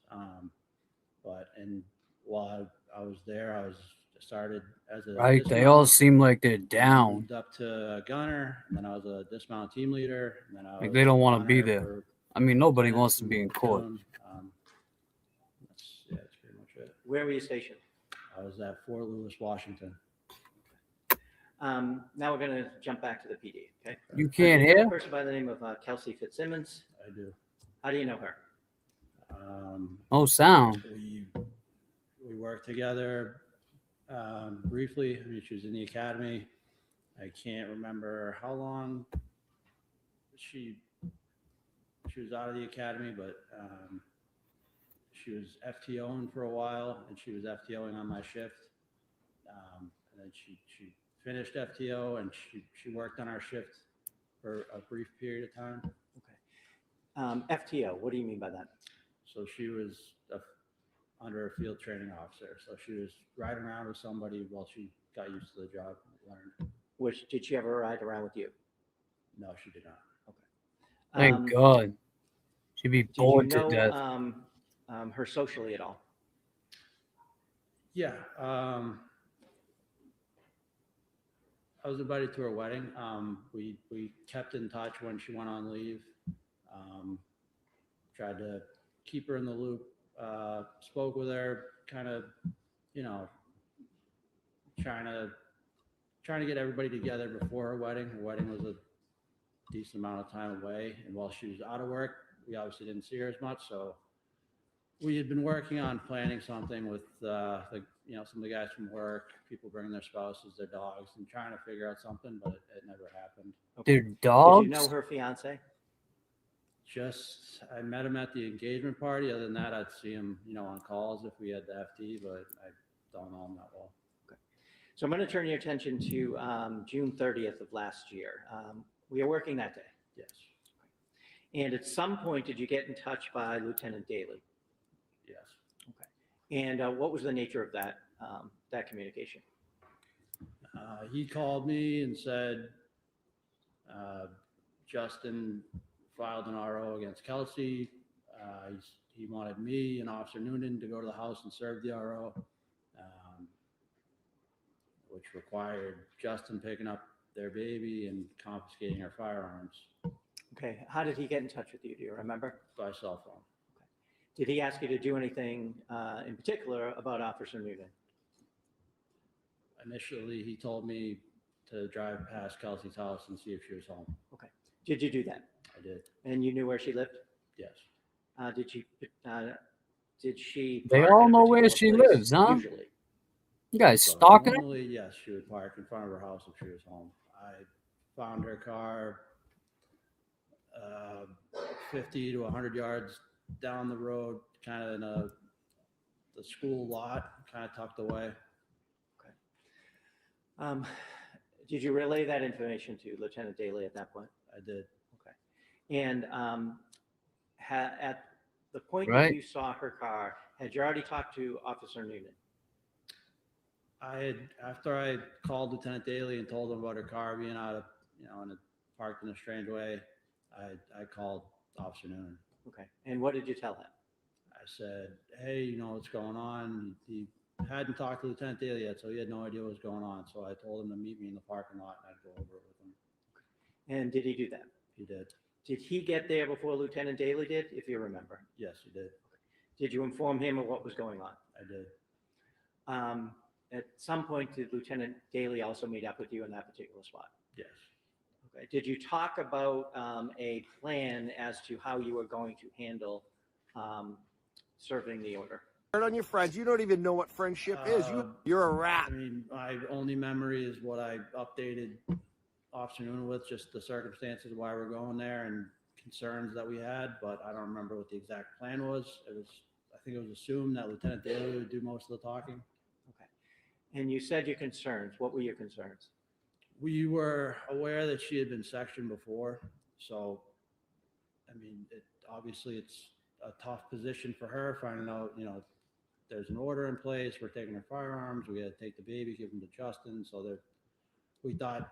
While I was there, I started as a Right, they all seem like they're down. Moved up to gunner, and then I was a dismount team leader. And then I was Like they don't want to be gunner there. for I mean, nobody 10 wants to be in court. That's pretty much it. Where were you stationed? I was at Fort Lewis, Washington. Now we're going to jump back to the PD. Okay. You can't You know hear? a person by the name of Kelsey Fitzsimmons. I do. How do you know her? No sound. We worked together briefly. I mean, she was in the academy. I can't remember how long she was out of the academy, but she was FTOing for a while, and she was FTOing on my shift. And then she finished FTO, and she worked on our shift for a brief period of time. Okay. FTO, what do you mean by that? So she was under a field training officer. So she was riding around with somebody while she got used to the job and learned. Did she ever ride around with you? No, she did not. Okay. Thank God. She'd be bored Did you to know death. her socially at all? Yeah. I was invited to her wedding. We kept in touch when she went on leave. Tried to keep her in the loop. Spoke with her, kind of, trying to get everybody together before her wedding. Her wedding was a decent amount of time away, and while she was out of work, we obviously didn't see her as much. So we had been working on planning something with some of the guys from work, people bringing their spouses, their dogs, and trying to figure out something, but it never happened. Their dogs? Did you know her fiance? I met him at the engagement party. Other than that, I'd see him, on calls if we had the FD, but I don't know him that well. Okay. So I'm going to turn your attention to June 30th of last year. We were working that day. Yes. And at some point, did you get in touch by Lieutenant Daly? Yes. Okay. And what was the nature of that communication? He called me and said, Justin filed an RO against Kelsey. He wanted me and Officer Noonan to go to the house and serve the RO, which required Justin picking up their baby and confiscating our firearms. Okay, how did he get in touch with you? Do you remember? By cell phone. Did he ask you to do anything in particular about Officer Newton? Initially, he told me to drive past Kelsey's house and see if she was home. Okay. Did you do that? I did. And you knew where she lived? Yes. Did she? They park all at a know where particular she place lives, huh? Usually. You guys So stalking her? normally, yes, she would park in front of her house if she was home. I found her car 50 to 100 yards down the road, kind of in the school lot, kind of tucked away. Did you relay that information to Lieutenant Daly at that point? I did. Okay. And at the point Right. that you saw her car, had you already talked to Officer Newton? After I called Lieutenant Daly and told him about her car being out of, parked in a strange way, I called Officer Newton. Okay. And what did you tell him? I said, hey, you know what's going on? He hadn't talked to Lieutenant Daly yet, so he had no idea what was going on. So I told him to meet me in the parking lot and I'd go over it with him. And did he do that? He did. Did he get there before Lieutenant Daly did, if you remember? Yes, he did. Did you inform him of what was going on? I did. At some point, did Lieutenant Daly also meet up with you in that particular spot? Yes. Okay. Did you talk about a plan as to how you were going to handle serving the order? On your friends, you don't even know what friendship is. You're a rat. I mean, my only memory is what I updated Officer Newton with, just the circumstances why we're going there and concerns that we had, but I don't remember what the exact plan was. I think it was assumed that Lieutenant Daly would do most of the talking. Okay. And you said your concerns. What were your concerns? We were aware that she had been sectioned before, so I mean, obviously it's a tough position for her, finding out, there's an order in place, we're taking her firearms, we got to take the baby, give them to Justin, so that we thought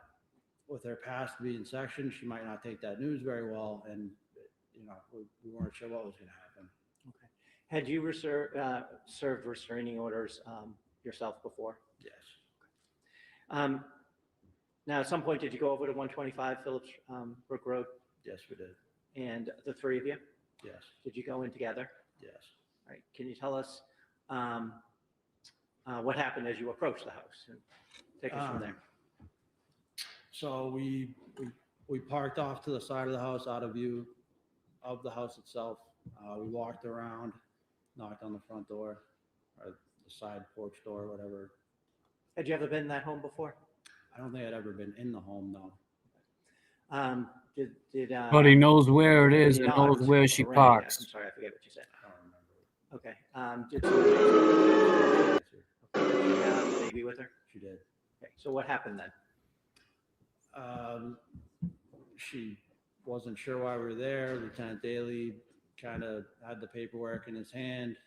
with her past being sectioned, she might not take that news very well, and we weren't sure what was going to happen. Okay. Had you served restraining orders yourself before? Yes. Now, at some point, did you go over to 125 Phillips Brook Road? Yes, we did. And the three of you? Yes. Did you go in together? Yes. All right. Can you tell us what happened as you approached the house? And take us from there. So we parked off to the side of the house, out of view of the house itself. We walked around, knocked on the front door, or the side porch door, whatever. Had you ever been in that home before? I don't think I'd ever been in the home, no. But he knows where it is and Not knows where she Randy, parks. I'm sorry, I forget what you said. I don't remember. Okay. Did she have a baby with her? She did. Okay. So what happened then? She wasn't sure why we were there. Lieutenant Daly kind of had the paperwork in his hand.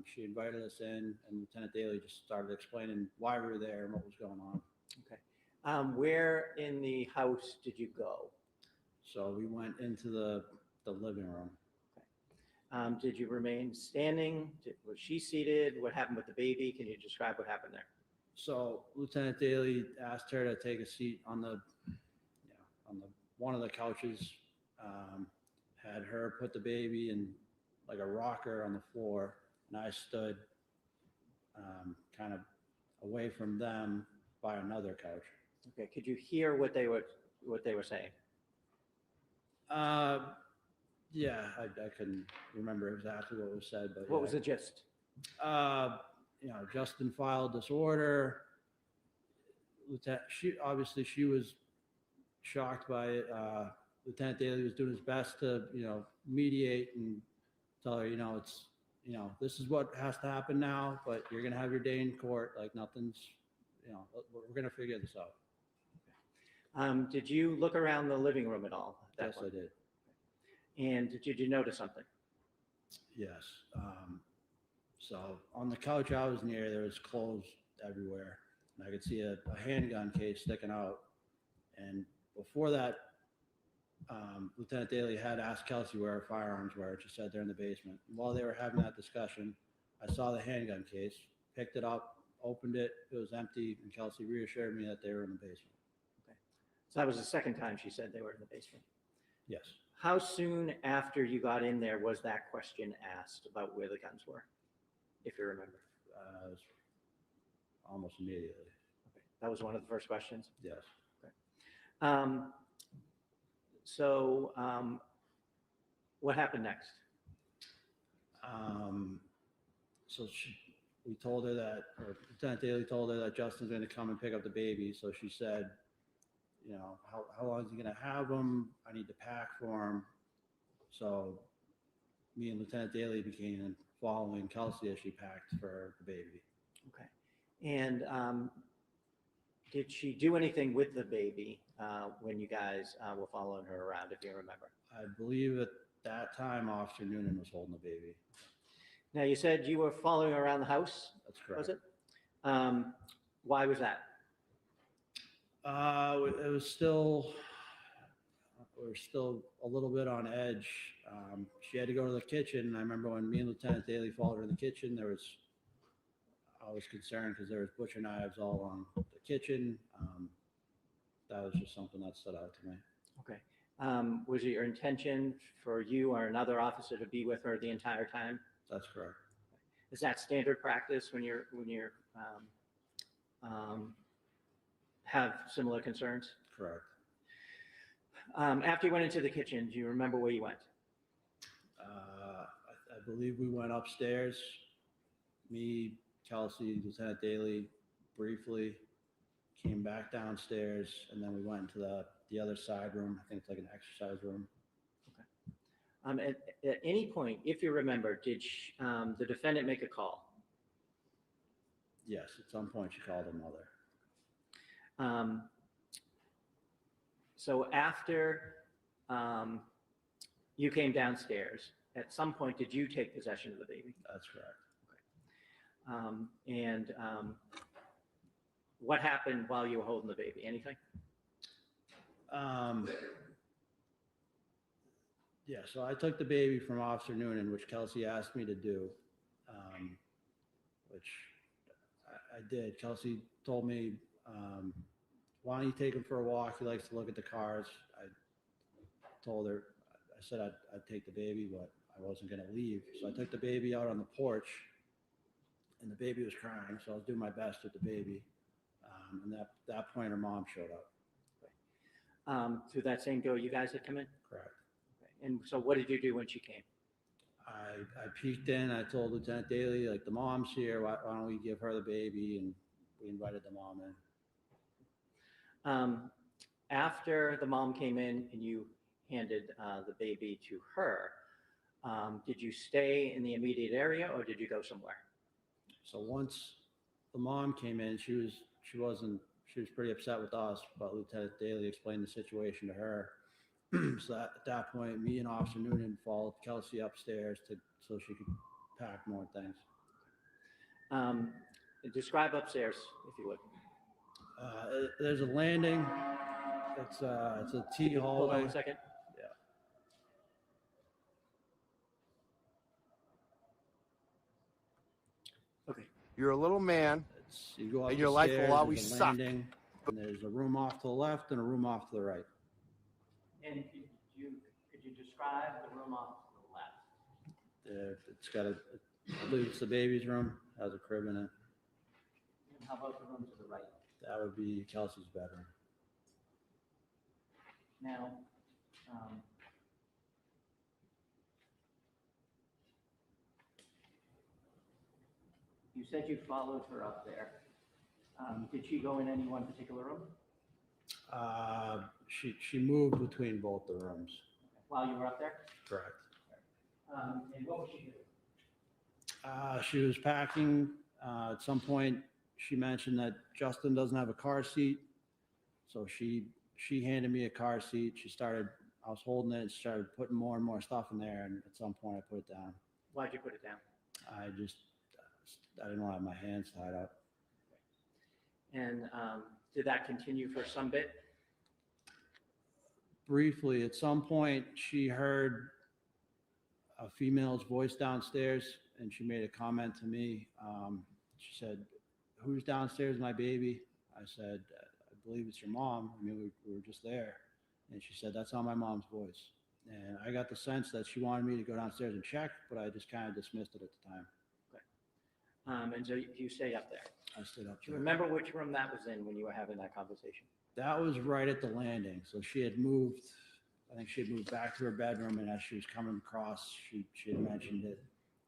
She invited us in, and Lieutenant Daly just started explaining why we were there and what was going on. Okay. Where in the house did you go? So we went into the living room. Okay. Did you remain standing? Was she seated? What happened with the baby? Can you describe what happened there? So Lieutenant Daly asked her to take a seat on one of the couches. Had her put the baby in like a rocker on the floor, and I stood kind of away from them by another couch. Okay. Could you hear what they were saying? Yeah, I couldn't remember exactly what was said, but What was the gist? Justin filed this order. She was shocked by it. Lieutenant Daly was doing his best to, mediate and tell her, this is what has to happen now, but you're going to have your day in court. Like nothing's, we're going to figure this out. Did you look around the living room at all? Yes, I did. And did you notice something? Yes. So on the couch I was near, there was clothes everywhere. And I could see a handgun case sticking out. And before that, Lieutenant Daly had asked Kelsey where her firearms were. She said they're in the basement. And while they were having that discussion, I saw the handgun case, picked it up, opened it. It was empty, and Kelsey reassured me that they were in the basement. Okay. So that was the second time she said they were in the basement. Yes. How soon after you got in there was that question asked about where the guns were, if you remember? It was almost immediately. Okay. That was one of the first questions? Yes. Okay. What happened next? So we told her that, or Lieutenant Daly told her that Justin's going to come and pick up the baby. So she said, you know, how long is he going to have him? I need to pack for him. So me and Lieutenant Daly began following Kelsey as she packed for the baby. Okay. And did she do anything with the baby when you guys were following her around, if you remember? I believe at that time, Officer Noonan was holding the baby. Now, you said you were following her around the house? That's correct. Was it? Why was that? It was still, we were still a little bit on edge. She had to go to the kitchen. I remember when me and Lieutenant Daly followed her in the kitchen, I was concerned because there was butcher knives all on the kitchen. That was just something that stood out to me. Okay. Was it your intention for you or another officer to be with her the entire time? That's correct. Is that standard practice when you're have similar concerns? Correct. After you went into the kitchen, do you remember where you went? I believe we went upstairs. Me, Kelsey, Lieutenant Daly, briefly came back downstairs, and then we went into the other side room. I think it's like an exercise room. At any point, if you remember, did the defendant make a call? Yes, at some point she called her mother. So after you came downstairs, at some point, did you take possession of the baby? That's correct. What happened while you were holding the baby? Anything? Yeah, so I took the baby from Officer Noonan, which Kelsey asked me to do, which I did. Kelsey told me, why don't you take him for a walk? He likes to look at the cars. I told her, I said I'd take the baby, but I wasn't going to leave. So I took the baby out on the porch, and the baby was crying, so I was doing my best with the baby. And at that point, her mom showed up. Through that same door you guys had come in? Correct. Okay. And so what did you do when she came? I peeked in. I told Lieutenant Daly, like, the mom's here. Why don't we give her the baby? And we invited the mom in. After the mom came in and you handed the baby to her, did you stay in the immediate area or did you go somewhere? So once the mom came in, she was pretty upset with us, but Lieutenant Daly explained the situation to her. So at that point, me and Officer Noonan followed Kelsey upstairs so she could pack more things. Describe upstairs, if you would. There's a landing. It's a T hallway. Hold on a second. Yeah. Okay. You're a little man, You go up and the your life stairs, will always there's a suck. landing, and there's a room off to the left and a room off to the right. And could you describe the room off to the left? It's got I believe it's the baby's room, has a crib in it. And how about the room to the right? That would be Kelsey's bedroom. Now, you said you followed her up there. Did she go in any one particular room? She moved between both the rooms. While you were up there? Correct. And what was she doing? She was packing. At some point, she mentioned that Justin doesn't have a car seat. So she handed me a car seat. I was holding it and started putting more and more stuff in there. And at some point, I put it down. Why'd you put it down? I didn't want to have my hands tied up. And did that continue for some bit? Briefly, at some point, she heard a female's voice downstairs, and she made a comment to me. She said, "Who's downstairs, my baby?" I said, "I believe it's your mom. I mean, we were just there." And she said, "That's not my mom's voice." And I got the sense that she wanted me to go downstairs and check, but I just kind of dismissed it at the time. And so you stayed up there. I stayed up Do you there. remember which room that was in when you were having that conversation? That was right at the landing. So she had moved, I think she had moved back to her bedroom, and as she was coming across, she had mentioned it.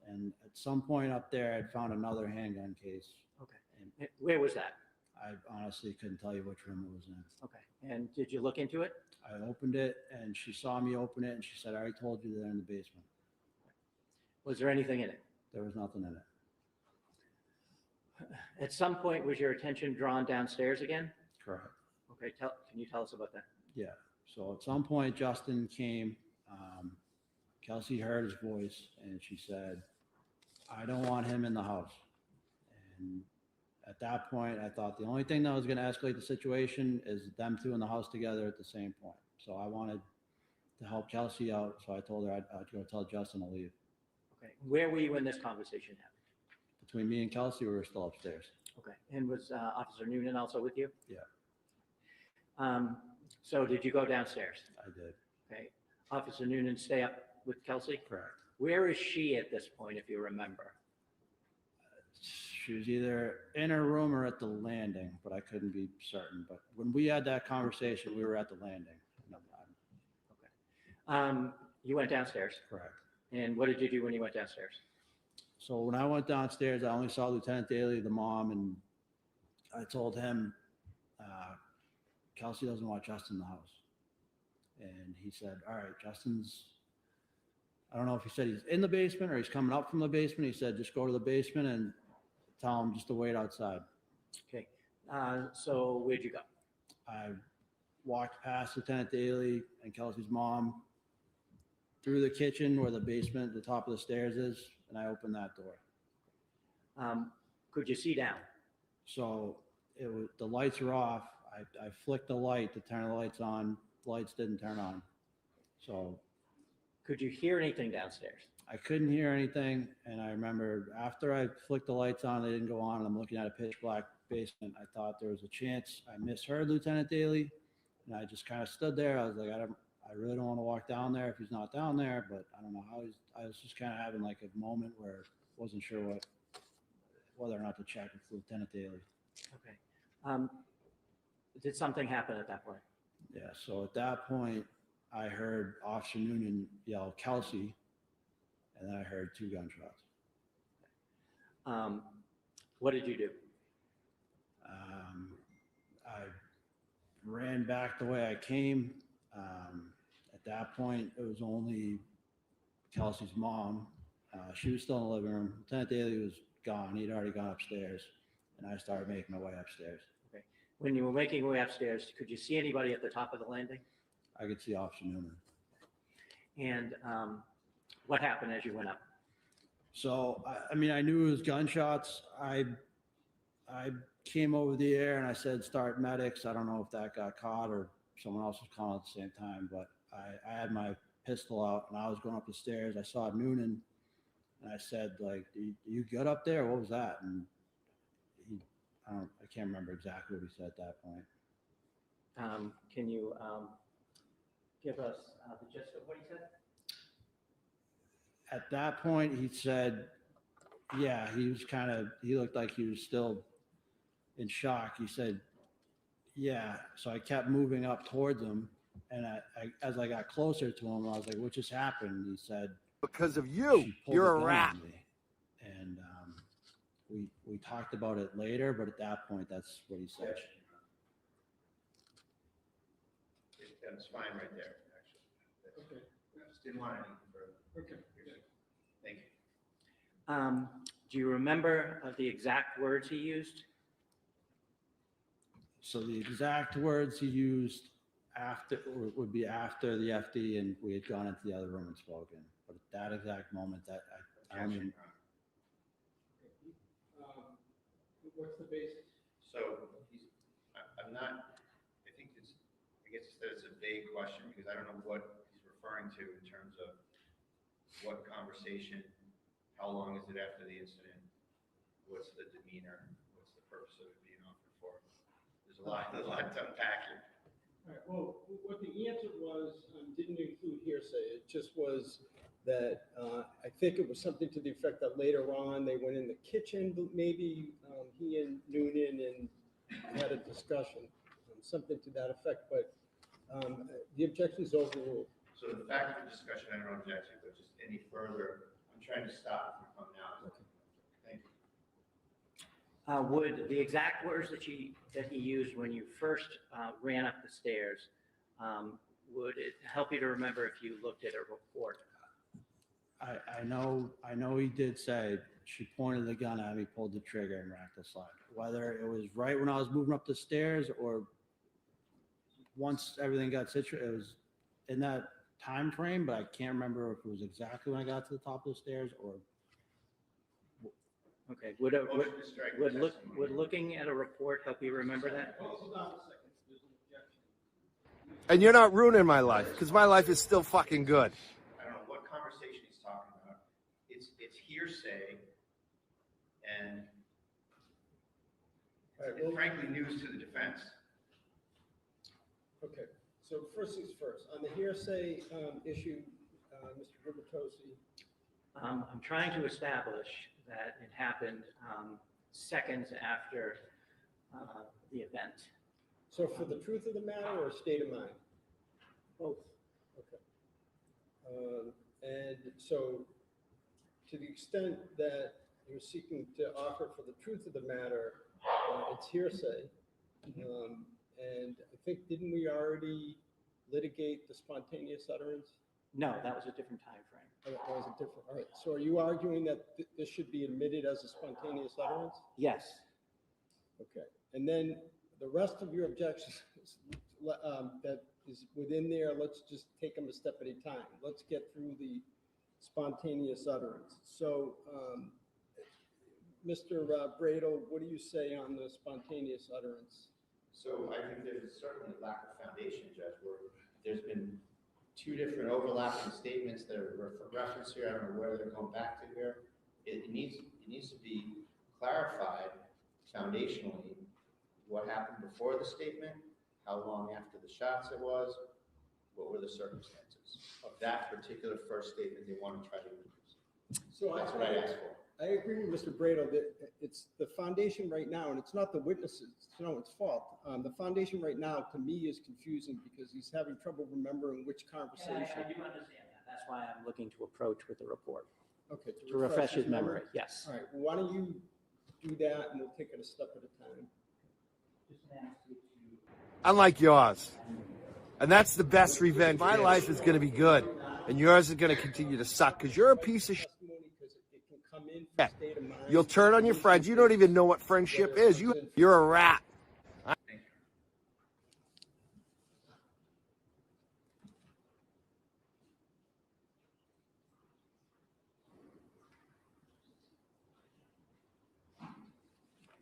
And at some point up there, I'd found another handgun case. Okay. And where was that? I honestly couldn't tell you which room it was in. Okay. And did you look into it? I opened it, and she saw me open it, and she said, I already told you they're in the basement. Was there anything in it? There was nothing in it. At some point, was your attention drawn downstairs again? Correct. Okay. Can you tell us about that? Yeah. So at some point, Justin came. Kelsey heard his voice, and she said, I don't want him in the house. And at that point, I thought the only thing that was going to escalate the situation is them two in the house together at the same point. So I wanted to help Kelsey out. So I told her I'd go tell Justin to leave. Okay. Where were you when this conversation happened? Between me and Kelsey, we were still upstairs. Okay. And was Officer Noonan also with you? Yeah. So did you go downstairs? I did. Okay. Officer Noonan stay up with Kelsey? Correct. Where is she at this point, if you remember? She was either in her room or at the landing, but I couldn't be certain. But when we had that conversation, we were at the landing. You went downstairs? Correct. And what did you do when you went downstairs? So when I went downstairs, I only saw Lieutenant Daly, the mom, and I told him, Kelsey doesn't want Justin in the house. And he said, all right, Justin's, I don't know if he said he's in the basement or he's coming up from the basement. He said, just go to the basement and tell him just to wait outside. Okay. So where'd you go? I walked past Lieutenant Daly and Kelsey's mom through the kitchen where the basement, the top of the stairs is, and I opened that door. Could you see down? So it was, the lights were off. I flicked the light to turn the lights on. The lights didn't turn on. So could you hear anything downstairs? I couldn't hear anything. And I remember after I flicked the lights on, they didn't go on. And I'm looking at a pitch black basement. I thought there was a chance I misheard Lieutenant Daly. And I just kind of stood there. I was like, I really don't want to walk down there if he's not down there, but I don't know how I was just kind of having like a moment where I wasn't sure whether or not to check with Lieutenant Daly. Okay. Did something happen at that point? Yeah. So at that point, I heard Officer Noonan yell, Kelsey, and then I heard 2 gunshots. What did you do? I ran back the way I came. At that point, it was only Kelsey's mom. She was still in the living room. Lieutenant Daly was gone. He'd already gone upstairs, and I started making my way upstairs. Okay. When you were making your way upstairs, could you see anybody at the top of the landing? I could see Officer Noonan. And what happened as you went up? So, I mean, I knew it was gunshots. I came over the air and I said, start medics. I don't know if that got caught or someone else was calling at the same time, but I had my pistol out and I was going up the stairs. I saw Noonan and I said, like, do you get up there? What was that? And I can't remember exactly what he said at that point. Can you give us the gist of what he said? At that point, he said, yeah, he looked like he was still in shock. He said, yeah. So I kept moving up towards him. And as I got closer to him, I was like, what just happened? He said, because of you, you're a rat. And we talked about it later, but at that point, that's what he said. That's fine right there, actually. Okay. Just didn't want anything further. Okay. Thank you. Do you remember the exact words he used? So the exact words he used would be after the FD and we had gone into the other room and spoken. But at that exact moment, that I don't even. What's the basis? So I'm not, I guess that it's a vague question because I don't know what he's referring to in terms of what conversation, how long is it after the incident, what's the demeanor, what's the purpose of it being offered for. There's a lot to unpack here. All right, well, what the answer was didn't include hearsay. It just was that I think it was something to the effect that later on they went in the kitchen, maybe he and Noonan and had a discussion, something to that effect. But the objection's overruled. So the fact of the discussion, I don't object to, but just any further, I'm trying to stop it from coming out. Okay. Thank you. Would the exact words that he used when you first ran up the stairs, would it help you to remember if you looked at a report? I know he did say she pointed the gun at me, pulled the trigger, and racked the slide. Whether it was right when I was moving up the stairs or once everything got situated, it was in that time frame, but I can't remember if it was exactly when I got to the top of the stairs or. Okay, would looking at a report help you remember that? And you're not ruining my life, because my life is still fucking good. I don't know what conversation he's talking about. It's hearsay and frankly news to the defense. Okay, so first things first. On the hearsay issue, Mr. Gubitosi. I'm trying to establish that it happened seconds after the event. So for the truth of the matter or state of mind? Both. Okay. And so to the extent that you're seeking to offer for the truth of the matter, it's hearsay. And I think, didn't we already litigate the spontaneous utterance? No, that was a different time frame. Oh, that was a different, all right. So are you arguing that this should be admitted as a spontaneous utterance? Yes. Okay. And then the rest of your objections that is within there, let's just take them a step at a time. Let's get through the spontaneous utterance. So, Mr. Bradel, what do you say on the spontaneous utterance? So I think there's certainly a lack of foundation, Judge, where there's been two different overlapping statements that are referenced here. I don't know where they're going back to here. It needs to be clarified foundationally what happened before the statement, how long after the shots it was, what were the circumstances of that particular first statement they want to try to use. So that's what I asked for. I agree with Mr. Bradel that it's the foundation right now, and it's not the witnesses, it's no one's fault. The foundation right now, to me, is confusing because he's having trouble remembering which conversation. I do understand that. That's why I'm looking to approach with the report. Okay. To refresh his memory, yes. All right, well, why don't you do that, and we'll take it a step at a time. Unlike yours. And that's the best revenge. My life is going to be good, and yours is going to continue to suck because you're a piece of shit. You'll turn on your friends. You don't even know what friendship is. You're a rat.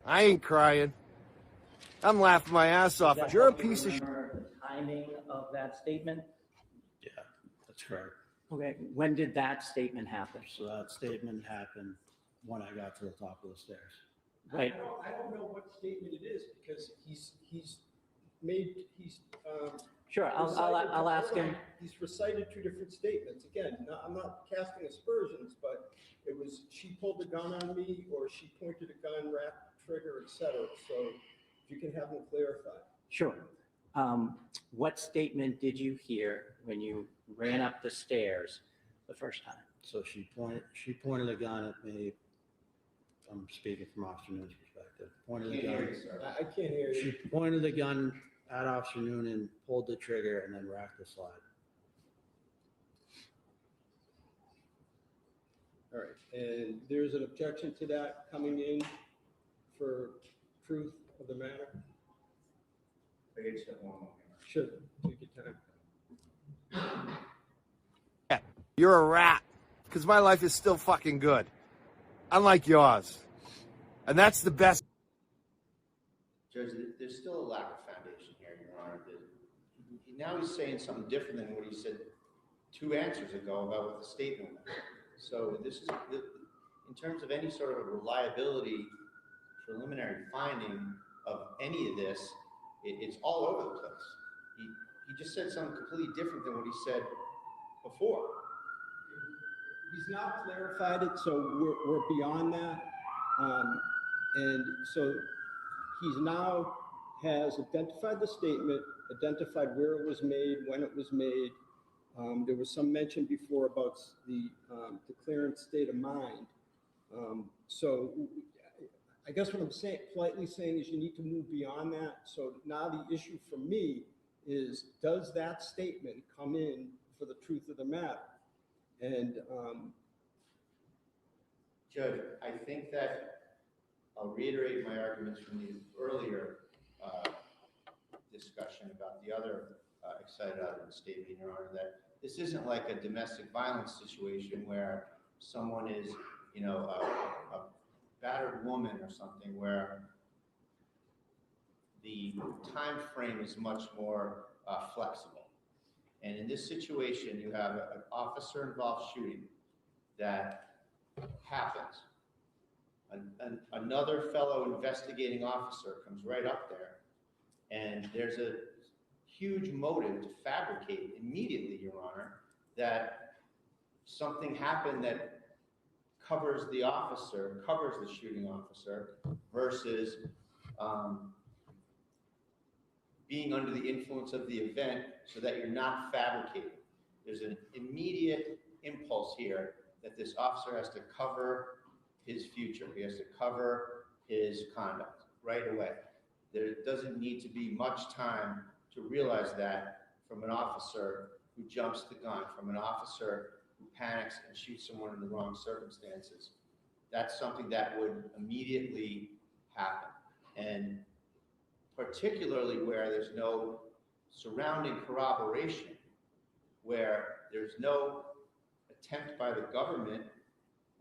I ain't crying. I'm laughing my ass off. You're a piece of shit. The timing of that statement? Yeah, that's correct. Okay, when did that statement happen? So that statement happened when I got to the top of the stairs. Right. I don't know what statement it is because he's Sure, I'll ask him. He's recited two different statements. Again, I'm not casting aspersions, but it was she pulled the gun on me or she pointed a gun, wrapped trigger, etc. So if you can have them clarified. Sure. What statement did you hear when you ran up the stairs the first time? So she pointed a gun at me. I'm speaking from Officer Noonan's perspective. Pointed the gun. I can't hear you. She pointed the gun at Officer Noonan, pulled the trigger, and then racked the slide. All right, and there's an objection to that coming in for truth of the matter? I can just have one more. Sure, take your time. You're a rat because my life is still fucking good. Unlike yours. And that's the best. Judge, there's still a lack of foundation here, Your Honor. Now he's saying something different than what he said 2 answers ago about what the statement was. So this is, in terms of any sort of a reliability preliminary finding of any of this, it's all over the place. He just said something completely different than what he said before. He's now clarified it, so we're beyond that. And so he's now has identified the statement, identified where it was made, when it was made. There was some mention before about the declarant state of mind. So I guess what I'm politely saying is you need to move beyond that. So now the issue for me is, does that statement come in for the truth of the matter? And Judge, I think that I'll reiterate my arguments from the earlier discussion about the other excited utterance statement, Your Honor, that this isn't like a domestic violence situation where someone is, you know, a battered woman or something, where the time frame is much more flexible. And in this situation, you have an officer-involved shooting that happens. Another fellow investigating officer comes right up there, and there's a huge motive to fabricate immediately, Your Honor, that something happened that covers the officer, covers the shooting officer, versus being under the influence of the event so that you're not fabricating. There's an immediate impulse here that this officer has to cover his future. He has to cover his conduct right away. There doesn't need to be much time to realize that from an officer who jumps the gun, from an officer who panics and shoots someone in the wrong circumstances. That's something that would immediately happen. And particularly where there's no surrounding corroboration, where there's no attempt by the government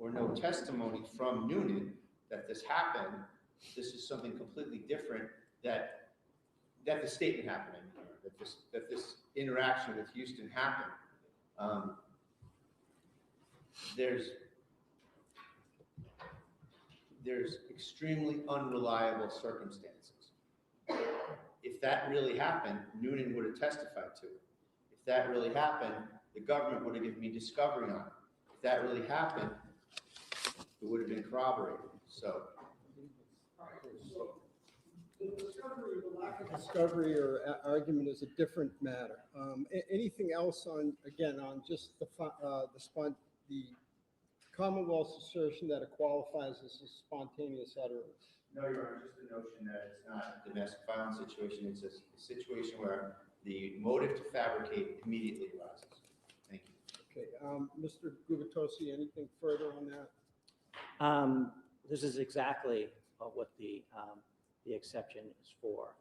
or no testimony from Noonan that this happened. This is something completely different, that the statement happened, that this interaction with Houston happened. There's extremely unreliable circumstances. If that really happened, Noonan would have testified to it. If that really happened, the government would have given me discovery on it. If that really happened, it would have been corroborated. So the lack of discovery or argument is a different matter. Anything else on, again, on just the Commonwealth's assertion that it qualifies as a spontaneous utterance? no, Your Honor, just the notion that it's not a domestic violence situation. It's a situation where the motive to fabricate immediately arises. Thank you. Okay, Mr. Gubitosi, anything further on that? This is exactly what the exception is for.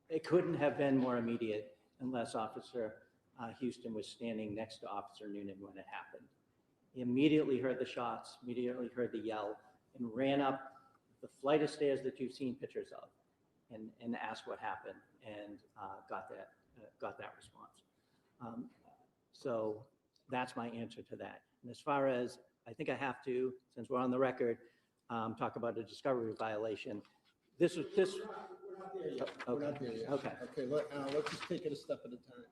It couldn't have been more immediate unless Officer Houston was standing next to Officer Noonan when it happened. He immediately heard the shots, immediately heard the yell, and ran up the flight of stairs that you've seen pictures of, and asked what happened, and got that response. So that's my answer to that. And as far as, I think I have to, since we're on the record, talk about a discovery violation. We're not there yet. We're not there yet. Okay. Okay, let's just take it a step at a time.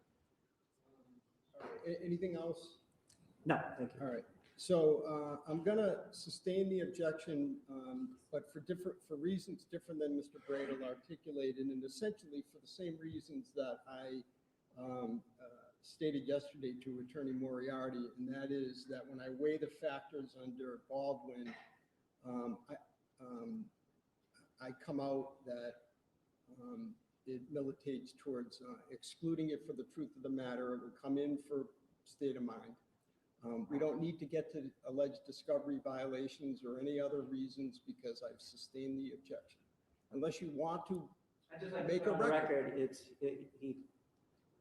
Anything else? No, thank you. All right. So I'm going to sustain the objection, but for reasons different than Mr. Bradle articulated, and essentially for the same reasons that I stated yesterday to Attorney Moriarty, and that is that when I weigh the factors under Baldwin, I come out that it militates towards excluding it for the truth of the matter. It would come in for state of mind. We don't need to get to alleged discovery violations or any other reasons because I've sustained the objection. Unless you want to make a record. It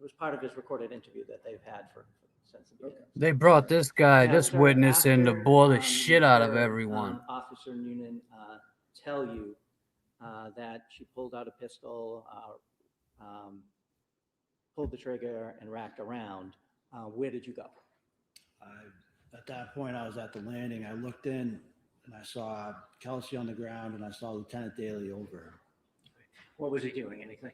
was part of his recorded interview that they've had since the beginning. They brought this guy, this witness in to bore the shit out of heard, everyone. Officer Noonan tell you that she pulled out a pistol, pulled the trigger, and racked around. Where did you go? At that point, I was at the landing. I looked in and I saw Kelsey on the ground and I saw Lieutenant Daly over. What was he doing? Anything?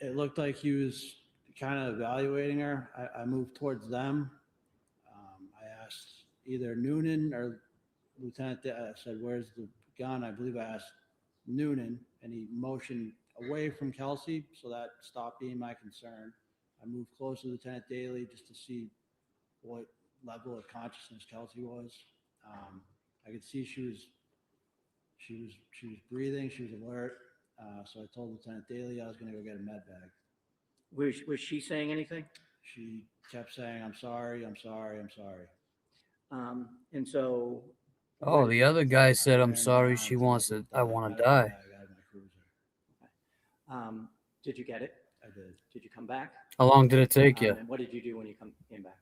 it looked like he was kind of evaluating her. I moved towards them. I asked either Noonan or Lieutenant. I said, "Where's the gun?" I believe I asked Noonan, and he motioned away from Kelsey, so that stopped being my concern. I moved closer to Lieutenant Daly just to see what level of consciousness Kelsey was. I could see she was breathing, she was alert. So I told Lieutenant Daly I was going to go get a med bag. Was she saying anything? She kept saying, "I'm sorry, I'm sorry, I'm sorry." And so. Oh, the other guy said, "I'm sorry. She wants to. I want to die." Did you get it? I did. Did you come back? How long did it take you? And what did you do when you came back?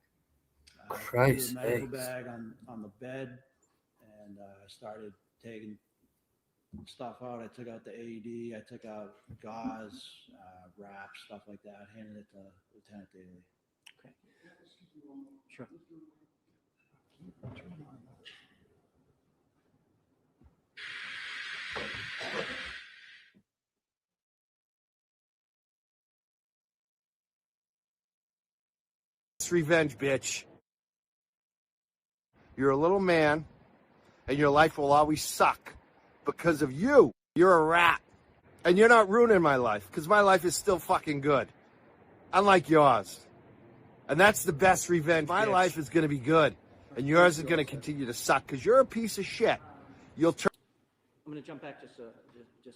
Christ, I threw the medical bag on the bed, and I started taking stuff out. I took out the AED. I took out gauze, wraps, stuff like that. Handed it to Lieutenant Daly. Okay. Sure. It's revenge, bitch. You're a little man, and your life will always suck because of you. You're a rat. And you're not ruining my life, because my life is still fucking good. Unlike yours. And that's the best revenge. My life is going to be good, and yours is going to continue to suck, because you're a piece of shit. You'll turn... I'm going to jump back just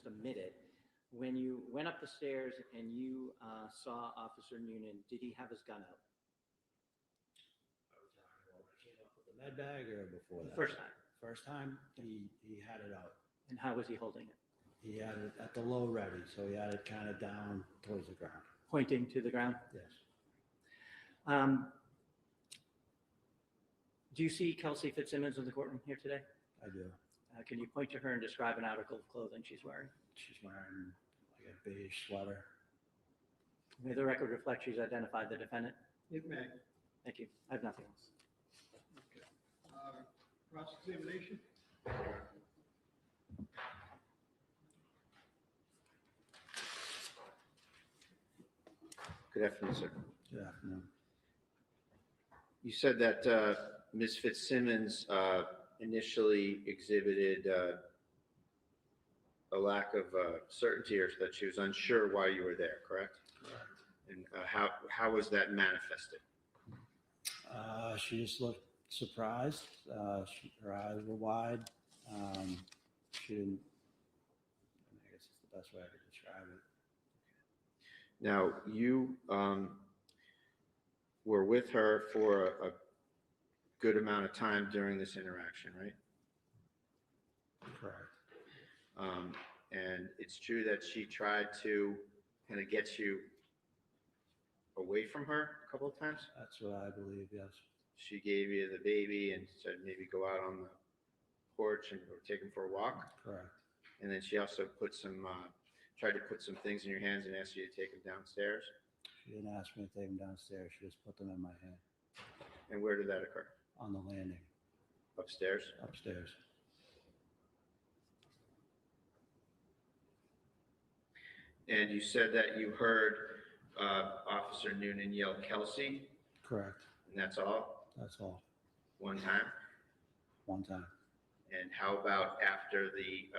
a minute. When you went up the stairs and you saw Officer Noonan, did he have his gun out? The med bag or before that? First time. First time, he had it out. And how was he holding it? He had it at the low ready, so he had it kind of down towards the ground. Pointing to the ground? Yes. Do you see Kelsey Fitzsimmons in the courtroom here today? I do. Can you point to her and describe an article of clothing she's wearing? She's wearing like a beige sweater. May the record reflect she's identified the defendant? It may. Thank you. I have nothing else. Cross-examination? Good afternoon, sir. Good afternoon. You said that Ms. Fitzsimmons initially exhibited a lack of certainty, or that she was unsure why you were there, correct? Correct. And how was that manifested? She just looked surprised. Her eyes were wide. She didn't, I guess it's the best way I could describe it. Now, you were with her for a good amount of time during this interaction, right? Correct. And it's true that she tried to kind of get you away from her a couple of times? That's what I believe, yes. She gave you the baby and said maybe go out on the porch and or take him for a walk? Correct. And then she also put some, tried to put some things in your hands and asked you to take them downstairs? She didn't ask me to take them downstairs. She just put them in my hand. And where did that occur? On the landing. Upstairs? Upstairs. And you said that you heard Officer Noonan yell Kelsey, Correct. and that's all? That's all. One time? One time. And how about after the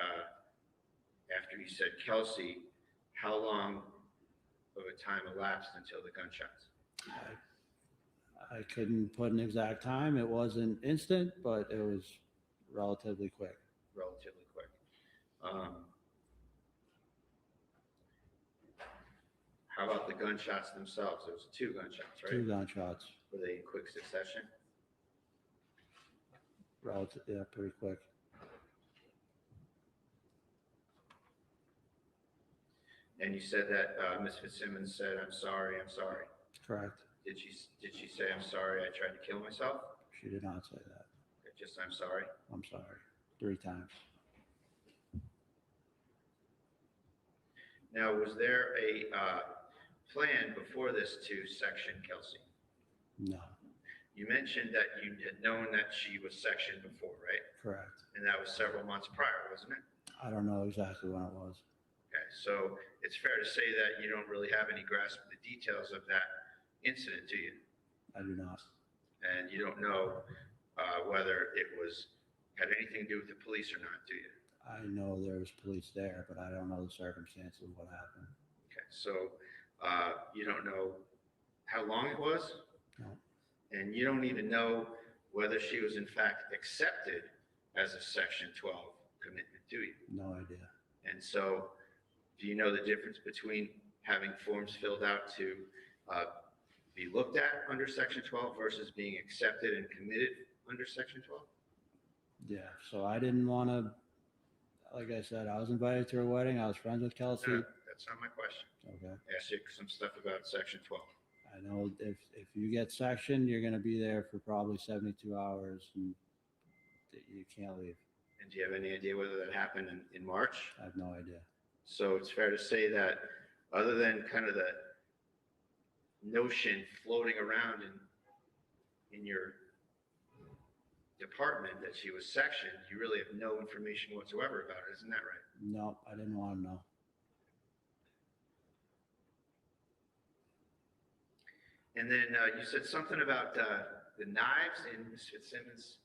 after you said Kelsey, how long of a time elapsed until the gunshots? I couldn't put an exact time. It wasn't instant, but it was relatively quick. Relatively quick. How about the gunshots themselves? There was 2 gunshots, right? 2 gunshots. Were they in quick succession? Relative, yeah, pretty quick. And you said that Ms. Fitzsimmons said, "I'm sorry, I'm sorry." Correct. Did she say, "I'm sorry, I tried to kill myself"? She did not say that. Just, "I'm sorry"? I'm sorry. 3 times. Now, was there a plan before this to section Kelsey? No. You mentioned that you had known that she was sectioned before, right? Correct. And that was several months prior, wasn't it? I don't know exactly when it was. Okay, so it's fair to say that you don't really have any grasp of the details of that incident, do you? I do not. And you don't know whether it had anything to do with the police or not, do you? I know there was police there, but I don't know the circumstances of what happened. Okay, so you don't know how long it was? No. And you don't even know whether she was in fact accepted as a Section 12 commitment, do you? No idea. And so do you know the difference between having forms filled out to be looked at under Section 12 versus being accepted and committed under Section 12? Yeah, so I didn't want to, like I said, I was invited to her wedding. I was friends with Kelsey. No, that's not my question. Okay. I asked you some stuff about Section 12. I know if you get sectioned, you're going to be there for probably 72 hours and you can't leave. And do you have any idea whether that happened in March? I have no idea. So it's fair to say that other than kind of the notion floating around in your department that she was sectioned, you really have no information whatsoever about it. Isn't that right? No, I didn't want to know. And then you said something about the knives in Ms. Fitzsimmons'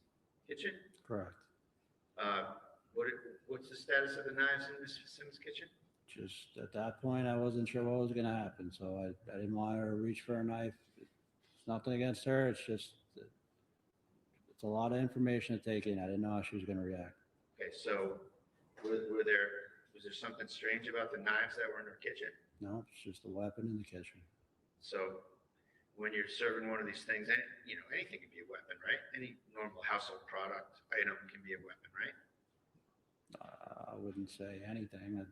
kitchen. Correct. What's the status of the knives in Ms. Fitzsimmons' kitchen? Just at that point, I wasn't sure what was going to happen, so I didn't want her to reach for a knife. It's nothing against her. It's just it's a lot of information to take in. I didn't know how she was going to react. Okay, so was there something strange about the knives that were in her kitchen? No, it's just a weapon in the kitchen. So when you're serving one of these things, anything can be a weapon, right? Any normal household product item can be a weapon, right? I wouldn't say anything.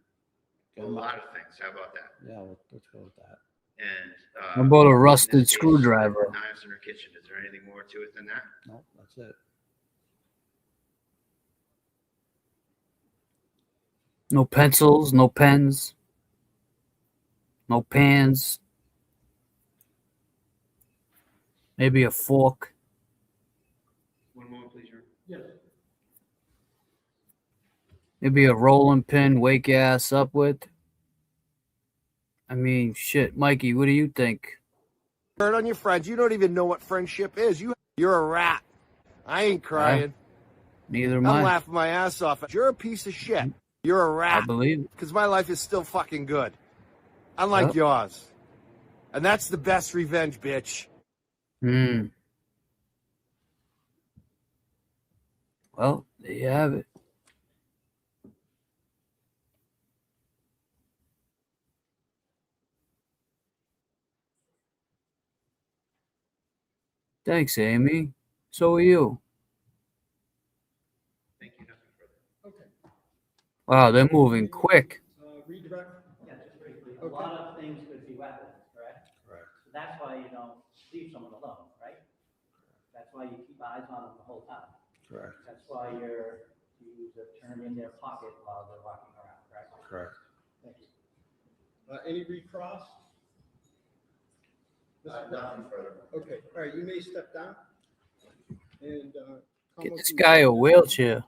A lot of things. How about that? Yeah, well, let's go with that. And How about a in rusted this case, screwdriver? Knives in her kitchen. Is there anything more to it than that? No, that's it. No pencils, no pens, no pans. Maybe a fork. One moment, please, Your Yes. Maybe a rolling pin, wake your ass up with. I mean, shit, Mikey, what do you think? Hurt on your friends. You don't even know what friendship is. You're a rat. I ain't crying. Neither am I'm I. laughing my ass off. You're a piece of shit. You're a rat. I believe it. Because my life is still fucking good. Unlike Yep. yours. And that's the best revenge, bitch. Well, there you have it. Thanks, Amy. So are you. Thank you. Nothing further. Okay. Wow, they're moving quick. Redirect. Yeah, just briefly. A lot of things could be weapons, correct? Correct. So that's why you don't leave someone alone, right? That's why you keep eyes on them the whole time. Correct. That's why you use a term in their pocket while they're walking around, correct? Correct. Thank you. Any recross? Nothing further. Okay, all right, you may step down. And Get this guy a wheelchair.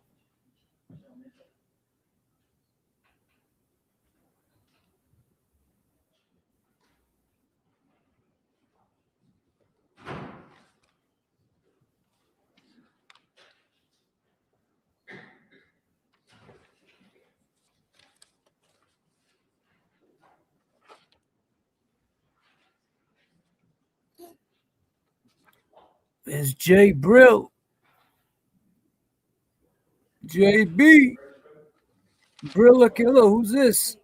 There's Jay Brill. JB. Brilla Killer, who's this?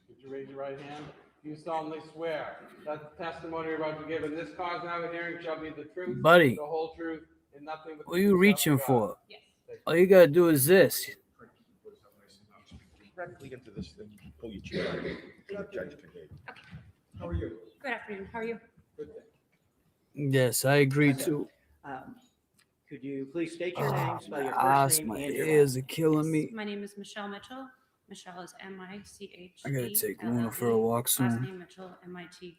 Could you raise your right hand? Do you solemnly swear that the testimony you're about to give in this cause now hearing shall be the truth, Buddy. the whole truth, and nothing but the What are you truth, reaching so help for? you God? All you gotta do is this. Directly into this thing, pull your chair out. The judge can hear you. how are you? Good afternoon. How are you? Good. Yes, I agree too. Could you please state your name, spell your Ah, first name my and your ears last are killing me. My name is Michelle Mitchell. Michelle is Michelle. I gotta take Luna for a walk Last soon. name Mitchell, Mitchell.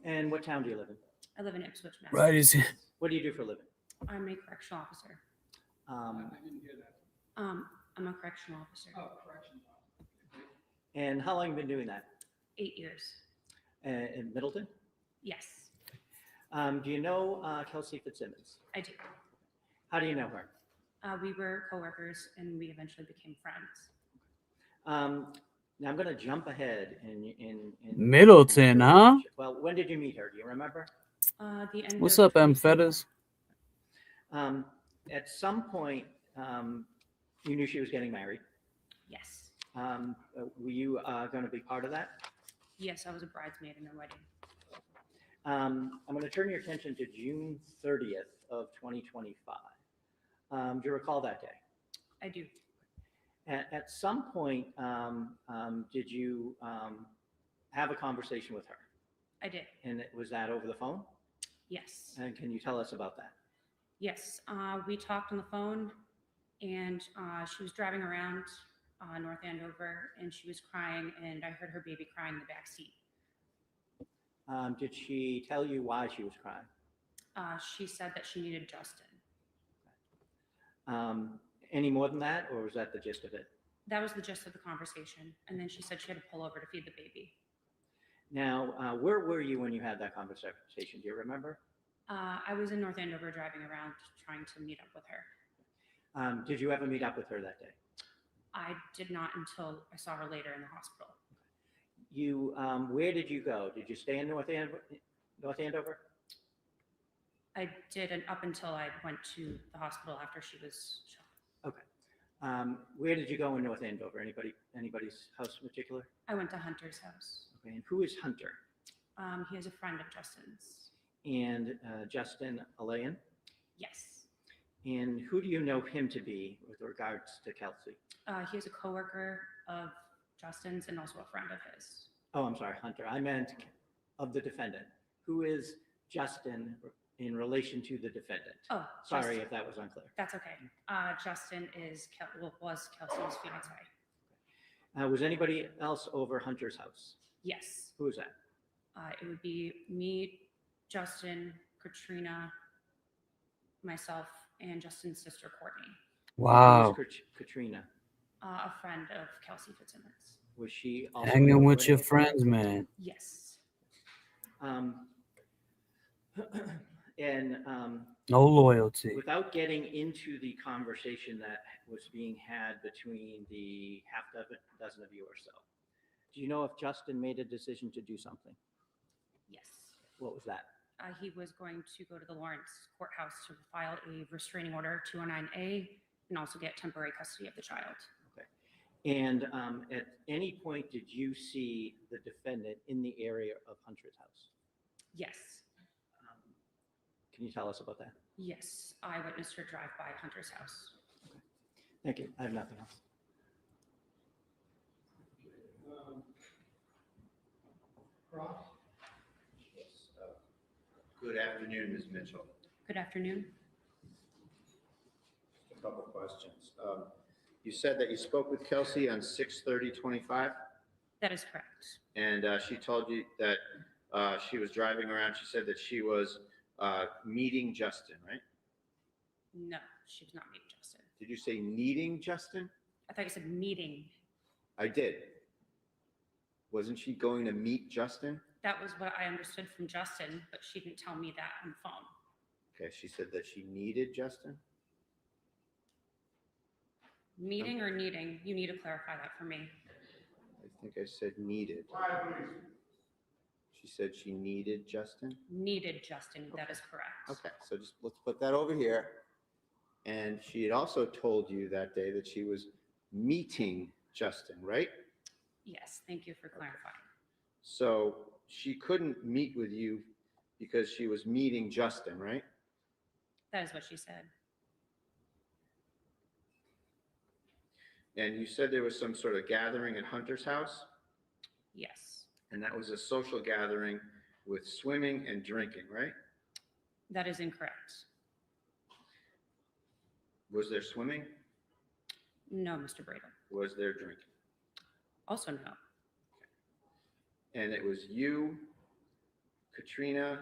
And what town do you live in? I live in Ipswich, Right, is Massachusetts. it? What do you do for a living? I'm a correctional officer. Um, I'm a correctional officer. Oh, correction. and how long have you been doing that? 8 years. In Middleton? Yes, Do you know Kelsey Fitzsimmons? I do. How do you know her? We were coworkers and we eventually became friends. Now I'm going to jump ahead in Middleton, huh? Well, when did you meet her? Do you remember? The end What's of up, M. Fetters? At some point, you knew she was getting married. Yes. Were you going to be part of that? Yes, I was a bridesmaid in her wedding. I'm going to turn your attention to June 30th of 2025. Do you recall that day? I do. At some point, did you have a conversation with her? I did. And was that over the phone? Yes. And can you tell us about that? Yes. We talked on the phone and she was driving around North Andover and she was crying and I heard her baby crying in the back seat. Did she tell you why she was crying? She said that she needed Justin. Any more than that, or was that the gist of it? That was the gist of the conversation. And then she said she had to pull over to feed the baby. Now, where were you when you had that conversation? Do you remember? I was in North Andover driving around trying to meet up with her. Did you ever meet up with her that day? I did not until I saw her later in the hospital. You, where did you go? Did you stay in North Andover? I did, and up until I went to the hospital after she was shot. Okay. Where did you go in North Andover? Anybody's house in particular? I went to Hunter's house. Okay. And who is Hunter? He is a friend of Justin's. And Justin Alayan? Yes. And who do you know him to be with regards to Kelsey? He is a coworker of Justin's and also a friend of his. Oh, I'm sorry, Hunter. I meant of the defendant. Who is Justin in relation to the defendant? Oh, sorry Justin. if that was unclear. That's okay. Justin is was Kelsey's fiance. Was anybody else over Hunter's house? Yes. Who was that? It would be me, Justin, Katrina, myself, and Justin's sister, Courtney. Wow. Who was Katrina? A friend of Kelsey Fitzsimmons. Was she also Hanging with your friends, man. Yes. And no loyalty. Without getting into the conversation that was being had between the half dozen of you or so, do you know if Justin made a decision to do something? Yes. What was that? He was going to go to the Lawrence courthouse to file a restraining order 209A and also get temporary custody of the child. Okay. And at any point, did you see the defendant in the area of Hunter's house? Yes. Can you tell us about that? Yes. I witnessed her drive by Hunter's house. Okay. Thank you. I have nothing else. Good afternoon, Ms. Mitchell. Good afternoon. Just a couple questions. You said that you spoke with Kelsey on 6/30/25, That is correct. and she told you that she was driving around. She said that she was meeting Justin, right? No, she was not meeting Justin. Did you say needing Justin? I thought you said meeting. I did. Wasn't she going to meet Justin? That was what I understood from Justin, but she didn't tell me that on the phone. Okay, she said that she needed Justin. Meeting or needing? You need to clarify that for me. I think I said needed. She said she needed Justin. Needed Justin, that is correct. Okay, so just let's put that over here. And she had also told you that day that she was meeting Justin, right? Yes, thank you for clarifying. So she couldn't meet with you because she was meeting Justin, right? That is what she said. And you said there was some sort of gathering at Hunter's house, Yes, and that was a social gathering with swimming and drinking, right? that is incorrect. Was there swimming? No, Mr. Brado. Was there drinking? Also no. And it was you, Katrina,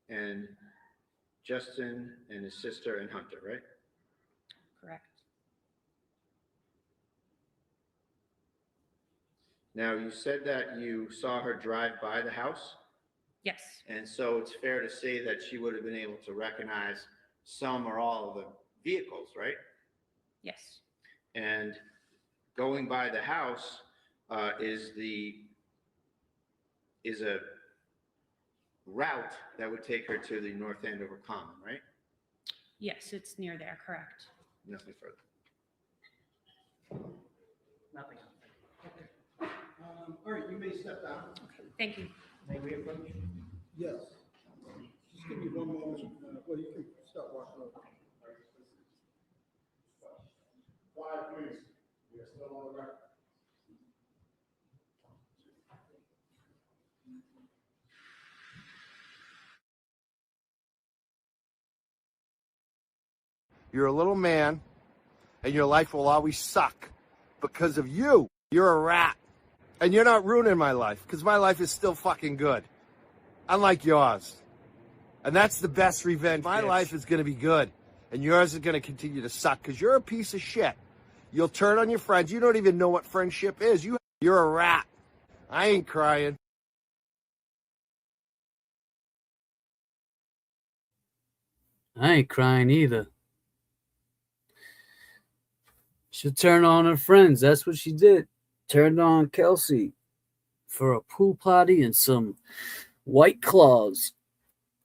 and Justin and his sister and Hunter, right? Correct. Now, you said that you saw her drive by the house, Yes. and so it's fair to say that she would have been able to recognize some or all of the vehicles, right? Yes. And going by the house is a route that would take her to the North Andover Common, right? Yes, it's near there. Correct. Nothing further. Nothing. All right, you may step down. Thank you. May we approach? Yes. Just give me one moment. Well, you can start walking over. Quiet, please. We are still on the record. You're a little man, and your life will always suck because of you. You're a rat. And you're not ruining my life, because my life is still fucking good. Unlike yours. And that's the best revenge. My life is going to be good, and yours is going to continue to suck, because you're a piece of shit. You'll turn on your friends. You don't even know what friendship is. You're a rat. I ain't crying. I ain't crying either. She'll turn on her friends. That's what she did. Turned on Kelsey for a pool party and some White Claws.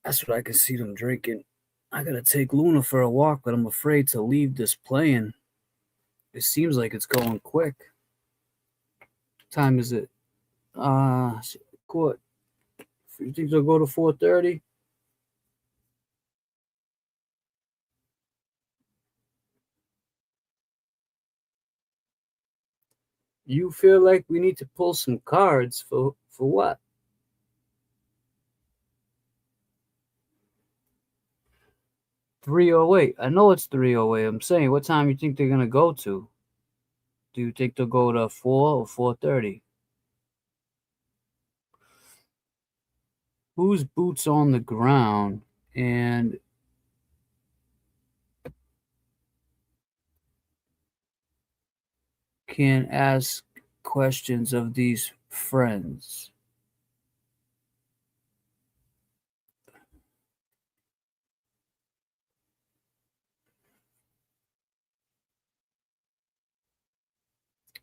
That's what I can see them drinking. I gotta take Luna for a walk, but I'm afraid to leave this playing. It seems like it's going quick. What time is it? Court. You think they'll go to 4:30? You feel like we need to pull some cards for what? $3:08. I know it's $3:08. I'm saying, what time you think they're gonna go to? Do you think they'll go to 4 or 4:30? Who's boots on the ground and can ask questions of these friends?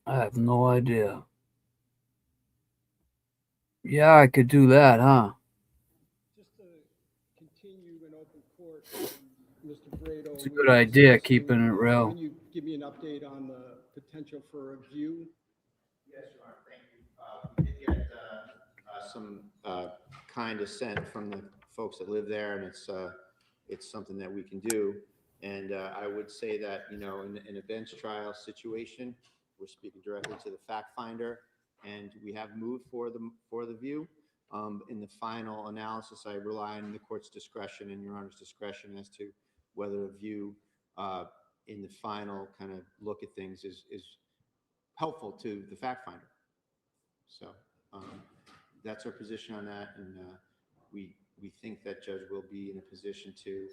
I have no idea. Yeah, I could do that, huh? Just to continue in open court, Mr. Brado. It's a good idea, keeping it real. Can you give me an update on the potential for a view? Yes, Your Honor, thank you. We did get some kind assent from the folks that live there, and it's something that we can do. And I would say that, in a bench trial situation, we're speaking directly to the fact finder, and we have moved for the view. In the final analysis, I rely on the court's discretion and Your Honor's discretion as to whether a view in the final kind of look at things is helpful to the fact finder. So that's our position on that, and we think that judge will be in a position to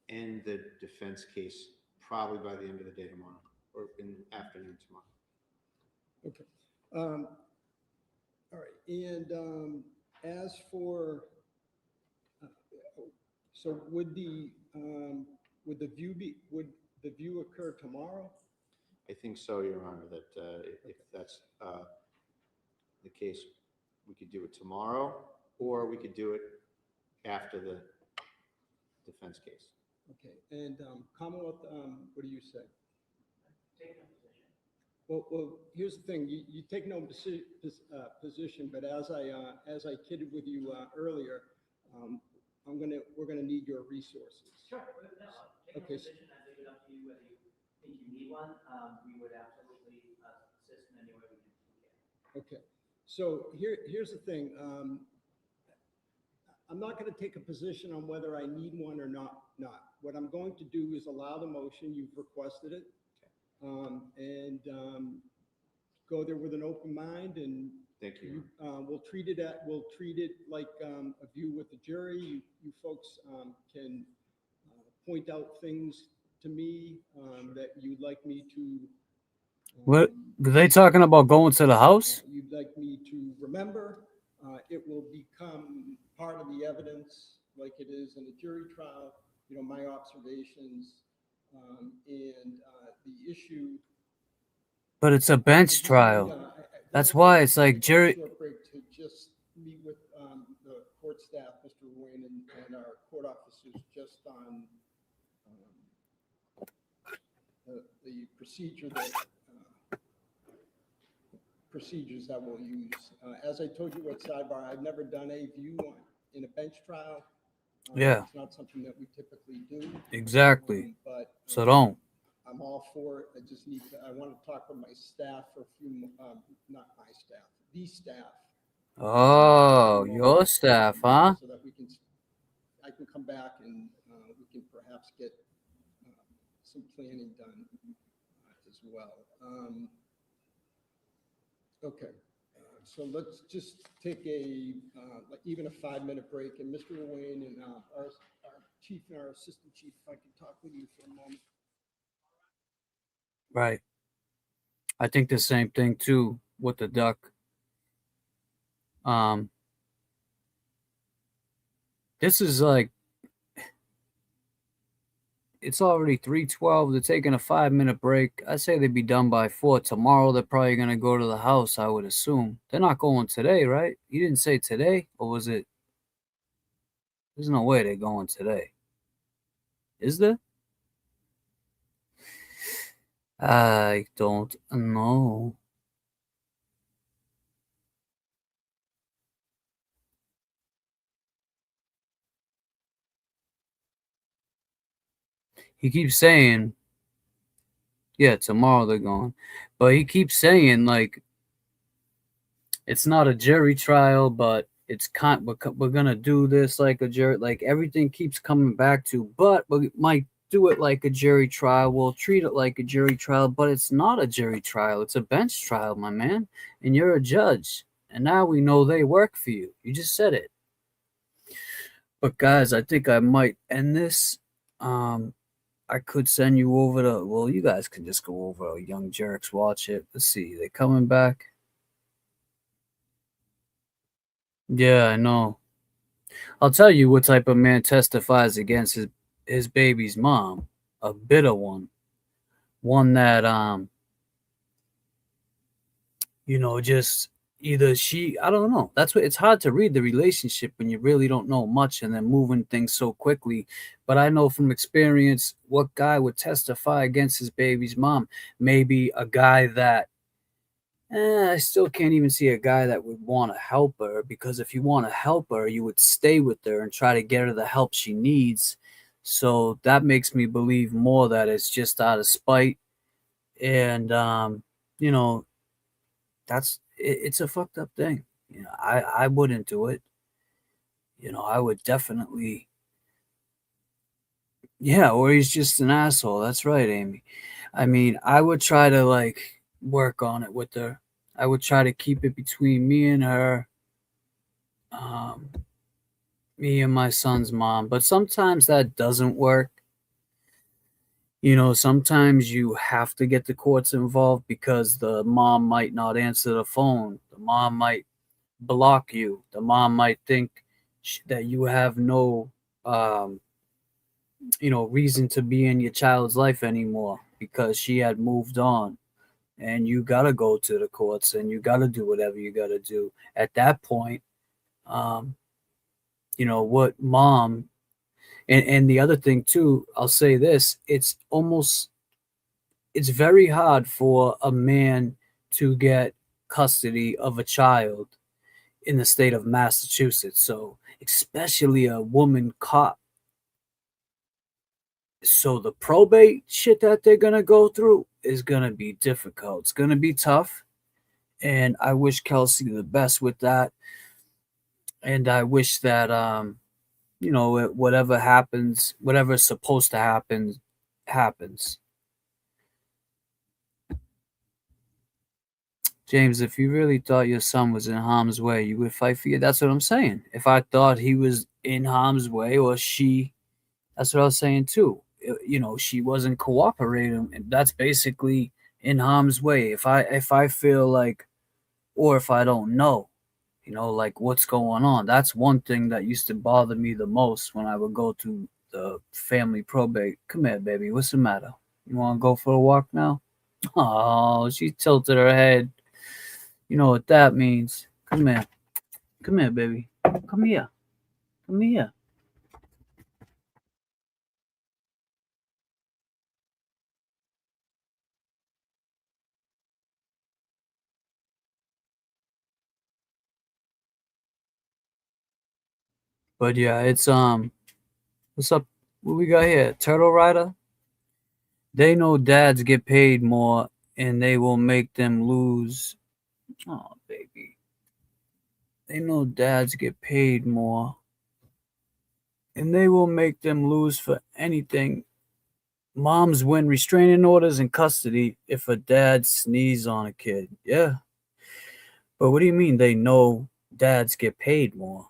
end the defense case probably by the end of the day tomorrow, or in the afternoon tomorrow. Okay. All right. And as for, so would the view occur tomorrow? I think so, Your Honor, that if that's the case, we could do it tomorrow, or we could do it after the defense case. Okay. And Commonwealth, what do you say? Well, here's the thing. You take no position, but as I kidded with you earlier, we're gonna need your resources. Sure. No, Okay. I think it's up to you whether you think you need one. We would absolutely assist in any way we can. Okay. So here's the thing. I'm not going to take a position on whether I need one or not. What I'm going to do is allow the motion. You've requested it. And go there with an open mind and Thank you. We'll treat it like a view with the jury. You folks can point out things to me that you'd like me to. What are they talking about? Going to the house? You'd like me to remember. It will become part of the evidence, like it is in a jury trial. You know, my observations and the issue. But it's a bench trial. That's why it's like jury. Short break to just meet with the court staff, Mr. Wayne, and our court officers, just on the procedures that we'll use. As I told you at sidebar, I've never done a view in a bench trial. Yeah. It's not something that we typically do. Exactly. But So don't. I'm all for it. I want to talk with my staff for a few, not my staff, the staff. Oh, your staff, huh? So that I can come back and we can perhaps get some planning done as well. Okay, so let's just take even a 5-minute break. And Mr. Wayne and our chief and our assistant chief, if I can talk with you for a moment. Right. I think the same thing too with the duck. This is like, it's already 3:12. They're taking a 5-minute break. I say they'd be done by 4. Tomorrow they're probably gonna go to the house, I would assume. They're not going today, right? You didn't say today, or was it? There's no way they're going today. Is there? I don't know. He keeps saying, yeah, tomorrow they're going. But he keeps saying, like, it's not a jury trial, but we're going to do this like a jury. Like, everything keeps coming back to, but we might do it like a jury trial. We'll treat it like a jury trial, but it's not a jury trial. It's a bench trial, my man. And you're a judge. And now we know they work for you. You just said it. But guys, I think I might end this. I could send you over to, well, you guys can just go over Young Jerks, watch it. Let's see, they coming back? Yeah, I know. I'll tell you what type of man testifies against his baby's mom. A bitter one. One that, just either I don't know. That's what it's hard to read the relationship when you really don't know much and then moving things so quickly. But I know from experience what guy would testify against his baby's mom. Maybe a guy that I still can't even see a guy that would want to help her, because if you want to help her, you would stay with her and try to get her the help she needs. So that makes me believe more that it's just out of spite. And, it's a fucked up thing. I wouldn't do it. I would definitely. Yeah, or he's just an asshole. That's right, Amy. I mean, I would try to work on it with her. I would try to keep it between me and her, me and my son's mom. But sometimes that doesn't work. Sometimes you have to get the courts involved because the mom might not answer the phone. The mom might block you. The mom might think that you have no, reason to be in your child's life anymore because she had moved on. And you got to go to the courts and you got to do whatever you got to do. At that point, what mom... And the other thing too, I'll say this, it's very hard for a man to get custody of a child in the state of Massachusetts. So especially a woman cop. So the probate shit that they're going to go through is going to be difficult. It's going to be tough. And I wish Kelsey the best with that. And I wish that, whatever happens, whatever's supposed to happen, happens. James, if you really thought your son was in harm's way, you would fight for you. That's what I'm saying. If I thought he was in harm's way or she, that's what I was saying too. You know, she wasn't cooperating. And that's basically in harm's way. If I feel like, or if I don't know, you know, like what's going on. That's one thing that used to bother me the most when I would go to the family probate. Come here, baby. What's the matter? You want to go for a walk now? Oh, she tilted her head. You know what that means. Come here. Come here, baby. Come here. Come here. But yeah, it's what's up? What we got here? Turtle Rider? They know dads get paid more and they will make them lose. Oh, baby. They know dads get paid more and they will make them lose for anything. Moms win restraining orders and custody if a dad sneezes on a kid. Yeah. But what do you mean they know dads get paid more?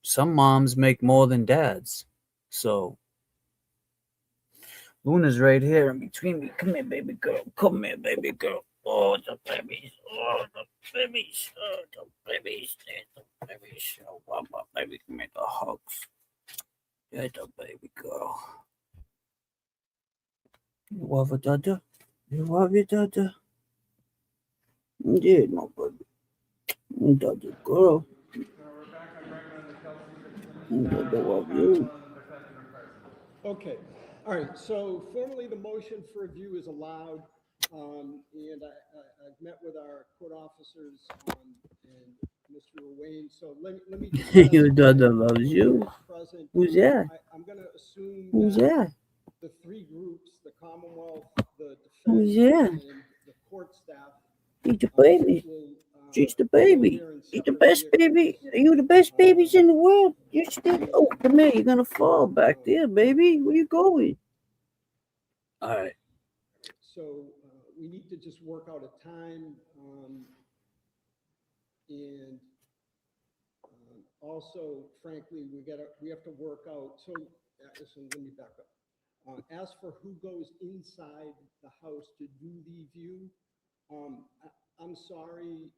Some moms make more than dads. So Luna's right here in between me. Come here, baby girl. Come here, baby girl. Oh, the babies. Oh, the babies. Oh, the babies. The babies. Oh, Mama, baby, come here, the hugs. Yeah, the baby girl. You love it, Dada? You love it, Dada? Yeah, my baby. Dada girl. Dada love you. Okay, all right, so formally the motion for review is allowed. And I've met with our court officers and Mr. Wayne, so let me. Your Dada loves you. Present. Who's that? I'm gonna assume Who's that? the three groups, the Commonwealth, the Who's defense, that? and the court staff. He's the baby. She's the baby. He's the best baby. Are you the best babies in the world? You still. Oh, come here. You're gonna fall back there, baby. Where you going? All right. So we need to just work out a time, and also, frankly, we have to work out. So, listen, let me back up. As for who goes inside the house to do the view, I'm sorry,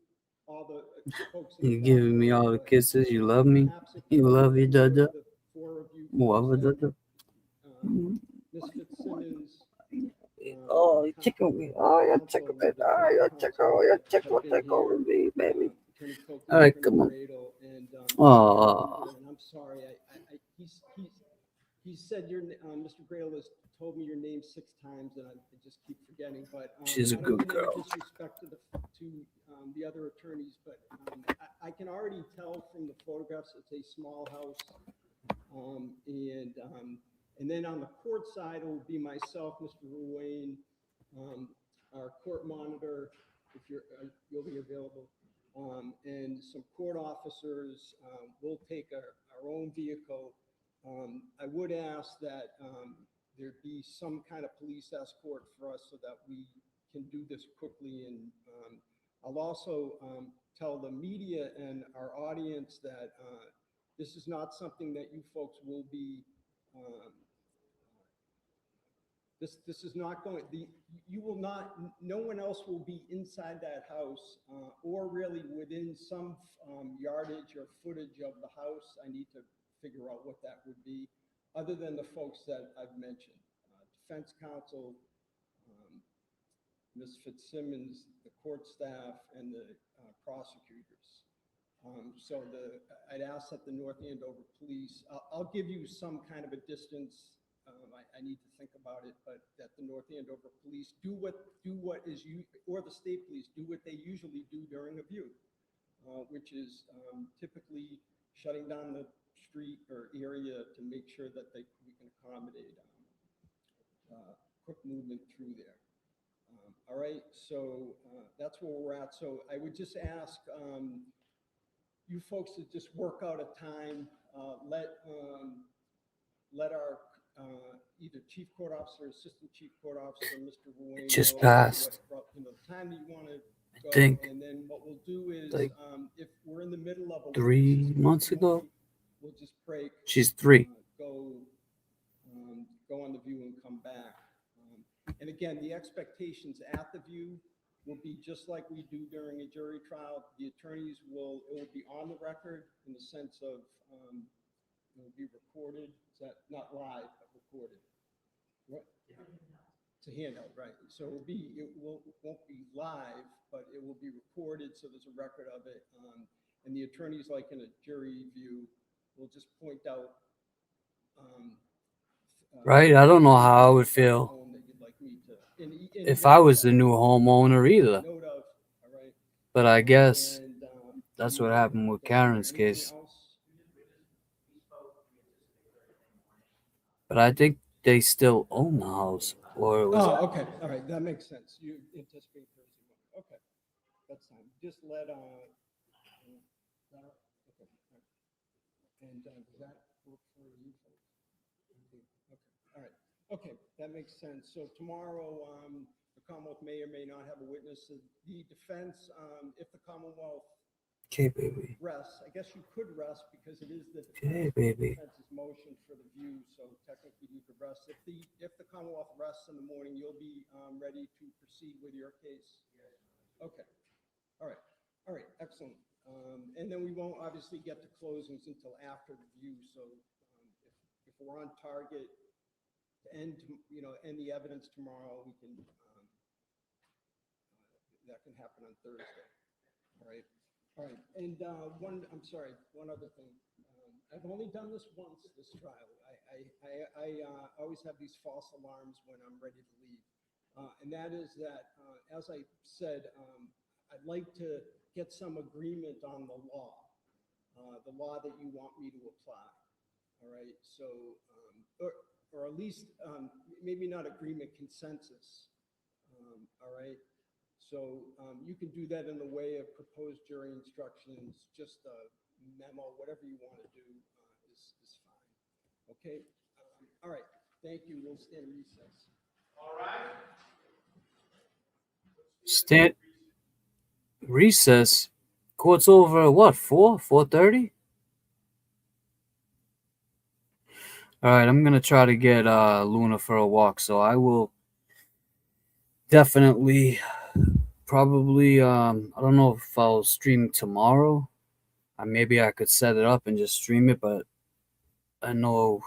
all the folks. You giving me all the kisses. You love me. You love your Dada. Love it, Dada. Ms. Fitzsimmons. Oh, you tickle me. Oh, you tickle me. Oh, you tickle. You tickle me, baby. All right, come on. Oh. I'm sorry. He said your Mr. Grail has told me your name 6 times, and I just keep forgetting. But She's a good girl. Disrespect to the other attorneys, but I can already tell from the photographs it's a small house, and then on the court side, it will be myself, Mr. Ruane, our court monitor, if you'll be available, and some court officers. We'll take our own vehicle. I would ask that there be some kind of police escort for us so that we can do this quickly. And I'll also tell the media and our audience that this is not something that you folks will be. This is not going. You will not. No one else will be inside that house, or really within some yardage or footage of the house. I need to figure out what that would be, other than the folks that I've mentioned: defense counsel, Ms. Fitzsimmons, the court staff, and the prosecutors. So I'd ask that the North Andover police. I'll give you some kind of a distance. I need to think about it, but that the North Andover police do what is you, or the state police do what they usually do during a view, which is typically shutting down the street or area to make sure that we can accommodate quick movement through there. All right, so that's where we're at. So I would just ask you folks to just work out a time. Let our either chief court officer, assistant chief court officer, Mr. Ruane. Just passed. The time that you want to. go. think And then what we'll do is, like if we're in the middle of a 3 months ago. we'll just break. She's 3. Go on the view and come back. And again, the expectations at the view will be just like we do during a jury trial. The attorneys it will be on the record in the sense of, it will be recorded. Is that not live, but recorded? What? It's a handout, right? So it won't be live, but it will be recorded, so there's a record of it. And the attorneys, like in a jury view, will just point out. Right? I don't know how I would feel if I was the new homeowner either. But I guess that's what happened with Karen's case. But I think they still own the house, or it was. Oh, okay, all right, that makes sense. You anticipate Thursday morning. Okay, that's fine. Just let okay. All right. And does that work for you folks? Okay, all right. Okay, that makes sense. So tomorrow, the Commonwealth may or may not have a witness. The defense, if the Commonwealth Okay, baby. rests, I guess you could rest because it is the Okay, baby. defense's motion for the view. So technically, you could rest. If the Commonwealth rests in the morning, you'll be ready to proceed with your case. Okay. All right. Excellent. And then we won't obviously get to closings until after the view. So if we're on target to end the evidence tomorrow, we can that can happen on Thursday. All right. And one other thing. I've only done this once, this trial. I always have these false alarms when I'm ready to leave. And that is that, as I said, I'd like to get some agreement on the law that you want me to apply. All right. So, or at least maybe not agreement, consensus. All right. So you can do that in the way of proposed jury instructions, just a memo, whatever you want to do is fine. Okay. All right. Thank you. We'll stand recess. All right. Stand recess. Court's over at what? 4:30? All right, I'm gonna try to get Luna for a walk, so I will definitely probably I don't know if I'll stream tomorrow. Maybe I could set it up and just stream it, but I know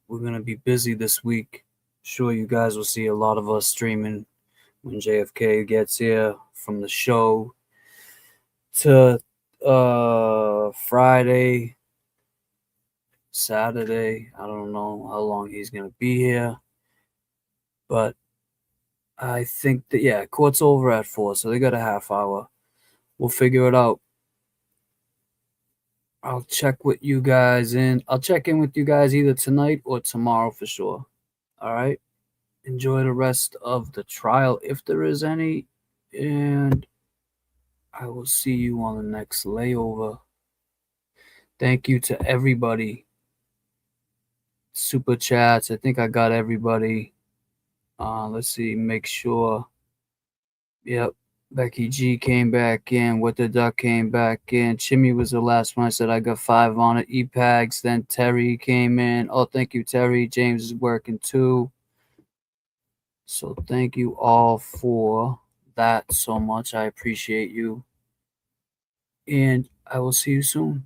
we're gonna be busy this week. Sure, you guys will see a lot of us streaming when JFK gets here, from the show to Friday, Saturday. I don't know how long he's gonna be here, but I think that, yeah, court's over at 4, so they got a half hour. We'll figure it out. I'll check with you guys in. I'll check in with you guys either tonight or tomorrow for sure. All right. Enjoy the rest of the trial if there is any, and I will see you on the next layover. Thank you to everybody. Super chats. I think I got everybody. Let's see. Make sure. Yep. Becky G came back in. What the Duck came back in. Chimmy was the last one. I said I got 5 on it. EPAGs. Then Terry came in. Oh, thank you, Terry. James is working too. So thank you all for that so much. I appreciate you. And I will see you soon.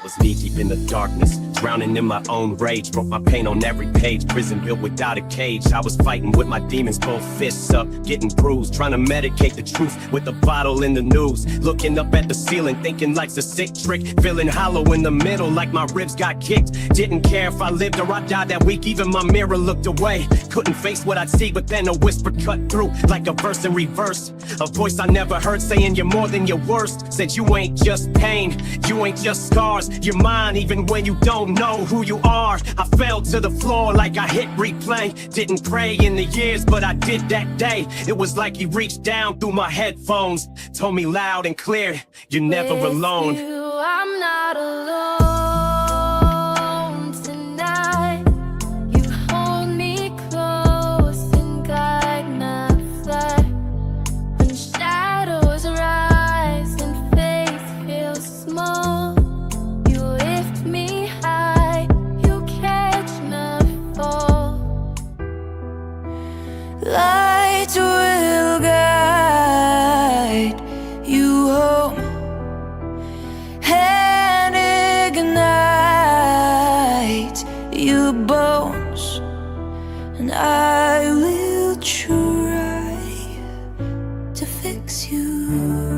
was knee deep in the darkness, drowning in my own rage. Broke my pain on every page, prison built without a cage. I was fighting with my demons, both fists up, getting bruised, trying to medicate the truth with a bottle in the news. Looking up at the ceiling, thinking life's a sick trick, feeling hollow in the middle like my ribs got kicked. Didn't care if I lived or I died that week, even my mirror looked away. Couldn't face what I'd see, but then a whisper cut through like a verse in reverse. A voice I never heard saying you're more than your worst. Said you ain't just pain, you ain't just scars, you're mine even when you don't know who you are. I fell to the floor like I hit replay. Didn't pray in the years, but I did that day. It was like he reached down through my headphones, told me loud and clear, you're never alone. I'm not alone tonight. You hold me close and guide my flight. When shadows rise and faith feels small, you lift me high, you catch my fall. Light will guide you home and ignite your bones, and I will try to fix you.